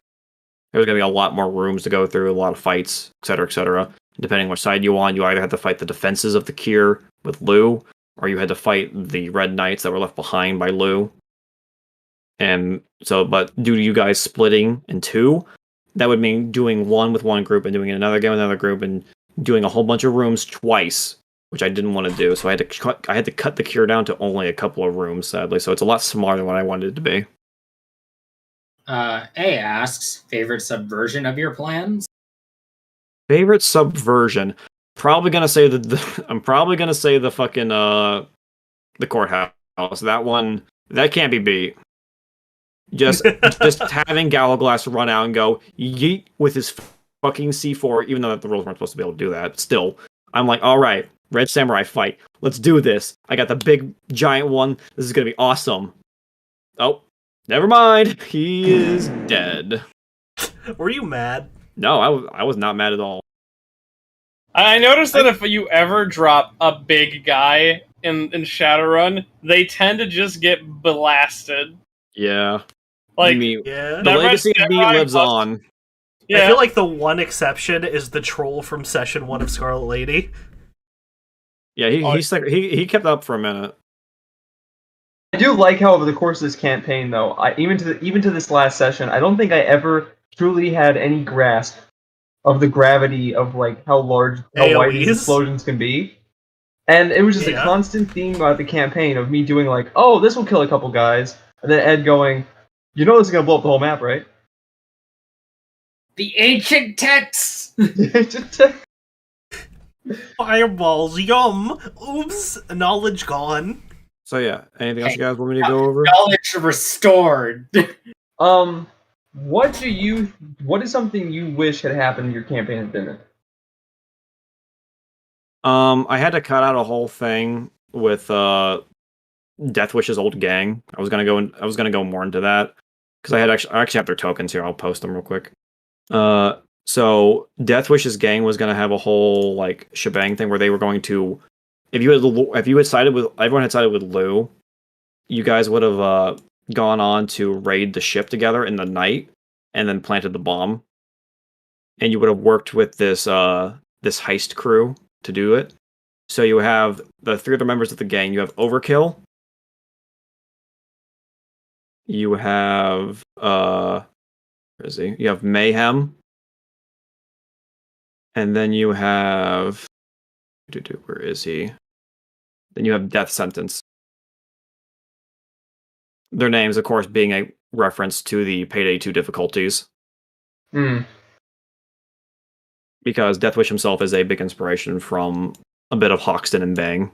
There was going to be a lot more rooms to go through, a lot of fights, etc., etc. Depending which side you on, you either had to fight the defenses of the cure with Lou, or you had to fight the Red Knights that were left behind by Lou. And so, but due to you guys splitting in two, that would mean doing one with one group and doing another game with another group and doing a whole bunch of rooms twice, which I didn't want to do. So I had to cut the cure down to only a couple of rooms, sadly. So it's a lot smaller than what I wanted it to be. A asks, favorite subversion of your plans? Favorite subversion? Probably gonna say I'm probably gonna say the fucking the courthouse. That one, that can't be beat. Just having Galaglass run out and go yeet with his fucking C4, even though the rules weren't supposed to be able to do that. Still, I'm like, all right, Red Samurai fight. Let's do this. I got the big giant one. This is gonna be awesome. Oh, never mind. He is dead. Were you mad? No, I was not mad at all. I noticed that if you ever drop a big guy in Shadowrun, they tend to just get blasted. Yeah. Like, yeah. The legacy of me lives on. Yeah. I feel like the one exception is the troll from Session 1 of Scarlet Lady. Yeah, he kept up for a minute. I do like how over the course of this campaign, though, even to this last session, I don't think I ever truly had any grasp of the gravity of like how wide these explosions can be. And it was just a constant theme about the campaign of me doing like, oh, this will kill a couple guys, and then Ed going, you know this is gonna blow up the whole map, right? The ancient texts! Fireballs, yum! Oops, knowledge gone. So yeah, anything else you guys want me to go over? Knowledge restored. What is something you wish had happened in your campaign at dinner? I had to cut out a whole thing with Deathwish's old gang. I was gonna go more into that because I actually have their tokens here. I'll post them real quick. So Deathwish's gang was gonna have a whole like shebang thing where they were going to, if you had sided with everyone had sided with Lou, you guys would have gone on to raid the ship together in the night and then planted the bomb, and you would have worked with this heist crew to do it. So you have the three other members of the gang. You have Overkill. You have where is he? You have Mayhem. And then you have where is he? Then you have Death Sentence. Their names, of course, being a reference to the Payday 2 difficulties. Because Deathwish himself is a big inspiration from a bit of Hoxton and Bang.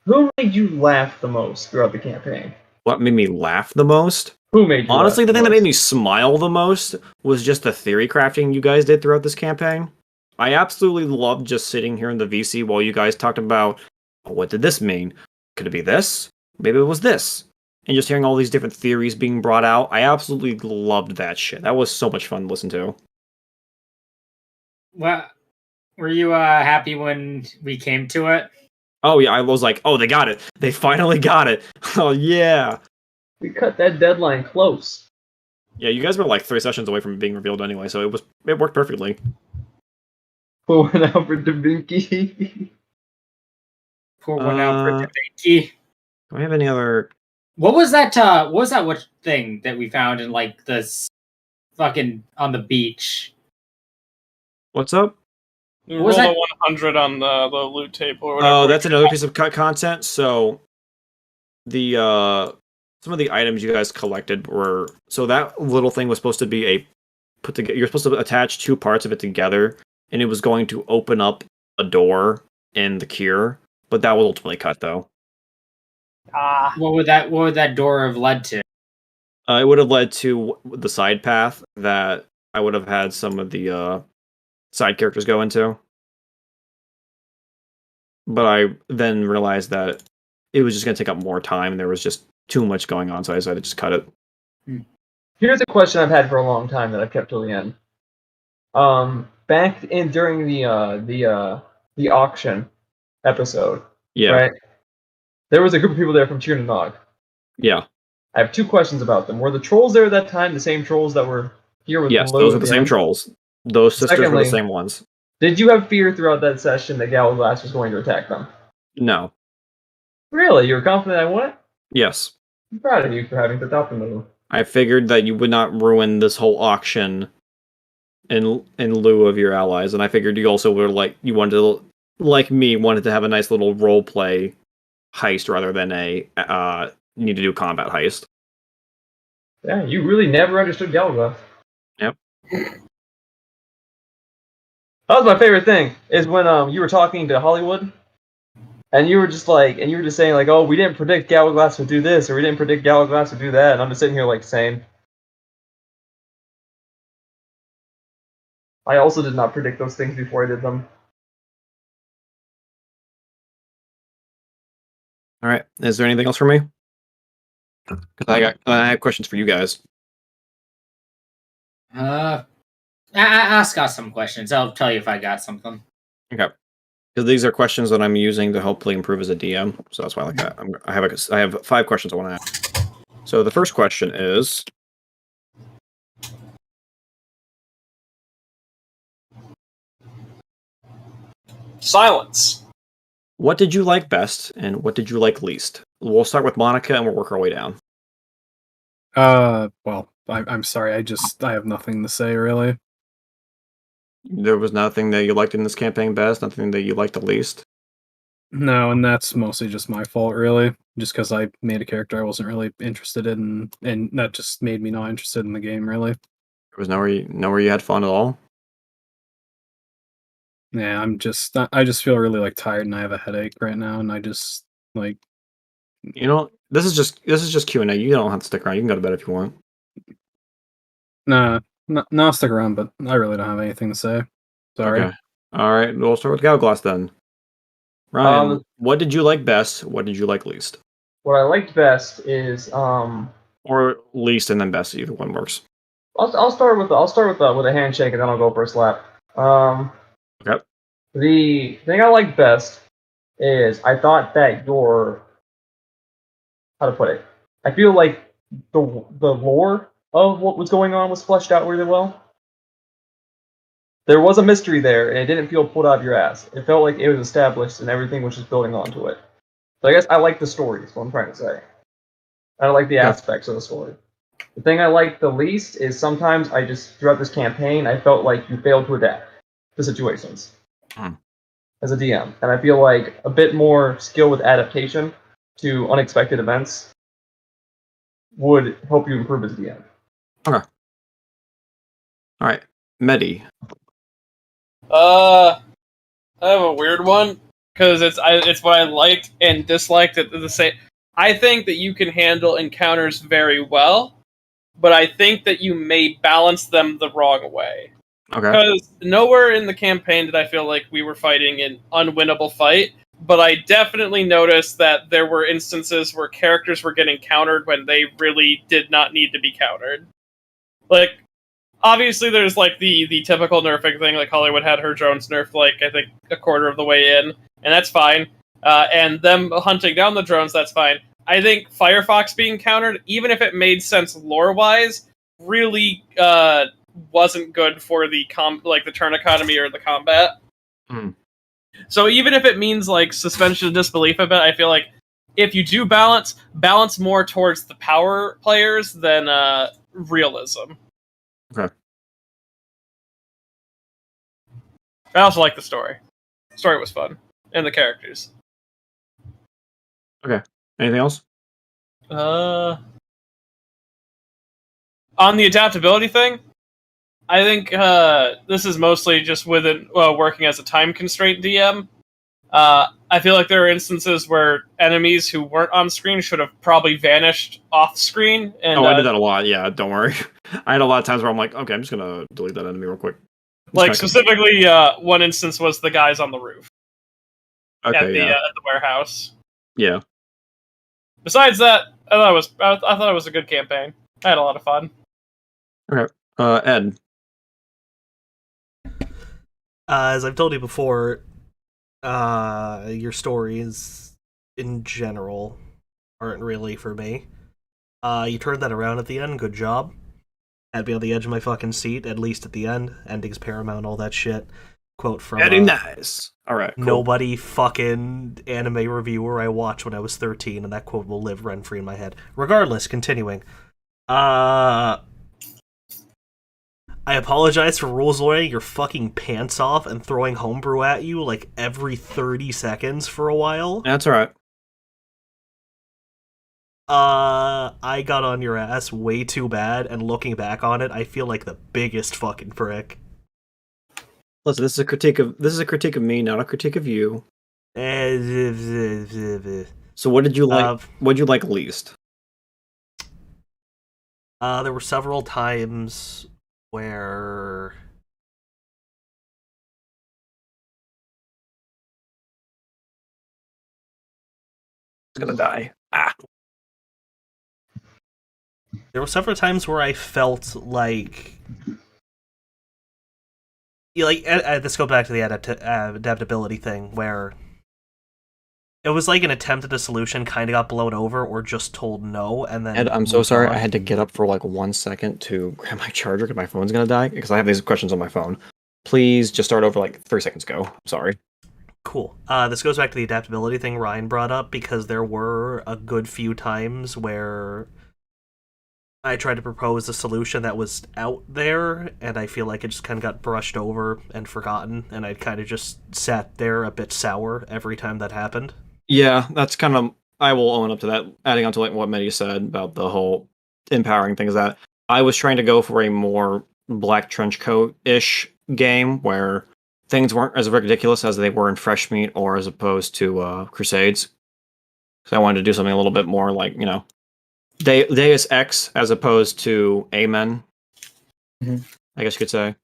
Who made you laugh the most throughout the campaign? What made me laugh the most? Who made you Honestly, laugh the thing most? that made me smile the most was just the theory crafting you guys did throughout this campaign. I absolutely loved just sitting here in the VC while you guys talked about, oh, what did this mean? Could it be this? Maybe it was this. And just hearing all these different theories being brought out, I absolutely loved that shit. That was so much fun to listen to. Well, were you happy when we came to it? Oh yeah, I was like, oh, they got it. They finally got it. Oh yeah. We cut that deadline close. Yeah, you guys were like 3 sessions away from it being revealed anyway, so it worked perfectly. Pour one out for Da Vinci. Pour one out for Da Vinci. Do I have any other? What was that thing that we found in like this fucking on the beach? What's up? You rolled a 100 on the loot table or whatever. Oh, that's another piece of cut content. So the some of the items you guys collected were, so that little thing was supposed to be put together. You're supposed to attach 2 parts of it together, and it was going to open up a door in the cure, but that was ultimately cut though. What would that door have led to? It would have led to the side path that I would have had some of the side characters go into. But I then realized that it was just going to take up more time, and there was just too much going on, so I decided to just cut it. Here's a question I've had for a long time that I've kept till the end. Back in during the auction episode, Yeah. right? There was a group of people there from Cheer and Nog. Yeah. I have 2 questions about them. Were the trolls there at that time the same trolls that were here with Yes, Lou those are at the the same end? trolls. Those sisters were Secondly, the same ones. Did you have fear throughout that session that Galaglass was going to attack them? No. Really? You were confident I won it? Yes. I'm proud of you for having the optimism. I figured that you would not ruin this whole auction in lieu of your allies, and I figured you also were wanted to have a nice little role play heist rather than a need to do combat heist. Yeah, you really never understood Galaglass. Yep. That was my favorite thing, is when you were talking to Hollywood, and you were just saying like, oh, we didn't predict Galaglass would do this, or we didn't predict Galaglass would do that, and I'm just sitting here like saying, I also did not predict those things before I did them. All right. Is there anything else for me? Because I have questions for you guys. Ask us some questions. I'll tell you if I got something. Okay. Because these are questions that I'm using to hopefully improve as a DM, so that's why I like that. I have 5 questions I want to ask. So the first question is, Silence. what did you like best, and what did you like least? We'll start with Monica, and we'll work our way down. Well, I'm sorry. I have nothing to say really. There was nothing that you liked in this campaign best, nothing that you liked the least. No, and that's mostly just my fault, really. Just because I made a character I wasn't really interested in, and that just made me not interested in the game, really. There was nowhere you had fun at all. Yeah, I just feel really like tired, and I have a headache right now, and I just like. You know, this is just Q&A. You don't have to stick around. You can go to bed if you want. Nah, I'll stick around, but I really don't have anything to say. Sorry. Okay. All right. We'll start with Galglass then. Ryan, what did you like best? What did you like least? What I liked best is or least and then best. Either one works. I'll start with a handshake and then I'll go for a slap. Okay. The thing I liked best is I thought that how to put it. I feel like the lore of what was going on was fleshed out really well. There was a mystery there, and it didn't feel pulled out of your ass. It felt like it was established, and everything was just building onto it. So I guess I like the story, is what I'm trying to say. I like the aspects of the story. The thing I like the least is sometimes throughout this campaign, I felt like you failed to adapt to situations as a DM. And I feel like a bit more skill with adaptation to unexpected events would help you improve as a DM. Okay. All right. Medi. I have a weird one because it's what I liked and disliked at the same. I think that you can handle encounters very well, but I think that you may balance them the wrong way. Okay. Because nowhere in the campaign did I feel like we were fighting an unwinnable fight, but I definitely noticed that there were instances where characters were getting countered when they really did not need to be countered. Like, obviously there's like the typical nerfing thing, like Hollywood had her drones nerfed like, I think, a quarter of the way in, and that's fine. And them hunting down the drones, that's fine. I think Firefox being countered, even if it made sense lore-wise, really wasn't good for the the turn economy or the combat. So even if it means like suspension of disbelief a bit, I feel like if you do balance more towards the power players than realism. Okay. I also like the story. The story was fun. And the characters. Okay. Anything else? On the adaptability thing, I think this is mostly just within working as a time constraint DM. I feel like there are instances where enemies who weren't on screen should have probably vanished off screen. And I did that a lot. Yeah, don't worry. I had a lot of times where I'm like, okay, I'm just gonna delete that enemy real quick. Like specifically, one instance was the guys on the roof at the warehouse. Yeah. Besides that, I thought it was a good campaign. I had a lot of fun. Okay. Ed. As I've told you before, your stories in general aren't really for me. You turned that around at the end. Good job. Had me on the edge of my fucking seat, at least at the end. Ending's paramount, all that shit. Quote from Very nice. All right. Cool. Nobody fucking anime reviewer I watched when I was 13, and that quote will live rent free in my head. Regardless, continuing. I apologize for rules lawyering your fucking pants off and throwing homebrew at you like every 30 seconds for a while. That's alright. I got on your ass way too bad, and looking back on it, I feel like the biggest fucking prick. Listen, this is a critique of me, not a critique of you. So what did you like? What did you like least? There were several times where It's gonna die. There were several times where I felt like this goes back to the adaptability thing, where it was like an attempt at a solution kind of got blown over or just told no, and then... Ed, I'm so sorry. I had to get up for like 1 second to grab my charger because my phone's gonna die, because I have these questions on my phone. Please just start over like 3 seconds ago. I'm sorry. Cool. This goes back to the adaptability thing Ryan brought up, because there were a good few times where I tried to propose a solution that was out there, and I feel like it just kind of got brushed over and forgotten, and I kind of just sat there a bit sour every time that happened. Yeah, that's kind of... I will own up to that. Adding on to like what Mehdi said about the whole empowering thing, is that I was trying to go for a more Black Trenchcoat-ish game where things weren't as ridiculous as they were in Fresh Meat or as opposed to Crusades. So I wanted to do something a little bit more like, you know, Deus Ex as opposed to Amen, I guess you could say.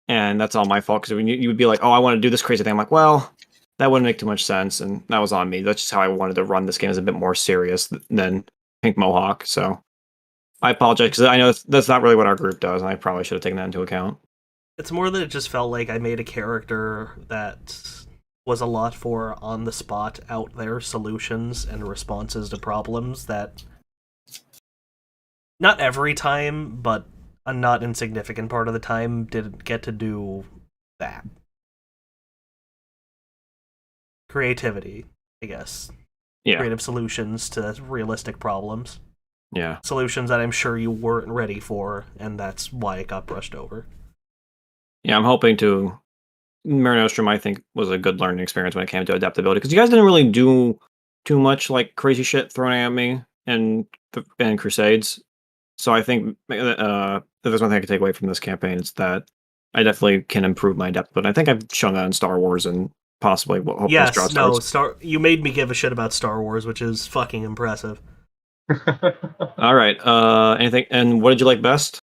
And that's all my fault, because you would be like, oh, I want to do this crazy thing. I'm like, well, that wouldn't make too much sense, and that was on me. That's just how I wanted to run this game, as a bit more serious than Pink Mohawk. So I apologize, because I know that's not really what our group does, and I probably should have taken that into account. It's more that it just felt like I made a character that was a lot for on-the-spot, out-there solutions and responses to problems that not every time, but a not insignificant part of the time didn't get to do that. Creativity, I guess. Yeah. Creative solutions to realistic problems. Yeah. Solutions that I'm sure you weren't ready for, and that's why it got brushed over. Yeah, I'm hoping to... Mare Nostrum, I think, was a good learning experience when it came to adaptability, because you guys didn't really do too much like crazy shit thrown at me in Crusades. So I think if there's one thing I can take away from this campaign, it's that I definitely can improve my adaptability. I think I've shown that in Star Wars and possibly you made me give a shit about Star Wars, which is fucking impressive. All right. Anything? And what did you like best?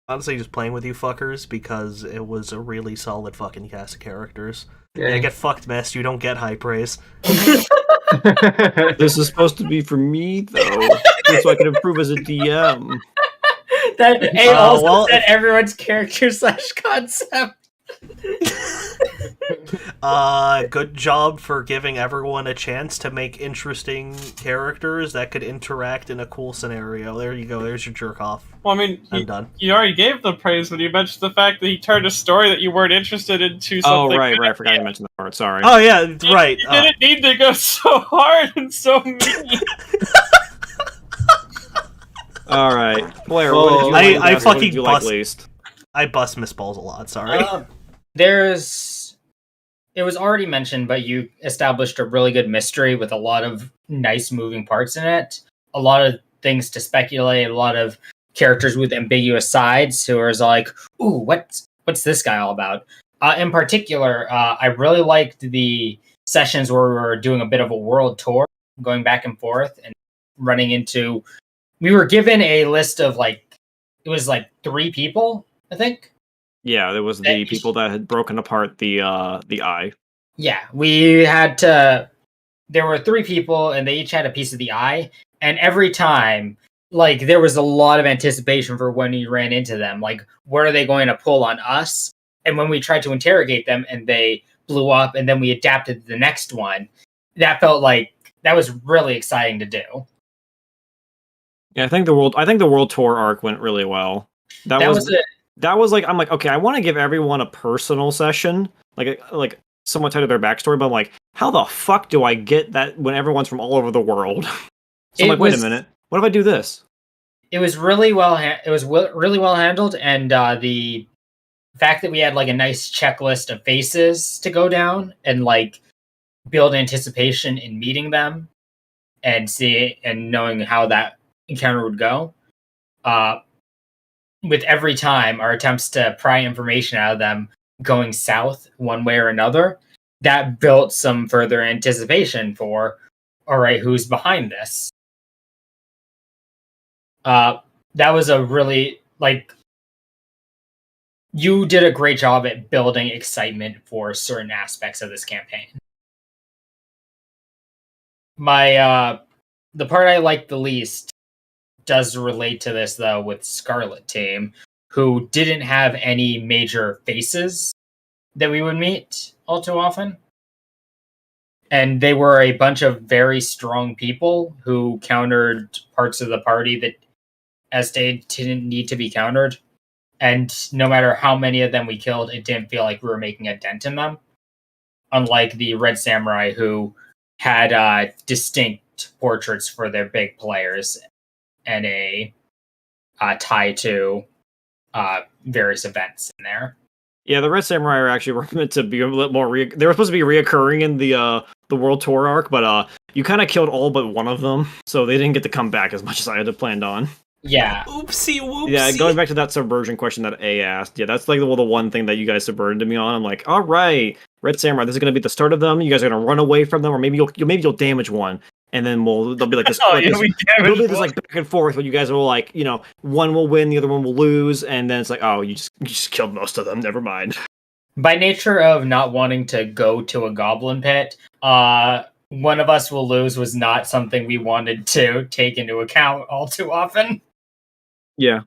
Honestly, just playing with you fuckers, because it was a really solid fucking cast of characters. Yeah. I get fucked messed, you don't get high praise. This is supposed to be for me, though, so I can improve as a DM. That also said everyone's character / concept. Good job for giving everyone a chance to make interesting characters that could interact in a cool scenario. There you go. There's your jerk off. Well, I mean, I'm done. You already gave the praise when you mentioned the fact that he turned a story that you weren't interested into something. Oh, right. I forgot you mentioned that part. Sorry. Oh, yeah, right. You didn't need to go so hard and so mean. All right, Blair. What did you like I best? fucking What did you like least? I bust Miss Balls a lot. Sorry. It was already mentioned, but you established a really good mystery with a lot of nice moving parts in it. A lot of things to speculate. A lot of characters with ambiguous sides who are like, "Ooh, what's this guy all about?" In particular, I really liked the sessions where we were doing a bit of a world tour, going back and forth and running into. We were given a list of it was 3 people, I think. Yeah, there was the people that had broken apart the eye. Yeah, we had to. There were 3 people, and they each had a piece of the eye. And every time, there was a lot of anticipation for when we ran into them. Like, what are they going to pull on us? And when we tried to interrogate them, and they blew up, and then we adapted the next one, that felt like that was really exciting to do. Yeah, I think the world tour arc went really well. That was like, I'm like, okay, I want to give everyone a personal session, like somewhat tied to their backstory, but I'm like, how the fuck do I get that when everyone's from all over the world? So I'm like, wait a minute, what if I do this? It was really well. Really well handled, and the fact that we had a nice checklist of faces to go down and build anticipation in meeting them and knowing how that encounter would go. With every time our attempts to pry information out of them going south one way or another, that built some further anticipation for, all right, who's behind this? That was a really you did a great job at building excitement for certain aspects of this campaign. The part I liked the least does relate to this though with Scarlet Team, who didn't have any major faces that we would meet all too often. And they were a bunch of very strong people who countered parts of the party that as they didn't need to be countered. And no matter how many of them we killed, it didn't feel like we were making a dent in them. Unlike the Red Samurai, who had distinct portraits for their big players and a tie to various events in there. Yeah, the Red Samurai are actually meant to be a little more. They were supposed to be reoccurring in the World Tour arc, but you kind of killed all but one of them, so they didn't get to come back as much as I had planned on. Yeah. Oopsie whoopsie. Yeah, going back to that subversion question that A asked, yeah, that's the one thing that you guys subverted me on. I'm like, all right, Red Samurai, this is gonna be the start of them. You guys are gonna run away from them, or maybe you'll damage one, and then there'll be like this. There'll be this back and forth where you guys will one will win, the other one will lose, and then it's like, oh, you just killed most of them. Never mind. By nature of not wanting to go to a goblin pit, one of us will lose was not something we wanted to take into account all too often. Yeah.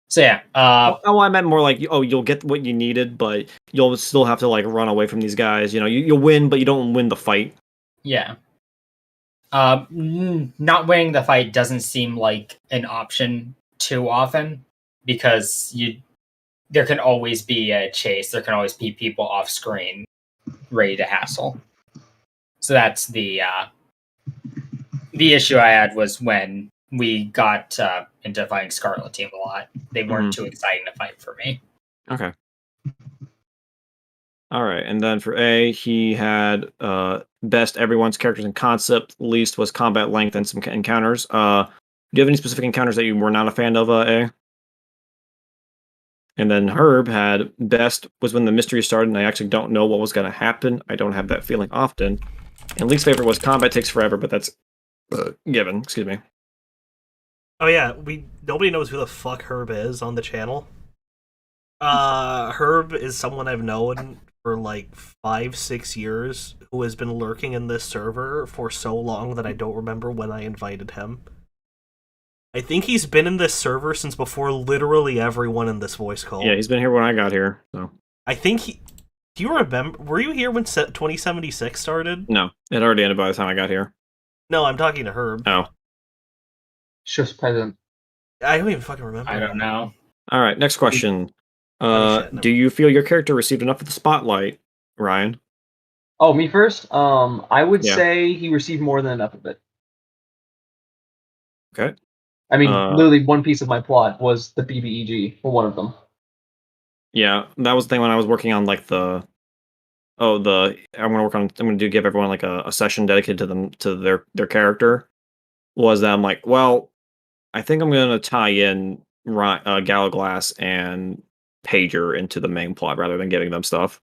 So yeah. I meant more like, you'll get what you needed, but you'll still have to run away from these guys. You'll win, but you don't win the fight. Yeah. Not winning the fight doesn't seem like an option too often because there can always be a chase. There can always be people off screen ready to hassle. So that's the issue I had was when we got into fighting Scarlet Team a lot. They weren't too exciting to fight for me. Okay. All right, and then for A, he had best everyone's characters and concept. Least was combat length and some encounters. Do you have any specific encounters that you were not a fan of, A? And then Herb had best was when the mystery started, and I actually don't know what was going to happen. I don't have that feeling often. And least favorite was combat takes forever, but that's given. Excuse me. Oh yeah, nobody knows who the fuck Herb is on the channel. Herb is someone I've known for 5-6 years who has been lurking in this server for so long that I don't remember when I invited him. I think he's been in this server since before literally everyone in this voice call. Yeah, he's been here when I got here. So I think do you remember? Were you here when 2076 started? No, it already ended by the time I got here. No, I'm talking to Herb. Oh. Just present. I don't even fucking remember. I don't know. All right, next question. Do you feel your character received enough of the spotlight, Ryan? Oh, me first? I would say he received more than enough of it. Okay. I mean, literally one piece of my plot was the BBEG for one of them. Yeah, that was the thing when I was working on I'm gonna give everyone a session dedicated to them to their character. Was that I'm like, well, I think I'm gonna tie in Galaglass and pager into the main plot rather than giving them stuff.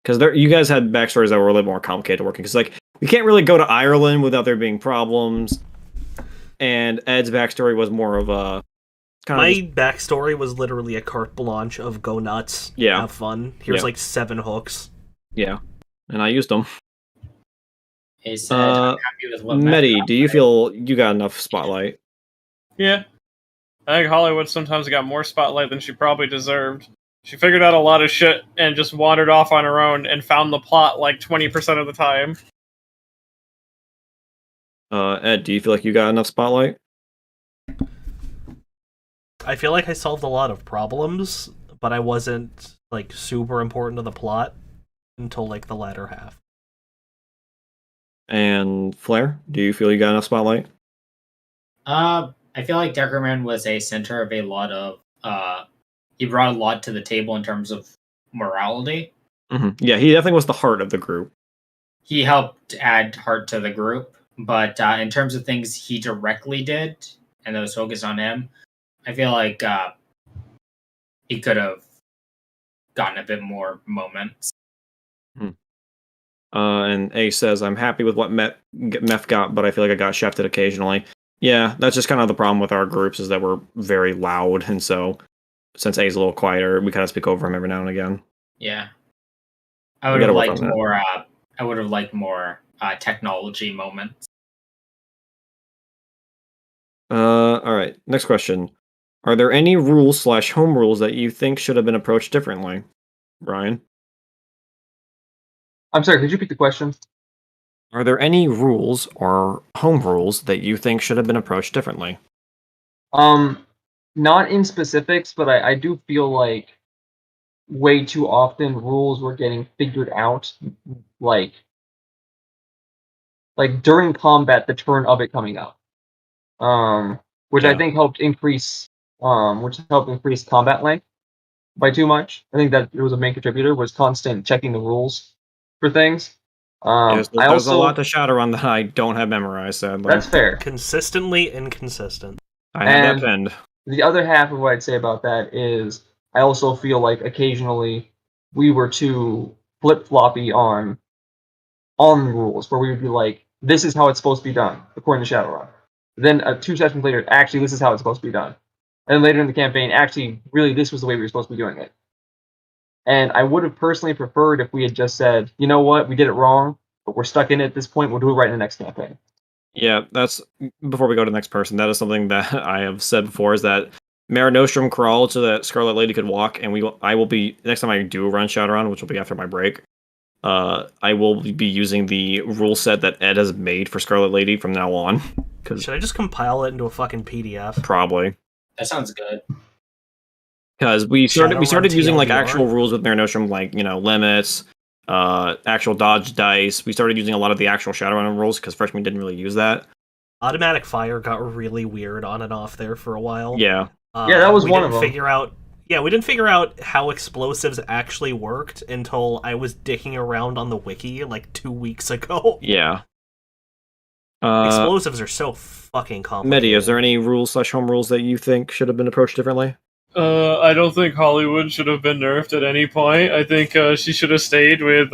Because you guys had backstories that were a little more complicated working. Because like we can't really go to Ireland without there being problems. And Ed's backstory was more of a my backstory was literally a carte blanche of go nuts, have fun. Here's like 7 hooks. Yeah, and I used them. He said, I'm happy with what Medi, do you feel you got enough spotlight? Yeah. I think Hollywood sometimes got more spotlight than she probably deserved. She figured out a lot of shit and just wandered off on her own and found the plot like 20% of the time. Ed, do you feel like you got enough spotlight? I feel like I solved a lot of problems, but I wasn't like super important to the plot until like the latter half. And Flair, do you feel you got enough spotlight? I feel like Deckerman was a center of a lot of he brought a lot to the table in terms of morality. Mm-hmm. Yeah, he definitely was the heart of the group. He helped add heart to the group, but in terms of things he directly did and that was focused on him, I feel like he could have gotten a bit more moments. And A says, I'm happy with what Meth got, but I feel like I got shafted occasionally. Yeah, that's just kind of the problem with our groups, is that we're very loud, and so since A's a little quieter, we kind of speak over him every now and again. Yeah. I would have liked more technology moments. Alright, next question. Are there any rules/home rules that you think should have been approached differently? Ryan? I'm sorry, could you repeat the question? Are there any rules or home rules that you think should have been approached differently? Not in specifics, but I do feel like way too often rules were getting figured out like during combat, the turn of it coming up. Which I think helped increase combat length by too much. I think that it was a main contributor, was constant checking the rules for things. Yes, there's a lot to Shadowrun that I don't have memorized, sadly. That's fair. Consistently inconsistent. I have that pinned. The other half of what I'd say about that is I also feel like occasionally we were too flip-floppy on rules, where we would be like, this is how it's supposed to be done, according to Shadowrun. Then 2 sessions later, actually, this is how it's supposed to be done. And then later in the campaign, actually, really, this was the way we were supposed to be doing it. And I would have personally preferred if we had just said, you know what, we did it wrong, but we're stuck in it at this point, we'll do it right in the next campaign. Yeah, that's, before we go to the next person, that is something that I have said before, is that Mare Nostrum crawled so that Scarlet Lady could walk, and I will be, next time I do run Shadowrun, which will be after my break, I will be using the rule set that Ed has made for Scarlet Lady from now on. Should I just compile it into a fucking PDF? Probably. That sounds good. Because we started using like actual rules with Mare Nostrum, like, you know, limits, actual dodge dice. We started using a lot of the actual Shadowrun rules because freshmen didn't really use that. Automatic fire got really weird on and off there for a while. Yeah. Yeah, that was one of them. We didn't figure out how explosives actually worked until I was dicking around on the wiki like 2 weeks ago. Yeah. Explosives are so fucking complicated. Medi, is there any rules/home rules that you think should have been approached differently? I don't think Hollywood should have been nerfed at any point. I think she should have stayed with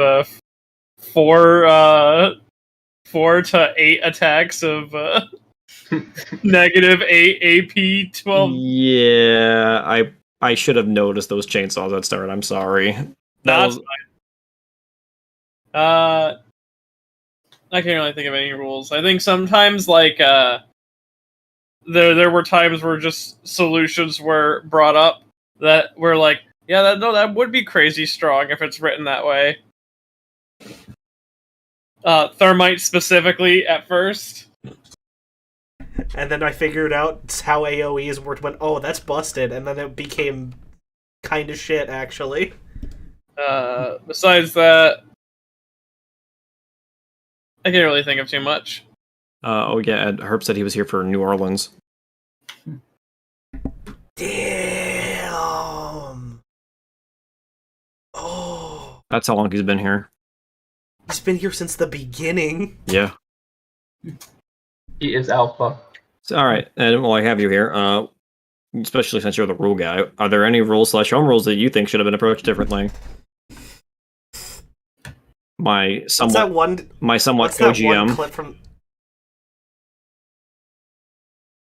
4 to 8 attacks of -8 AP 12. Yeah, I should have noticed those chainsaws at start. I'm sorry. That's fine. I can't really think of any rules. I think sometimes, like, there were times where just solutions were brought up that were like, yeah, that would be crazy strong if it's written that way. Thermite specifically at first. And then I figured out how AoEs worked, went, oh, that's busted, and then it became kind of shit, actually. Besides that, I can't really think of too much. Oh yeah, Herb said he was here for New Orleans. Damn! Oh. That's how long he's been here. He's been here since the beginning. Yeah. He is alpha. So, all right, and while I have you here, especially since you're the rule guy, are there any rules/home rules that you think should have been approached differently? My somewhat what's that one clip from?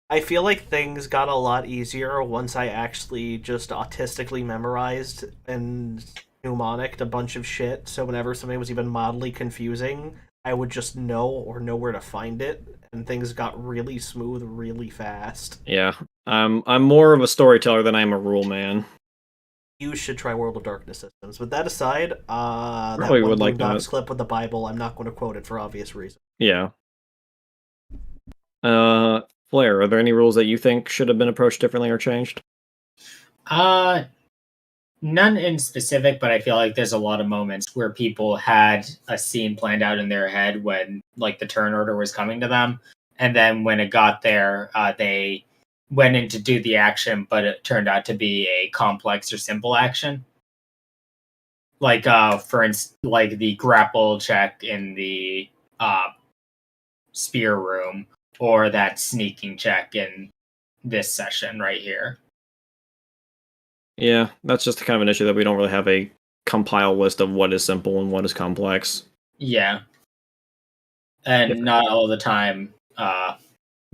I feel like things got a lot easier once I actually just autistically memorized and mnemonicked a bunch of shit, so whenever something was even mildly confusing, I would just know or know where to find it, and things got really smooth really fast. Yeah. I'm more of a storyteller than I am a rule man. You should try World of Darkness systems. With that aside, that Probably one would like Boondocks that. clip with the Bible, I'm not going to quote it for obvious reasons. Yeah. Flair, are there any rules that you think should have been approached differently or changed? None in specific, but I feel like there's a lot of moments where people had a scene planned out in their head when, like, the turn order was coming to them, and then when it got there, they went in to do the action, but it turned out to be a complex or simple action. Like, for instance, like the grapple check in the spear room, or that sneaking check in this session right here. Yeah, that's just kind of an issue that we don't really have a compile list of what is simple and what is complex. Yeah. And not all the time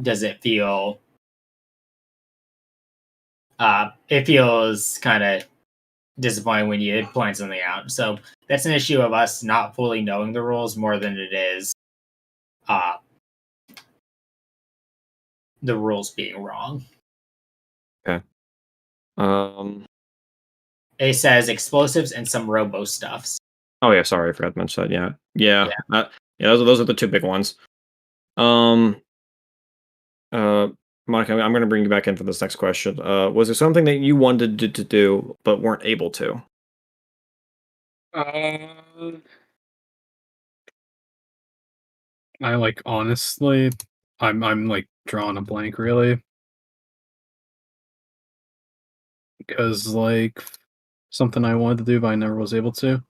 does it feel... it feels kind of disappointing when you point something out. So that's an issue of us not fully knowing the rules more than it is the rules being wrong. Okay. It says explosives and some robo stuffs. Oh yeah, sorry, I forgot to mention that. Yeah. Those are the two big ones. Monica, I'm going to bring you back in for this next question. Was there something that you wanted to do but weren't able to? I honestly, I'm drawing a blank really, because something I wanted to do but I never was able to.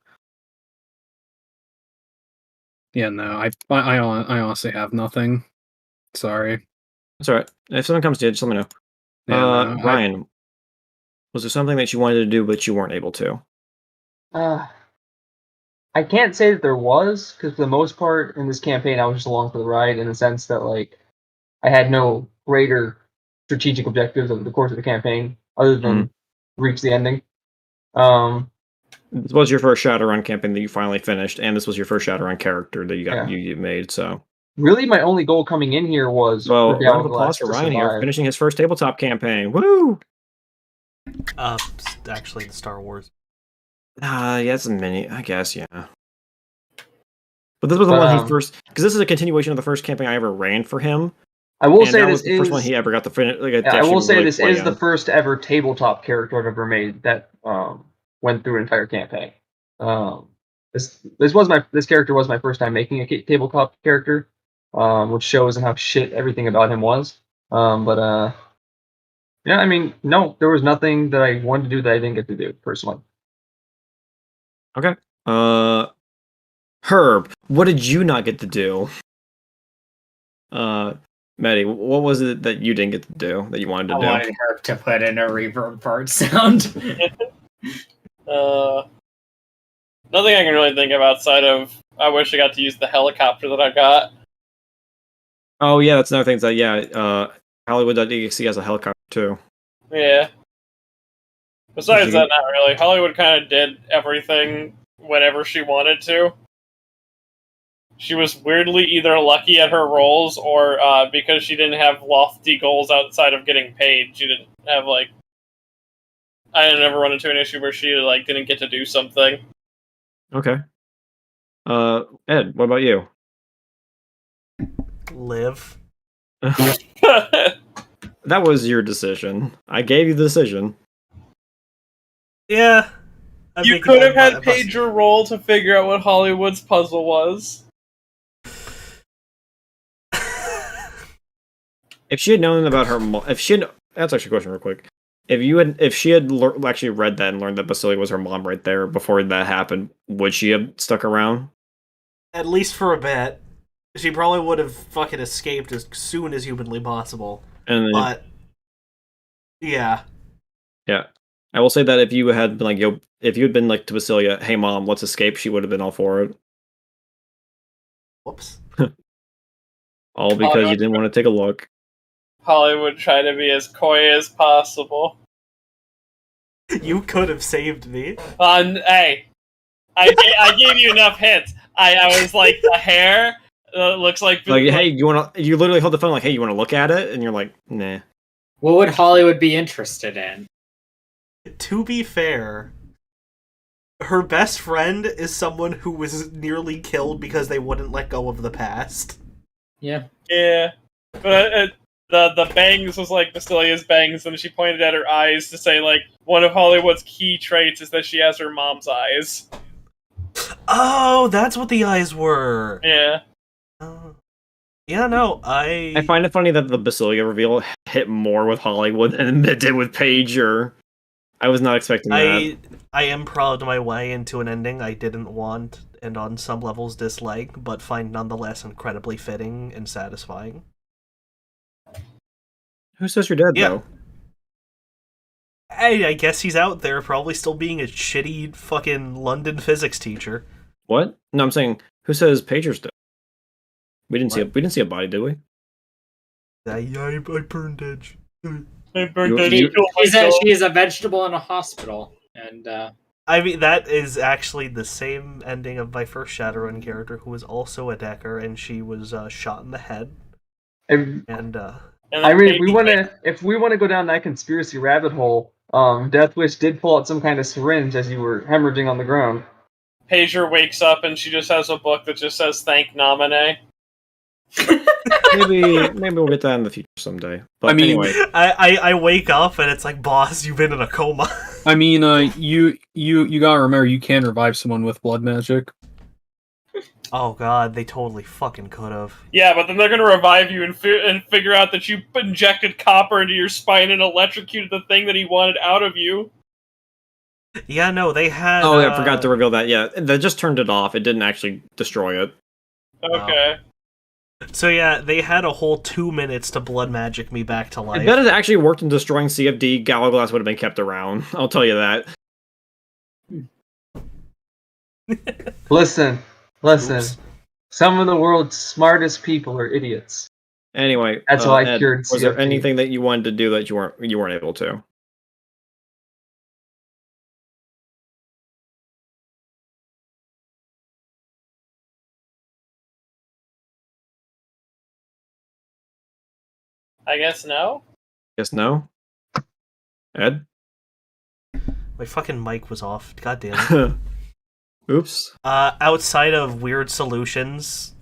Yeah, no, I honestly have nothing. Sorry. That's all right. If something comes to you, just let me know. Yeah, no, Ryan, was there something that you wanted to do but you weren't able to? I can't say that there was, because for the most part in this campaign, I was just along for the ride in the sense that I had no greater strategic objectives over the course of the campaign other than reach the ending. This was your first Shadowrun campaign that you finally finished, and this was your first Shadowrun character that you made. So really, my only goal coming in here was for round of applause for Ryan here, finishing his first tabletop campaign. Woo! Actually, the Star Wars. Yeah, it's a mini, I guess, yeah. But this was the one he first, because this is a continuation of the first campaign I ever ran for him. I will say that this was the first one he ever got to finish. I will say this is the first ever tabletop character I've ever made that went through an entire campaign. This character was my first time making a tabletop character, which shows how shit everything about him was. Yeah, I mean, no, there was nothing that I wanted to do that I didn't get to do personally. Okay. Herb, what did you not get to do? Maddie, what was it that you didn't get to do that you wanted to do? I wanted Herb to put in a reverb part sound. Nothing I can really think of outside of I wish I got to use the helicopter that I got. Oh yeah, that's another thing. Hollywood.exe has a helicopter too. Yeah. Besides that, not really. Hollywood kind of did everything whenever she wanted to. She was weirdly either lucky at her roles or because she didn't have lofty goals outside of getting paid. She didn't have I didn't ever run into an issue where she didn't get to do something. Okay. Ed, what about you? Live. That was your decision. I gave you the decision. Yeah. You could have had paid your role to figure out what Hollywood's puzzle was. If she had known about her, that's actually a question real quick. If she had actually read that and learned that Basilia was her mom right there before that happened, would she have stuck around? At least for a bit. She probably would have fucking escaped as soon as humanly possible. But Yeah. Yeah. I will say that if you had been like, yo, if you had been like to Basilia, hey mom, let's escape, she would have been all for it. Whoops. All because you didn't want to take a look. Hollywood trying to be as coy as possible. You could have saved me. Hey, I gave you enough hints. I was like, the hair looks like hey, you want to? You literally hold the phone like, hey, you want to look at it? And you're like, nah. What would Hollywood be interested in? To be fair, her best friend is someone who was nearly killed because they wouldn't let go of the past. Yeah. Yeah, but the bangs was like Basilia's bangs, and she pointed at her eyes to say like one of Hollywood's key traits is that she has her mom's eyes. Oh, that's what the eyes were. Yeah. Yeah, no, I find it funny that the Basilia reveal hit more with Hollywood than it did with Pager. I was not expecting that. I am proud of my way into an ending I didn't want and on some levels dislike, but find nonetheless incredibly fitting and satisfying. Who says you're dead, though? Hey, I guess he's out there, probably still being a shitty fucking London physics teacher. What? No, I'm saying, who says Pager's dead? We didn't see a body, did we? I burned Edge. I burned She is a vegetable in a hospital, and I mean, that is actually the same ending of my first Shadowrun character, who was also a Decker, and she was shot in the head. I mean, if we want to go down that conspiracy rabbit hole, Deathwish did pull out some kind of syringe as you were hemorrhaging on the ground. Pager wakes up and she just has a book that just says "Thank Nominee." maybe we'll get that in the future someday. But I mean, anyway, I wake up and it's like, boss, you've been in a coma. I mean, you gotta remember you can revive someone with blood magic. Oh god, they totally fucking could have. Yeah, but then they're gonna revive you and figure out that you injected copper into your spine and electrocuted the thing that he wanted out of you. Yeah, no, they had. Oh, I forgot to reveal that. Yeah, they just turned it off. It didn't actually destroy it. Okay. So yeah, they had a whole 2 minutes to blood magic me back to life. If that had actually worked in destroying CFD, Galaglass would have been kept around. I'll tell you that. Listen. Oops. Some of the world's smartest people are idiots. Anyway, that's why I Ed, cured was there CFD. anything that you wanted to do that you weren't able to? I guess no. Guess no. Ed? My fucking mic was off. God damn it. Oops. Outside of weird solutions,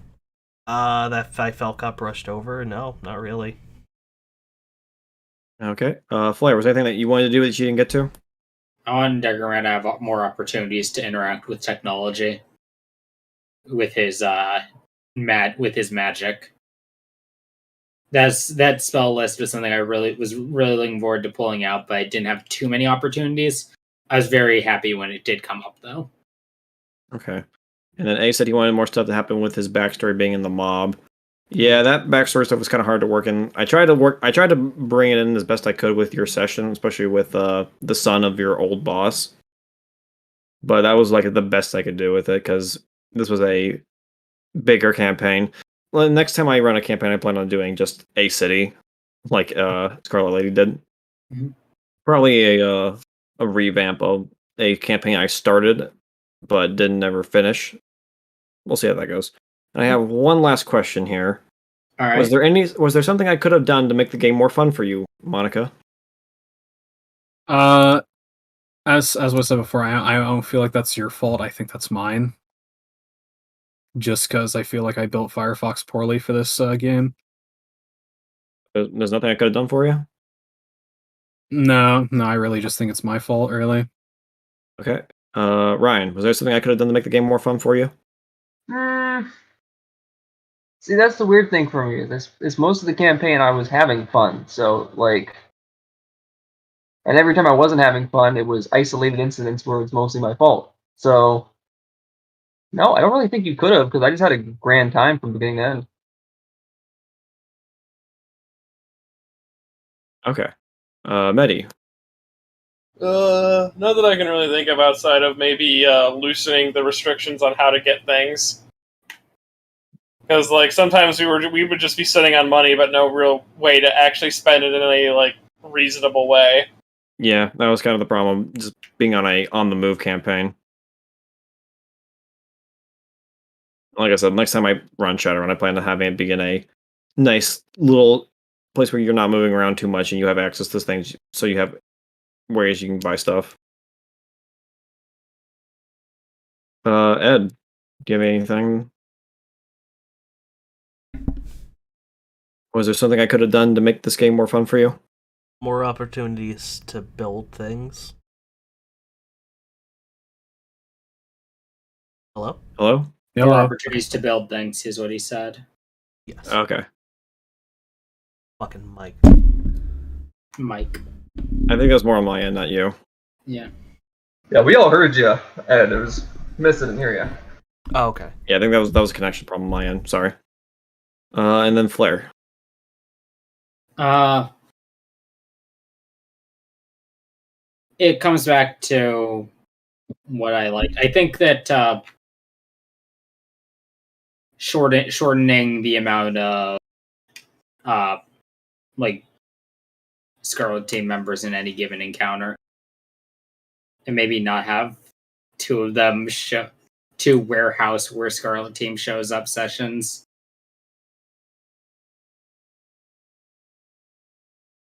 that I felt got brushed over. No, not really. Okay. Flair, was there anything that you wanted to do that you didn't get to? I want Degeran to have more opportunities to interact with technology, with his magic. That spell list was something I was really looking forward to pulling out, but I didn't have too many opportunities. I was very happy when it did come up, though. Okay. And then A said he wanted more stuff to happen with his backstory being in the mob. Yeah, that backstory stuff was kind of hard to work in. I tried to bring it in as best I could with your session, especially with the son of your old boss. But that was like the best I could do with it because this was a bigger campaign. Well, next time I run a campaign, I plan on doing just a city, like Scarlet Lady did. Mm-hmm. Probably a revamp of a campaign I started but didn't ever finish. We'll see how that goes. And I have one last question here. All right. Was there something I could have done to make the game more fun for you, Monica? As was said before, I don't feel like that's your fault. I think that's mine. Just because I feel like I built Firefox poorly for this game. There's nothing I could have done for you? No, I really just think it's my fault, really. Okay. Ryan, was there something I could have done to make the game more fun for you? See, that's the weird thing for me. This most of the campaign I was having fun. So like, and every time I wasn't having fun, it was isolated incidents where it's mostly my fault. So no, I don't really think you could have because I just had a grand time from beginning to end. Okay. Medi. Not that I can really think of outside of maybe loosening the restrictions on how to get things. Because like sometimes we would just be sitting on money, but no real way to actually spend it in a like reasonable way. Yeah, that was kind of the problem, just being on a on the move campaign. Like I said, next time I run Shadowrun, I plan to having it be in a nice little place where you're not moving around too much and you have access to things, so you have ways you can buy stuff. Ed, do you have anything? Was there something I could have done to make this game more fun for you? More opportunities to build things. Hello? Hello? More Hello. opportunities to build things is what he said. Yes. Okay. Fucking Mike. Mike. I think that's more on my end, not you. Yeah. Yeah, we all heard you, Ed. It was missing didn't hear you. Oh, okay. Yeah, I think that was a connection problem on my end. Sorry. And then Flare. It comes back to what I like. I think that shortening the amount of like Scarlet Team members in any given encounter, and maybe not have two of them two warehouse where Scarlet Team shows up sessions.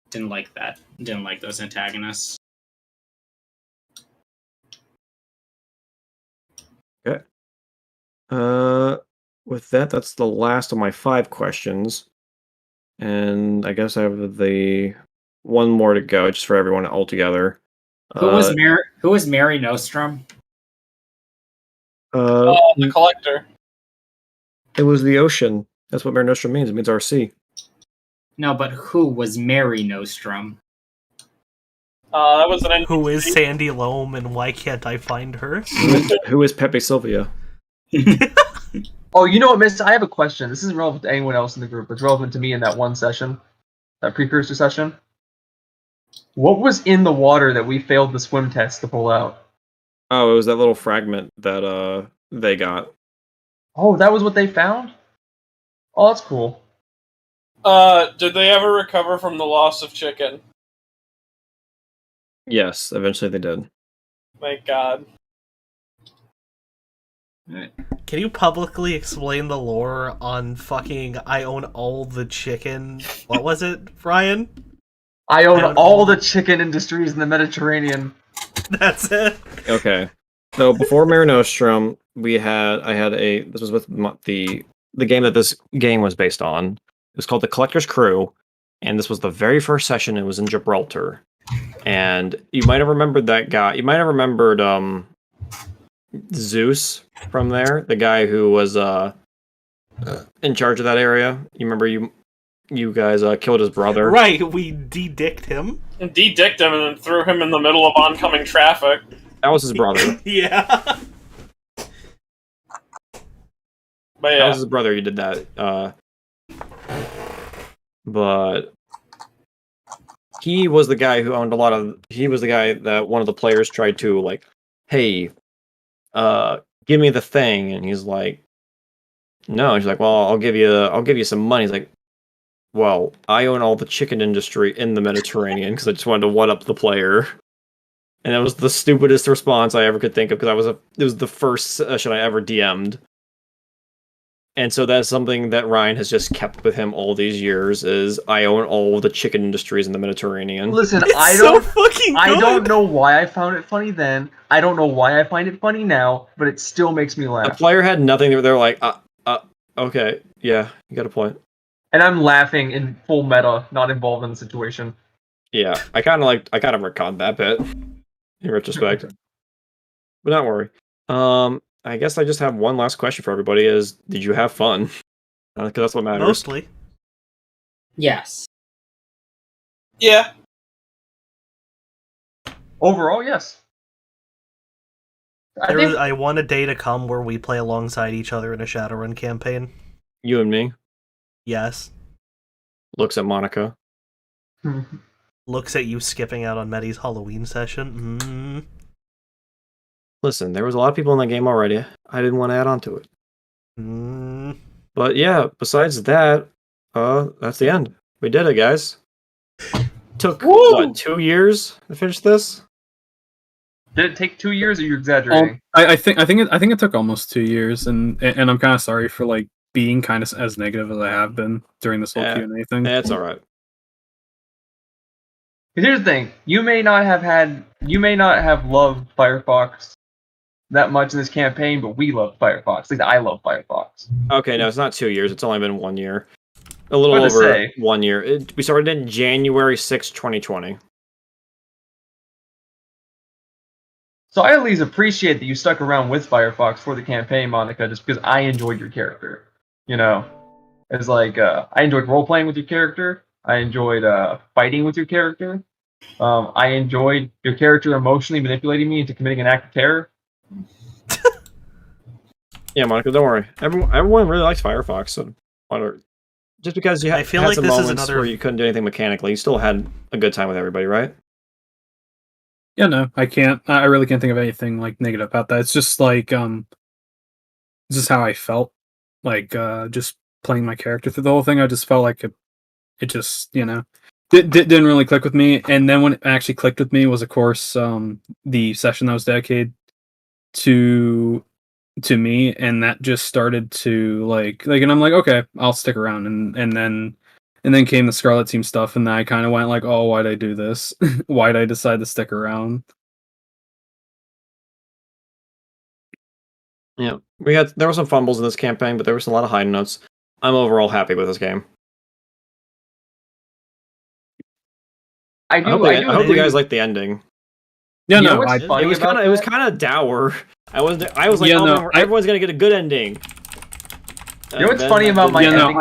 Didn't like that. Didn't like those antagonists. Okay. With that, that's the last of my 5 questions. And I guess I have the one more to go, just for everyone all together. Who was Mare Nostrum? The collector. It was the ocean. That's what Mare Nostrum means. It means our sea. No, but who was Mare Nostrum? That was an Who is Sandy Loam and why can't I find her? Who is Pepe Sylvia? Oh, you know what, Miss? I have a question. This isn't relevant to anyone else in the group. It's relevant to me in that one session, that precursor session. What was in the water that we failed the swim test to pull out? Oh, it was that little fragment that they got. Oh, that was what they found? Oh, that's cool. Did they ever recover from the loss of chicken? Yes, eventually they did. Thank God. Can you publicly explain the lore on fucking I own all the chicken? What was it, Brian? I own all the chicken industries in the Mediterranean. That's it. Okay. So before Mare Nostrum, this was with the game that this game was based on. It was called The Collector's Crew, and this was the very first session. It was in Gibraltar. And you might have remembered that guy. You might have remembered Zeus from there, the guy who was in charge of that area. You remember you guys killed his brother. Right, we de-dicked him. And de-dicked him and then threw him in the middle of oncoming traffic. That was his brother. Yeah. But yeah. That was his brother. You did that. But he was the guy who owned a lot of. He was the guy that one of the players tried to like, hey, give me the thing, and he's like, no. He's like, well, I'll give you some money. He's like, well, I own all the chicken industry in the Mediterranean because I just wanted to one up the player. And that was the stupidest response I ever could think of because it was the first session I ever DM'd. And so that's something that Ryan has just kept with him all these years is I own all the chicken industries in the Mediterranean. Listen, It's I so don't fucking I good. don't know why I found it funny then. I don't know why I find it funny now, but it still makes me The laugh. player had nothing. They're like, okay, yeah, you got a point. And I'm laughing in full meta, not involved in the situation. Yeah, I kind of retconned that bit in retrospect. But don't worry. I guess I just have one last question for everybody: is did you have fun? Because that's what matters. Mostly. Yes. Yeah. Overall, yes. I want a day to come where we play alongside each other in a Shadowrun campaign. You and me. Yes. Looks at Monica. looks at you skipping out on Medi's Halloween session. Listen, there was a lot of people in that game already. I didn't want to add on to it. But yeah, besides that, that's the end. We did it, guys. Took what, 2 years to finish this? Did it take 2 years, or you're exaggerating? I think it took almost 2 years, and I'm kind of sorry for like being kind of as negative as I have been during this whole Q&A thing. It's all right. Because here's the thing: you may not have loved Firefox that much in this campaign, but we love Firefox. At least I love Firefox. Okay, no, it's not 2 years. It's only been 1 year. A little over 1 year. We started in January 6, 2020. So I at least appreciate that you stuck around with Firefox for the campaign, Monica, just because I enjoyed your character. You know, it's like I enjoyed role playing with your character. I enjoyed fighting with your character. I enjoyed your character emotionally manipulating me into committing an act of terror. Yeah, Monica, don't worry. Everyone really likes Firefox. So just because you had some moments where you couldn't do anything mechanically, you still had a good time with everybody, right? Yeah, no, I can't. I really can't think of anything like negative about that. It's just like, this is how I felt. Like, just playing my character through the whole thing. I just felt like it just, didn't really click with me. And then when it actually clicked with me was, of course, the session that was dedicated to me, and that just started to like, and I'm like, okay, I'll stick around, and then came the Scarlet Team stuff, and then I kind of went like, oh, why'd I do this? Why'd I decide to stick around? Yeah, there were some fumbles in this campaign, but there was a lot of high notes. I'm overall happy with this game. I hope you guys liked the ending. Yeah, you know what's funny it was kind of dour. I was like, everyone's gonna get a good ending. You know what's funny about my ending?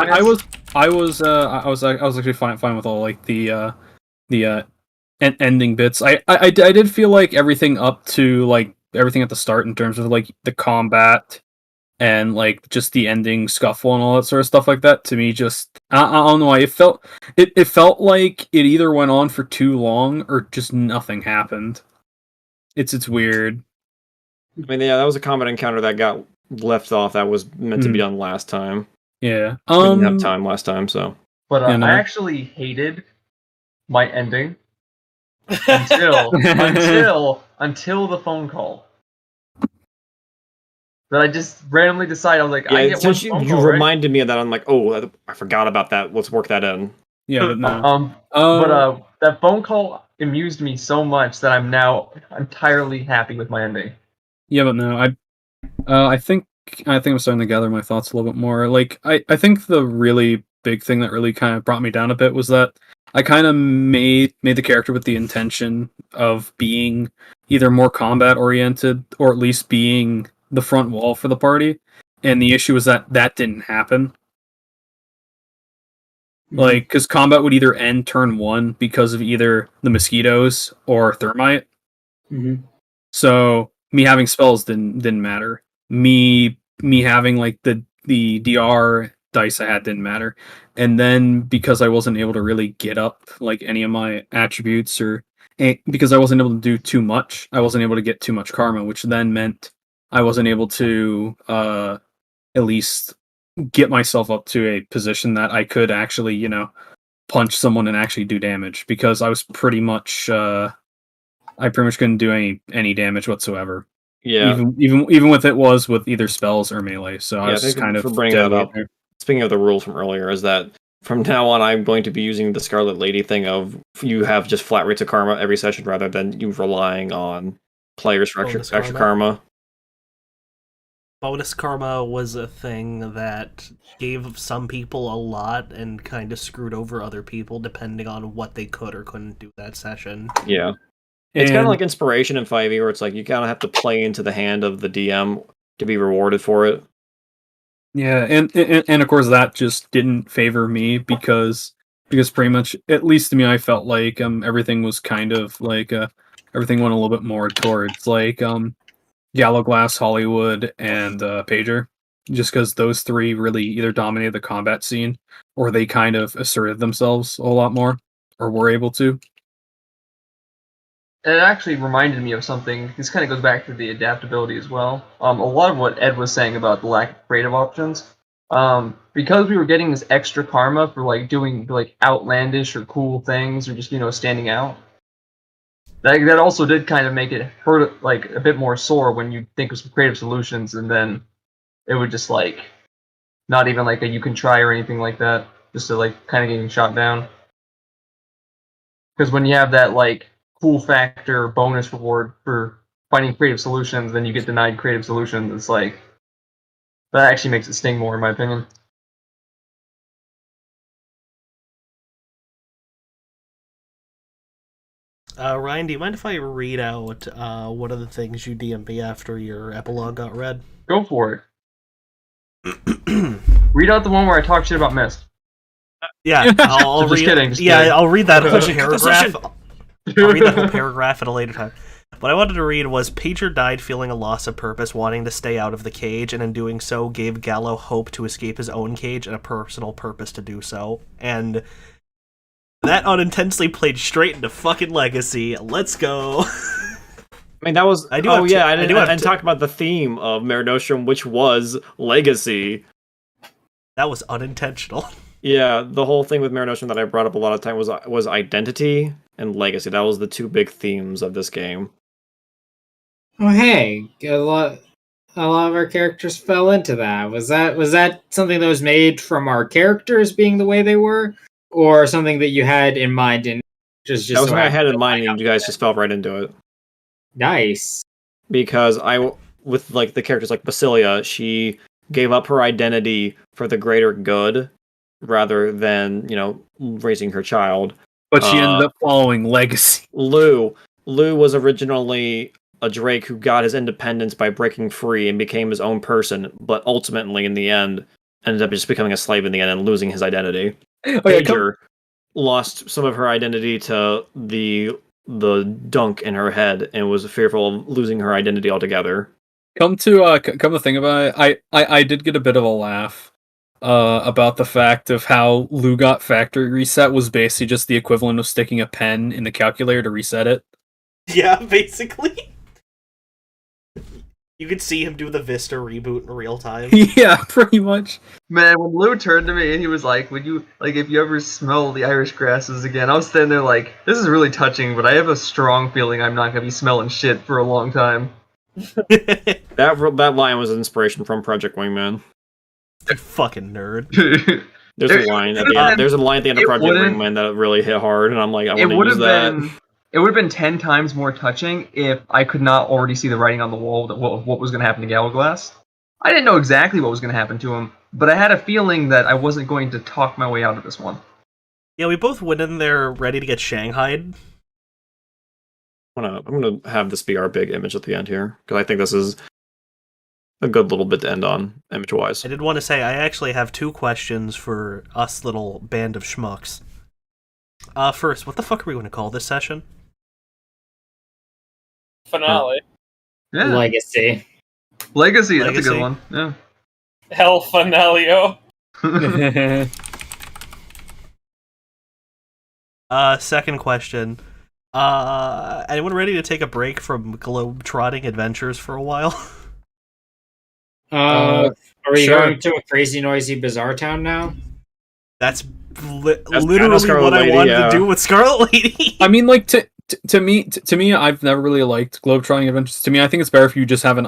I was actually fine with all like the ending bits. I did feel like everything up to like everything at the start in terms of like the combat and like just the ending scuffle and all that sort of stuff like that, to me just I don't know why it felt like it either went on for too long or just nothing happened. It's weird. I mean, yeah, that was a combat encounter that got left off that was meant to be done last time. Yeah. We didn't have time last time, so. But I actually hated my ending until the phone call. That I just randomly decided, I was like, I get since you reminded me of that, I'm like, oh, I forgot about that. Let's work that in. Yeah, but no. That phone call amused me so much that I'm now entirely happy with my ending. Yeah, but no, I think I'm starting to gather my thoughts a little bit more. Like, I think the really big thing that really kind of brought me down a bit was that I kind of made the character with the intention of being either more combat oriented or at least being the front wall for the party, and the issue was that didn't happen. Like, because combat would either end turn 1 because of either the mosquitoes or thermite. So me having spells didn't matter. Me having like the DR dice I had didn't matter. And then because I wasn't able to really get up like any of my attributes, or because I wasn't able to do too much, I wasn't able to get too much karma, which then meant I wasn't able to at least get myself up to a position that I could actually, punch someone and actually do damage, because I was pretty much I pretty much couldn't do any damage whatsoever. Yeah. Even with either spells or melee. So I was kind of bringing that up. Speaking of the rules from earlier, is that from now on I'm going to be using the Scarlet Lady thing of you have just flat rates of karma every session rather than you relying on players for extra karma. Bonus karma was a thing that gave some people a lot and kind of screwed over other people depending on what they could or couldn't do that session. Yeah. It's kind of like inspiration in 5e, where it's like you kind of have to play into the hand of the DM to be rewarded for it. Yeah, and of course that just didn't favor me because pretty much, at least to me, I felt like everything was kind of like everything went a little bit more towards like Gallowglass, Hollywood, and Pager, just because those three really either dominated the combat scene or they kind of asserted themselves a lot more, or were able to. it actually reminded me of something. This kind of goes back to the adaptability as well. A lot of what Ed was saying about the lack of creative options. Because we were getting this extra karma for like doing like outlandish or cool things or just standing out. That also did kind of make it hurt like a bit more sore when you think of some creative solutions and then it would just like not even like a you can try or anything like that, just to like kind of getting shot down. Because when you have that like cool factor bonus reward for finding creative solutions, then you get denied creative solutions. It's like that actually makes it sting more, in my opinion. Ryan, do you mind if I read out one of the things you DM'd me after your epilogue got read? Go for it. Read out the one where I talk shit about Mist. Yeah, I'll Just read. kidding, just yeah, kidding. I'll read that whole Position, paragraph. position. I'll read that whole paragraph at a later time. What I wanted to read was Pager died feeling a loss of purpose, wanting to stay out of the cage, and in doing so gave Gallo hope to escape his own cage and a personal purpose to do so. And that unintentionally played straight into fucking Legacy. Let's go. I mean, that was. I do oh have yeah, to- I I didn't, do have I didn't to- talk about the theme of Mare Nostrum, which was Legacy. That was unintentional. Yeah, the whole thing with Mare Nostrum that I brought up a lot of time was identity and legacy. That was the two big themes of this game. Oh, hey, a lot of our characters fell into that. Was that something that was made from our characters being the way they were, or something that you had in mind and just That was so what I had in happened to mind, line and up you guys with just fell right into it. it? Nice. Because with like the characters like Basilia, she gave up her identity for the greater good, rather than raising her child. But she ended up following Legacy. Lou was originally a Drake who got his independence by breaking free and became his own person, but ultimately, in the end, ended up just becoming a slave in the end and losing his identity. Pager lost some of her identity to the dunk in her head and was fearful of losing her identity altogether. Come to think about it, I did get a bit of a laugh about the fact of how Lou got factory reset was basically just the equivalent of sticking a pen in the calculator to reset it. Yeah, basically. You could see him do the Vista reboot in real time. Yeah, pretty much. Man, when Lou turned to me and he was like, "Would you like if you ever smell the Irish grasses again?" I was standing there like, "This is really touching, but I have a strong feeling I'm not gonna be smelling shit for a long time." That line was an inspiration from Project Wingman. You fucking nerd. There's a line at the end. There's a line at the end of It Project wouldn't- Wingman that really hit hard, and I'm like, I It want would to use have that. been. It would have been 10 times more touching if I could not already see the writing on the wall that what was going to happen to Galaglass. I didn't know exactly what was going to happen to him, but I had a feeling that I wasn't going to talk my way out of this one. Yeah, we both went in there ready to get shanghaied. I'm gonna have this be our big image at the end here, because I think this is a good little bit to end on, image-wise. I did want to say, I actually have 2 questions for us little band of schmucks. First, what the fuck are we going to call this session? Finale. Yeah. Legacy. Legacy, that's a Legacy. good one. Yeah. Hell Finalio. Second question. Anyone ready to take a break from globe-trotting adventures for a while? Are we sure. going to a crazy, noisy, bizarre town now? That's kinda literally Scarlet what I Lady, wanted yeah. to do with Scarlet Lady. I mean, like to me, I've never really liked globetrotting adventures. To me, I think it's better if you just have an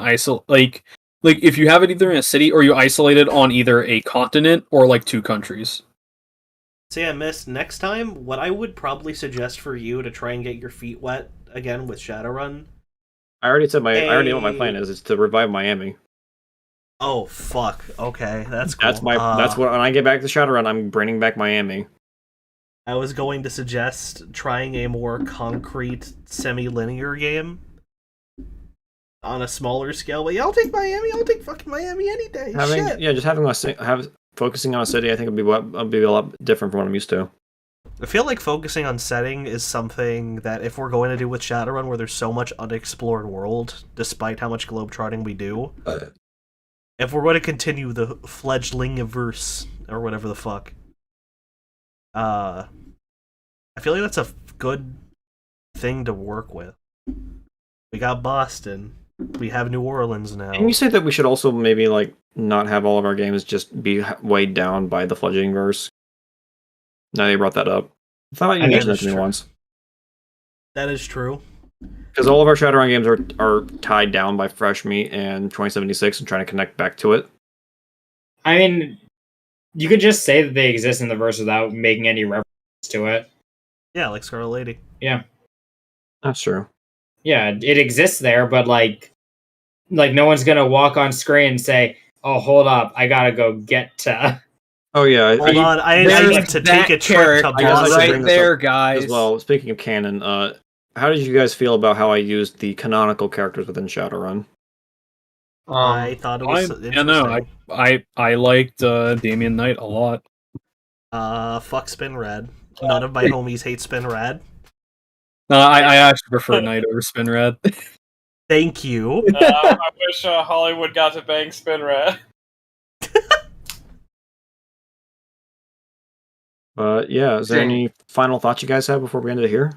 like if you have it either in a city or you isolate it on either a continent or like 2 countries. So yeah, Miss, next time, what I would probably suggest for you to try and get your feet wet again with Shadowrun. I already know what my plan is. It's to revive Miami. Oh fuck. Okay, that's cool. That's what when I get back to Shadowrun, I'm bringing back Miami. I was going to suggest trying a more concrete, semi-linear game on a smaller scale. But yeah, I'll take Miami. I'll take fucking Miami any day. Shit. Just having focusing on a city, I think would be a lot different from what I'm used to. I feel like focusing on setting is something that if we're going to do with Shadowrun, where there's so much unexplored world, despite how much globetrotting we do, if we're going to continue the fledgling-verse, or whatever the fuck, I feel like that's a good thing to work with. We got Boston. We have New Orleans now. Can you say that we should also maybe like not have all of our games just be weighed down by the fledgling verse? Now you brought that up. I thought you mentioned that to me once. That is true. Because all of our Shadowrun games are tied down by Fresh Meat and 2076 and trying to connect back to it. I mean, you could just say that they exist in the verse without making any reference to it. Yeah, like Scarlet Lady. Yeah. That's true. Yeah, it exists there, but like no one's gonna walk on screen and say, "Oh, hold up, I gotta go get to." Oh yeah, Hold on, I need to take a trip to Boston. right there, guys. As well, speaking of canon, how did you guys feel about how I used the canonical characters within Shadowrun? I thought it was interesting. I liked Damian Knight a lot. Fuck Spinrad. None of my homies hate Spinrad. I actually prefer Knight over Spinrad. Thank you. I wish Hollywood got to bang Spinrad. Yeah, is there any final thoughts you guys have before we end it here?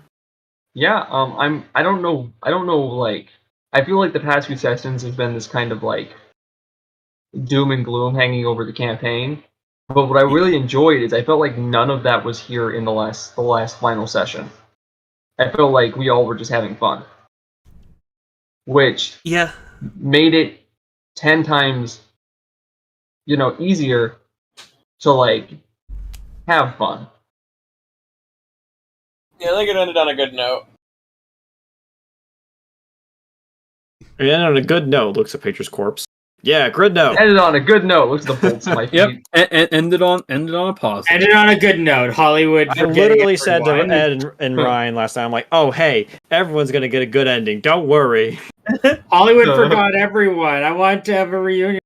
Yeah, I don't know, like, I feel like the past few sessions has been this kind of, like, doom and gloom hanging over the campaign, but what I really enjoyed is I felt like none of that was here in the last final session. I felt like we all were just having fun. Which made it 10 times, easier to, like, have fun. Yeah, I think it ended on a good note. It ended on a good note. Looks at Patriots Corpse. Yeah, good note. Ended on a good note. Looks at the bolts of my feet. Yep, ended on a positive. Ended on a good note. Hollywood. I literally said to Ed and Ryan last time, I'm like, "Oh, hey, everyone's gonna get a good ending. Don't worry." Hollywood forgot everyone. I want to have a reunion.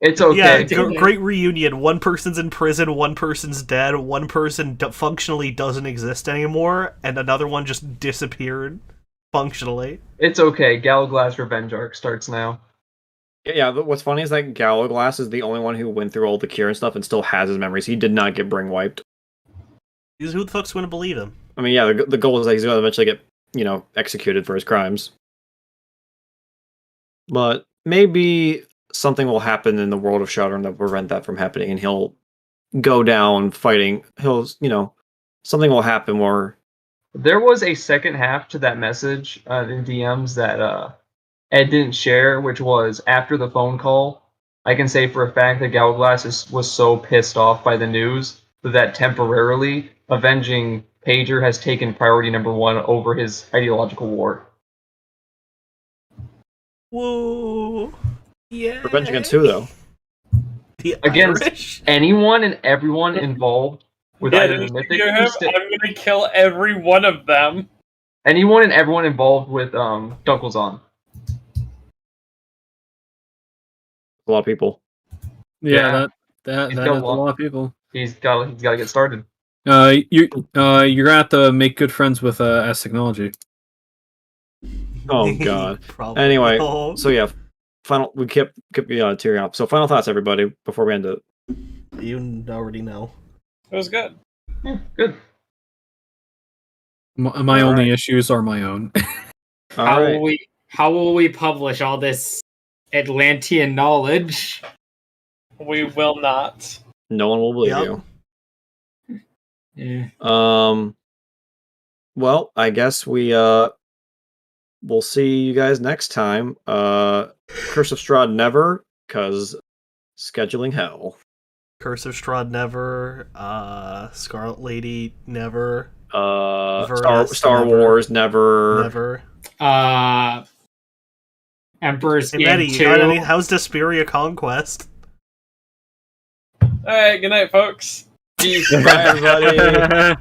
It's okay. Yeah, great reunion. One person's in prison, one person's dead, one person functionally doesn't exist anymore, and another one just disappeared functionally. It's okay. Gallowglass Revenge arc starts now. Yeah, what's funny is that Gallowglass is the only one who went through all the cure and stuff and still has his memories. He did not get brain wiped. Because who the fuck's going to believe him? I mean, yeah, the goal is that he's going to eventually get, executed for his crimes. But maybe something will happen in the world of Shadowrun that will prevent that from happening, and he'll go down fighting. Something will happen where... There was a second half to that message in DMs that Ed didn't share, which was after the phone call. I can say for a fact that Gallowglass was so pissed off by the news that temporarily avenging Pager has taken priority number one over his ideological war. Whoa. Yeah. Revenge against who, though? Against anyone and everyone involved with either the Mythic... I'm gonna kill every one of them. Anyone and everyone involved with Dunkelzahn. A lot of people. Yeah. that is a lot of people. He's got to get started. You're gonna have to make good friends with S Technology. Oh god. Probably. Anyway, so yeah, we kept tearing up. So final thoughts, everybody, before we end it. You already know. It was good. Yeah, good. My only issues are my own. How will we publish all this Atlantean knowledge? We will not. No one will believe you. Yeah. Well, I guess we'll see you guys next time. Curse of Strahd never, cause scheduling hell. Curse of Strahd never. Scarlet Lady never. Star Wars never. Never. Emperor's Hey, Maddie, Game you got 2. how's Desperia Conquest? Alright, good night, folks. Bye, everybody.